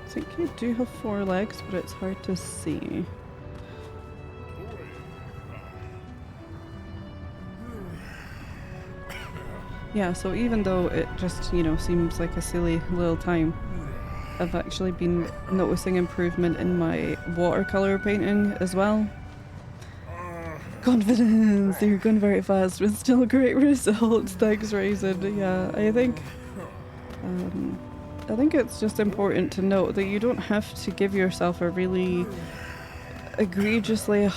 I think you do have 4 legs, but it's hard to see. Yeah, so even though it just, you know, seems like a silly little time, I've actually been noticing improvement in my watercolor painting as well. Confidence! You're going very fast, but still great results. Thanks, Raisin. Yeah, I think it's just important to note that you don't have to give yourself a really egregiously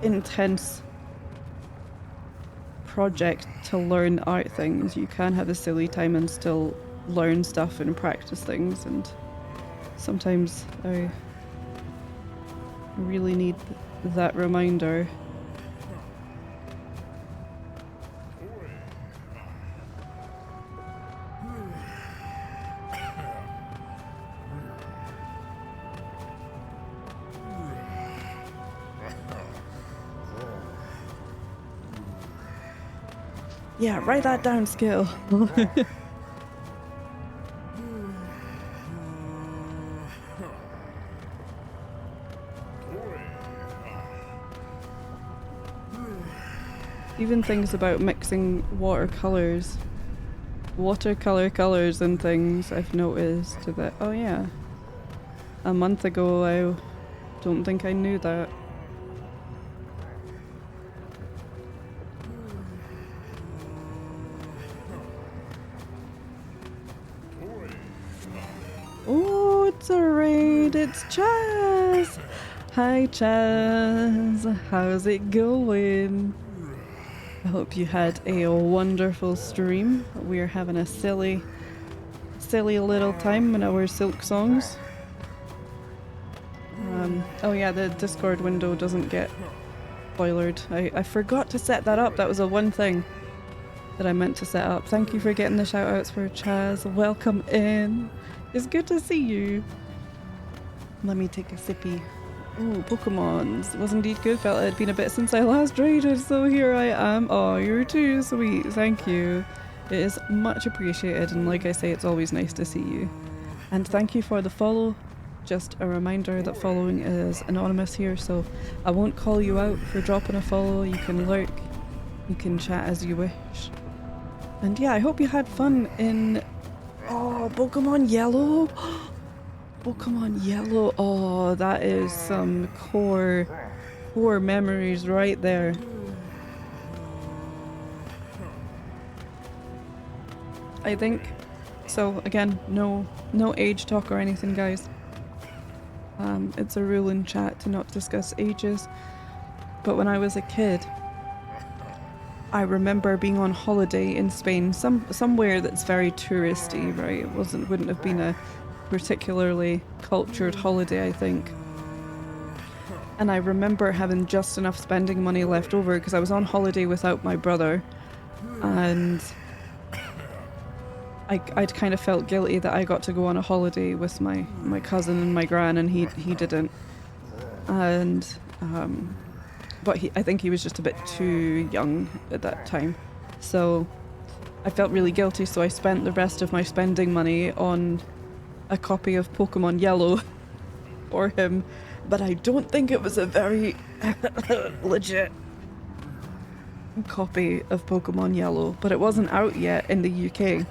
intense project to learn art things. You can have a silly time and still learn stuff and practice things, and sometimes I really need that reminder. Yeah, write that down, Skill. Even things about mixing watercolor colors and things, I've noticed that, oh yeah, a month ago I don't think I knew that. Oh, it's a raid, it's Chaz! Hi Chaz, how's it going? I hope you had a wonderful stream. We're having a silly little time in our silk songs. Oh yeah, the Discord window doesn't get spoilered. I forgot to set that up. That was the one thing that I meant to set up. Thank you for getting the shout outs for Chaz. Welcome in. It's good to see you. Let me take a sippy. Ooh, Pokemons. It was indeed good. Felt it had been a bit since I last raided, so here I am. Oh, you're too sweet. Thank you. It is much appreciated, and like I say, it's always nice to see you. And thank you for the follow. Just a reminder that following is anonymous here, so I won't call you out for dropping a follow. You can lurk, you can chat as you wish. And yeah, I hope you had fun in... Oh, Pokemon Yellow! Pokemon Yellow, oh, that is some core memories right there. I think, so again, no age talk or anything, guys. It's a rule in chat to not discuss ages. But when I was a kid, I remember being on holiday in Spain, somewhere that's very touristy, right? It wouldn't have been a particularly cultured holiday, I think. And I remember having just enough spending money left over because I was on holiday without my brother, and I'd kind of felt guilty that I got to go on a holiday with my cousin and my gran, and he didn't. And but I think he was just a bit too young at that time, so I felt really guilty. So I spent the rest of my spending money on a copy of Pokemon Yellow for him, but I don't think it was a very legit copy of Pokemon Yellow, but it wasn't out yet in the UK,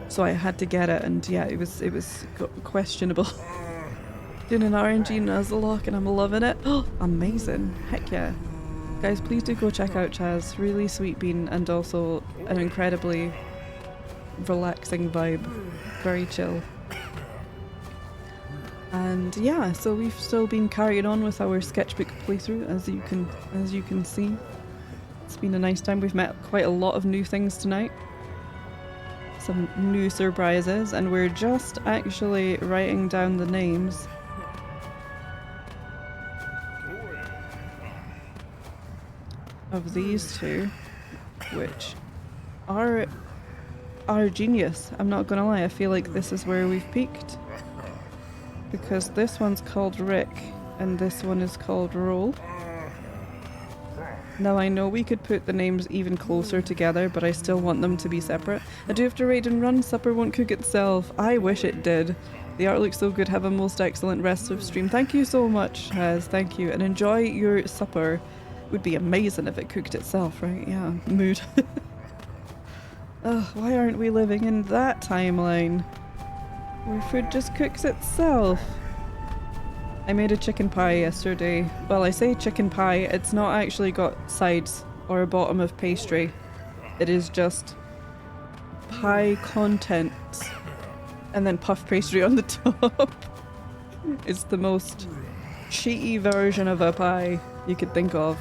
so I had to get it, and yeah, it was questionable. Doing an RNG Nuzlocke and I'm loving it. Oh, amazing. Heck yeah. Guys, please do go check out Chaz. Really sweet bean, and also an incredibly relaxing vibe. Very chill. And yeah, so we've still been carrying on with our sketchbook playthrough, as you can see. It's been a nice time. We've met quite a lot of new things tonight. Some new surprises, and we're just actually writing down the names of these two, which are genius. I'm not gonna lie, I feel like this is where we've peaked, because this one's called Rick and this one is called Roll. Now I know we could put the names even closer together, but I still want them to be separate. I do have to raid and run. Supper won't cook itself. I wish it did. The art looks so good. Have a most excellent rest of stream. Thank you so much, Chaz. Thank you, and enjoy your supper. Would be amazing if it cooked itself, right? Yeah, mood. Ugh, why aren't we living in that timeline where food just cooks itself? I made a chicken pie yesterday. Well, I say chicken pie, it's not actually got sides or a bottom of pastry. It is just pie content and then puff pastry on the top. It's the most cheaty version of a pie you could think of.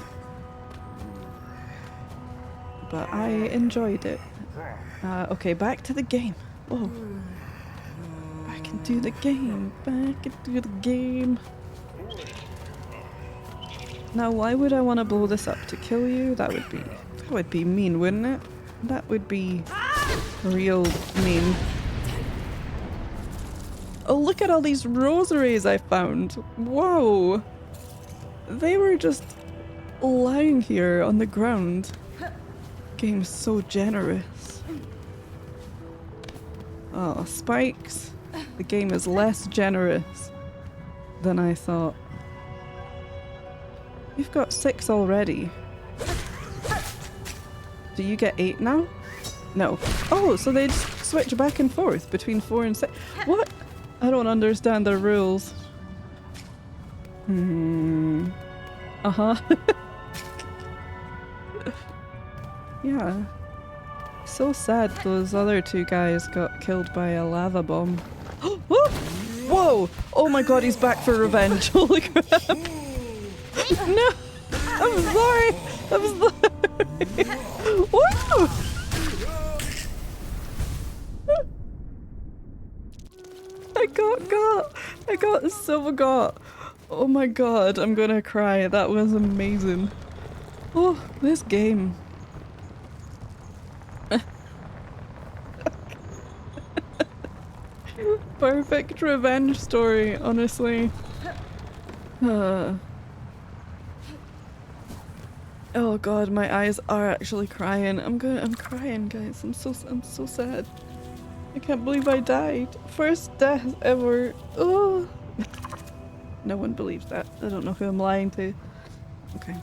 But I enjoyed it. Okay, back to the game. Whoa. Back into the game. Back into the game. Now, why would I want to blow this up? To kill you? That would be mean, wouldn't it? That would be real mean. Oh, look at all these rosaries I found. Whoa. They were just lying here on the ground. Game's so generous. Oh, spikes. The game is less generous than I thought. You've got 6 already. Do you get 8 now? No. Oh, so they just switch back and forth between 4 and 6. What? I don't understand the rules. Uh-huh. Yeah. So sad those other 2 guys got killed by a lava bomb. Whoa! Oh my god, he's back for revenge. Holy crap. No! I'm sorry! I'm sorry! Whoa! I got so got. Oh my god, I'm gonna cry. That was amazing. Oh, this game. Perfect revenge story, honestly. Oh god, my eyes are actually crying. I'm crying, guys. I'm so sad. I can't believe I died. First death ever. Oh. No one believes that. I don't know who I'm lying to. Okay.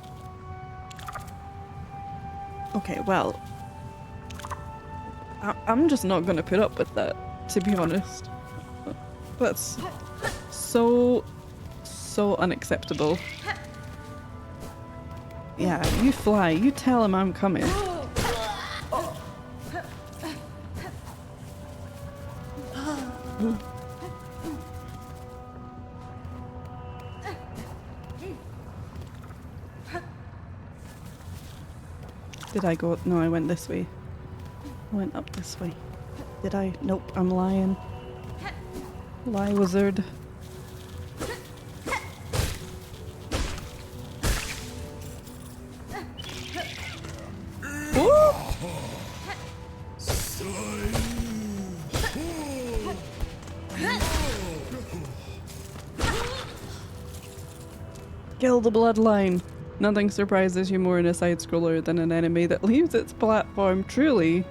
Okay, well. I'm just not gonna put up with that, to be honest. That's so unacceptable. Yeah, you fly. You tell him I'm coming. Did I go? No, I went this way. I went up this way. Did I? Nope, I'm lying. Lie wizard. Kill the bloodline. Nothing surprises you more in a side-scroller than an enemy that leaves its platform. Truly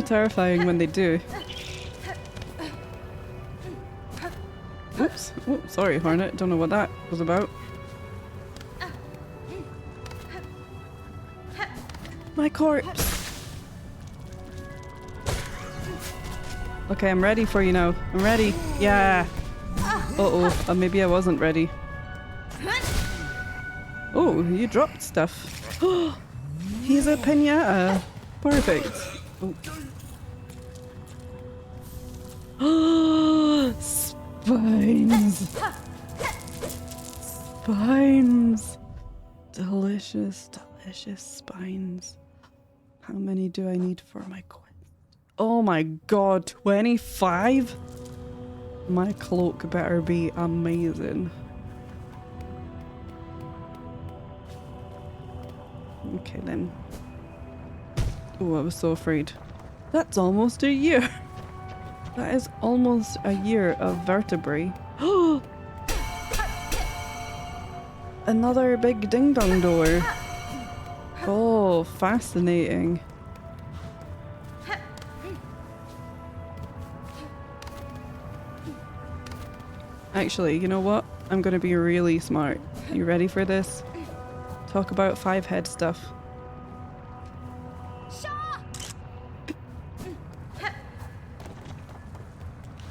terrifying when they do. Oops. Oh, sorry, Hornet. Don't know what that was about. My corpse. Okay, I'm ready for you now. I'm ready. Yeah. Uh-oh. Maybe I wasn't ready. Oh, you dropped stuff. He's a piñata. Perfect. Oh. Spines. Spines. Delicious, delicious spines. How many do I need for my quest? Oh my god, 25? My cloak better be amazing. Okay then. Oh, I was so afraid. That's almost a year. That is almost a year of vertebrae. Another big ding dong door. Oh, fascinating. Actually, you know what? I'm gonna be really smart. You ready for this? Talk about 5-head stuff.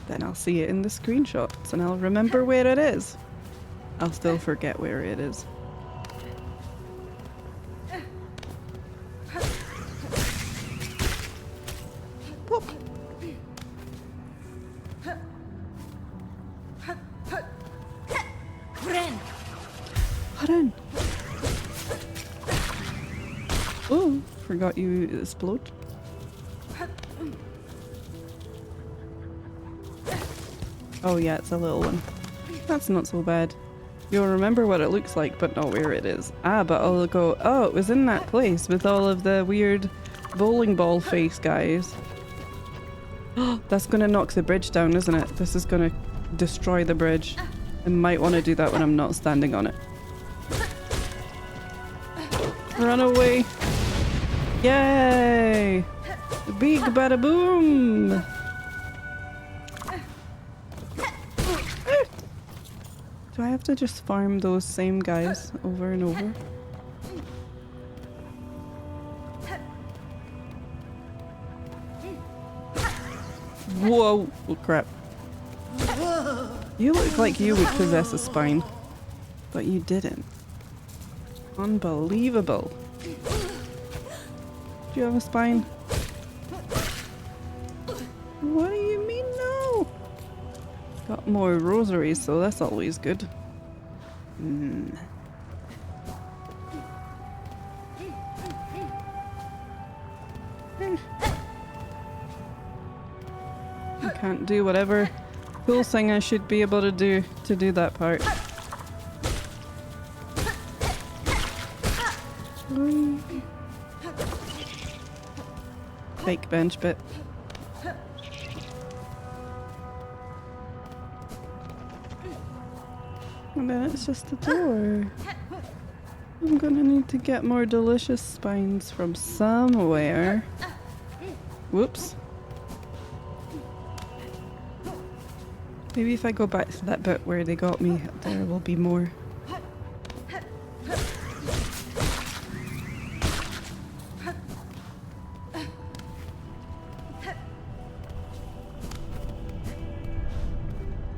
Then I'll see it in the screenshots and I'll remember where it is. I'll still forget where it is. Whoop. Oh, forgot you explode. Oh yeah, it's a little one. That's not so bad. You'll remember what it looks like, but not where it is. Ah, but I'll go, oh, it was in that place with all of the weird bowling ball face guys. That's gonna knock the bridge down, isn't it? This is gonna destroy the bridge. I might want to do that when I'm not standing on it. Run away! Yay! Beeg bada boom! Do I have to just farm those same guys over and over? Whoa! Oh crap. You look like you would possess a spine, but you didn't. Unbelievable. Do you have a spine? What do you mean no? Got more rosaries, so that's always good. I can't do whatever cool thing I should be able to do that part. Fake bench bit. And then it's just a door. I'm gonna need to get more delicious spines from somewhere. Whoops. Maybe if I go back to that bit where they got me, there will be more.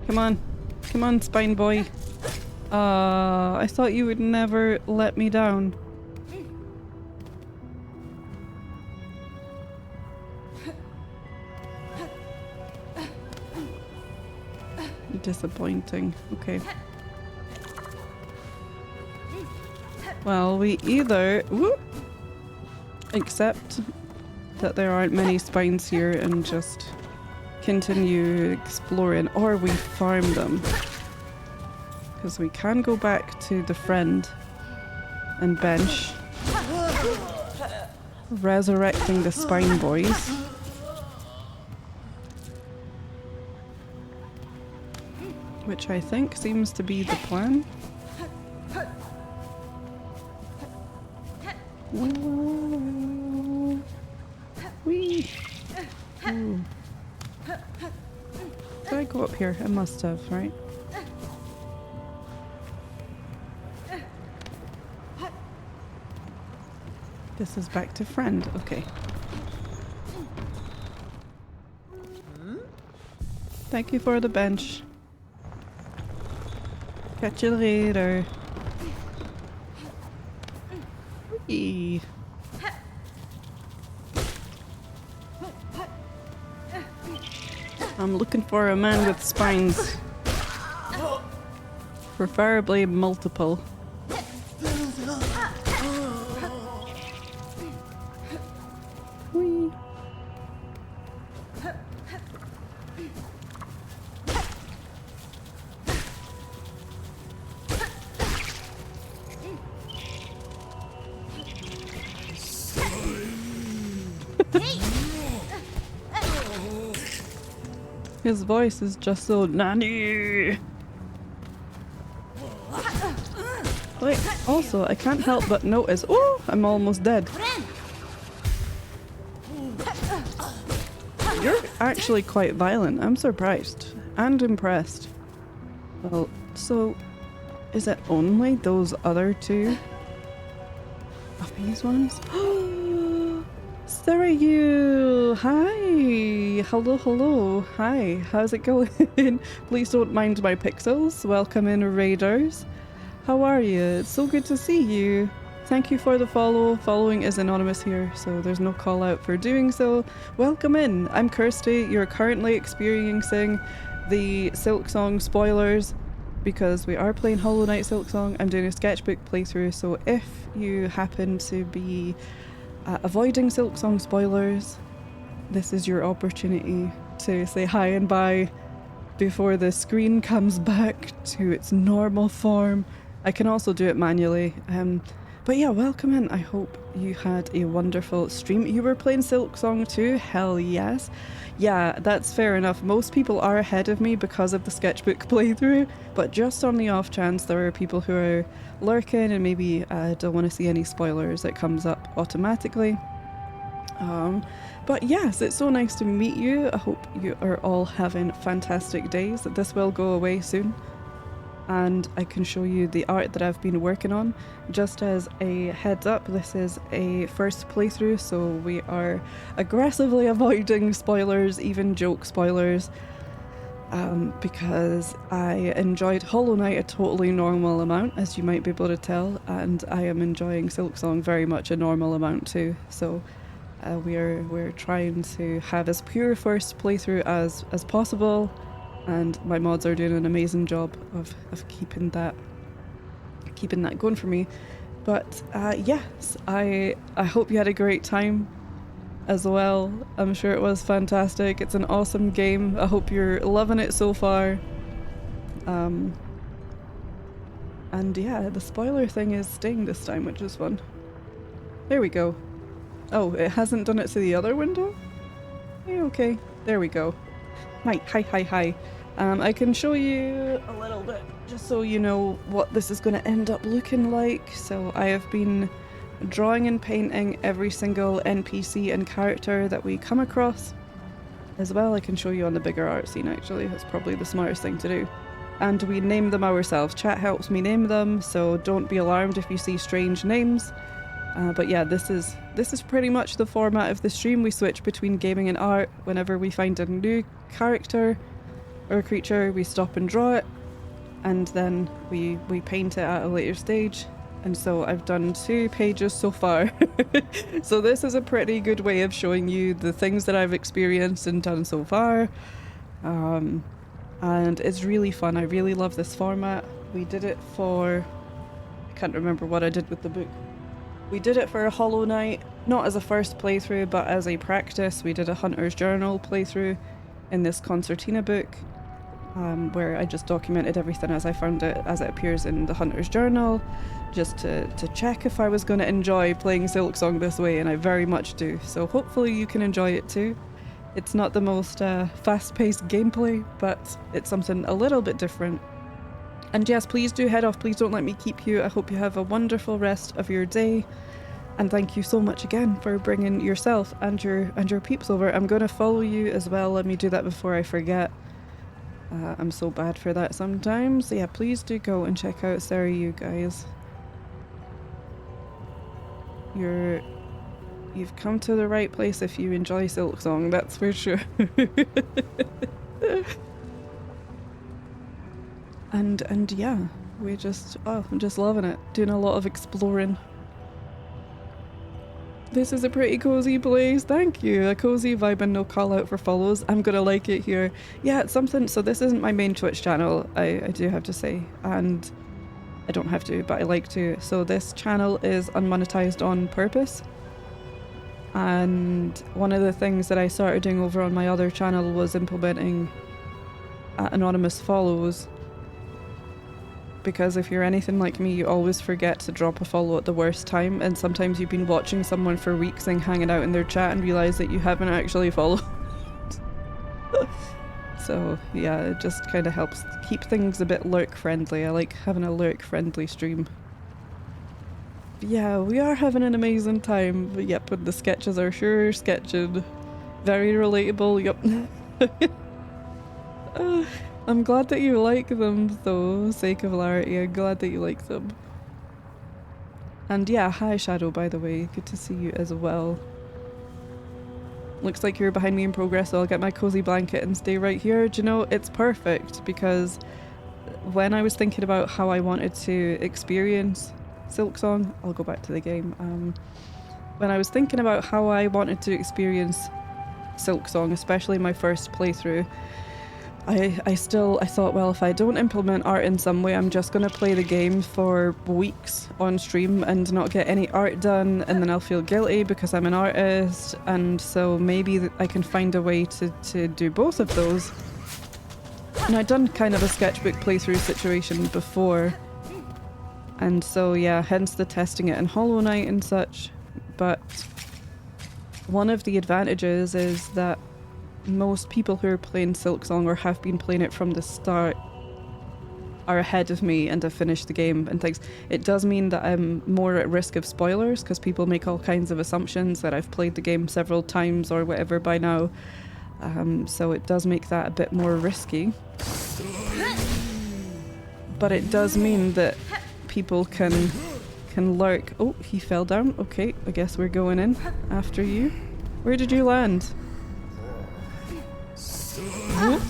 Come on. Come on, spine boy. I thought you would never let me down. Disappointing. Okay. Well, we either accept that there aren't many spines here and just continue exploring, or we farm them. Because we can go back to the friend and bench, resurrecting the spine boys. Which I think seems to be the plan. Whee! Ooh. Did I go up here? I must have, right? This is back to friend. Okay. Thank you for the bench. Catch you later. Whee. I'm looking for a man with spines. Preferably multiple. Whee. His voice is just so nanny. Wait, also, I can't help but notice. Oh, I'm almost dead. You're actually quite violent. I'm surprised and impressed. Well, so is it only those other two of these ones? There are you! Hi! Hello, hello. Hi, how's it going? Please don't mind my pixels. Welcome in, raiders. How are you? It's so good to see you. Thank you for the follow. Following is anonymous here, so there's no call out for doing so. Welcome in. I'm Kirsty. You're currently experiencing the Silksong spoilers. because we are playing Hollow Knight Silksong. I'm doing a sketchbook playthrough, so if you happen to be avoiding Silksong spoilers, this is your opportunity to say hi and bye before the screen comes back to its normal form. I can also do it manually. But yeah, welcome in. I hope you had a wonderful stream. You were playing Silksong too? Hell yes. Yeah, that's fair enough. Most people are ahead of me because of the sketchbook playthrough, but just on the off chance there are people who are lurking and maybe don't want to see any spoilers, it comes up automatically. But yes, it's so nice to meet you. I hope you are all having fantastic days. This will go away soon, and I can show you the art that I've been working on. Just as a heads up, this is a first playthrough, so we are aggressively avoiding spoilers, even joke spoilers, because I enjoyed Hollow Knight a totally normal amount, as you might be able to tell, and I am enjoying Silksong very much a normal amount too. So we're trying to have as pure first playthrough as possible, and my mods are doing an amazing job of keeping that going for me. But yes, I hope you had a great time as well. I'm sure it was fantastic. It's an awesome game. I hope you're loving it so far. And yeah, the spoiler thing is staying this time, which is fun. There we go. Oh, it hasn't done it to the other window? Yeah, okay, there we go. Hi. I can show you a little bit, just so you know what this is going to end up looking like. So I have been drawing and painting every single NPC and character that we come across. As well, I can show you on the bigger art scene actually, that's probably the smartest thing to do. And we name them ourselves. Chat helps me name them, so don't be alarmed if you see strange names. But yeah, this is pretty much the format of the stream. We switch between gaming and art. Whenever we find a new character or creature, we stop and draw it, and then we paint it at a later stage. And so I've done 2 pages so far. So this is a pretty good way of showing you the things that I've experienced and done so far. And it's really fun. I really love this format. We did it for... I can't remember what I did with the book. We did it for a Hollow Knight, not as a first playthrough, but as a practice. We did a Hunter's Journal playthrough in this concertina book, where I just documented everything as I found it, as it appears in the Hunter's Journal, just to check if I was going to enjoy playing Silksong this way, and I very much do. So hopefully you can enjoy it too. It's not the most fast-paced gameplay, but it's something a little bit different. And yes, please do head off. Please don't let me keep you. I hope you have a wonderful rest of your day. And thank you so much again for bringing yourself and your peeps over. I'm going to follow you as well. Let me do that before I forget. I'm so bad for that sometimes. Yeah, please do go and check out Sarah, you guys. You've come to the right place if you enjoy Silksong, that's for sure. And yeah, I'm just loving it. Doing a lot of exploring. This is a pretty cozy place, thank you. A cozy vibe and no call out for follows. I'm gonna like it here. Yeah, it's something, so this isn't my main Twitch channel, I do have to say. And I don't have to, but I like to. So this channel is unmonetized on purpose. And one of the things that I started doing over on my other channel was implementing anonymous follows. Because if you're anything like me, you always forget to drop a follow at the worst time, and sometimes you've been watching someone for weeks and hanging out in their chat and realise that you haven't actually followed. So yeah, it just kind of helps keep things a bit lurk friendly. I like having a lurk friendly stream. Yeah, we are having an amazing time. But yep, and the sketches are sure sketching. Very relatable, yep. I'm glad that you like them though, sake of hilarity. I'm glad that you like them. And yeah, hi Shadow, by the way. Good to see you as well. Looks like you're behind me in progress, so I'll get my cozy blanket and stay right here. Do you know, it's perfect because when I was thinking about how I wanted to experience Silksong, I'll go back to the game. When I was thinking about how I wanted to experience Silksong, especially my first playthrough, I thought, well, if I don't implement art in some way, I'm just gonna play the game for weeks on stream and not get any art done, and then I'll feel guilty because I'm an artist, and so maybe I can find a way to do both of those. And I'd done kind of a sketchbook playthrough situation before, and so yeah, hence the testing it in Hollow Knight and such. But one of the advantages is that most people who are playing Silksong or have been playing it from the start are ahead of me and have finished the game and things. It does mean that I'm more at risk of spoilers because people make all kinds of assumptions that I've played the game several times or whatever by now. So it does make that a bit more risky. But it does mean that people can lurk. Oh, he fell down. Okay, I guess we're going in after you. Where did you land? Whoop.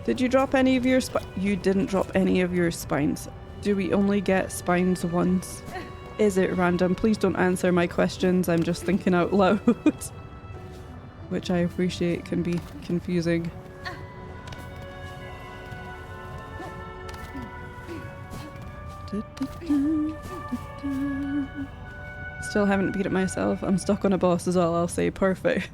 Did you drop any of your You didn't drop any of your spines. Do we only get spines once? Is it random? Please don't answer my questions. I'm just thinking out loud. Which I appreciate can be confusing. Still haven't beat it myself. I'm stuck on a boss is all I'll say. Perfect.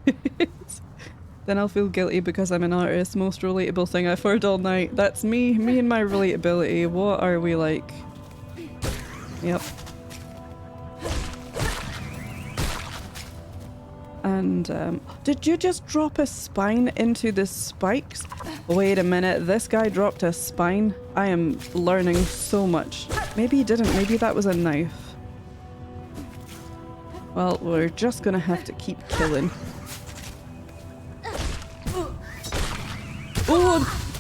Then I'll feel guilty because I'm an artist. Most relatable thing I've heard all night. That's me. Me and my relatability. What are we like? Yep. And did you just drop a spine into the spikes? Wait a minute, this guy dropped a spine? I am learning so much. Maybe he didn't, maybe that was a knife. Well, we're just gonna have to keep killing.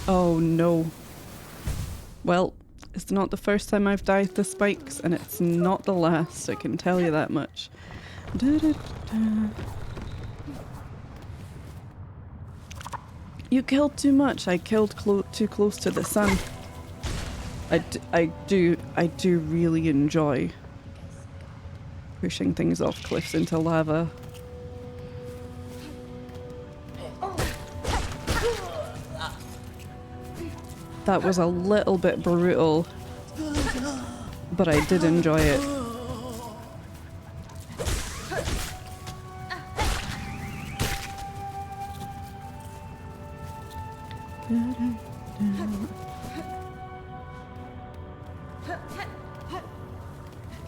Oh no. Well, it's not the first time I've died to spikes, and it's not the last, I can tell you that much. You killed too much. I killed too close to the sun. I do really enjoy pushing things off cliffs into lava. That was a little bit brutal, but I did enjoy it.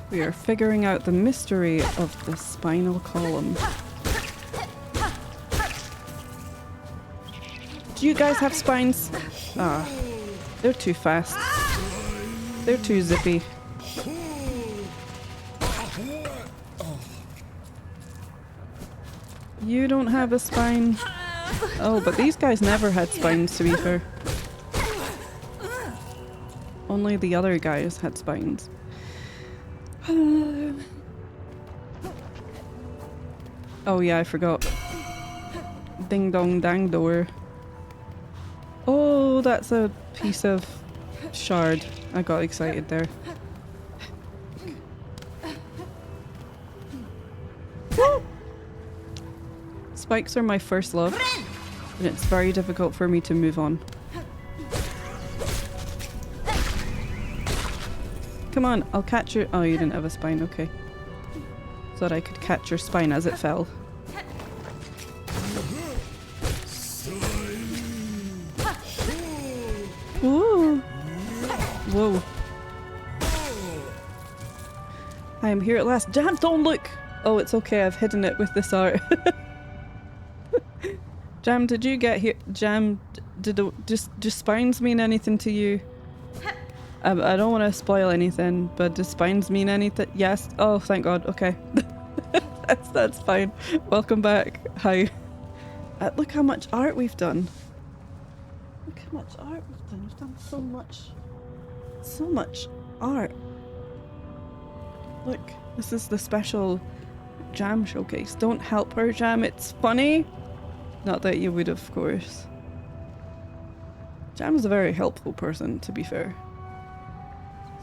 We are figuring out the mystery of the spinal column. Do you guys have spines? Ah, they're too fast. They're too zippy. You don't have a spine. Oh, but these guys never had spines, to be fair. Only the other guys had spines. Oh yeah, I forgot. Ding dong dang door. Oh, that's a piece of shard. I got excited there. Spikes are my first love, and it's very difficult for me to move on. Come on, I'll catch your— oh, you didn't have a spine, okay. Thought I could catch your spine as it fell. Ooh. Whoa. I am here at last. Jam, don't look! Oh, it's okay, I've hidden it with this art. Jam, did you get here? Jam, just spines mean anything to you? I don't want to spoil anything, but does spines mean anything? Yes. Oh, thank God. Okay. that's fine. Welcome back. Hi. Look how much art we've done. Look how much art we've done. We've done so much art. Look, this is the special Jam showcase. Don't help her, Jam. It's funny. Not that you would, of course. Jam is a very helpful person, to be fair.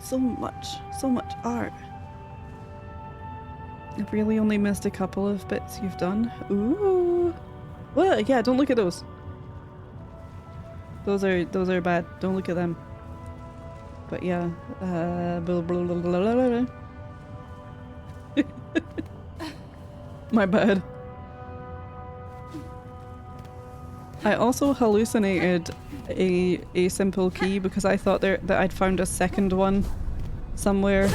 So much art. I've really only missed a couple of bits you've done. Ooh. Well, yeah, don't look at those. Those are bad. Don't look at them. But yeah, blah, blah, blah, blah, blah, blah. My bad. I also hallucinated a simple key because I thought that I'd found a second one somewhere,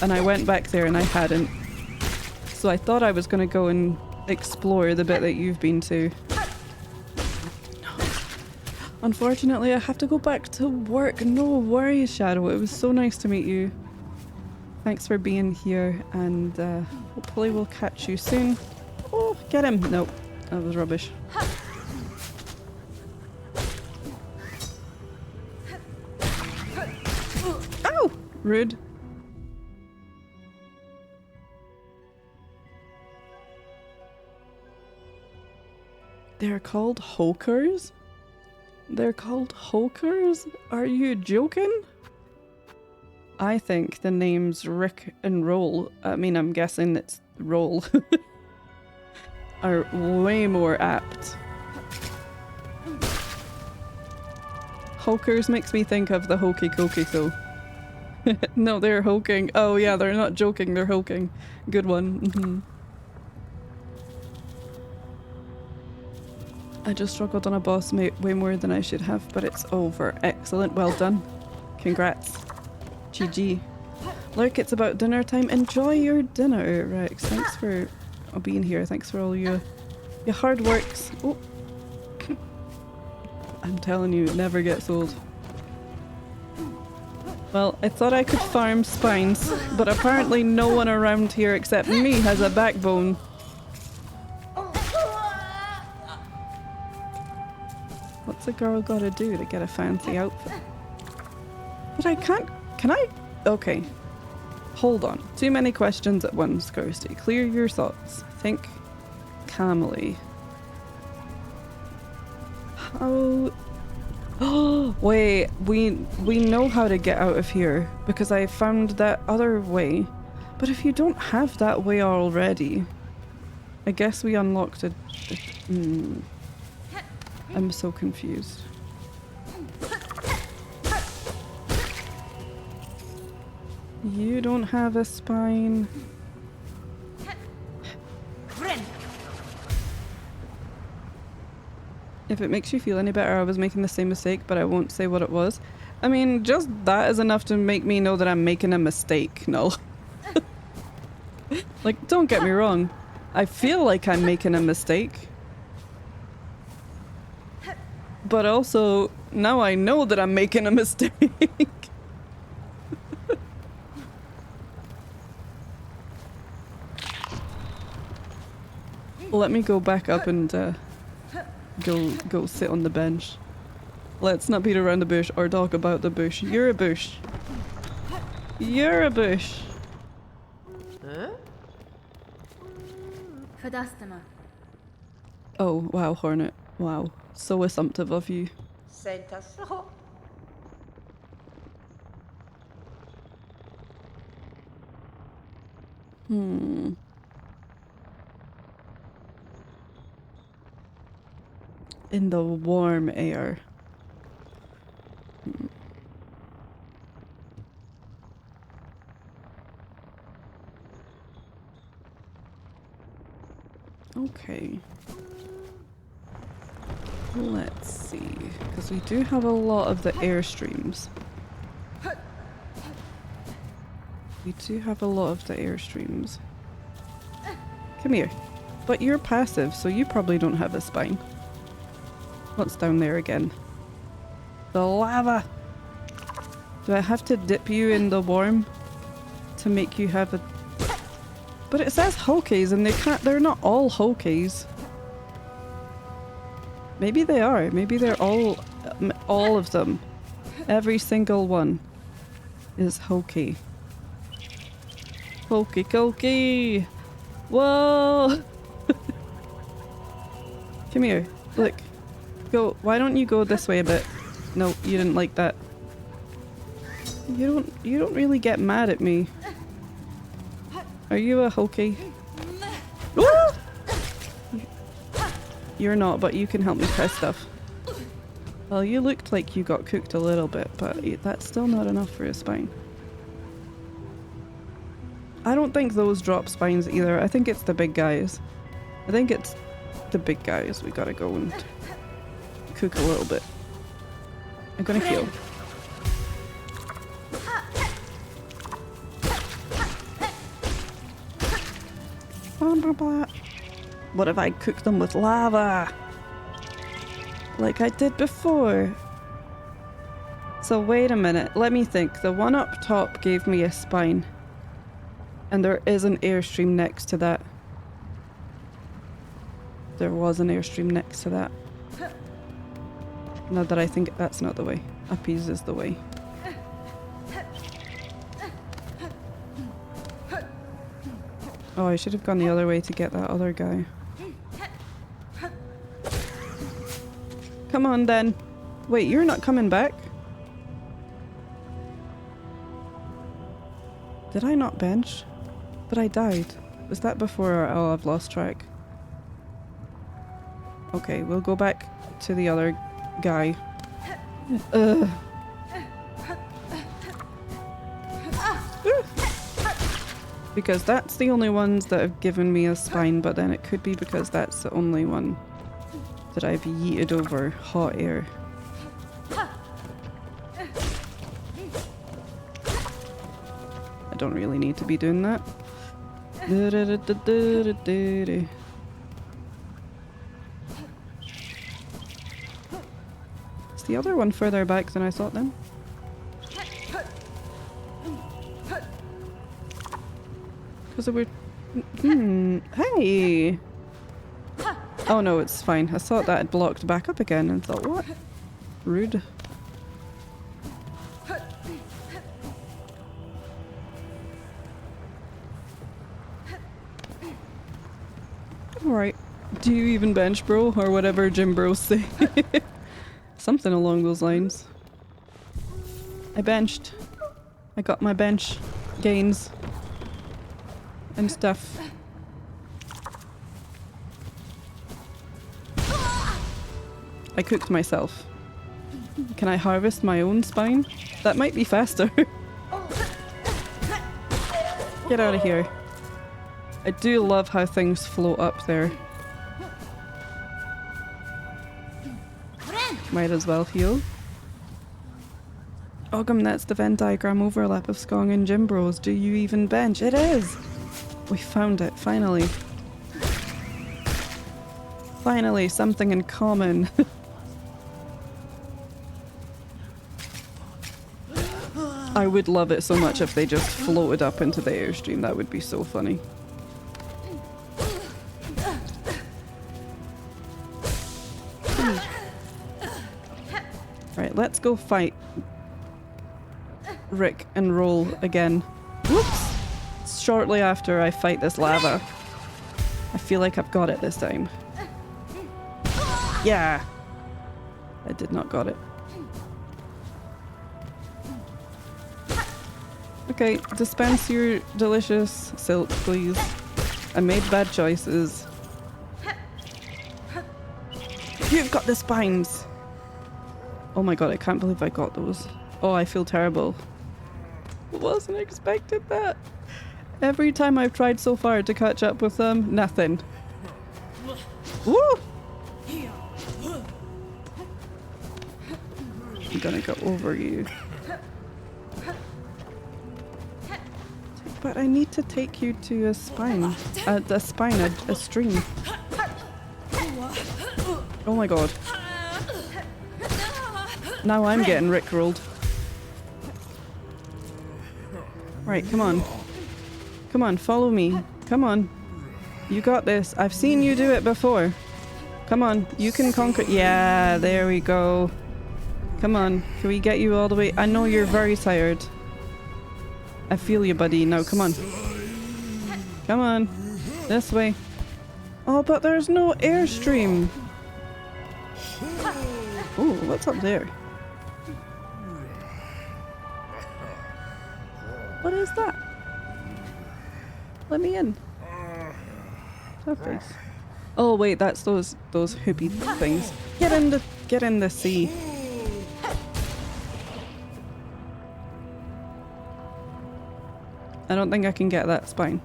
and I went back there and I hadn't. So I thought I was gonna go and explore the bit that you've been to. Unfortunately, I have to go back to work. No worries, Shadow. It was so nice to meet you. Thanks for being here, and hopefully we'll catch you soon. Oh, get him! Nope, that was rubbish. Ow! Rude. They're called hokers? They're called hokers? Are you joking? I think the names Rick and Roll, I mean, I'm guessing it's Roll, are way more apt. Hokers makes me think of the hokey cokey though. No, they're hoking. Oh yeah, they're not joking, they're hoking. Good one. I just struggled on a boss way more than I should have, but it's over. Excellent, well done. Congrats. GG. Look, it's about dinner time. Enjoy your dinner, Rex. Thanks for being here. Thanks for all your hard works. Oh. I'm telling you, it never gets old. Well, I thought I could farm spines, but apparently no one around here except me has a backbone. What's a girl gotta do to get a fancy outfit? But I can't... Can I? Okay. Hold on. Too many questions at once, Kirsty. Clear your thoughts. Think calmly. How... Oh, wait. We know how to get out of here because I found that other way. But if you don't have that way already... I guess we unlocked a... I'm so confused. You don't have a spine. If it makes you feel any better, I was making the same mistake, but I won't say what it was. I mean, just that is enough to make me know that I'm making a mistake, no. Like, don't get me wrong. I feel like I'm making a mistake. But also, now I know that I'm making a mistake. Let me go back up and go sit on the bench. Let's not beat around the bush or talk about the bush. You're a bush. You're a bush. Oh, wow, Hornet. Wow. So assumptive of you. In the warm air. Okay. Let's see, because we do have a lot of the airstreams. We do have a lot of the airstreams. Come here. But you're passive, so you probably don't have a spine. What's down there again? The lava! Do I have to dip you in the warm to make you have a... But it says hokies and they're not all hokies. Maybe they are. Maybe they're all of them. Every single one is hokey. Hokey cokey! Whoa! Come here. Look. Go. Why don't you go this way a bit? No, you didn't like that. You don't really get mad at me. Are you a hokey? You're not, but you can help me press stuff. Well, you looked like you got cooked a little bit, but that's still not enough for a spine. I don't think those drop spines either. I think it's the big guys. I think it's the big guys. We gotta go and cook a little bit. I'm gonna heal. What if I cooked them with lava? Like I did before. So wait a minute, let me think. The one up top gave me a spine. And there is an airstream next to that. There was an airstream next to that. Now that I think that's not the way. Uppies is the way. Oh, I should have gone the other way to get that other guy. Come on then. Wait, you're not coming back? Did I not bench? But I died. Was that before or oh, I've lost track. Okay, we'll go back to the other guy. Because that's the only ones that have given me a spine, but then it could be because that's the only one that I've yeeted over hot air. I don't really need to be doing that. Is the other one further back than I thought then? Because we're... Hey! Oh no, it's fine. I thought that had blocked back up again and thought, what? Rude. Alright. Do you even bench, bro? Or whatever gym bros say. Something along those lines. I benched. I got my bench gains. And stuff. I cooked myself. Can I harvest my own spine? That might be faster. Get out of here. I do love how things float up there. Might as well heal. Ogham, that's the Venn diagram overlap of Skong and Gym Bros. Do you even bench? It is! We found it, finally. Finally, something in common. I would love it so much if they just floated up into the airstream. That would be so funny. Right, let's go fight Rick and roll again. Whoops! Shortly after I fight this lava. I feel like I've got it this time. Yeah! I did not got it. Okay, dispense your delicious silk, please. I made bad choices. You've got the spines! Oh my god, I can't believe I got those. Oh, I feel terrible. Wasn't expected that. Every time I've tried so far to catch up with them, nothing. Woo! I'm gonna go over you. But I need to take you to a spine. A stream. Oh my god. Now I'm getting rickrolled. Right, come on. Come on, follow me. Come on. You got this. I've seen you do it before. Come on, you can conquer. Yeah, there we go. Come on, can we get you all the way? I know you're very tired. I feel you, buddy. Now, come on. Come on. This way. Oh, but there's no airstream. Oh, what's up there? What is that? Let me in. That face. Oh wait, that's those hoopy things. Get in the sea. I don't think I can get that spine.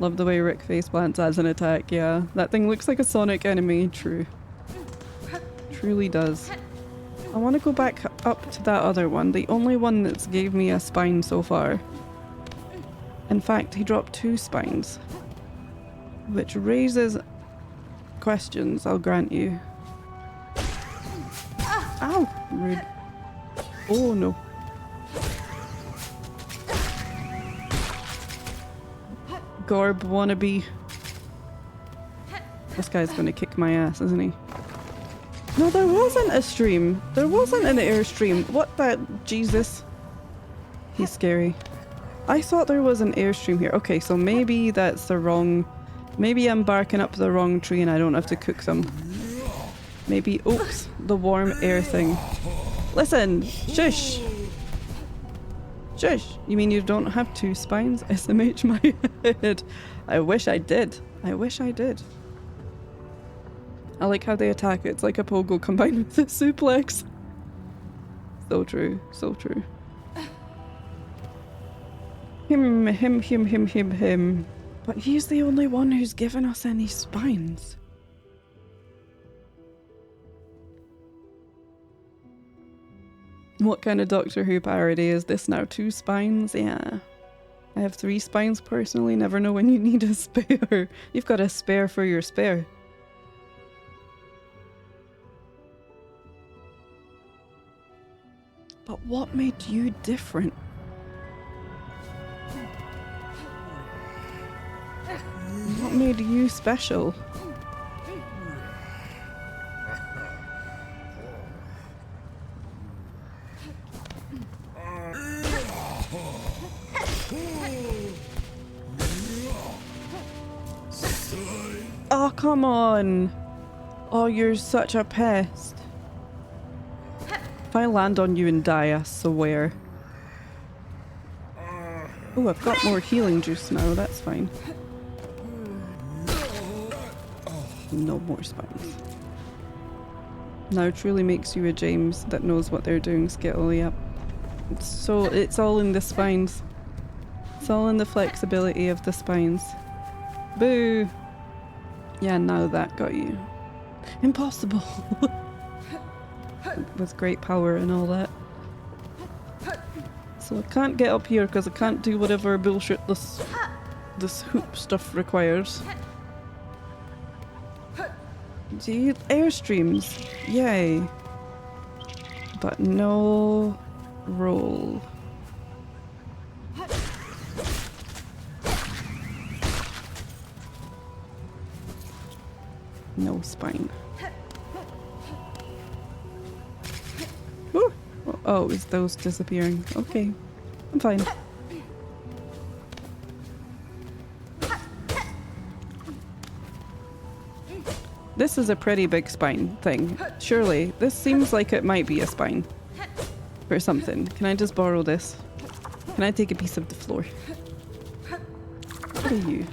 Love the way Rick face plants as an attack, yeah. That thing looks like a Sonic enemy, true. Truly does. I want to go back up to that other one, the only one that's gave me a spine so far. In fact, he dropped 2 spines. Which raises questions, I'll grant you. Ow! Rude. Oh no. Gorb wannabe. This guy's gonna kick my ass, isn't he? No, there wasn't a stream. There wasn't an airstream. What the? Jesus. He's scary. I thought there was an airstream here. Okay, so maybe that's the wrong... Maybe I'm barking up the wrong tree and I don't have to cook them. Maybe... Oops, the warm air thing. Listen! Shush! Shush! You mean you don't have 2 spines? SMH my head. I wish I did. I wish I did. I like how they attack. It's like a pogo combined with a suplex. So true. So true. Him. But he's the only one who's given us any spines. What kind of Doctor Who parody is this now? 2 spines? Yeah. I have 3 spines personally. Never know when you need a spare. You've got a spare for your spare. But what made you different? What made you special? Oh, come on! Oh, you're such a pest. If I land on you and die, I swear. Oh, I've got more healing juice now, that's fine. No more spines. Now truly makes you a James that knows what they're doing, Skittle, yep. So it's all in the spines. It's all in the flexibility of the spines. Boo! Yeah, now that got you. Impossible! With great power and all that. So I can't get up here because I can't do whatever bullshit this hoop stuff requires. Gee, airstreams! Yay! But no roll. No spine. Ooh. Oh, is those disappearing? Okay, I'm fine. This is a pretty big spine thing. Surely, this seems like it might be a spine. For something. Can I just borrow this? Can I take a piece of the floor? What are you?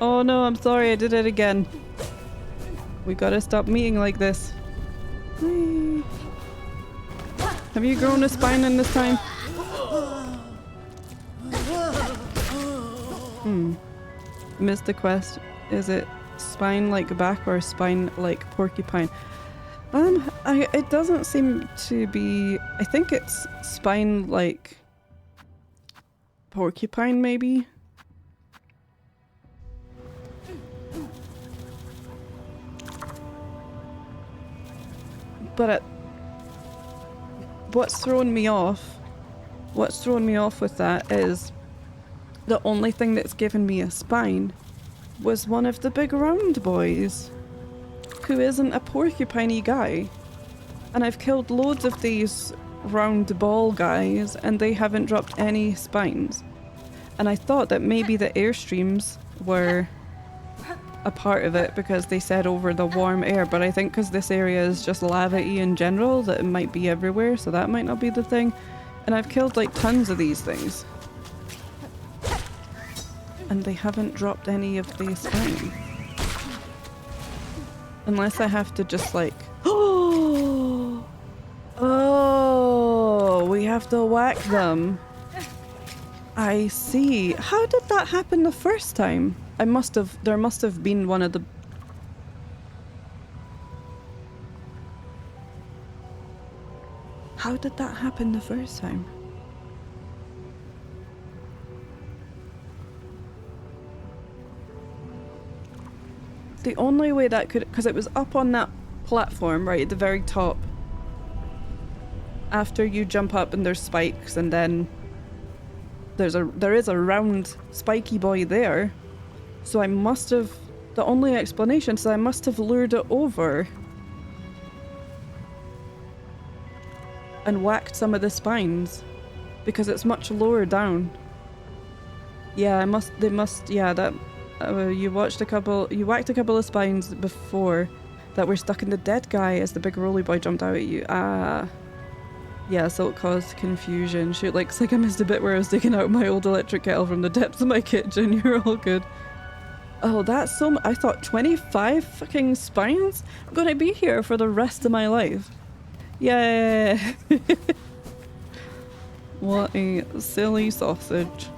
Oh no, I'm sorry, I did it again. We gotta stop meeting like this. Whee. Have you grown a spine in this time? Missed the quest. Is it spine like back or spine like porcupine? It doesn't seem to be... I think it's spine like porcupine maybe? But what's thrown me off with that is the only thing that's given me a spine was one of the big round boys, who isn't a porcupine-y guy. And I've killed loads of these round ball guys and they haven't dropped any spines. And I thought that maybe the airstreams were a part of it because they said over the warm air, but I think because this area is just lava-y in general that it might be everywhere, so that might not be the thing. And I've killed like tons of these things. And they haven't dropped any of the spine. Unless I have to just like... Oh! have to whack them. I see. How did that happen the first time? There must have been one of the... How did that happen the first time? The only way that could... Because it was up on that platform, right at the very top. After you jump up and there's spikes, and then there is a round spiky boy there. So I must have... The only explanation is I must have lured it over and whacked some of the spines because it's much lower down. Yeah, that you whacked a couple of spines before that were stuck in the dead guy as the big roly boy jumped out at you. Ah. Yeah, so it caused confusion. Shoot, like I missed a bit where I was digging out my old electric kettle from the depths of my kitchen. You're all good. Oh, that's so I thought 25 fucking spines? I'm gonna be here for the rest of my life. Yeah. What a silly sausage.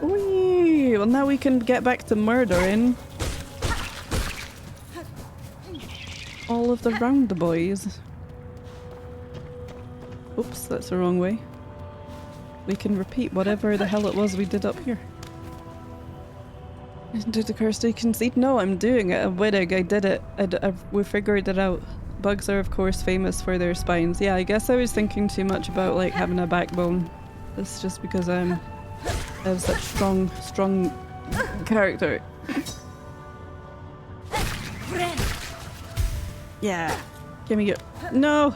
Whee! Well, now we can get back to murdering all of the round boys. Oops, that's the wrong way. We can repeat whatever the hell it was we did up here. Did the Kirsty concede? No, I'm doing it. I'm winning. I did it. We figured it out. Bugs are of course famous for their spines. Yeah, I guess I was thinking too much about like having a backbone. It's just because I have such strong character. Yeah. Give me your... No!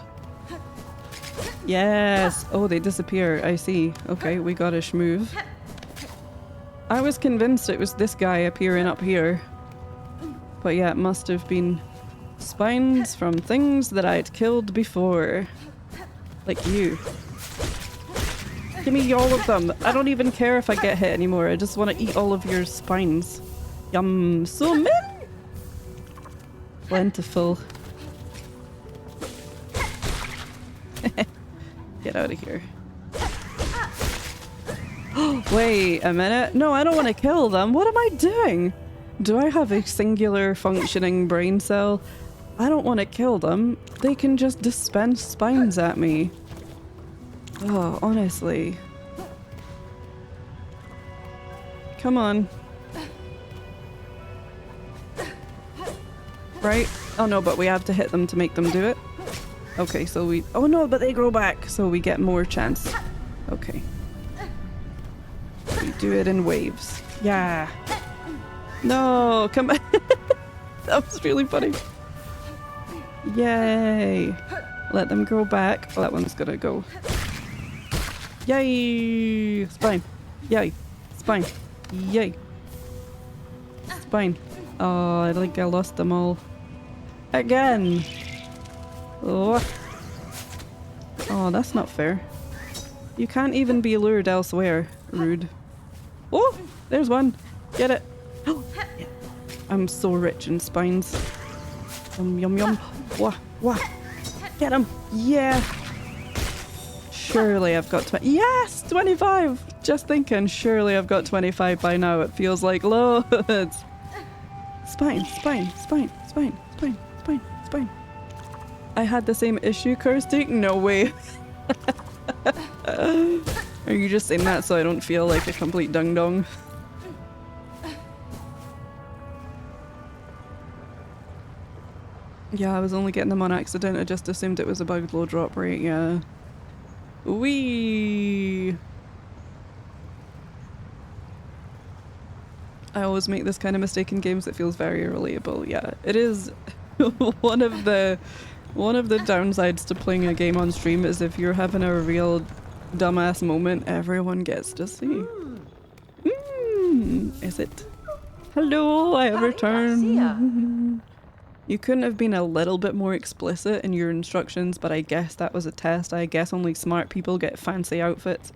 Yes! Oh, they disappear. I see. Okay, we got a schmoove. I was convinced it was this guy appearing up here. But yeah, it must have been spines from things that I'd killed before. Like you. Give me all of them. I don't even care if I get hit anymore. I just want to eat all of your spines. Yum. So many! Plentiful. Get out of here. Wait a minute. No, I don't want to kill them. What am I doing? Do I have a singular functioning brain cell? I don't want to kill them. They can just dispense spines at me. Oh, honestly. Come on. Right? Oh no, but we have to hit them to make them do it. Okay, so we... Oh no, but they grow back, so we get more chance. Okay. We do it in waves. Yeah. No, come back. That was really funny. Yay. Let them grow back. Oh, that one's gonna go. Yay! Spine. Yay. Spine. Yay. Spine. Oh, I think I lost them all. Again! Oh. Oh, that's not fair. You can't even be lured elsewhere. Rude. Oh! There's one! Get it! Oh, yeah. I'm so rich in spines. Yum yum yum. Wah wah. Get him! Yeah! Surely I've got 20. Yes! 25! Just thinking, surely I've got 25 by now. It feels like loads. Spine, spine, spine, spine, spine, spine, spine. I had the same issue, Kirsty? No way. Are you just saying that so I don't feel like a complete dung dong? Yeah, I was only getting them on accident. I just assumed it was a bugged low drop rate, yeah. Wee. I always make this kind of mistake in games that feels very relatable. Yeah, it is one of the downsides to playing a game on stream is if you're having a real dumbass moment, everyone gets to see. Is it? Hello, I have returned. You couldn't have been a little bit more explicit in your instructions, but I guess that was a test. I guess only smart people get fancy outfits.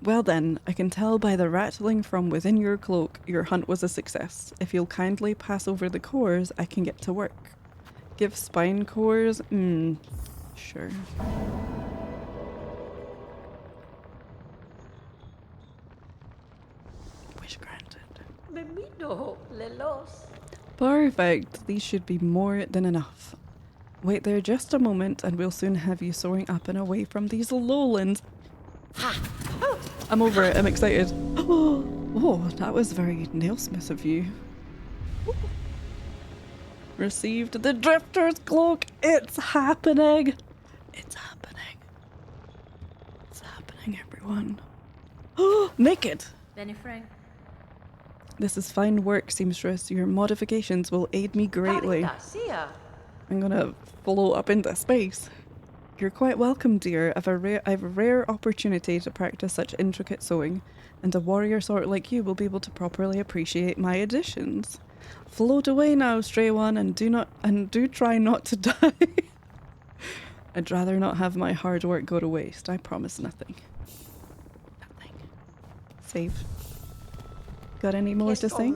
Well then, I can tell by the rattling from within your cloak, your hunt was a success. If you'll kindly pass over the cores, I can get to work. Give spine cores? Sure. Wish granted. Bemido, lelos. Perfect. These should be more than enough. Wait there just a moment and we'll soon have you soaring up and away from these lowlands. I'm over it. I'm excited. Oh, that was very nailsmith of you. Received the drifter's cloak. It's happening. It's happening. It's happening, everyone. Naked. Benny Frank. This is fine work, Seamstress. Your modifications will aid me greatly. I'm gonna float up into space. You're quite welcome, dear. I've a rare opportunity to practice such intricate sewing, and a warrior sort like you will be able to properly appreciate my additions. Float away now, stray one, and do try not to die. I'd rather not have my hard work go to waste. I promise nothing. Nothing. Save. Got any more to say?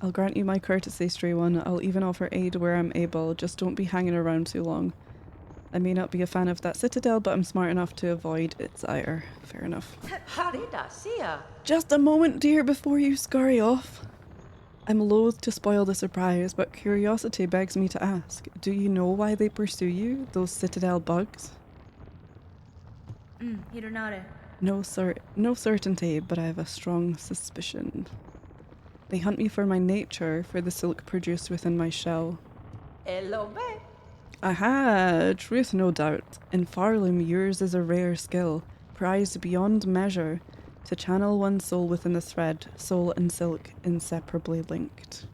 I'll grant you my courtesy, stray one. I'll even offer aid where I'm able. Just don't be hanging around too long. I may not be a fan of that citadel, but I'm smart enough to avoid its ire. Fair enough. Just a moment, dear, before you scurry off. I'm loath to spoil the surprise, but curiosity begs me to ask. Do you know why they pursue you, those citadel bugs? Hironare. No certainty, but I have a strong suspicion. They hunt me for my nature, for the silk produced within my shell. Aha! Truth, no doubt. In Farloom, yours is a rare skill, prized beyond measure, to channel one's soul within the thread, soul and silk inseparably linked.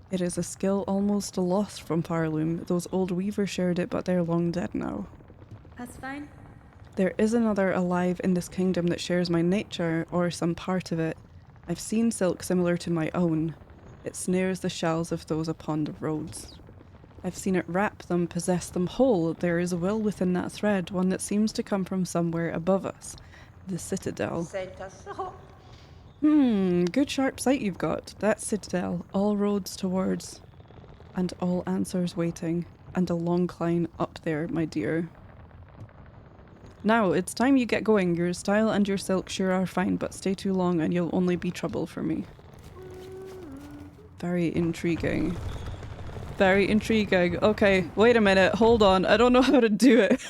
It is a skill almost lost from Farloom. Those old weavers shared it, but they're long dead now. That's fine. There is another alive in this kingdom that shares my nature, or some part of it. I've seen silk similar to my own. It snares the shells of those upon the roads. I've seen it wrap them, possess them whole. There is a will within that thread, one that seems to come from somewhere above us. The citadel. Good sharp sight you've got. That citadel, all roads towards, and all answers waiting, and a long climb up there, my dear. Now, it's time you get going. Your style and your silk sure are fine, but stay too long and you'll only be trouble for me. Very intriguing. Very intriguing. Okay, wait a minute. Hold on. I don't know how to do it.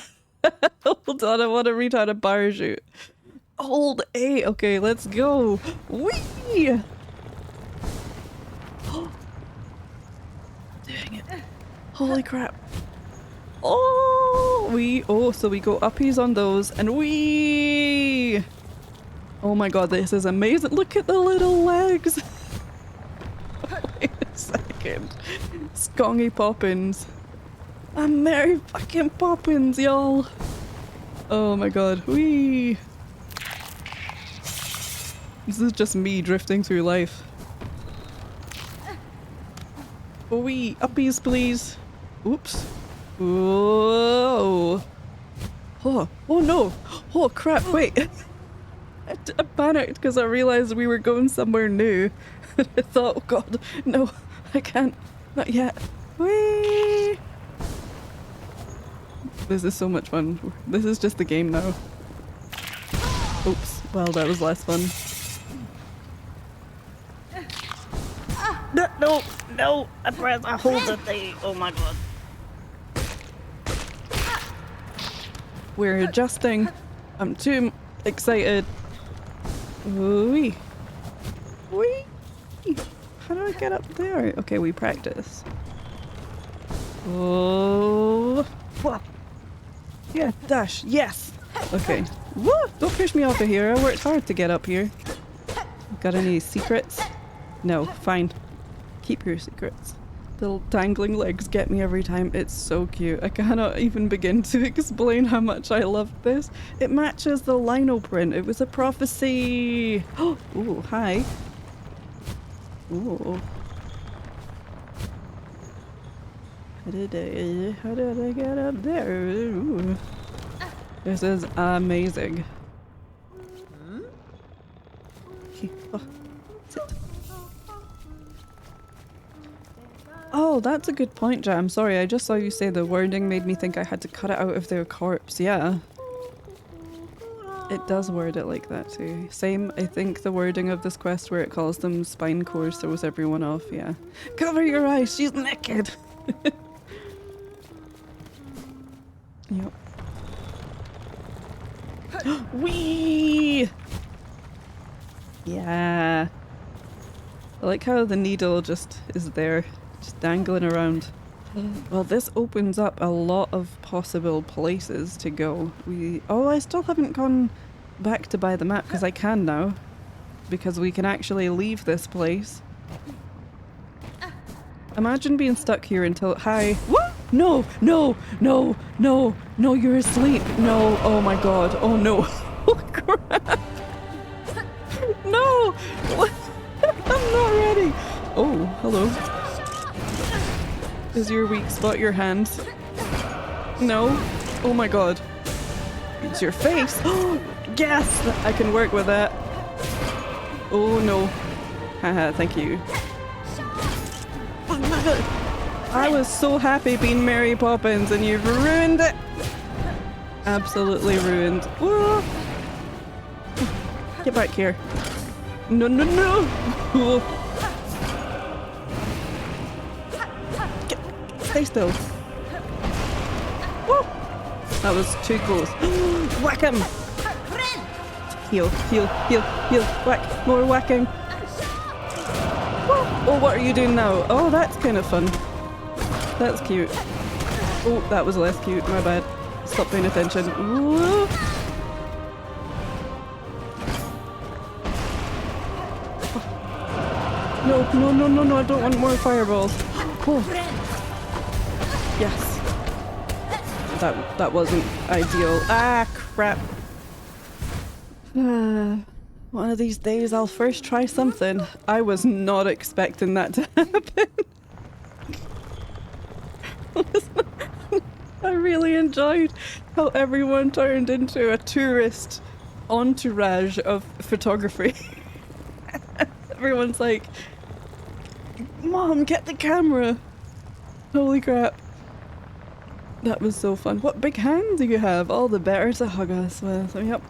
Hold on, I want to read how to parachute. Hold A. Okay, let's go. Whee! Doing it. Holy crap. So we go uppies on those and we. Oh my god, this is amazing. Look at the little legs. Wait a second. Skongy Poppins. I'm Mary fucking Poppins, y'all. Oh my god. Whee! This is just me drifting through life. Wee! Uppies, please. Oops. Whoa! Oh no! Oh crap, wait! I panicked because I realized we were going somewhere new. I thought, oh god, no, I can't. Not yet. Whee! This is so much fun. This is just the game now. Oops. Well, that was less fun. No! I hold the thing. Oh my god. We're adjusting. I'm too excited. Wee. Wee. How do I get up there? Okay, we practice. Oh. Yeah, dash. Yes. Okay. Woo! Don't push me off of here. I worked hard to get up here. Got any secrets? No. Fine. Keep your secrets. Little dangling legs get me every time. It's so cute. I cannot even begin to explain how much I love this. It matches the lino print. It was a prophecy. Oh, ooh, hi. Ooh. How did I get up there? Ooh. This is amazing. Okay. Oh. Oh, that's a good point, Jam. Sorry, I just saw you say the wording made me think I had to cut it out of their corpse. Yeah. It does word it like that too. Same, I think the wording of this quest where it calls them spine cores throws everyone off, yeah. Cover your eyes, she's naked! Yep. Whee! Yeah. I like how the needle just is there, just dangling around. Well, this opens up a lot of possible places to go. Oh, I still haven't gone back to buy the map because I can now. Because we can actually leave this place. Imagine being stuck here until— Hi. What? No, no, no, no, no, you're asleep. No, oh my god. Oh no. Oh crap. No! What? I'm not ready. Oh, hello. Is your weak spot your hands? No? Oh my god. It's your face. Oh, yes! I can work with that. Oh no. Haha, thank you. I was so happy being Mary Poppins and you've ruined it. Absolutely ruined. Whoa. Get back here. No, no, no! Oh. Stay still. Woo! That was too close. Whack him! Heal, heal, heal, heal. Whack. More whacking. Woo! Oh, what are you doing now? Oh, that's kind of fun. That's cute. Oh, that was less cute. My bad. Stop paying attention. Woo! No, no, no, no, no, I don't want more fireballs. Oh. Yes. That wasn't ideal. Ah, crap. One of these days I'll first try something. I was not expecting that to happen. I really enjoyed how everyone turned into a tourist entourage of photography. Everyone's like, Mom, get the camera! Holy crap. That was so fun. What big hands do you have? All the better to hug us with. Yep.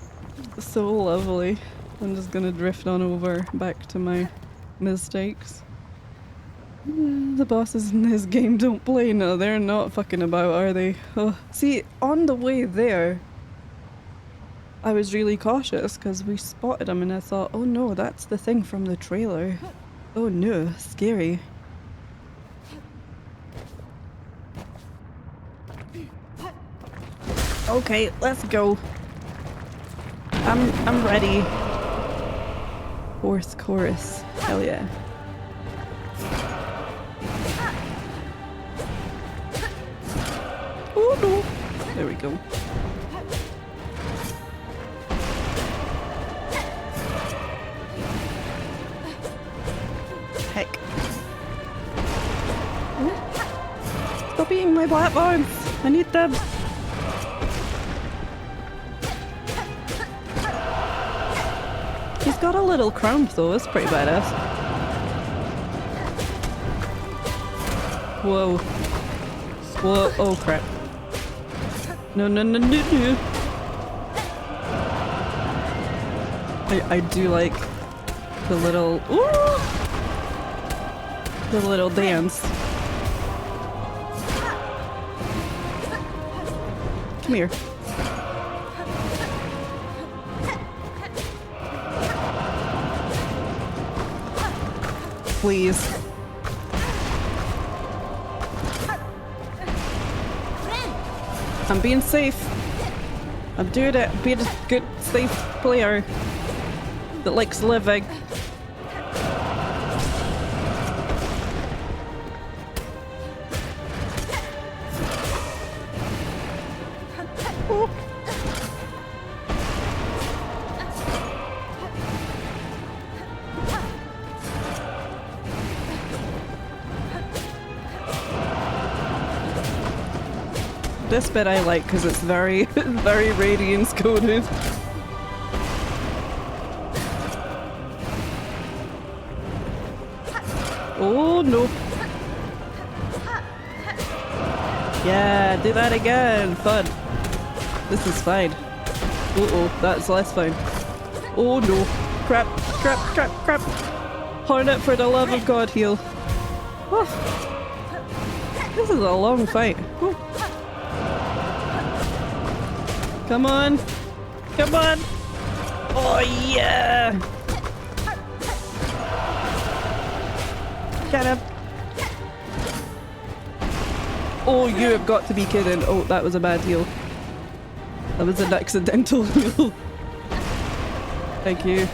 So lovely. I'm just gonna drift on over back to my mistakes. The bosses in this game don't play. No, they're not fucking about, are they? Oh. See, on the way there, I was really cautious because we spotted him and I thought, oh no, that's the thing from the trailer. Oh no, scary. Okay, let's go. I'm ready. Fourth chorus. Hell yeah. Oh no. There we go. Heck. Stop eating my platforms! I need them! He's got a little crown though, it's pretty badass. Whoa. Whoa, oh crap. No, no, no, no, no. I do like the little, ooh! The little dance. Come here. Please. I'm being safe. I'm doing it. Being a good, safe player that likes living. Oh. This bit I like because it's very, very radiance coded. Oh no. Yeah, do that again. Fun. This is fine. Uh-oh, that's less fine. Oh no. Crap, crap, crap, crap. Hornet, for the love of God, heal. Oh. This is a long fight. Whew. Come on. Come on. Oh yeah. Get him. Oh, you have got to be kidding. Oh, that was a bad heal. That was an accidental heal. Thank you.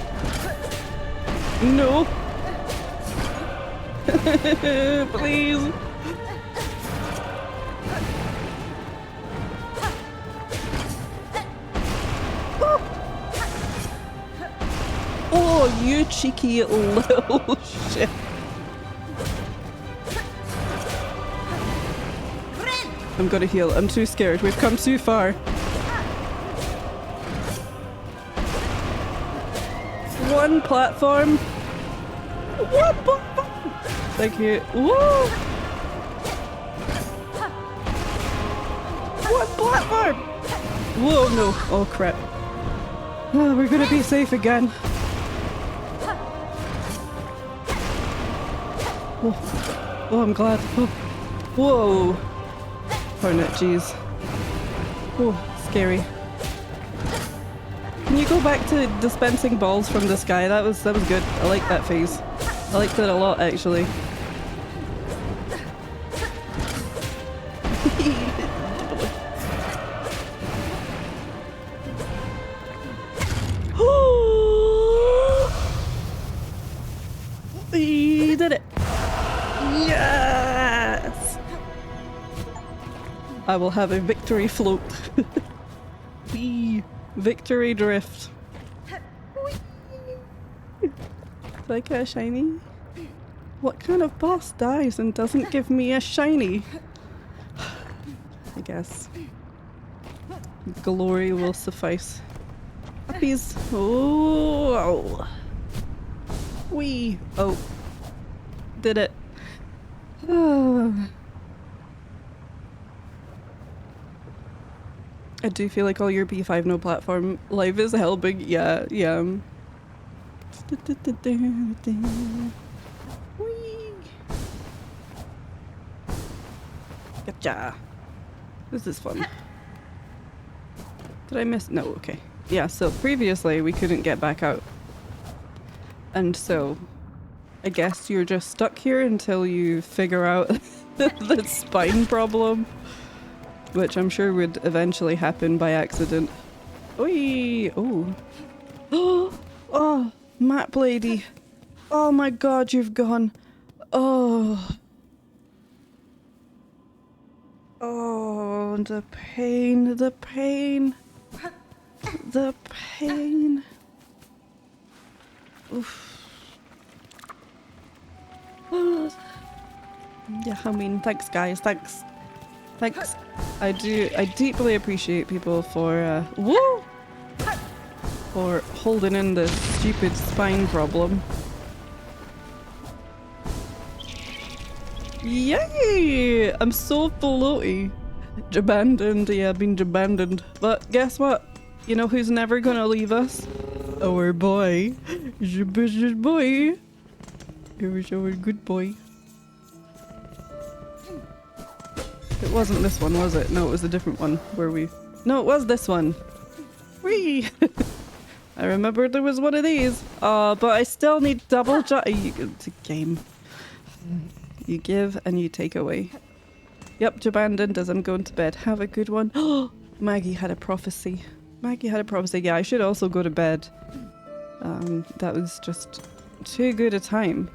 No. Please. Oh, you cheeky little shit. I'm gonna heal. I'm too scared. We've come too far. One platform. One platform. Thank you. Whoa. One platform. Whoa, no. Oh, crap. Oh, we're gonna be safe again. Oh, oh I'm glad. Oh. Whoa. Hornet, jeez. Oh, scary. Can you go back to dispensing balls from the sky? That was good. I like that phase. I liked it a lot, actually. We did it! Yes! I will have a victory float. Whee! Victory drift. Like a shiny? What kind of boss dies and doesn't give me a shiny? I guess. Glory will suffice. Puppies. Oh. Wee. Oh. Did it. I do feel like all your B5 no platform life is helping. Yeah, yeah. Whee! Gotcha. This is fun. Did I miss? No, okay. Yeah, so previously we couldn't get back out. And so I guess you're just stuck here until you figure out the spine problem. Which I'm sure would eventually happen by accident. Oi! Oh. Oh, map lady. Oh my god, you've gone. Oh. Oh, the pain, the pain. The pain. Oof. Yeah, I mean, thanks guys, thanks. Thanks. I deeply appreciate people for, woo! For holding in this stupid spine problem. Yay! I'm so floaty. Jabandoned, yeah, I've been jabandoned. But guess what? You know who's never gonna leave us? Our boy. Jabandoned boy. He was our good boy. It wasn't this one, was it? No, it was a different one where we... No, it was this one. Whee! I remembered there was one of these. But I still need double jump. It's a game. You give and you take away. Yep, abandoned as I'm going to bed. Have a good one. Oh, Maggie had a prophecy. Maggie had a prophecy. Yeah, I should also go to bed. That was just too good a time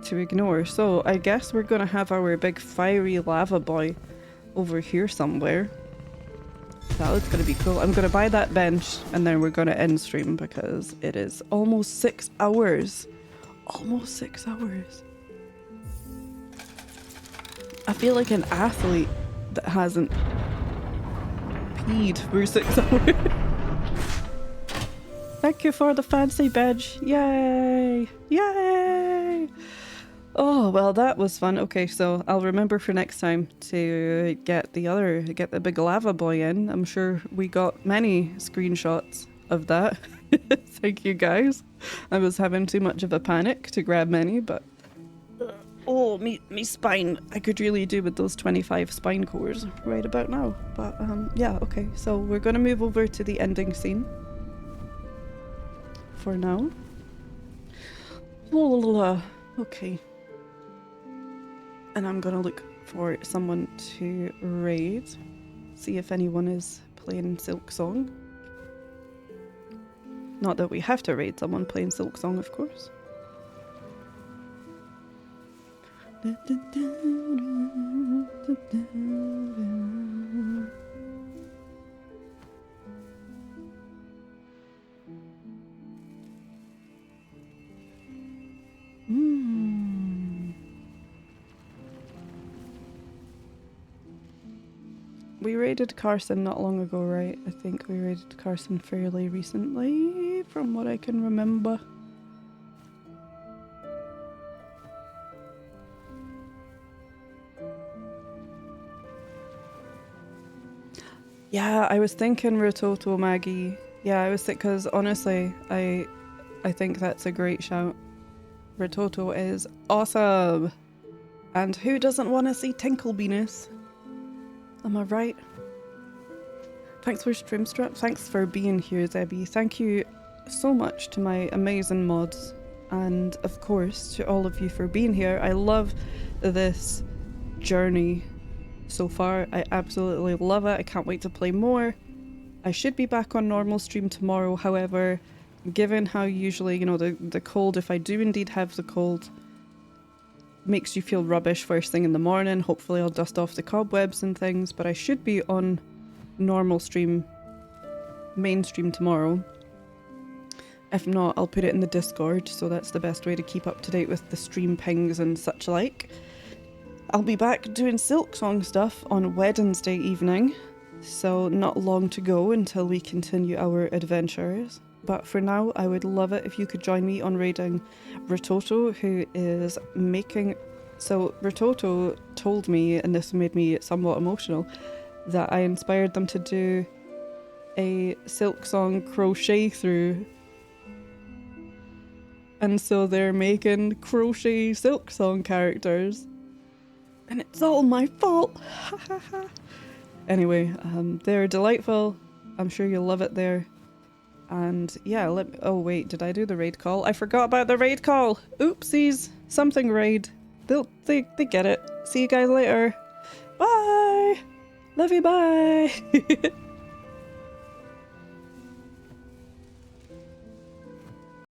to ignore. So I guess we're gonna have our big fiery lava boy over here somewhere. That looks gonna be cool. I'm gonna buy that bench and then we're gonna end stream because it is almost 6 hours. Almost 6 hours. I feel like an athlete that hasn't peed for 6 hours. Thank you for the fancy badge. Yay! Yay! Oh, well, that was fun. Okay, so I'll remember for next time to get the big lava boy in. I'm sure we got many screenshots of that. Thank you, guys. I was having too much of a panic to grab many, but oh, me spine. I could really do with those 25 spine cores right about now. But yeah, okay. So we're gonna move over to the ending scene for now. Okay. And I'm gonna look for someone to raid. See if anyone is playing Silksong. Not that we have to raid someone playing Silksong, of course. We raided Carson not long ago, right? I think we raided Carson fairly recently, from what I can remember. Yeah, I was thinking Rototo, Maggie. Yeah, I was thinking, because honestly, I think that's a great shout. Rototo is awesome! And who doesn't want to see Tinkle Venus? Am I right? Thanks for Streamstrap. Thanks for being here, Zebby. Thank you so much to my amazing mods. And of course, to all of you for being here. I love this journey so far. I absolutely love it. I can't wait to play more. I should be back on normal stream tomorrow. However, given how usually, you know, the cold, if I do indeed have the cold, makes you feel rubbish first thing in the morning. Hopefully I'll dust off the cobwebs and things, but I should be on normal stream, mainstream tomorrow. If not, I'll put it in the Discord, so that's the best way to keep up to date with the stream pings and such like. I'll be back doing Silksong stuff on Wednesday evening, so not long to go until we continue our adventures. But for now, I would love it if you could join me on raiding Rototo, who is making... So Rototo told me, and this made me somewhat emotional, that I inspired them to do a Silksong crochet through. And so they're making crochet Silksong characters. And it's all my fault! Anyway, they're delightful. I'm sure you'll love it there. And yeah, oh wait, did I do the raid call? I forgot about the raid call! Oopsies! Something raid. They get it. See you guys later. Bye! Love you, bye!